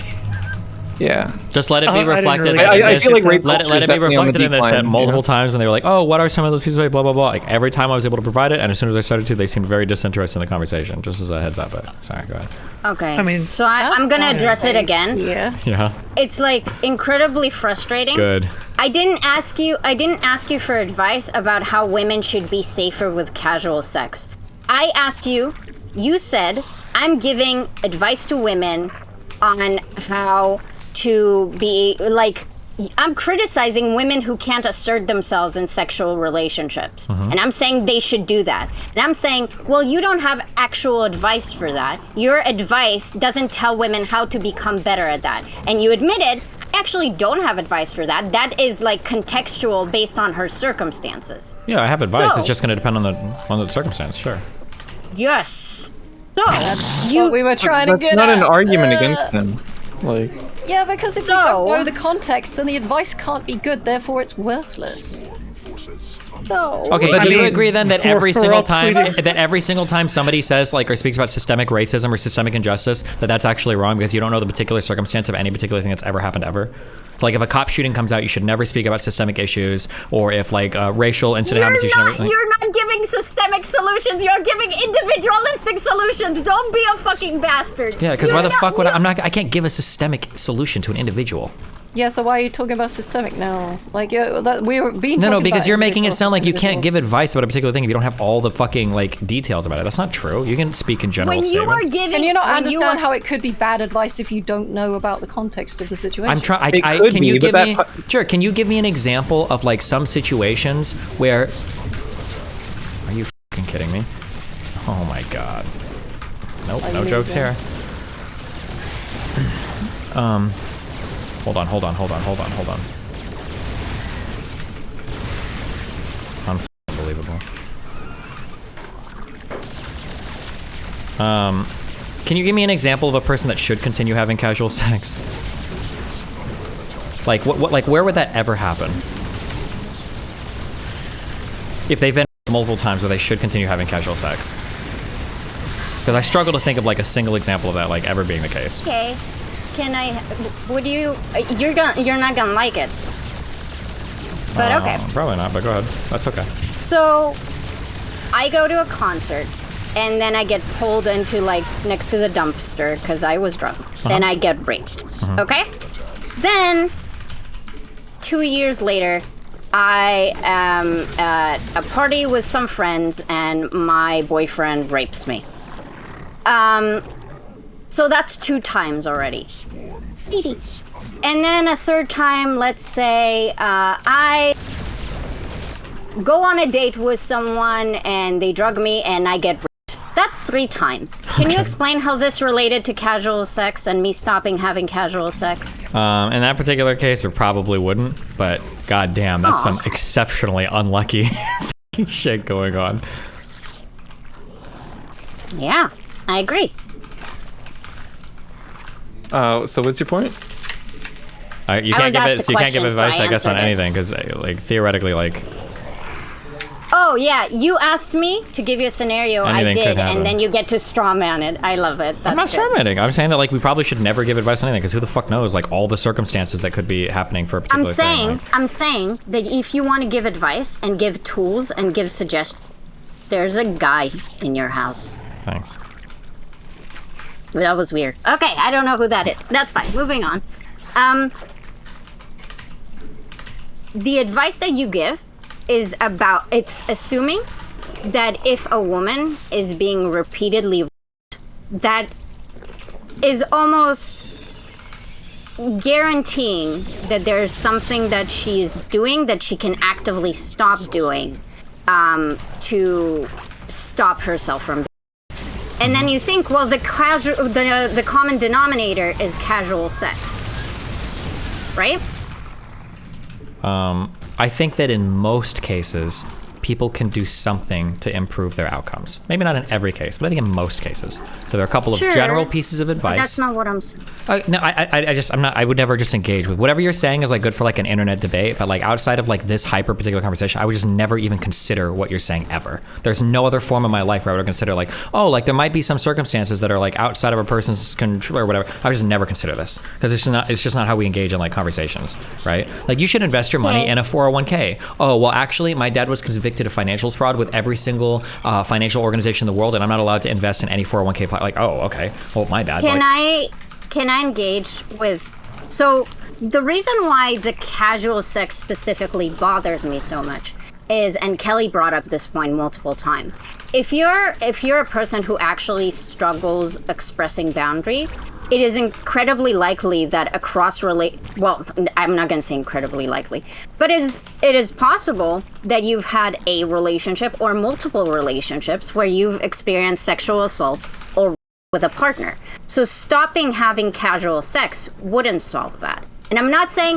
Yeah. Just let it be reflected. I feel like rape let it be reflected in this set multiple times when they were like, oh, what are some of those pieces of blah, blah, blah. Like every time I was able to provide it, and as soon as I started to, they seemed very disinterested in the conversation, just as a heads up. But sorry, go ahead. Okay. I mean, so I'm going to address it again. Yeah. It's like incredibly frustrating. Good. I didn't ask you for advice about how women should be safer with casual sex. I asked you said, I'm giving advice to women on how to be, like, I'm criticizing women who can't assert themselves in sexual relationships. And I'm saying they should do that. And I'm saying, well, you don't have actual advice for that. Your advice doesn't tell women how to become better at that. And you admitted, I actually don't have advice for that. That is like contextual based on her circumstances. Yeah, I have advice. It's just going to depend on the circumstance, sure. Yes. So, what we were trying to get That's not at. an argument against them. Like, Yeah, because if you don't know the context, then the advice can't be good, therefore it's worthless. Okay, do you agree then that every single time somebody says like or speaks about systemic racism or systemic injustice, that's actually wrong because you don't know the particular circumstance of any particular thing that's ever happened ever? It's like if a cop shooting comes out, you should never speak about systemic issues, or if like a racial incident happens, you should never. Like, you're not giving systemic solutions. You're giving individualistic solutions. Don't be a fucking bastard. Yeah, because why the fuck would I can't give a systemic solution to an individual. Yeah, so why are you talking about systemic now? Like, we were being No, because you're making it sound like you can't give advice about a particular thing if you don't have all the fucking like details about it. That's not true. You can speak in general statements. Can you not understand how it could be bad advice if you don't know about the context of the situation? I'm trying. Can you give me? Sure. Can you give me an example of like some situations where? Are you fucking kidding me? Oh my god. Nope. No jokes here. Hold on. Unbelievable. Can you give me an example of a person that should continue having casual sex? Like what like where would that ever happen? If they've been multiple times where they should continue having casual sex. Because I struggle to think of like a single example of that like ever being the case. Okay. You're not gonna like it. But okay. Probably not, but go ahead. That's okay. So, I go to a concert, and then I get pulled into, like, next to the dumpster, because I was drunk. Then I get raped. Okay? Then, 2 years later, I am at a party with some friends, and my boyfriend rapes me. So that's 2 times already. And then a third time, let's say, I go on a date with someone and they drug me and I get raped. That's 3 times. Can you explain how this related to casual sex and me stopping having casual sex? In that particular case, we probably wouldn't, but goddamn, that's some exceptionally unlucky shit going on. Yeah, I agree. So what's your point? You can't give advice, I guess, on anything, because like theoretically, like. Oh yeah, you asked me to give you a scenario. I did, and then you get to strawman it. I love it. I'm not strawmanning. I'm saying that like we probably should never give advice on anything, because who the fuck knows like all the circumstances that could be happening for a particular thing. I'm saying that if you want to give advice and give tools and give suggestions, there's a guy in your house. Thanks. That was weird. Okay, I don't know who that is. That's fine. Moving on. The advice that you give is it's assuming that if a woman is being repeatedly raped, that is almost guaranteeing that there's something that she's doing that she can actively stop doing to stop herself from being raped. And then you think, well, the common denominator is casual sex, right? I think that in most cases, people can do something to improve their outcomes. Maybe not in every case, but I think in most cases. So there are a couple of general pieces of advice. But that's not what I'm saying. No, I would never just engage with whatever you're saying is like good for like an internet debate, but like outside of like this hyper particular conversation, I would just never even consider what you're saying ever. There's no other form of my life where I would consider like, oh, like there might be some circumstances that are like outside of a person's control or whatever. I would just never consider this because it's just not how we engage in like conversations, right? Like you should invest your money in a 401k. Oh, well, actually, my dad was convicted of financials fraud with every single financial organization in the world, and I'm not allowed to invest in any 401k plan. Like, oh, okay. Well, my bad. Can I engage with... So the reason why the casual sex specifically bothers me so much is, and Kelly brought up this point multiple times, if you're a person who actually struggles expressing boundaries, it is incredibly likely that well, I'm not going to say incredibly likely, but it is possible that you've had a relationship or multiple relationships where you've experienced sexual assault or with a partner. So stopping having casual sex wouldn't solve that. And I'm not saying,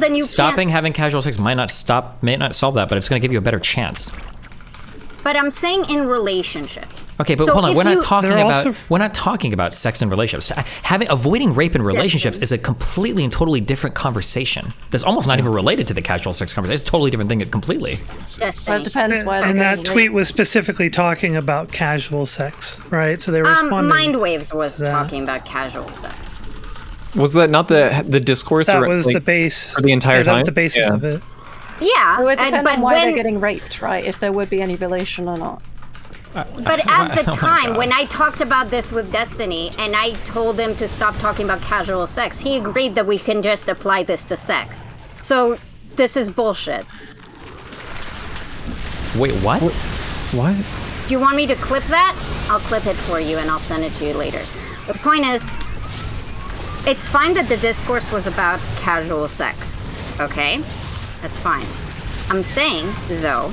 then you stopping having casual sex may not solve that, but it's going to give you a better chance. But I'm saying in relationships. Okay, but hold on. We're not talking about sex in relationships. Avoiding rape in relationships is a completely and totally different conversation. That's almost not even related to the casual sex conversation. It's a totally different thing completely. That depends why. And that tweet was specifically talking about casual sex, right? So they were responding. Mindwaves was talking about casual sex. Was that not the discourse? That was the base for the entire time. That was the basis of it. Yeah, it would depend on why they're getting raped, right? If there would be any relation or not. But at the time, when I talked about this with Destiny, and I told him to stop talking about casual sex, he agreed that we can just apply this to sex. So this is bullshit. Wait, what? What? Do you want me to clip that? I'll clip it for you, and I'll send it to you later. The point is, it's fine that the discourse was about casual sex, okay? That's fine. I'm saying, though,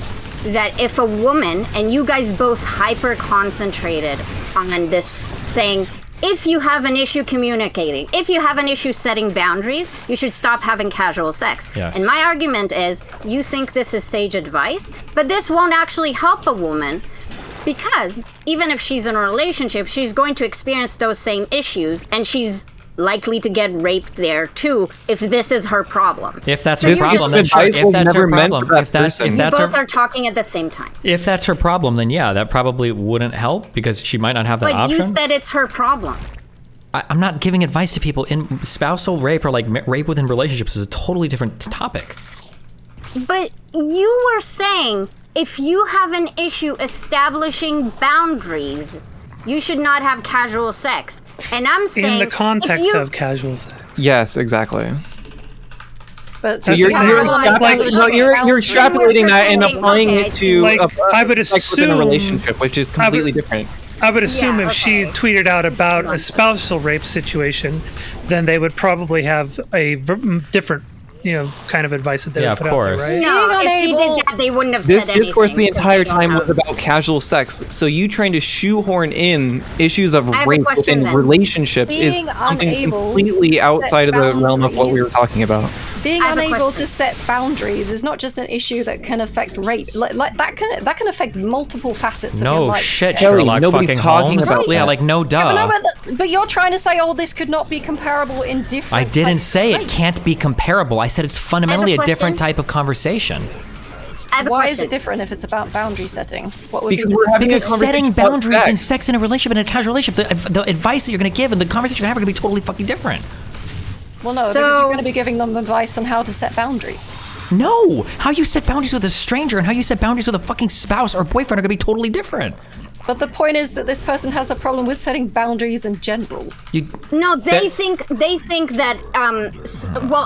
that if a woman, and you guys both hyper-concentrated on this thing, if you have an issue communicating, if you have an issue setting boundaries, you should stop having casual sex. Yes. And my argument is, you think this is sage advice, but this won't actually help a woman, because even if she's in a relationship, she's going to experience those same issues, and she's likely to get raped there too if this is her problem. If that's her problem, then sure. If that's her problem, if that's you both are talking at the same time. If that's her problem, then yeah, that probably wouldn't help because she might not have that option. But you said it's her problem. I'm not giving advice to people in spousal rape or like rape within relationships is a totally different topic. But you were saying if you have an issue establishing boundaries, you should not have casual sex. And I'm saying in the context of casual sex. Yes, exactly. But so you're extrapolating that and applying it to I would assume within a relationship, which is completely different. I would assume if she tweeted out about a spousal rape situation, then they would probably have a different, kind of advice that they would put out there, right? No, if she did that, they wouldn't have said anything. This discourse the entire time was about casual sex. So you trying to shoehorn in issues of rape within relationships is something completely outside of the realm of what we were talking about. Being unable to set boundaries is not just an issue that can affect rape. Like that can affect multiple facets of your life. No shit, Sherlock fucking Holmes. Yeah, like no duh. Yeah, but you're trying to say, this could not be comparable in different. I didn't say it can't be comparable. I said it's fundamentally a different type of conversation. Why is it different if it's about boundary setting? What would because setting boundaries in sex in a relationship and a casual relationship, the advice that you're going to give and the conversation you're going to have are going to be totally fucking different. Well, no, because you're going to be giving them advice on how to set boundaries. No! How you set boundaries with a stranger and how you set boundaries with a fucking spouse or boyfriend are going to be totally different. But the point is that this person has a problem with setting boundaries in general. They think that,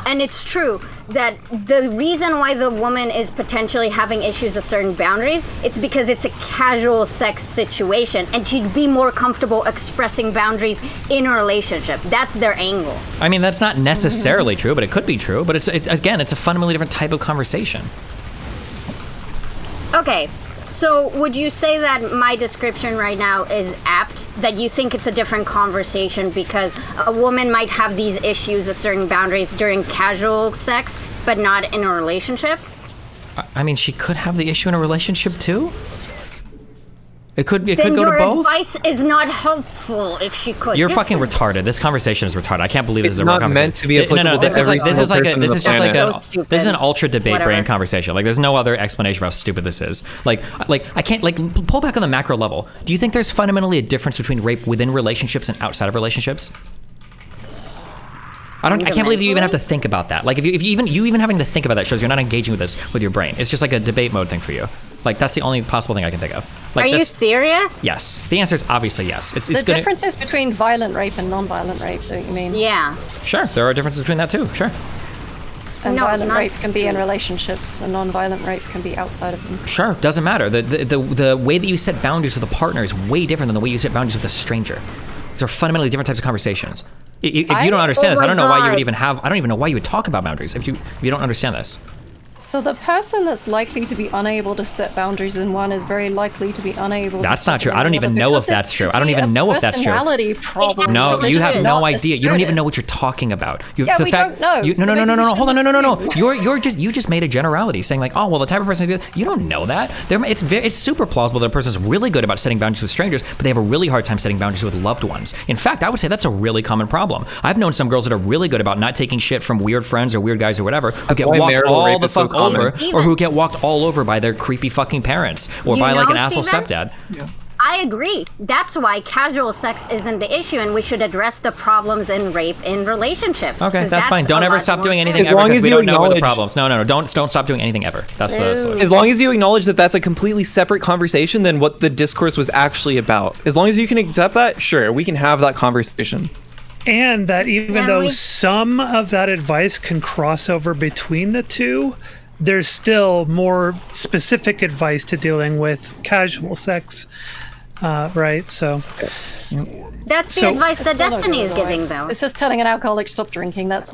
and it's true, that the reason why the woman is potentially having issues with certain boundaries, it's because it's a casual sex situation, and she'd be more comfortable expressing boundaries in a relationship. That's their angle. I mean, that's not necessarily true, but it could be true. But it's a fundamentally different type of conversation. Okay. So would you say that my description right now is apt, that you think it's a different conversation because a woman might have these issues of certain boundaries during casual sex, but not in a relationship? I mean, she could have the issue in a relationship too. It could go to both. Then your advice is not helpful if she could. You're fucking retarded. This conversation is retarded. I can't believe this is a real conversation. It's not meant to be applicable. No, this is like a stupid. debate brain conversation. Like, there's no other explanation for how stupid this is. Like I can't pull back on the macro level. Do you think there's fundamentally a difference between rape within relationships and outside of relationships? I can't believe you even have to think about that. Like, if you even having to think about that shows you're not engaging with this with your brain. It's just like a debate mode thing for you. Like, that's the only possible thing I can think of. Like, Are you serious? Yes. The answer is obviously yes. The differences between violent rape and non-violent rape, don't you mean? Yeah. Sure, there are differences between that too. Sure. And violent rape can be in relationships, and non-violent rape can be outside of them. Sure, doesn't matter. The way that you set boundaries with a partner is way different than the way you set boundaries with a stranger. These are fundamentally different types of conversations. If you don't understand this, I don't know why you would even have. I don't even know why you would talk about boundaries if you don't understand this. So the person that's likely to be unable to set boundaries in one is very likely to be unable. That's not true. I don't even know if that's true. I don't even know if that's true. Personality problem. No, you have no idea. You don't even know what you're talking about. We don't know. No. Hold on. No. You just made a generality saying like, oh well, the type of person you don't know that. It's super plausible that a person's really good about setting boundaries with strangers, but they have a really hard time setting boundaries with loved ones. In fact, I would say that's a really common problem. I've known some girls that are really good about not taking shit from weird friends or weird guys or whatever who get walked all the fuck over, or who get walked all over by their creepy fucking parents or by like an asshole stepdad. Yeah. I agree. That's why casual sex isn't the issue, and we should address the problems in rape in relationships. Okay, that's fine. Don't ever stop doing anything ever because we don't know where the problems. No. Don't stop doing anything ever. That's as long as you acknowledge that that's a completely separate conversation than what the discourse was actually about. As long as you can accept that, sure, we can have that conversation. And that even though some of that advice can cross over between the two, there's still more specific advice to dealing with casual sex, right? So that's the advice that Destiny is giving, though. It's just telling an alcoholic stop drinking. That's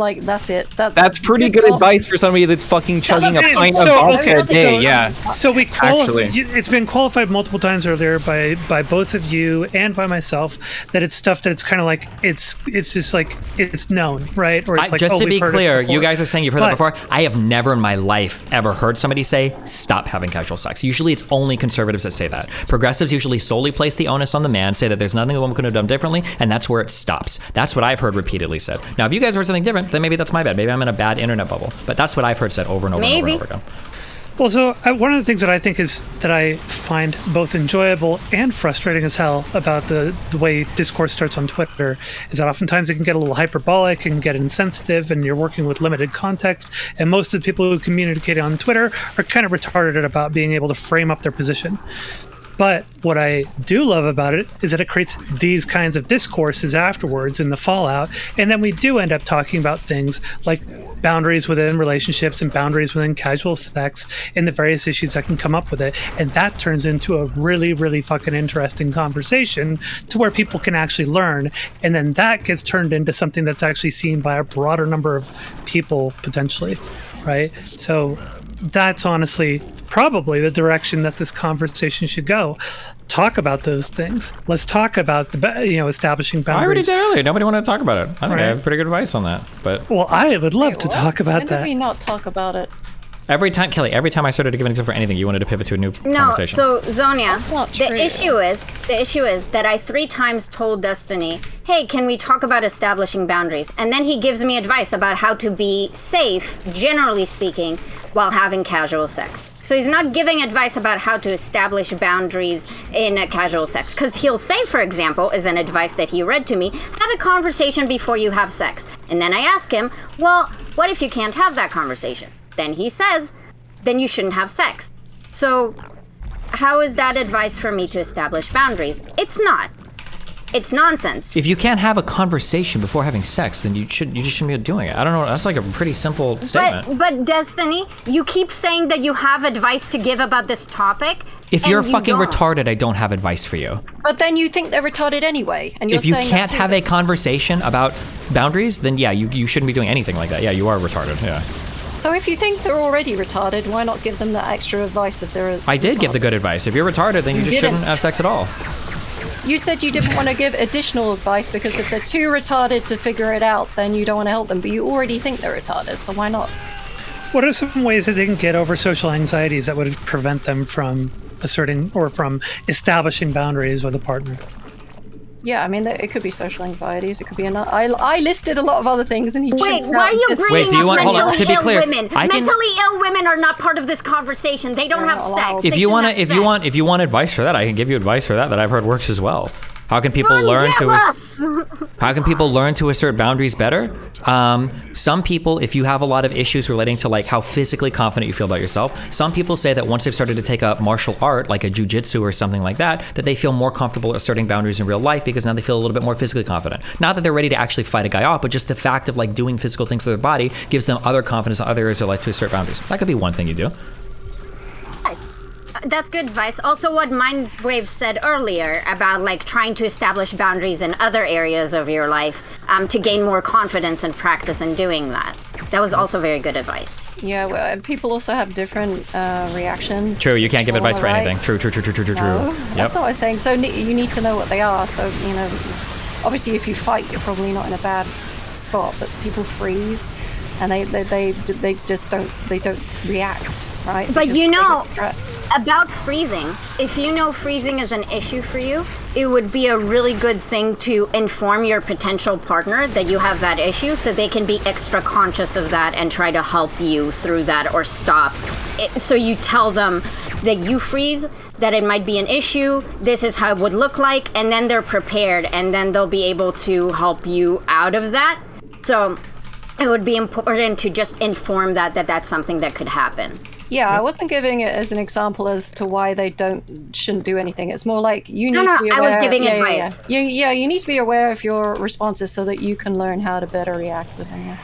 it. That's pretty good advice for somebody that's fucking chugging a pint of vodka a day. Yeah. So we it's been qualified multiple times earlier by both of you and by myself that it's stuff that it's kind of like it's just like it's known, right? Or it's like, just to be clear, you guys are saying you've heard that before. I have never in my life ever heard somebody say stop having casual sex. Usually, it's only conservatives that say that. Progressives usually solely place the onus on the man, say that there's nothing the woman could have done differently, and that's where it stops. That's what I've heard repeatedly said. Now, if you guys heard something different, then maybe that's my bad. Maybe I'm in a bad internet bubble. But that's what I've heard said over and over and over and over again. Well, so one of the things that I think is that I find both enjoyable and frustrating as hell about the way discourse starts on Twitter is that oftentimes it can get a little hyperbolic and get insensitive, and you're working with limited context. And most of the people who communicate on Twitter are kind of retarded about being able to frame up their position. But what I do love about it is that it creates these kinds of discourses afterwards in the fallout. And then we do end up talking about things like boundaries within relationships and boundaries within casual sex and the various issues that can come up with it. And that turns into a really, really fucking interesting conversation to where people can actually learn. And then that gets turned into something that's actually seen by a broader number of people potentially, right? So that's honestly probably the direction that this conversation should go. Talk about those things. Let's talk about establishing boundaries. I already did earlier. Nobody wanted to talk about it. I think I have pretty good advice on that. But I would love to talk about that. When did we not talk about it? Every time I started to give an example for anything, you wanted to pivot to a new conversation. So Zonia, that's not true. The issue is that I 3 times told Destiny, hey, can we talk about establishing boundaries? And then he gives me advice about how to be safe, generally speaking, while having casual sex. So he's not giving advice about how to establish boundaries in a casual sex. Because he'll say, for example, as an advice that he read to me, have a conversation before you have sex. And then I ask him, well, what if you can't have that conversation? Then he says, then you shouldn't have sex. So how is that advice for me to establish boundaries? It's not. It's nonsense. If you can't have a conversation before having sex, then you just shouldn't be doing it. I don't know. That's like a pretty simple statement. But Destiny, you keep saying that you have advice to give about this topic. If you're fucking retarded, I don't have advice for you. But then you think they're retarded anyway, and you're saying if you can't have a conversation about boundaries, then yeah, you shouldn't be doing anything like that. Yeah, you are retarded. Yeah. So if you think they're already retarded, why not give them that extra advice if they're I did give the good advice. If you're retarded, then you just shouldn't have sex at all. You said you didn't want to give additional advice because if they're too retarded to figure it out, then you don't want to help them. But you already think they're retarded, so why not? what are some ways that they can get over social anxieties that would prevent them from asserting or from establishing boundaries with a partner? Yeah, I mean, it could be social anxieties. It could be I listed a lot of other things, and he. Wait, why are you bringing up mentally ill women? Mentally ill women are not part of this conversation. They don't have sex. If you want advice for that, I can give you advice for that I've heard works as well. How can people learn to assert boundaries better? Some people, if you have a lot of issues relating to like how physically confident you feel about yourself, some people say that once they've started to take up martial art, like a jujitsu or something like that, that they feel more comfortable asserting boundaries in real life because now they feel a little bit more physically confident. Not that they're ready to actually fight a guy off, but just the fact of like doing physical things to their body gives them other confidence in other areas of their life to assert boundaries. That could be one thing you do. That's good advice. Also, what Mindwaves said earlier about like trying to establish boundaries in other areas of your life to gain more confidence and practice in doing that. That was also very good advice. Yeah, well, people also have different reactions. True, you can't give advice for anything. True. No, that's not what I'm saying. So you need to know what they are. So, you know, obviously if you fight, you're probably not in a bad spot, but people freeze and they just don't react. Right? But you know, about freezing, if you know freezing is an issue for you, it would be a really good thing to inform your potential partner that you have that issue so they can be extra conscious of that and try to help you through that or stop it. So you tell them that you freeze, that it might be an issue, this is how it would look like, and then they're prepared and then they'll be able to help you out of that. So it would be important to just inform that's something that could happen. Yeah, I wasn't giving it as an example as to why they shouldn't do anything. It's more like you need to be aware. I was giving advice. Yeah, you need to be aware of your responses so that you can learn how to better react with them.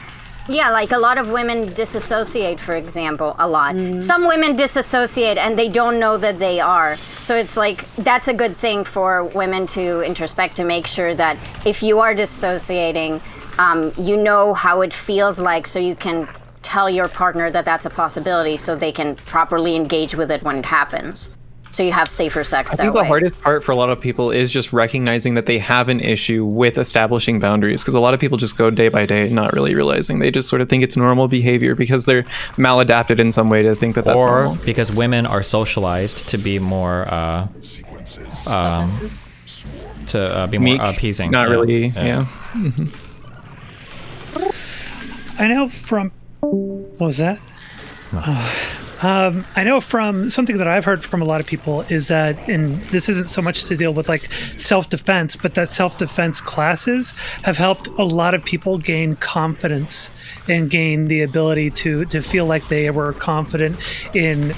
Yeah, like a lot of women disassociate, for example, a lot. Some women disassociate and they don't know that they are. So it's like, that's a good thing for women to introspect, to make sure that if you are dissociating, you know how it feels like, so you can tell your partner that that's a possibility so they can properly engage with it when it happens. So you have safer sex that way. I think the hardest part for a lot of people is just recognizing that they have an issue with establishing boundaries, because a lot of people just go day by day not really realizing. They just sort of think it's normal behavior because they're maladapted in some way to think that that's normal. Or because women are socialized to be more meek, appeasing. Not really, yeah. Mm-hmm. I know from... What was that? I know from something that I've heard from a lot of people is that, and this isn't so much to deal with like self-defense, but that self-defense classes have helped a lot of people gain confidence and gain the ability to feel like they were confident in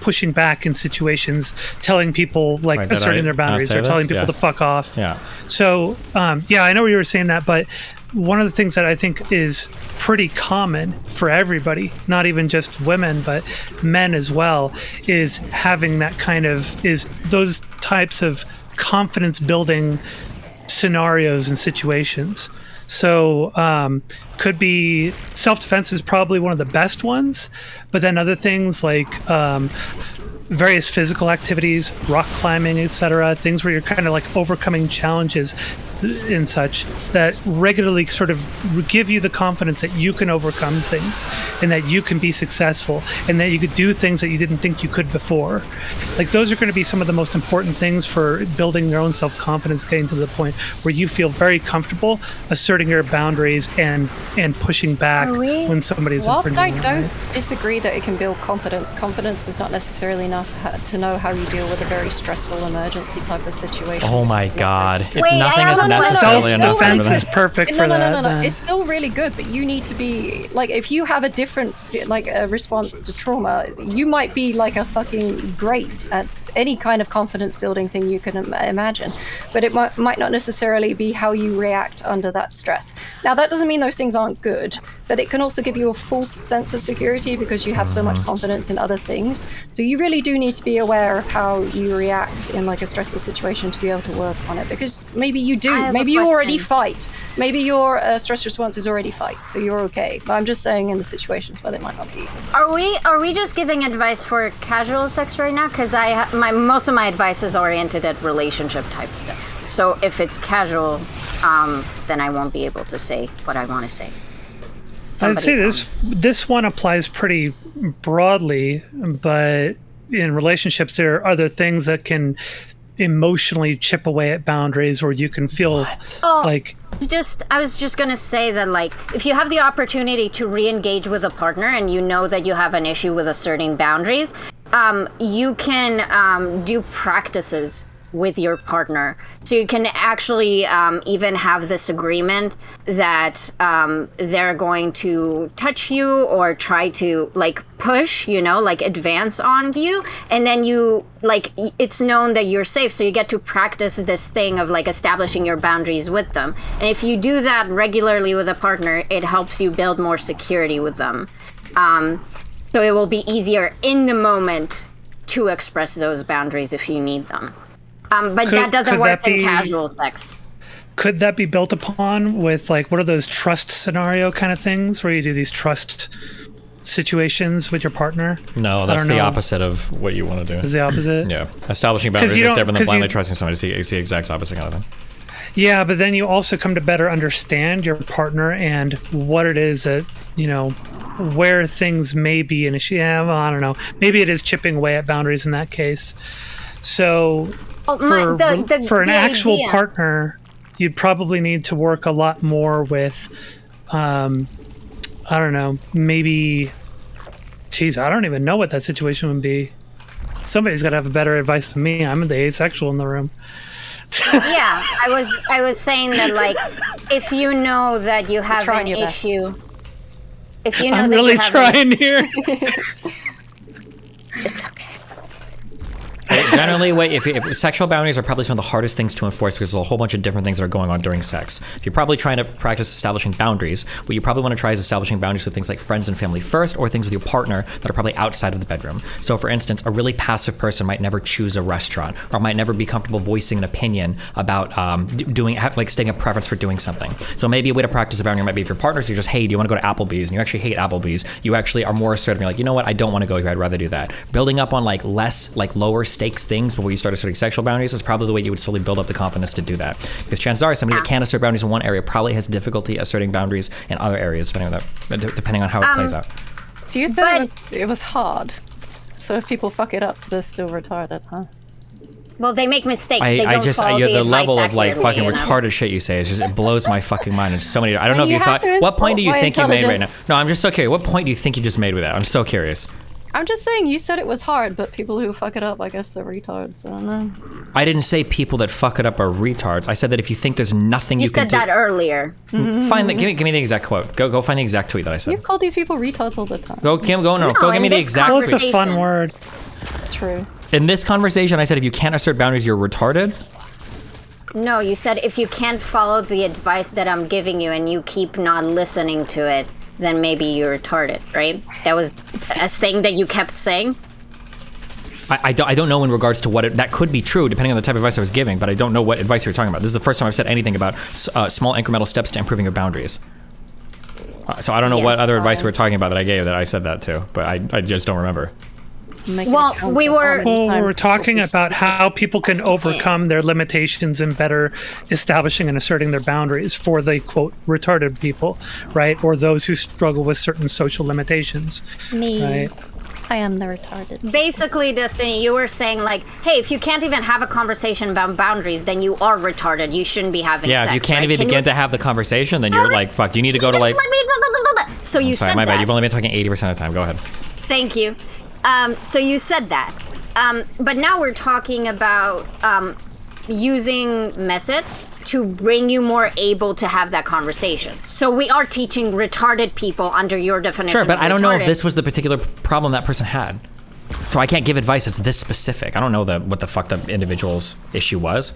pushing back in situations, telling people like asserting their boundaries or telling people to fuck off. Yeah. So, yeah, I know you were saying that, but one of the things that I think is pretty common for everybody, not even just women, but men as well, is having that is those types of confidence building scenarios and situations. So could be self-defense is probably one of the best ones, but then other things like various physical activities, rock climbing, etc., things where you're kind of like overcoming challenges and such that regularly sort of give you the confidence that you can overcome things and that you can be successful and that you could do things that you didn't think you could before. Like those are going to be some of the most important things for building your own self-confidence, getting to the point where you feel very comfortable asserting your boundaries and pushing back when somebody's infringing. Whilst I don't disagree that it can build confidence, confidence is not necessarily enough to know how you deal with a very stressful emergency type of situation. Oh my god. Nothing is necessarily enough. Self-defense is perfect for that. No. It's still really good, but you need to be, like, if you have a different, like, a response to trauma, you might be, like, a fucking great at any kind of confidence building thing you can imagine, but it might not necessarily be how you react under that stress. Now, that doesn't mean those things aren't good, but it can also give you a false sense of security because you have so much confidence in other things. So you really do need to be aware of how you react in like a stressful situation to be able to work on it, because maybe you do, maybe you already fight, maybe your stress response is already fight, so you're okay. But I'm just saying in the situations where they might not be. Are we just giving advice for casual sex right now? Because most of my advice is oriented at relationship type stuff. So if it's casual, then I won't be able to say what I want to say. I'd say this one applies pretty broadly, but in relationships, there are other things that can emotionally chip away at boundaries, or you can feel like. I was just gonna say that, like, if you have the opportunity to re-engage with a partner and you know that you have an issue with asserting boundaries, you can do practices with your partner. So you can actually even have this agreement that they're going to touch you or try to like push, like advance on you. And then you like, it's known that you're safe. So you get to practice this thing of like establishing your boundaries with them. And if you do that regularly with a partner, it helps you build more security with them. So it will be easier in the moment to express those boundaries if you need them. But that doesn't work in casual sex. Could that be built upon with, like, what are those trust scenario kind of things where you do these trust situations with your partner? No, that's the opposite of what you want to do. Is the opposite? Yeah. Establishing boundaries is different than blindly trusting somebody. It's the exact opposite kind of thing. Yeah, but then you also come to better understand your partner and what it is that, where things may be an issue. Yeah, well, I don't know. Maybe it is chipping away at boundaries in that case. So... for an actual partner, you'd probably need to work a lot more with, I don't know, maybe, geez, I don't even know what that situation would be. Somebody's got to have better advice than me. I'm the asexual in the room. Yeah, I was saying that, like, if you know that you have an issue, if you know I'm that really you have trying here. It's okay. Generally, if sexual boundaries are probably some of the hardest things to enforce because there's a whole bunch of different things that are going on during sex. If you're probably trying to practice establishing boundaries, what you probably want to try is establishing boundaries with things like friends and family first, or things with your partner that are probably outside of the bedroom. So, for instance, a really passive person might never choose a restaurant, or might never be comfortable voicing an opinion about stating a preference for doing something. So maybe a way to practice a boundary might be if your partner says, hey, do you want to go to Applebee's? And you actually hate Applebee's. You actually are more assertive. You're like, you know what? I don't want to go here. I'd rather do that. Building up on lower stakes things before you start asserting sexual boundaries is probably the way you would slowly build up the confidence to do that. Because chances are somebody that can assert boundaries in one area probably has difficulty asserting boundaries in other areas, depending on how it plays out. So you said it was hard. So if people fuck it up, they're still retarded, huh? Well, they make mistakes. They don't follow the level of like fucking retarded shit you say it blows my fucking mind in so many. I don't know if you thought. What point do you think you made right now? No, I'm just so curious. What point do you think you just made with that? I'm so curious. I'm just saying, you said it was hard, but people who fuck it up, I guess they're retards. I don't know. I didn't say people that fuck it up are retards. I said that if you think there's nothing you can do... You said that earlier. Find give me the exact quote. Go find the exact tweet that I said. You call these people retards all the time. Go give me the exact tweet. Well, it's a fun word. True. In this conversation, I said if you can't assert boundaries, you're retarded. No, you said if you can't follow the advice that I'm giving you and you keep not listening to it, then maybe you're retarded, right? That was a thing that you kept saying? I don't know in regards to that could be true depending on the type of advice I was giving, but I don't know what advice you're talking about. This is the first time I've said anything about small incremental steps to improving your boundaries. So I don't know what other advice we were talking about that I gave that I said that to, but I just don't remember. We were talking about how people can overcome their limitations and better establishing and asserting their boundaries for the quote retarded people, right? Or those who struggle with certain social limitations. Me. Right? I am the retarded. Basically, Destiny, you were saying like, hey, if you can't even have a conversation about boundaries, then you are retarded. You shouldn't be having sex. Yeah, if you can't even begin to have the conversation, then you're like, fuck, you need to go to like... So you said my that. bad. You've only been talking 80% of the time. Go ahead. Thank you. So you said that. But now we're talking about using methods to bring you more able to have that conversation. So we are teaching retarded people under your definition. Sure, but of I don't know if retarded. this was the particular problem that person had. So I can't give advice that's this specific. I don't know what the fuck the individual's issue was.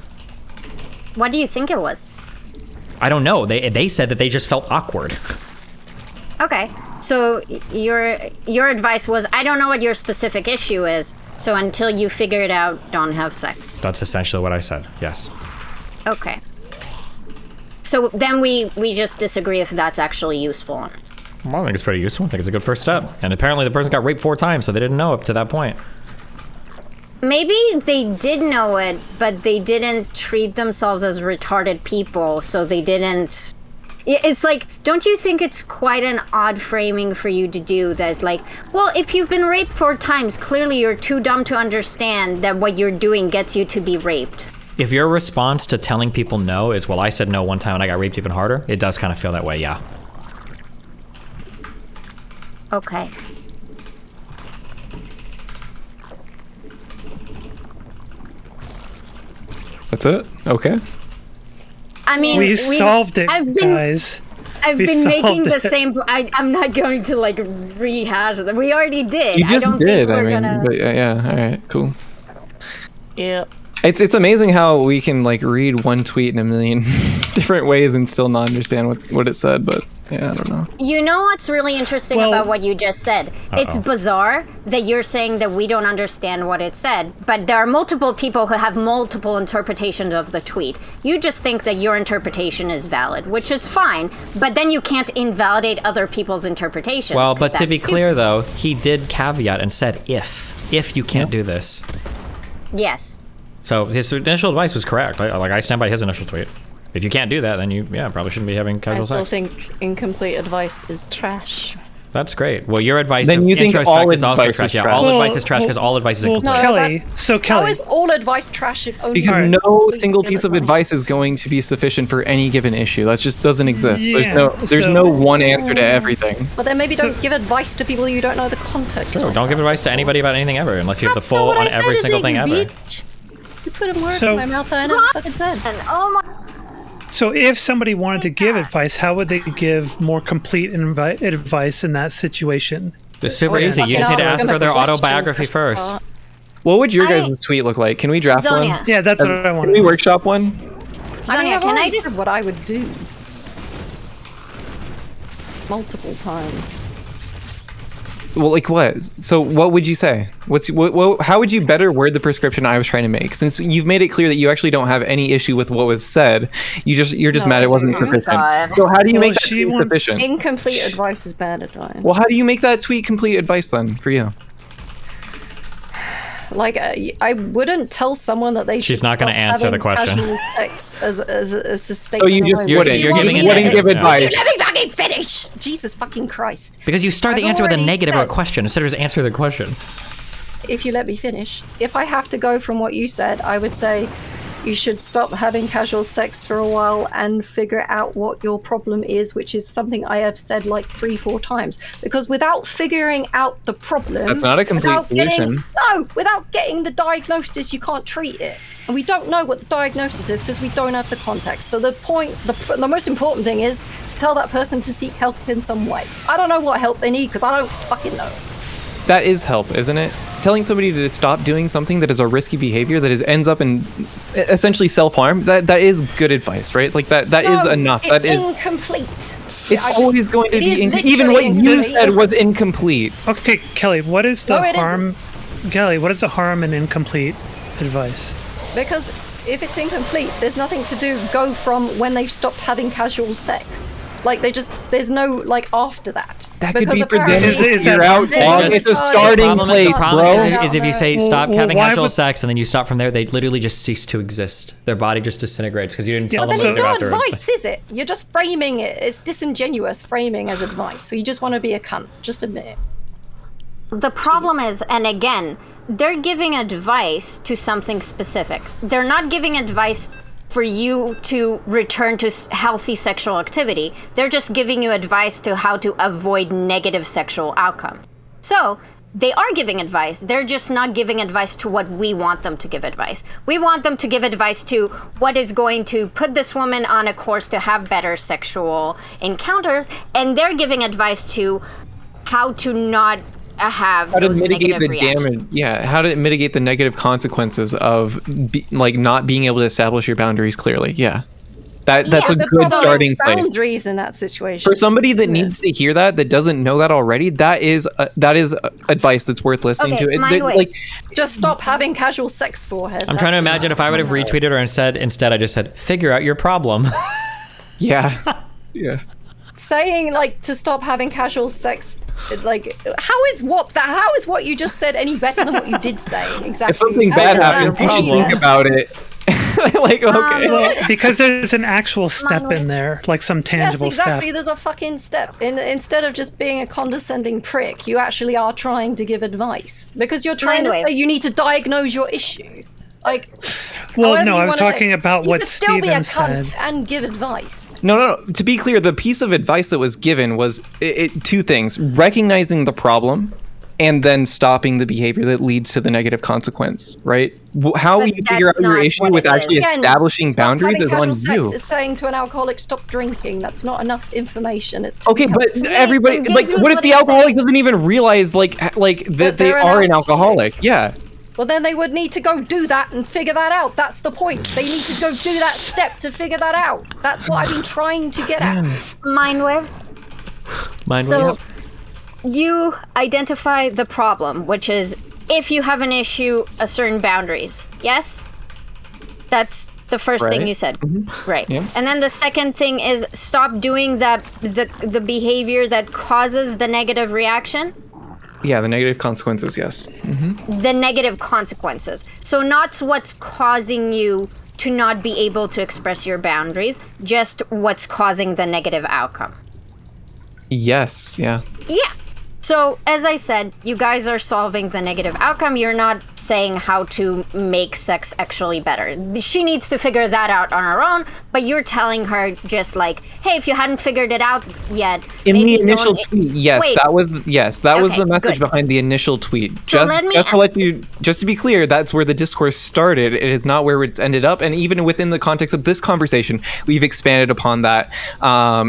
What do you think it was? I don't know. They said that they just felt awkward. Okay. So your advice was, I don't know what your specific issue is, so until you figure it out, don't have sex. That's essentially what I said, yes. Okay. So then we just disagree if that's actually useful or not. Well, I think it's pretty useful. I think it's a good first step. And apparently the person got raped 4 times, so they didn't know up to that point. Maybe they did know it, but they didn't treat themselves as retarded people, so they didn't It's like, don't you think it's quite an odd framing for you to do that's like, well, if you've been raped 4 times, clearly you're too dumb to understand that what you're doing gets you to be raped. If your response to telling people no is, well, I said no one time and I got raped even harder, it does kind of feel that way, yeah. Okay. That's it? Okay. I mean, we solved it, guys. I've been making the same. I'm not going to like rehash it. We already did. You just I don't did. think we're I mean, gonna. but yeah. All right. Cool. Yeah. It's amazing how we can like read one tweet in a million different ways and still not understand what it said. But yeah, I don't know. You know what's really interesting about what you just said? It's bizarre that you're saying that we don't understand what it said, but there are multiple people who have multiple interpretations of the tweet. You just think that your interpretation is valid, which is fine, but then you can't invalidate other people's interpretations. Well, but to be clear though, he did caveat and said if you can't do this. Yes. So his initial advice was correct. I stand by his initial tweet. If you can't do that, then you probably shouldn't be having casual sex. I still think incomplete advice is trash. That's great. Well, your advice then of you think all is also advice trash. is Yeah, trash. all advice is trash because all advice is incomplete. No, Kelly, How is all advice trash if only Because no single piece of advice is going to be sufficient for any given issue. That just doesn't exist. Yeah, there's no one answer to everything. But then maybe don't give advice to people you don't know the context No, of. don't give advice to anybody about anything ever unless you have the That's full not what on I said, every single is thing it, ever. bitch? You put a word in my mouth that I never fucking said. Oh my. So if somebody wanted to give advice, how would they give more complete advice in that situation? It's super easy. You just need to ask for their autobiography first. What would your guys' tweet look like? Can we draft Zonia. one? Yeah, that's what I want. Can we workshop one? Zonia, can I just said what I would do? Multiple times. Well, like what? So what would you say? How would you better word the prescription I was trying to make? Since you've made it clear that you actually don't have any issue with what was said, you're just mad it wasn't sufficient. So how do you make that tweet sufficient? Incomplete advice is bad advice. Well, how do you make that tweet complete advice then for you? Like, I wouldn't tell someone that they should. She's not going to answer the question. Casual sex as a statement. So you just wouldn't. You wouldn't give advice. Let me fucking finish. Jesus fucking Christ. Because you start the answer with a negative or a question instead of just answer the question. If you let me finish, if I have to go from what you said, I would say you should stop having casual sex for a while and figure out what your problem is, which is something I have said like 3-4 times. Because without figuring out the problem, that's not a complete solution. Without getting the diagnosis, you can't treat it. And we don't know what the diagnosis is because we don't have the context. So the most important thing is to tell that person to seek help in some way. I don't know what help they need because I don't fucking know. That is help, isn't it? Telling somebody to stop doing something that is a risky behavior that ends up in essentially self-harm, that is good advice, right? Like that is enough. That is incomplete. It's always going to be even what you said was incomplete. Okay, Kelly, what is the harm? Kelly, what is the harm in incomplete advice? Because if it's incomplete, there's nothing to go from when they've stopped having casual sex. Like there's no like after that. That could be for them. You're out. It's a starting place, bro. Problem is if you say stop having casual sex and then you stop from there, they literally just cease to exist. Their body just disintegrates because you didn't tell them But what they're then out it's there. not advice, is it? You're just framing it. It's disingenuous framing as advice. So you just want to be a cunt. Just admit it. The problem is, and again, they're giving advice to something specific. They're not giving advice for you to return to healthy sexual activity. They're just giving you advice to how to avoid negative sexual outcome. So they are giving advice. They're just not giving advice to what we want them to give advice. We want them to give advice to what is going to put this woman on a course to have better sexual encounters, and they're giving advice to how to not have how to those mitigate the reactions. damage. How to mitigate the negative consequences of not being able to establish your boundaries clearly. That's a good starting place. Boundaries in that situation. For somebody that needs to hear that doesn't know that already, that is advice that's worth listening to. Just stop having casual sex, forehead. I'm trying to imagine if I would have retweeted or instead I just said, figure out your problem. Yeah. Saying to stop having casual sex, how is what you just said any better than what you did say? Exactly. If something bad happens, you should think about it. Like, okay. Well, because there's an actual step in there, like some tangible Yes, exactly. step. There's a fucking step. Instead of just being a condescending prick, you actually are trying to give advice because you're trying to say you need to diagnose your issue. Like, well, no, I was talking about what Steven said. You could still be a cunt said. and give advice. No. To be clear, the piece of advice that was given was two things: recognizing the problem, and then stopping the behavior that leads to the negative consequence. Right? How But you figure out your issue with actually establishing boundaries is on you. It's saying to an alcoholic, "Stop drinking." That's not enough information. It's Okay, but everybody, like, what if the alcoholic doesn't even realize, like that they are an alcoholic? Yeah. Well, then they would need to go do that and figure that out. That's the point. They need to go do that step to figure that out. That's what I've been trying to get at. Mindwaves. So you identify the problem, which is if you have an issue, a certain boundaries. Yes? That's the first thing you said. Mm-hmm. Right. Yeah. And then the second thing is stop doing the behavior that causes the negative reaction. Yeah, the negative consequences, yes. Mm-hmm. The negative consequences. So not what's causing you to not be able to express your boundaries, just what's causing the negative outcome. Yes, yeah. Yeah. So, as I said, you guys are solving the negative outcome. You're not saying how to make sex actually better. She needs to figure that out on her own, but you're telling her just like, hey, if you hadn't figured it out yet... In the initial tweet, yes, that was the message behind the initial tweet. So Just to be clear, that's where the discourse started. It is not where it's ended up, and even within the context of this conversation, we've expanded upon that.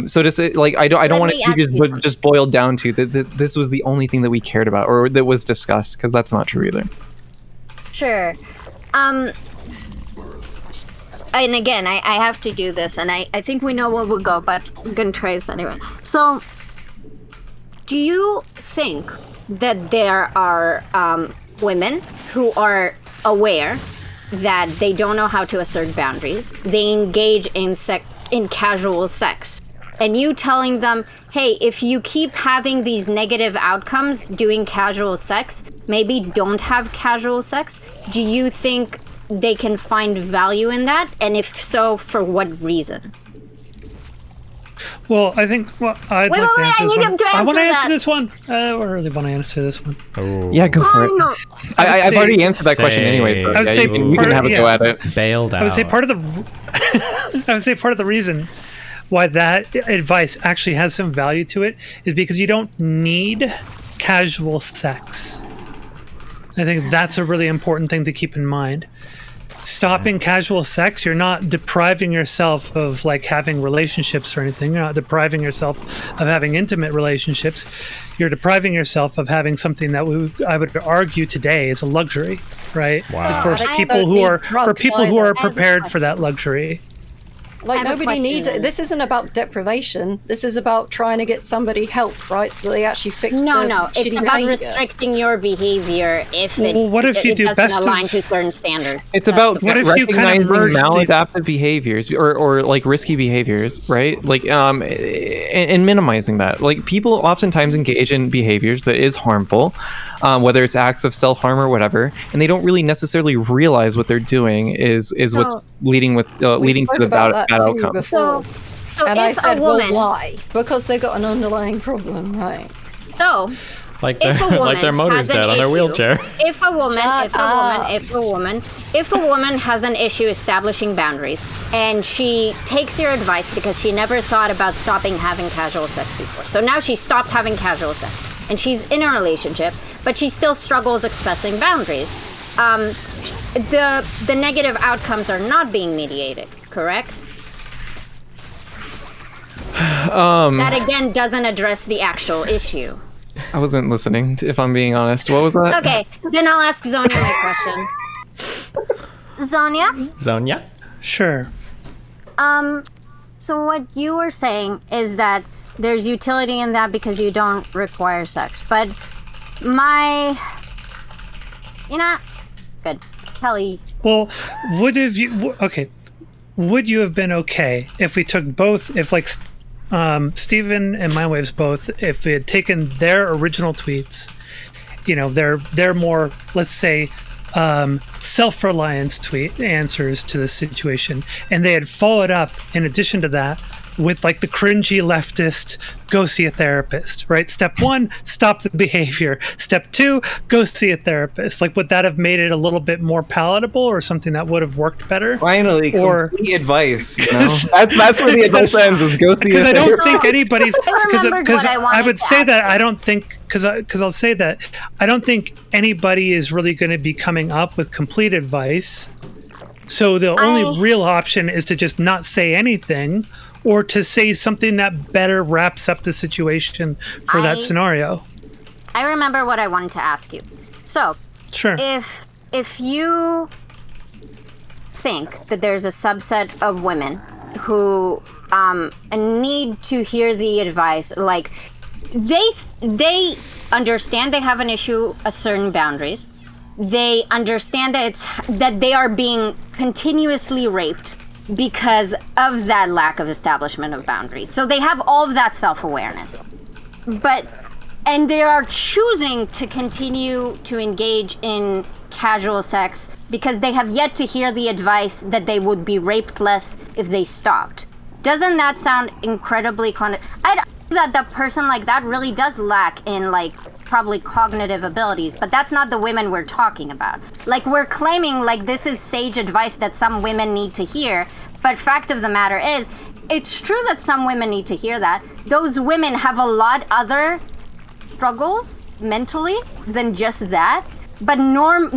So to say, like, I don't want it to just boil down to that this was the only thing that we cared about or that was discussed, because that's not true either. Sure. And again, I have to do this, and I think we know where we'll go, but I'm gonna try this anyway. So, do you think that there are women who are aware that they don't know how to assert boundaries, they engage in casual sex, and you telling them, hey, if you keep having these negative outcomes doing casual sex, maybe don't have casual sex? Do you think they can find value in that? And if so, for what reason? Well, I think, I'd like to answer this one. I want to answer this one. I really want to answer this one. Oh. Yeah, go for it. No. I've already answered that question anyway. I would say you can have a go at it. Bailed out. I would say part of the reason why that advice actually has some value to it is because you don't need casual sex. I think that's a really important thing to keep in mind. Stopping casual sex, you're not depriving yourself of like having relationships or anything. You're not depriving yourself of having intimate relationships. You're depriving yourself of having something that I would argue today is a luxury, right? Wow. For people who are prepared for that luxury. Like, nobody needs it. This isn't about deprivation. This is about trying to get somebody help, right? So they actually fix No, it's about restricting your behavior if it doesn't align to certain standards. It's about recognizing maladaptive behaviors or like risky behaviors, right? Like, and minimizing that. Like, people oftentimes engage in behaviors that is harmful, whether it's acts of self-harm or whatever, and they don't really necessarily realize what they're doing is what's leading to the bad outcome. So and I said, why? Because they got an underlying problem, right? So, like their motor's dead on their wheelchair. If a woman has an issue establishing boundaries, and she takes your advice because she never thought about stopping having casual sex before. So now she stopped having casual sex, and she's in a relationship, but she still struggles expressing boundaries. The negative outcomes are not being mediated, correct? That again doesn't address the actual issue. I wasn't listening, if I'm being honest. What was that? Okay, then I'll ask Zonia my question. Zonia? Sure. So what you were saying is that there's utility in that because you don't require sex. But good. Kelly. Well, would you have been okay if we took both, if like Steven and Mindwaves both, if we had taken their original tweets, they're more, let's say, self-reliance tweet answers to this situation, and they had followed up in addition to that with like the cringy leftist go see a therapist, right? Step 1, stop the behavior. Step 2, go see a therapist. Like, would that have made it a little bit more palatable, or something that would have worked better? Finally, or complete advice. You know? that's where the advice ends, is go see a therapist. Because I don't think anybody's, because I would say that I don't think, because I'll say that I don't think anybody is really going to be coming up with complete advice. So the only real option is to just not say anything, or to say something that better wraps up the situation for that scenario. I remember what I wanted to ask you. So, sure. If you think that there's a subset of women who need to hear the advice, like they understand they have an issue, a certain boundaries. They understand that they are being continuously raped because of that lack of establishment of boundaries. So they have all of that self-awareness. And they are choosing to continue to engage in casual sex because they have yet to hear the advice that they would be raped less if they stopped. Doesn't that sound incredibly I that the person like that really does lack in like probably cognitive abilities, but that's not the women we're talking about. Like, we're claiming like this is sage advice that some women need to hear, but fact of the matter is, it's true that some women need to hear that. Those women have a lot other struggles mentally than just that, but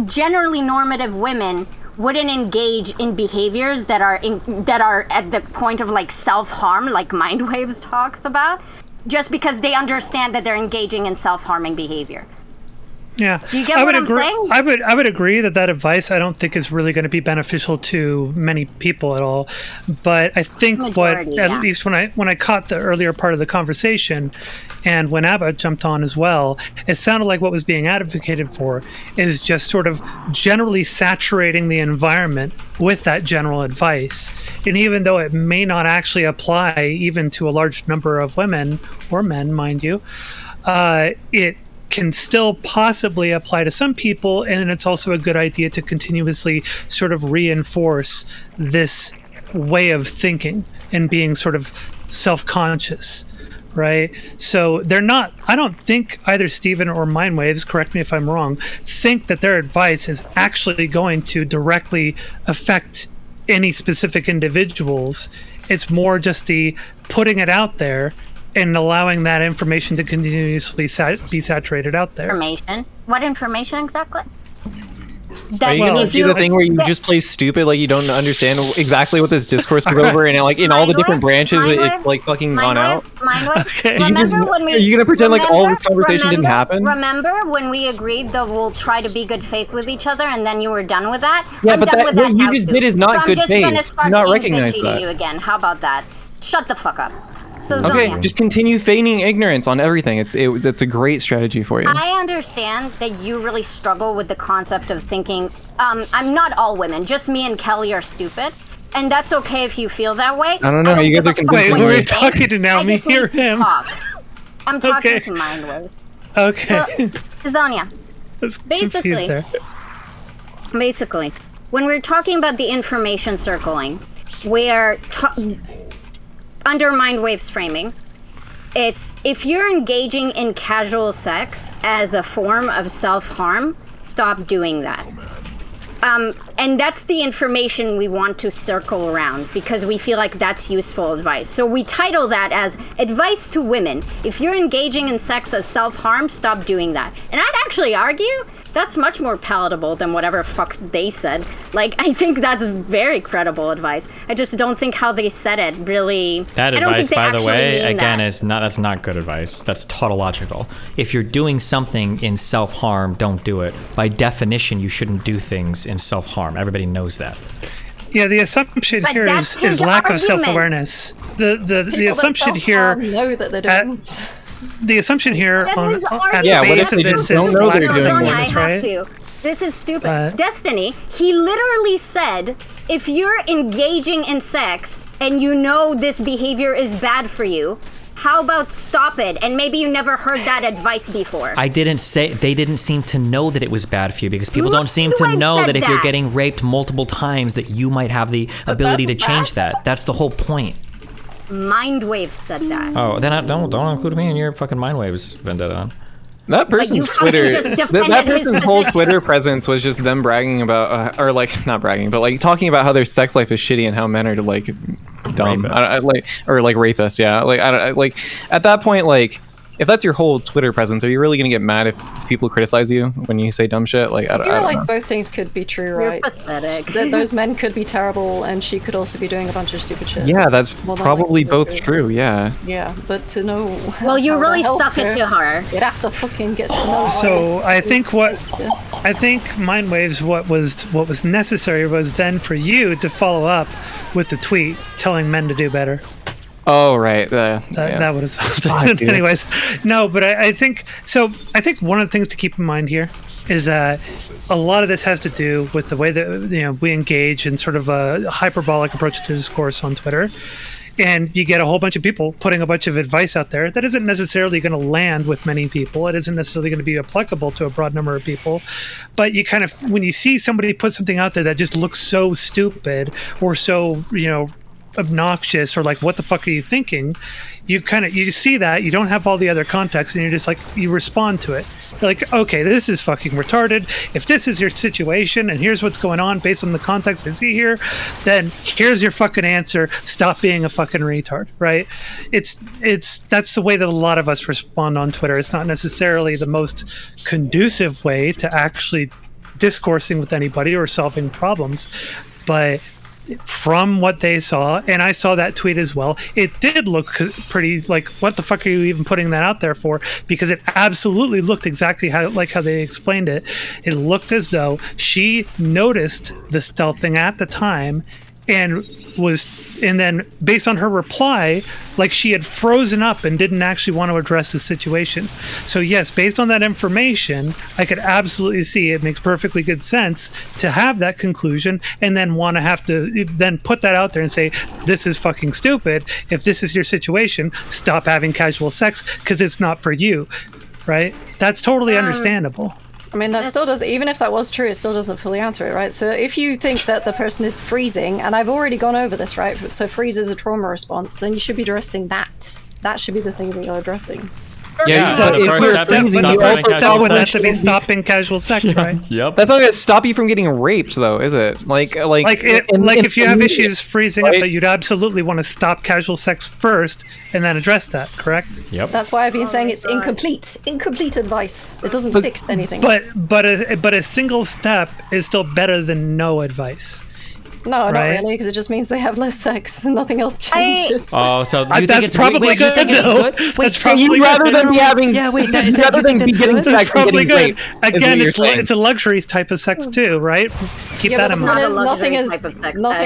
generally normative women wouldn't engage in behaviors that are at the point of like self-harm, like Mindwaves talks about, just because they understand that they're engaging in self-harming behavior. Yeah. Do you get what I'm saying? I would agree that advice I don't think is really going to be beneficial to many people at all. But I think at least when I caught the earlier part of the conversation, and when Abba jumped on as well, it sounded like what was being advocated for is just sort of generally saturating the environment with that general advice. And even though it may not actually apply even to a large number of women or men, mind you, it can still possibly apply to some people, and it's also a good idea to continuously sort of reinforce this way of thinking and being sort of self-conscious, right? So I don't think either Steven or Mindwaves, correct me if I'm wrong, think that their advice is actually going to directly affect any specific individuals. It's more just the putting it out there and allowing that information to continuously be saturated out there. Information? What information exactly? Are you going to do the thing where you just play stupid, like you don't understand exactly what this discourse is over, and like in all the different branches, it's like fucking gone out? Okay. Are you going to pretend like all this conversation didn't happen? Remember when we agreed that we'll try to be good faith with each other, and then you were done with that? Yeah, but what you just did is not good faith. Do not recognize that. You again. How about that? Shut the fuck up. So, okay, Zonia, just continue feigning ignorance on everything. It's a great strategy for you. I understand that you really struggle with the concept of thinking, I'm not all women, just me and Kelly are stupid. And that's okay if you feel that way. I don't know, you guys are convincing me. Wait, who are you talking to now? Me hear him. I'm talking to Mindwaves. Okay. So, Zonia, basically, when we're talking about the information circling, we're under Mindwaves framing, it's if you're engaging in casual sex as a form of self-harm, stop doing that. And that's the information we want to circle around because we feel like that's useful advice. So we title that as Advice to Women. If you're engaging in sex as self-harm, stop doing that. And I'd actually argue that's much more palatable than whatever fuck they said. Like, I think that's very credible advice. I just don't think how they said it really... That advice, by the way, again, that's not good advice. That's tautological. If you're doing something in self-harm, don't do it. By definition, you shouldn't do things in self-harm. Everybody knows that. Yeah, the assumption here is lack of self-awareness. The assumption here... know that they're doing the assumption here what if they just don't know they're doing this, right? This is stupid. Destiny, he literally said, if you're engaging in sex and you know this behavior is bad for you, How about stop it? And maybe you never heard that advice before. I didn't say, they didn't seem to know that it was bad for you, because people don't seem to know that if you're getting raped multiple times that you might have the ability to change that. That's the whole point. Mindwaves said that. Oh, then don't include me in your fucking Mindwaves vendetta. That person's Twitter, that person's whole Twitter presence was just them bragging about, or like not bragging, but like talking about how their sex life is shitty and how men are like dumb, or like rapists. Yeah, like at that point, like if that's your whole Twitter presence, are you really gonna get mad if people criticize you when you say dumb shit? Like I don't realize know. both things could be true, right? You're pathetic. Those men could be terrible, and she could also be doing a bunch of stupid shit. Yeah, that's probably both true. Yeah. Yeah, but to know. Well, you really stuck it to her. You'd have to fucking get to know. So I think Mindwaves, what was necessary was then for you to follow up with the tweet telling men to do better. Oh right, that would have solved it. Anyways, no, but I think so. I think one of the things to keep in mind here is that a lot of this has to do with the way that we engage in sort of a hyperbolic approach to discourse on Twitter, and you get a whole bunch of people putting a bunch of advice out there that isn't necessarily going to land with many people. It isn't necessarily going to be applicable to a broad number of people, but you kind of, when you see somebody put something out there that just looks so stupid or so obnoxious, or like, what the fuck are you thinking, you see that you don't have all the other context, and you're just like, you respond to it. You're like, okay, this is fucking retarded. If this is your situation and here's what's going on based on the context I see here, then here's your fucking answer. Stop being a fucking retard, right? That's the way that a lot of us respond on Twitter. It's not necessarily the most conducive way to actually discoursing with anybody or solving problems, but from what they saw, and I saw that tweet as well, it did look pretty like, what the fuck are you even putting that out there for? Because it absolutely looked exactly how they explained it. It looked as though she noticed the stealth thing at the time, and then based on her reply, like, she had frozen up and didn't actually want to address the situation. So yes, based on that information, I could absolutely see it makes perfectly good sense to have that conclusion and then want to have to then put that out there and say, this is fucking stupid. If this is your situation, stop having casual sex because it's not for you, right? That's totally understandable. I mean, that still does, even if that was true, it still doesn't fully answer it, right? So if you think that the person is freezing, and I've already gone over this, right? So freeze is a trauma response, then you should be addressing that. That should be the thing that you're addressing. Yeah, but if you're freezing, you also that should be stopping casual sex, right? Yep. That's not going to stop you from getting raped, though, is it? If you have issues freezing up, but you'd absolutely want to stop casual sex first and then address that, correct? Yep. That's why I've been saying it's incomplete advice. It doesn't fix anything. But a single step is still better than no advice. No, right? Not really, because it just means they have less sex and nothing else changes. Oh, so you think that's it's probably wait, good. You think it's good? Wait, that's probably you'd rather than be having rather than be getting sex and getting raped. Again, it's a luxury type of sex too, right? Keep that in mind. Nothing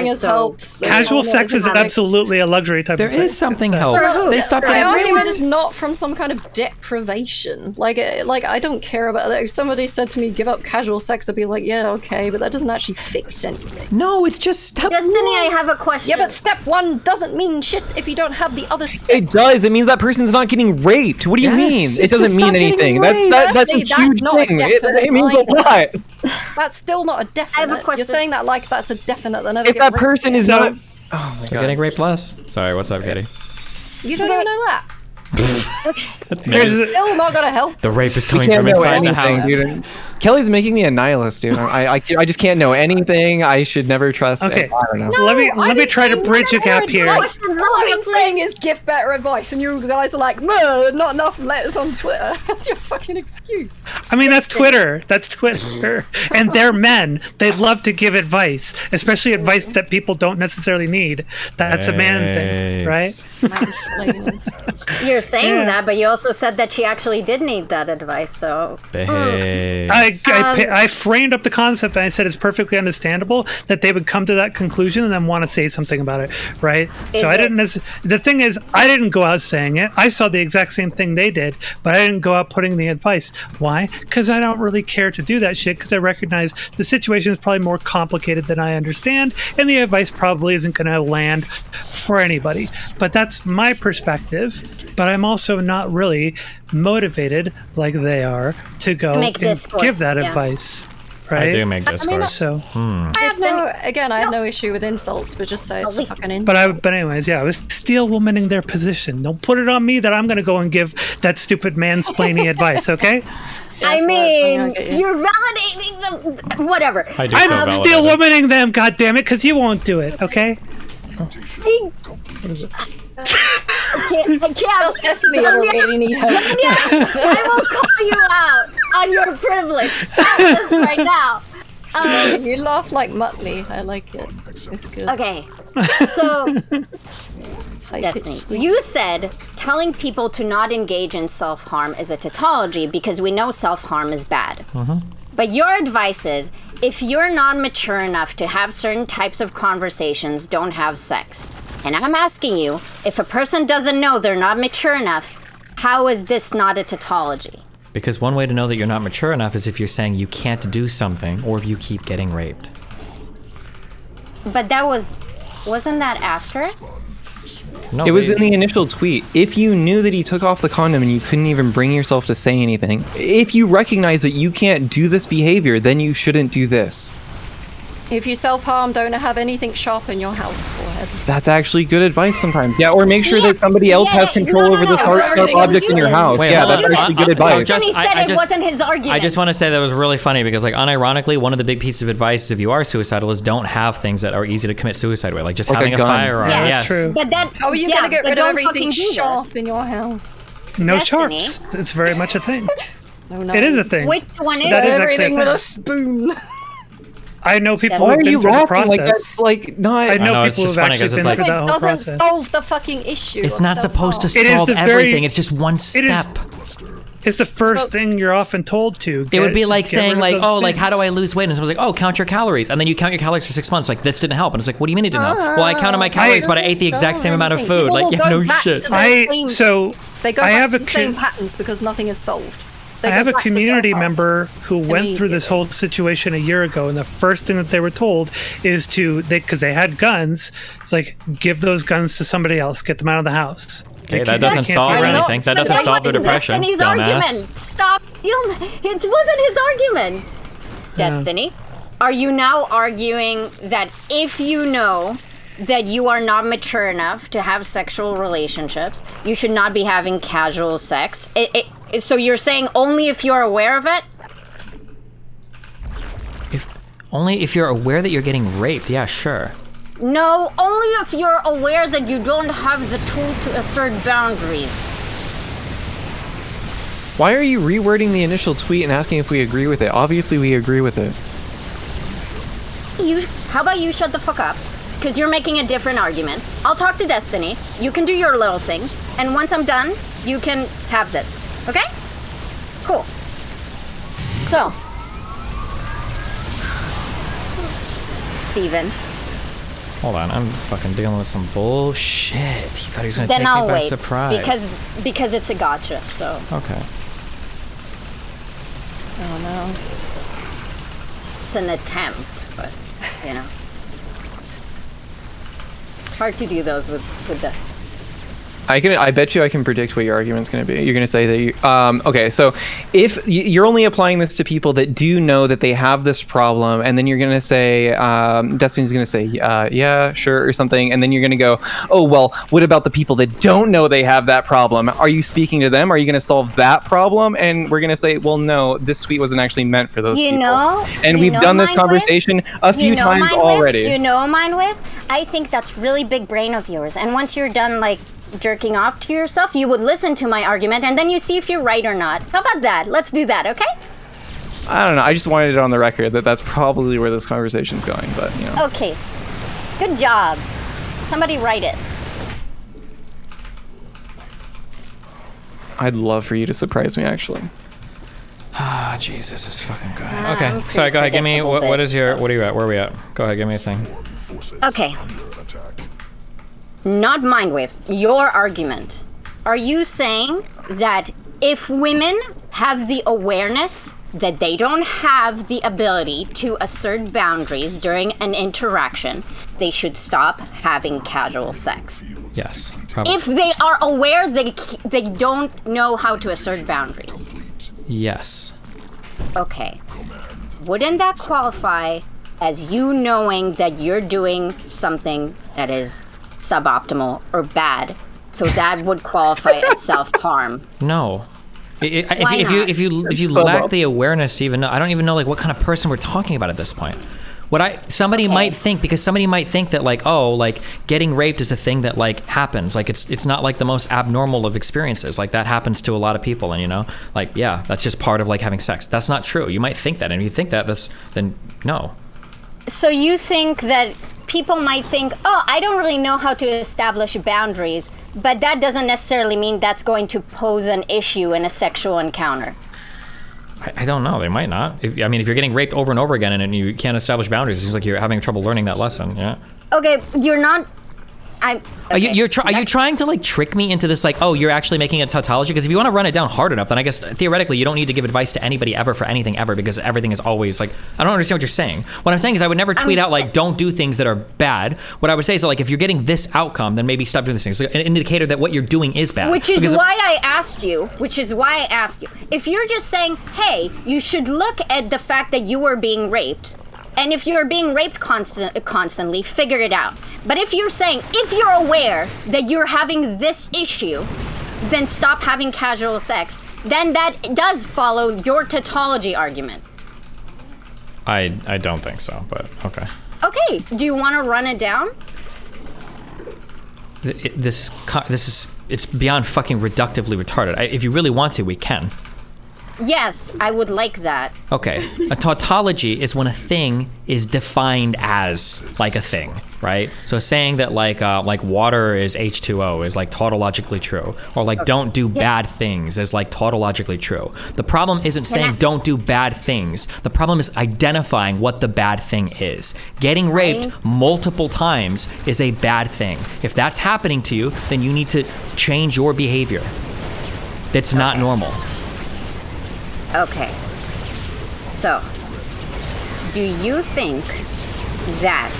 has helped. Casual sex is absolutely a luxury type of sex. There is something helps. They stop getting raped. My argument is not from some kind of deprivation. Like I don't care about that. If somebody said to me, give up casual sex, I'd be like, yeah, okay, but that doesn't actually fix anything. No, it's just step Destiny, I have a question. Yeah, but step one doesn't mean shit if you don't have the other steps. It does. It means that person's not getting raped. What do you mean? It doesn't mean anything. That's a huge thing. It means a lot. That's still not a definite. I have a question. You're saying that like that's a definite. If that person is not... Oh my god. Getting raped less. Sorry, what's up, Katee? You don't even know that. There's still not gonna help. The rape is coming from inside the house. Dude. Kelly's making me a nihilist, dude. I just can't know anything. I should never trust. Okay, I don't know. No, let me try to bridge a gap here. All I've been saying is give better advice, and you guys are like, not enough letters on Twitter. That's your fucking excuse. I mean, that's Twitter. That's Twitter, and they're men. They love to give advice, especially advice that people don't necessarily need. That's a man thing, right? You're saying that, but you also said that she actually did need that advice, so... I I framed up the concept and I said it's perfectly understandable that they would come to that conclusion and then want to say something about it, right? So I didn't. The thing is, I didn't go out saying it. I saw the exact same thing they did, but I didn't go out putting the advice. Why? Because I don't really care to do that shit. Because I recognize the situation is probably more complicated than I understand, and the advice probably isn't going to land for anybody. But that's my perspective. But I'm also not really motivated like they are to go and give that advice. Right? I do make discourse. I have no issue with insults, but just say it's a fucking insult. But anyways, I was steel womaning their position. Don't put it on me that I'm going to go and give that stupid mansplaining advice, okay? I mean, you're validating them. Whatever. I'm steel womaning them, goddammit, because you won't do it, okay? I can't. Destiny, I really need her. I will call you out on your privilege. Stop this right now. You laugh like Muttley. I like it. It's good. Okay. So, Destiny, you said telling people to not engage in self-harm is a tautology because we know self-harm is bad. But your advice is, if you're not mature enough to have certain types of conversations, don't have sex. And I'm asking you, if a person doesn't know they're not mature enough, how is this not a tautology? Because one way to know that you're not mature enough is if you're saying you can't do something or if you keep getting raped. But wasn't that after? No, it was in the initial tweet. If you knew that he took off the condom and you couldn't even bring yourself to say anything, if you recognize that you can't do this behavior, then you shouldn't do this. If you self-harm, don't have anything sharp in your house, forehead. That's actually good advice sometimes. Yeah, or make sure that somebody else has control over the sharp object in your house. That's actually good advice. He said it wasn't his argument. I just want to say that was really funny because, like, unironically, one of the big pieces of advice if you are suicidal is don't have things that are easy to commit suicide with, like just having a firearm. Yeah, that's true. But how are you going to get rid of everything sharp in your house? No sharps. It's very much a thing. No. It is a thing. Which one is everything with a spoon? I know people who Why have are been you through the laughing? process. Like that's like not. I know people who've actually been through that whole It process. doesn't solve the fucking issue. It's not supposed to solve everything. It's just one step. It's the first thing you're often told to. It would be like saying, like, oh, like, how do I lose weight? And someone's like, oh, count your calories. And then you count your calories for 6 months. Like, this didn't help. And it's like, what do you mean it didn't help? Well, I counted my calories, but I ate the exact same amount of food. Like, yeah, no shit. They go back to the same patterns because nothing is solved. I have a community member who went through this whole situation a year ago, and the first thing that they were told is because they had guns, it's like, give those guns to somebody else, get them out of the house. Okay, that doesn't solve anything. That doesn't solve their depression, dumbass. Stop. It wasn't his argument. Destiny, are you now arguing that if you know that you are not mature enough to have sexual relationships, you should not be having casual sex? So you're saying only if you're aware of it? Only if you're aware that you're getting raped, yeah, sure. No, only if you're aware that you don't have the tool to assert boundaries. Why are you rewording the initial tweet and asking if we agree with it? Obviously we agree with it. How about you shut the fuck up? Because you're making a different argument. I'll talk to Destiny. You can do your little thing. And once I'm done, you can have this. Okay? Cool. So. Steven. Hold on, I'm fucking dealing with some bullshit. He thought he was gonna take me by surprise. Because it's a gotcha, so. Okay. Oh no. It's an attempt, but, you know. Hard to do those with Destiny. I bet you I can predict what your argument's going to be. You're going to say that you, okay, so if you're only applying this to people that do know that they have this problem, and then you're going to say, Destiny's going to say, yeah, sure, or something, and then you're going to go, oh, well, what about the people that don't know they have that problem? Are you speaking to them? Are you going to solve that problem? And we're going to say, well, no, this tweet wasn't actually meant for those people. And we've done this conversation a few times already. You know, Mindwaves, I think that's really big brain of yours. And once you're done, like, jerking off to yourself, you would listen to my argument, and then you see if you're right or not. How about that? Let's do that, okay? I don't know. I just wanted it on the record that that's probably where this conversation's going, but, you know. Okay. Good job. Somebody write it. I'd love for you to surprise me, actually. Ah, Jesus, this fucking guy. Okay, sorry, go ahead. Give me, what are you at? Where are we at? Go ahead, give me a thing. Okay. Not Mindwaves, your argument. Are you saying that if women have the awareness that they don't have the ability to assert boundaries during an interaction, they should stop having casual sex? Yes, probably. If they are aware they don't know how to assert boundaries? Yes. Okay. Wouldn't that qualify as you knowing that you're doing something that is suboptimal or bad? So that would qualify as self-harm. No. If you lack the awareness to even know, I don't even know like what kind of person we're talking about at this point. Somebody might think that like, oh, like getting raped is a thing that like happens. Like it's not like the most abnormal of experiences. Like that happens to a lot of people, and you know, like yeah, that's just part of like having sex. That's not true. You might think that, and if you think that, then no. So you think that people might think, oh, I don't really know how to establish boundaries, but that doesn't necessarily mean that's going to pose an issue in a sexual encounter. I don't know. They might not. If you're getting raped over and over again and you can't establish boundaries, it seems like you're having trouble learning that lesson. Yeah. Okay, you're not. Okay. Are you trying to like trick me into this like, oh, you're actually making a tautology? Because if you want to run it down hard enough, then I guess theoretically you don't need to give advice to anybody ever for anything ever, because everything is always like, I don't understand what you're saying. What I'm saying is I would never tweet out like, don't do things that are bad. What I would say is that, like, if you're getting this outcome, then maybe stop doing these things. It's an indicator that what you're doing is bad. Which is why I asked you. If you're just saying, hey, you should look at the fact that you were being raped, and if you're being raped constantly, figure it out. But if you're saying, if you're aware that you're having this issue, then stop having casual sex, then that does follow your tautology argument. I don't think so, but okay. Okay, do you want to run it down? It's beyond fucking reductively retarded. If you really want to, we can. Yes, I would like that. Okay, a tautology is when a thing is defined as like a thing, right? So saying that like water is H2O is like tautologically true, or like don't do bad things is like tautologically true. The problem isn't saying don't do bad things. The problem is identifying what the bad thing is. Getting raped multiple times is a bad thing. If that's happening to you, then you need to change your behavior. That's not normal. Okay. So, do you think that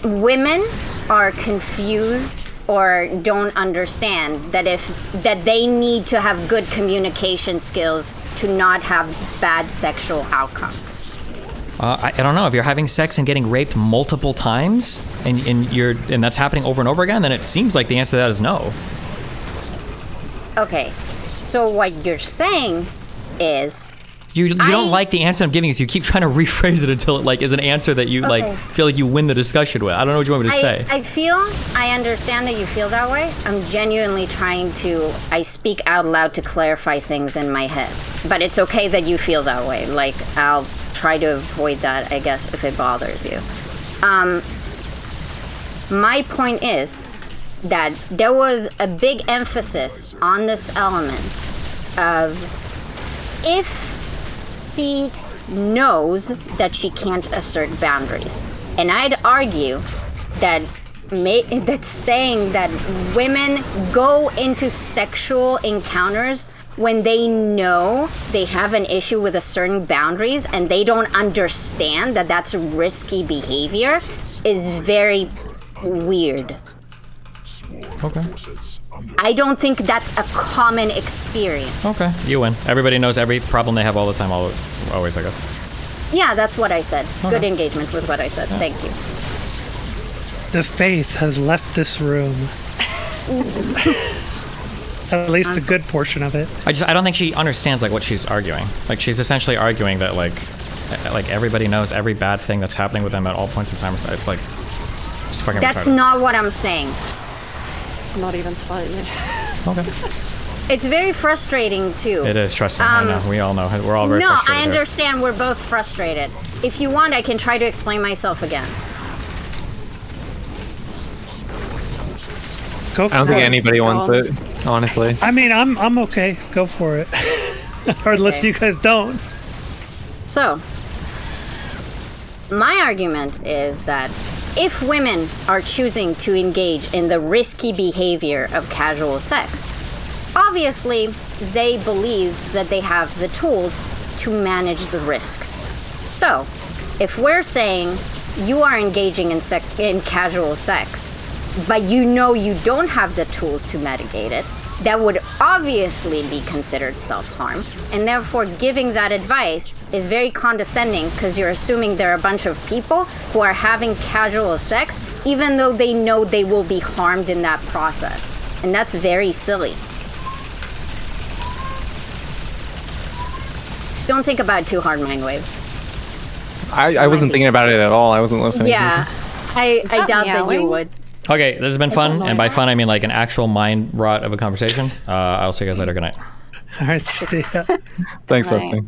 women are confused or don't understand that they need to have good communication skills to not have bad sexual outcomes? I don't know. If you're having sex and getting raped multiple times and that's happening over and over again, then it seems like the answer to that is no. Okay. So what you're saying is you don't like the answer I'm giving you, so you keep trying to rephrase it until it like is an answer that you like feel like you win the discussion with. I don't know what you want me to say. I understand that you feel that way. I'm genuinely I speak out loud to clarify things in my head. But it's okay that you feel that way. Like, I'll try to avoid that, I guess, if it bothers you. My point is that there was a big emphasis on this element of if she knows that she can't assert boundaries. And I'd argue that that's saying that women go into sexual encounters when they know they have an issue with asserting boundaries and they don't understand that that's risky behavior is very weird. Okay. I don't think that's a common experience. Okay, you win. Everybody knows every problem they have all the time, always, I guess. Yeah, that's what I said. Okay. Good engagement with what I said. Yeah. Thank you. The faith has left this room. At least a good portion of it. I don't think she understands like what she's arguing. Like she's essentially arguing that like everybody knows every bad thing that's happening with them at all points in time. It's like just fucking That's retarded. Not what I'm saying. Not even slightly. Okay. It's very frustrating too. It is, trust me. I know. We all know. We're all very frustrated. No, I understand. Here. We're both frustrated. If you want, I can try to explain myself again. I don't think anybody wants it, honestly. I mean, I'm okay. Go for it. or unless you guys don't. So, my argument is that if women are choosing to engage in the risky behavior of casual sex, obviously they believe that they have the tools to manage the risks. So, if we're saying you are engaging in casual sex, but you know you don't have the tools to mitigate it, that would obviously be considered self-harm, and therefore giving that advice is very condescending because you're assuming there are a bunch of people who are having casual sex even though they know they will be harmed in that process. And that's very silly. Don't think about it too hard, Mindwaves. I wasn't thinking about it at all. I wasn't listening. Yeah, I doubt that you would. Okay, this has been fun, and by fun I mean like an actual mind rot of a conversation. I'll see you guys later. Good night. All right, see ya. Thanks, Dusty.